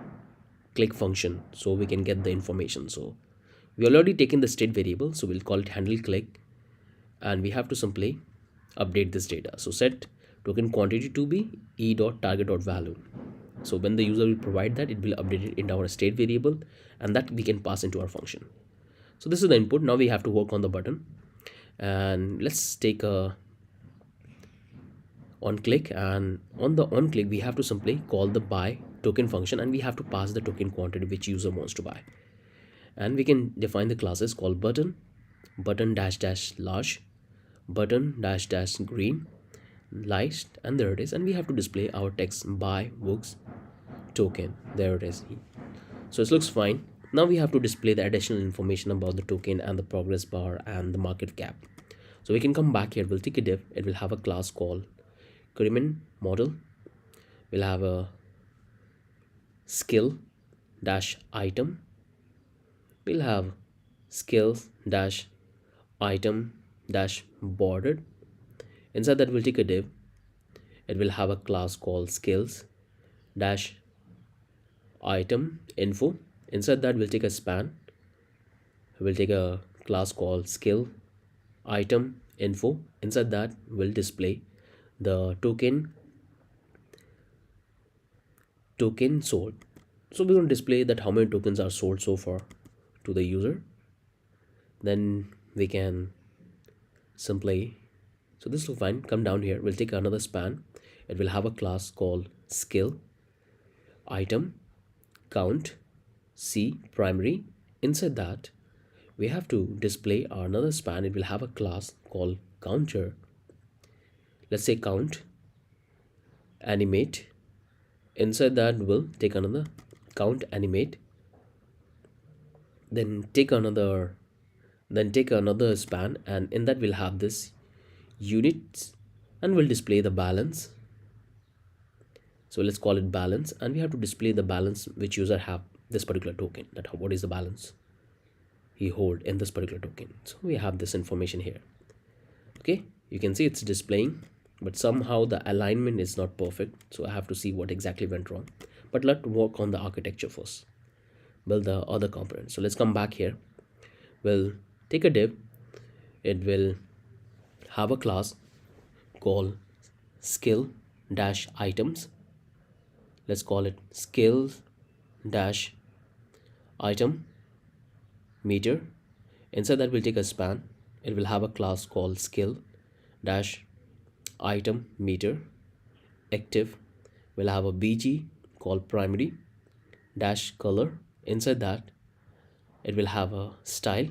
click function so we can get the information. So we already taken the state variable, so we'll call it handle click, and we have to simply update this data. So set token quantity to be e.target.value. So when the user will provide that, it will update it in our state variable, and that we can pass into our function. So this is the input. Now we have to work on the button, and let's take a on click, and on the on click we have to simply call the buy token function, and we have to pass the token quantity which user wants to buy. And we can define the classes called button, button dash dash large, button dash dash green, light, and there it is. And we have to display our text buy Wooks token. There it is. So it looks fine. Now we have to display the additional information about the token and the progress bar and the market cap. So we can come back here, we'll take a div. It will have a class called agreement model. We'll have a skill dash item. We'll have skills dash item dash bordered. Inside that we'll take a div. It will have a class called skills dash item info. Inside that we'll take a span. We'll take a class called skill item info. Inside that will display the token sold. So we're going to display that how many tokens are sold so far to the user. Then we can simply, so this will fine, come down here, we'll take another span. It will have a class called skill item count c primary. Inside that we have to display another span. It will have a class called counter. Let's say count animate. Inside that we'll take another count animate, then take another span, and in that we'll have this units, and we'll display the balance. So let's call it balance, and we have to display the balance which user have this particular token, that what is the balance he hold in this particular token. So we have this information here. Okay, you can see it's displaying, but somehow the alignment is not perfect, so I have to see what exactly went wrong. But let's work on the architecture first, build the other components. So let's come back here. We'll take a div. It will have a class called skill dash items. Let's call it skill dash item meter. Inside that we'll take a span. It will have a class called skill dash item meter active. We'll have a bg called primary dash color. Inside that it will have a style,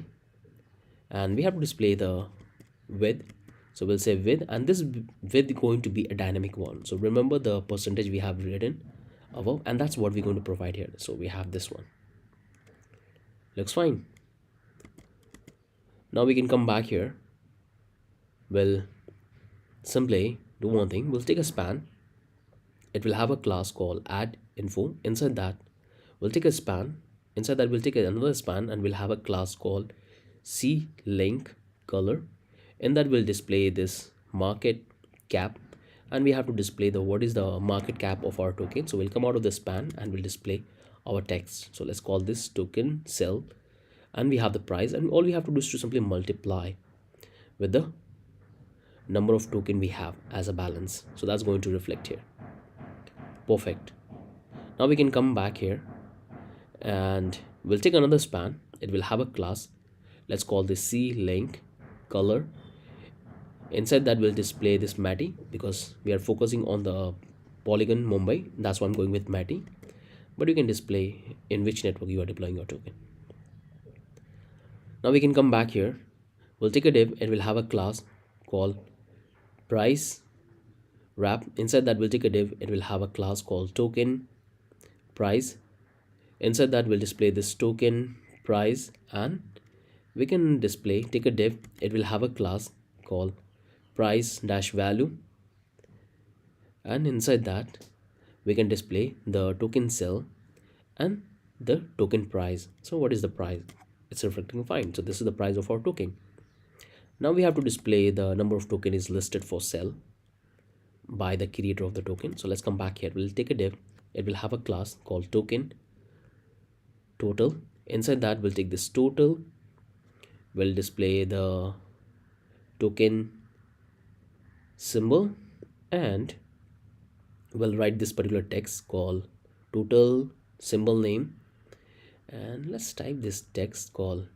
and we have to display the width. So we'll say width, and this width going to be a dynamic one. So remember the percentage we have written above, and that's what we're going to provide here. So we have this one, looks fine. Now we can come back here. We'll simply do one thing. We'll take a span. It will have a class called add info. Inside that we'll take a span. Inside that we'll take another span, and we'll have a class called c link color. In that we'll display this market cap, and we have to display the what is the market cap of our token. So we'll come out of the span and we'll display our text. So let's call this token sell, and we have the price, and all we have to do is to simply multiply with the number of token we have as a balance. So that's going to reflect here. Perfect. Now we can come back here, and we'll take another span. It will have a class. Let's call this c link color. Inside that we'll display this Matty, because we are focusing on the Polygon Mumbai. That's why I'm going with Matty, but you can display in which network you are deploying your token. Now we can come back here. We'll take a div. It will have a class called price wrap. Inside that we'll take a div. It will have a class called token price. Inside that we'll display this token price, and we can display, take a div. It will have a class called price dash value, and inside that we can display the token sell and the token price. So what is the price? It's reflecting fine. So this is the price of our token. Now we have to display the number of token is listed for sell by the creator of the token. So let's come back here. We'll take a div. It will have a class called token total. Inside that we'll take this total. We'll display the token symbol, and we'll write this particular text called total symbol name, and let's type this text called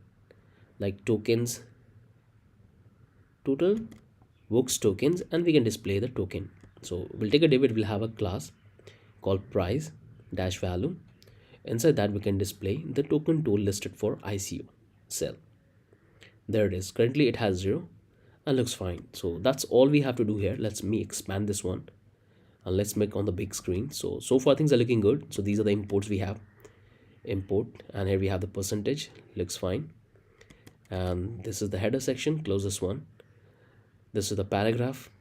like tokens total books tokens, and we can display the token. So we'll take a div. It will have a class called price dash value. Inside that we can display the token tool listed for ICO sell. There it is. Currently it has 0 and looks fine. So that's all we have to do here. Let's me expand this one, and let's make on the big screen. So far things are looking good. So these are the imports we have. Import, and here we have the percentage. Looks fine. And this is the header section. Close this one. This is the paragraph,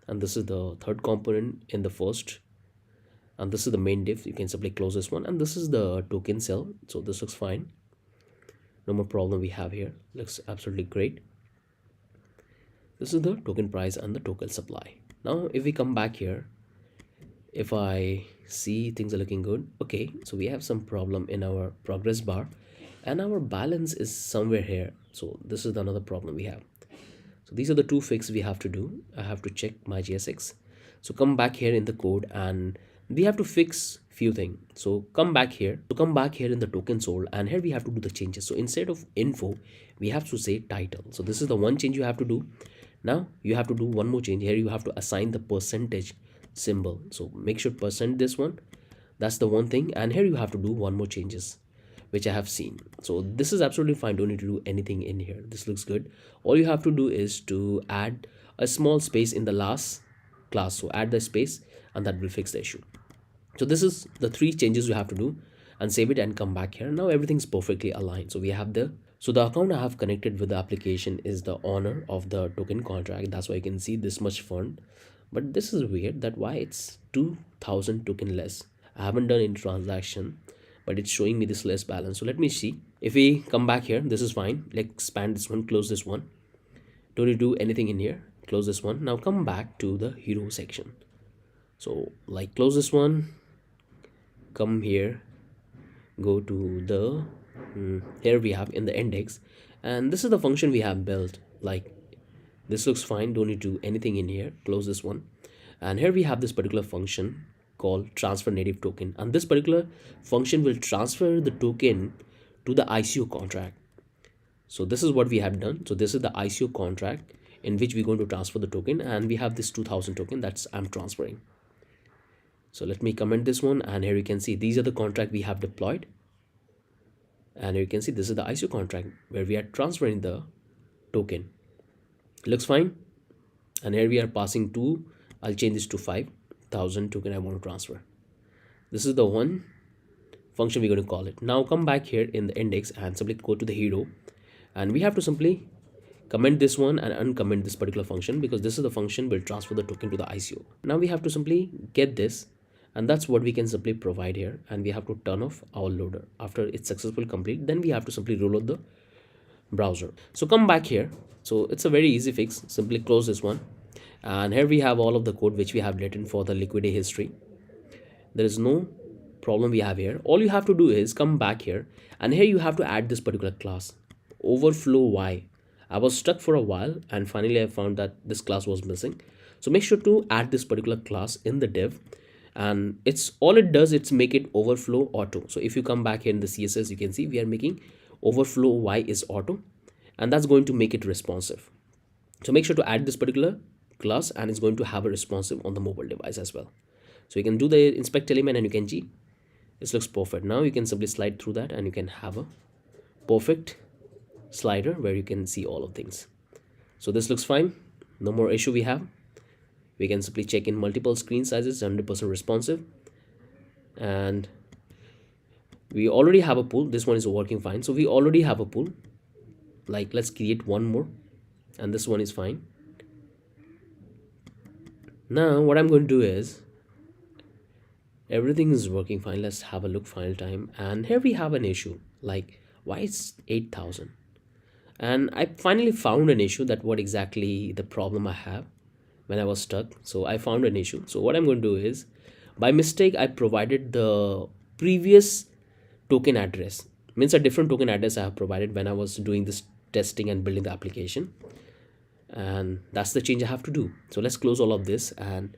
and this is the third component in the first, and this is the main div. You can simply close this one, and this is the token cell. So this looks fine. No more problem we have here. Looks absolutely great. This is the token price and the token supply. Now if we come back here, if I see things are looking good. Okay, so we have some problem in our progress bar. and our balance is somewhere here. So this is another problem we have. So these are the two fixes we have to do. I have to check my JSX. So come back here in the code and we have to fix few things. So come back here. So come back here in the token sold, and here we have to do the changes. So instead of info, we have to say title. So this is the one change you have to do. Now you have to do one more change. Here you have to assign the percentage symbol. So make sure percent this one. That's the one thing. And here you have to do one more changes, which I have seen. So this is absolutely fine. Don't need to do anything in here. This looks good. All you have to do is to add a small space in the last class. So add the space and that will fix the issue. So this is the three changes you have to do, and save it and come back here. Now everything's perfectly aligned. So we have the account I have connected with the application is the owner of the token contract. That's why you can see this much fund. But this is weird that why it's 2000 token less. I haven't done any transaction, but it's showing me this less balance. So let me see. If we come back here, this is fine. Let's expand this one, close this one. Don't need to do anything in here. Close this one. Now come back to the hero section. So like close this one, come here, go to the here we have in the index, and this is the function we have built. Like this looks fine. Don't need to do anything in here. Close this one, and here we have this particular function called transfer native token, and this particular function will transfer the token to the ICO contract. So this is what we have done. So this is the ICO contract in which we're going to transfer the token, and we have this 2000 token that's I'm transferring. So let me comment this one, and here you can see these are the contract we have deployed, and here you can see this is the ICO contract where we are transferring the token. Looks fine. And here we are passing to, I'll change this to 5000 token I want to transfer. This is the one function we're going to call it. Now come back here in the index and simply go to the hero, and we have to simply comment this one and uncomment this particular function, because this is the function will transfer the token to the ICO. Now we have to simply get this, and that's what we can simply provide here, and we have to turn off our loader. After it's successfully complete, then we have to simply reload the browser. So come back here. So it's a very easy fix. Simply close this one, and here we have all of the code which we have written for the liquidity history. There is no problem we have here. All you have to do is come back here, and here you have to add this particular class, overflow Y. I was stuck for a while, and finally I found that this class was missing. So make sure to add this particular class in the div, and it's all it does, it's make it overflow auto. So if you come back here in the CSS, you can see we are making overflow Y is auto, and that's going to make it responsive. So make sure to add this particular class, and it's going to have a responsive on the mobile device as well. So you can do the inspect element, and you can see this looks perfect. Now you can simply slide through that, and you can have a perfect slider where you can see all of things. So this looks fine. No more issue we have. We can simply check in multiple screen sizes, 100% responsive, and we already have a pool. This one is working fine. So we already have a pool. Like let's create one more, and this one is fine. Now what I'm going to do is, everything is working fine. Let's have a look final time, and here we have an issue. Like why it's 8000, and I finally found an issue, that what exactly the problem I have when I was stuck. So I found an issue. So what I'm going to do is, by mistake I provided the previous token address, means a different token address I have provided when I was doing this testing and building the application, and that's the change I have to do. So let's close all of this, and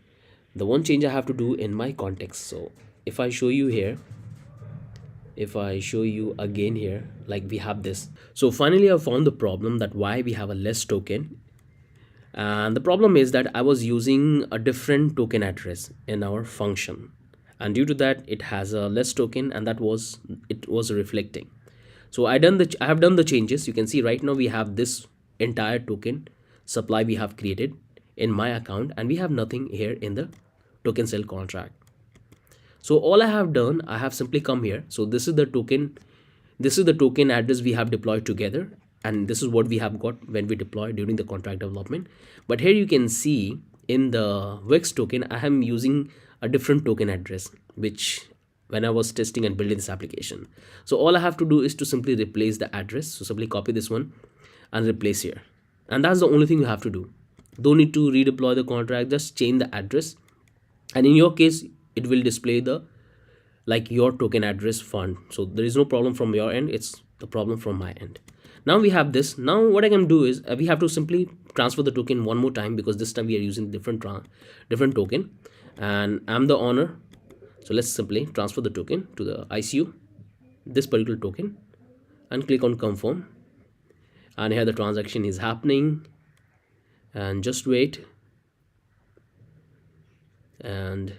the one change I have to do in my context. So if I show you here, if I show you again here, like we have this. So finally I found the problem, that why we have a less token, and the problem is that I was using a different token address in our function, and due to that it has a less token, and it was reflecting. So I have done the changes. You can see right now we have this entire token supply we have created in my account, and we have nothing here in the token sale contract. So all I have done, I have simply come here. So this is the token address we have deployed together, and this is what we have got when we deploy during the contract development. But here you can see in the Wix token, I am using a different token address, which when I was testing and building this application. So all I have to do is to simply replace the address. So simply copy this one and replace here, and that's the only thing you have to do. Don't need to redeploy the contract, just change the address, and in your case it will display the like your token address fund. So there is no problem from your end, it's the problem from my end. Now we have this. Now what I can do is we have to simply transfer the token one more time, because this time we are using different token, and I'm the owner. So let's simply transfer the token to the ICO, this particular token, and click on confirm. And here the transaction is happening, and just wait. And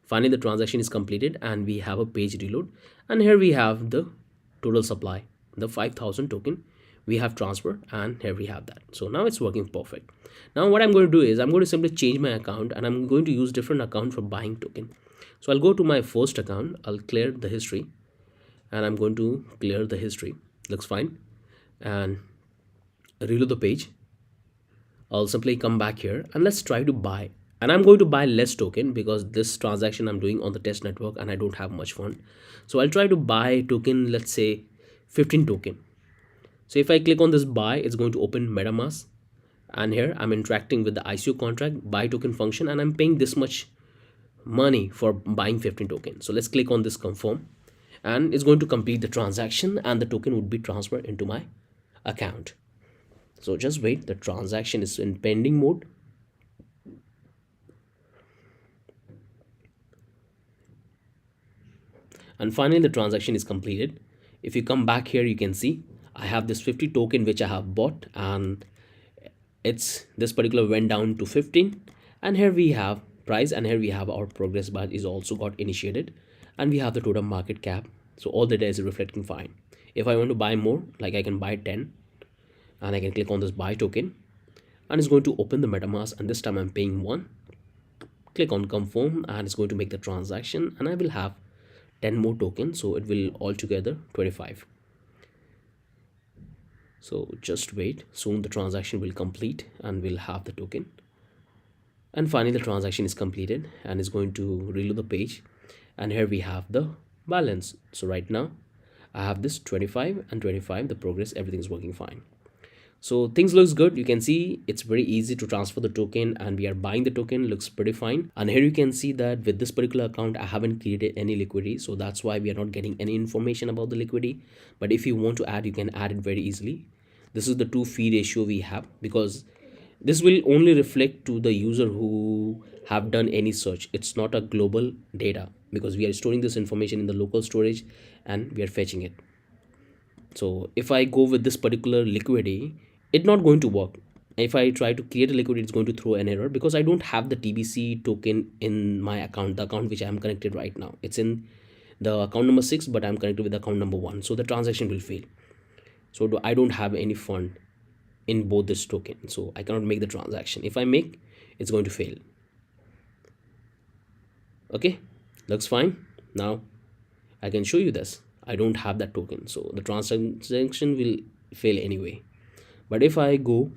finally the transaction is completed, and we have a page reload, and here we have the total supply, the 5,000 token we have transferred, and here we have that. So now it's working perfect. Now what I'm going to do is I'm going to simply change my account, and I'm going to use different account for buying token. So I'll go to my first account, I'll clear the history, and I'm going to clear the history. Looks fine. And reload the page. I'll simply come back here, and let's try to buy. And I'm going to buy less token, because this transaction I'm doing on the test network and I don't have much fund. So I'll try to buy token, let's say 15 token. So if I click on this buy, it's going to open MetaMask, and here I'm interacting with the ICO contract buy token function, and I'm paying this much money for buying 15 tokens. So let's click on this confirm, and it's going to complete the transaction, and the token would be transferred into my account. So just wait, the transaction is in pending mode. And finally the transaction is completed. If you come back here, you can see I have this 50 token which I have bought, and it's this particular went down to 15, and here we have price, and here we have our progress bar is also got initiated, and we have the total market cap. So all the data is reflecting fine. If I want to buy more, like I can buy 10, and I can click on this buy token, and it's going to open the MetaMask, and this time I'm paying 1. Click on confirm, and it's going to make the transaction, and I will have 10 more tokens, so it will altogether 25. So just wait, soon the transaction will complete, and we'll have the token. And finally the transaction is completed, and it's going to reload the page, and here we have the balance. So right now I have this 25 and 25, the progress, everything is working fine. So things looks good. You can see it's very easy to transfer the token, and we are buying the token, looks pretty fine. And here you can see that with this particular account I haven't created any liquidity, so that's why we are not getting any information about the liquidity. But if you want to add, you can add it very easily. This is the 2-fee ratio we have, because this will only reflect to the user who have done any search. It's not a global data, because we are storing this information in the local storage and we are fetching it. So if I go with this particular liquidity, it's not going to work. If I try to create a liquidity, it's going to throw an error, because I don't have the TBC token in my account, the account which I am connected right now. It's in the account number 6, but I'm connected with account number 1, so the transaction will fail. So I don't have any fund in both this token, so I cannot make the transaction. If I make, it's going to fail. Okay, looks fine. Now I can show you this. I don't have that token, so the transaction will fail anyway. But if I go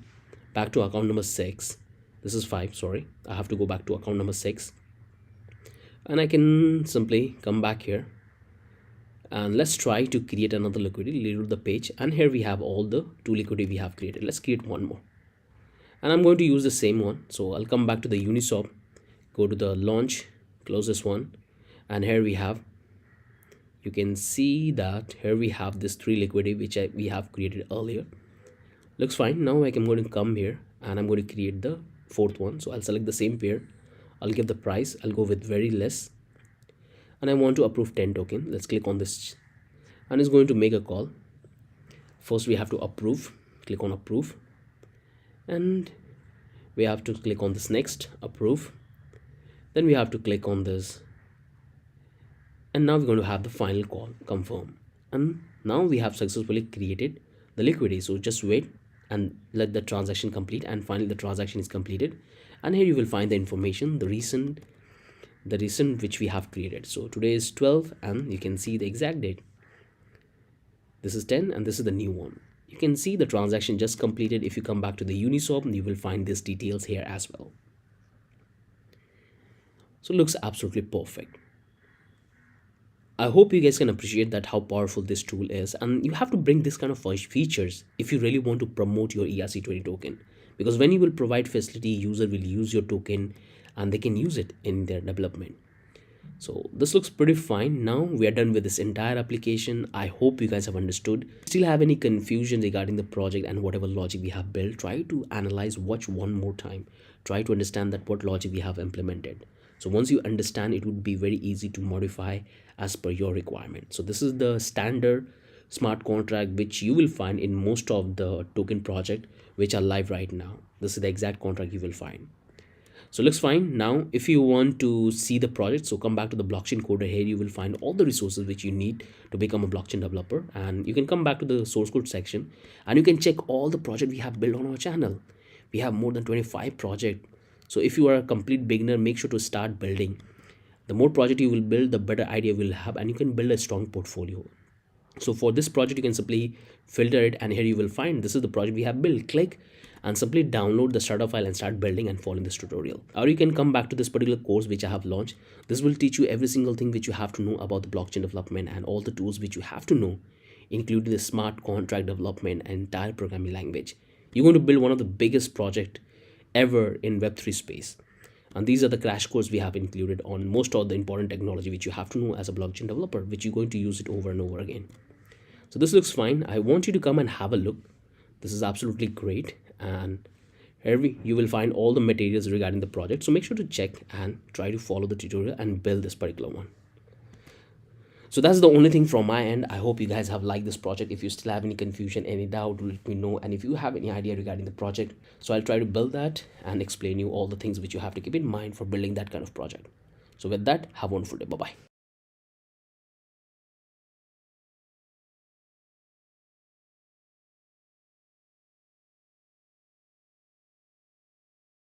back to account number 6, this is 5, sorry, I have to go back to account number 6, and I can simply come back here, and let's try to create another liquidity. Reload the page, and here we have all the 2 liquidity we have created. Let's create one more, and I'm going to use the same one. So I'll come back to the Uniswap, go to the launch, close this one, and here we have, you can see that here we have this 3 liquidity which we have created earlier. Looks fine. Now I'm going to come here, and I'm going to create the 4th one. So I'll select the same pair, I'll give the price, I'll go with very less, and I want to approve 10 token. Let's click on this, and it's going to make a call. First we have to approve, click on approve, and we have to click on this next, approve, then we have to click on this, and now we're going to have the final call, confirm. And now we have successfully created the liquidity. So just wait and let the transaction complete, and finally the transaction is completed, and here you will find the information, the recent which we have created. So today is 12, and you can see the exact date. This is 10, and this is the new one. You can see the transaction just completed. If you come back to the Uniswap, you will find these details here as well. So it looks absolutely perfect. I hope you guys can appreciate that how powerful this tool is, and you have to bring this kind of features if you really want to promote your ERC20 token, because when you will provide facility, user will use your token and they can use it in their development. So this looks pretty fine. Now we are done with this entire application. I hope you guys have understood. Still have any confusion regarding the project and whatever logic we have built, try to analyze, watch one more time. Try to understand that what logic we have implemented. So once you understand, it would be very easy to modify as per your requirement. So this is the standard smart contract which you will find in most of the token project which are live right now. This is the exact contract you will find. So looks fine. Now if you want to see the project, so come back to the blockchain coder. Here you will find all the resources which you need to become a blockchain developer, and you can come back to the source code section and you can check all the project we have built on our channel. We have more than 25 project. So if you are a complete beginner, make sure to start building. The more project you will build, the better idea you will have, and you can build a strong portfolio. So for this project, you can simply filter it, and here you will find this is the project we have built. Click and simply download the starter file and start building and following this tutorial. Or you can come back to this particular course which I have launched. This will teach you every single thing which you have to know about the blockchain development and all the tools which you have to know, including the smart contract development and entire programming language. You're going to build one of the biggest project ever in Web3 space. And these are the crash course we have included on most of the important technology which you have to know as a blockchain developer, which you're going to use it over and over again. So this looks fine. I want you to come and have a look. This is absolutely great, and here you will find all the materials regarding the project. So make sure to check and try to follow the tutorial and build this particular one. So that's the only thing from my end. I hope you guys have liked this project. If you still have any confusion, any doubt, let me know. And if you have any idea regarding the project, so I'll try to build that and explain you all the things which you have to keep in mind for building that kind of project. So with that, have a wonderful day. Bye-bye.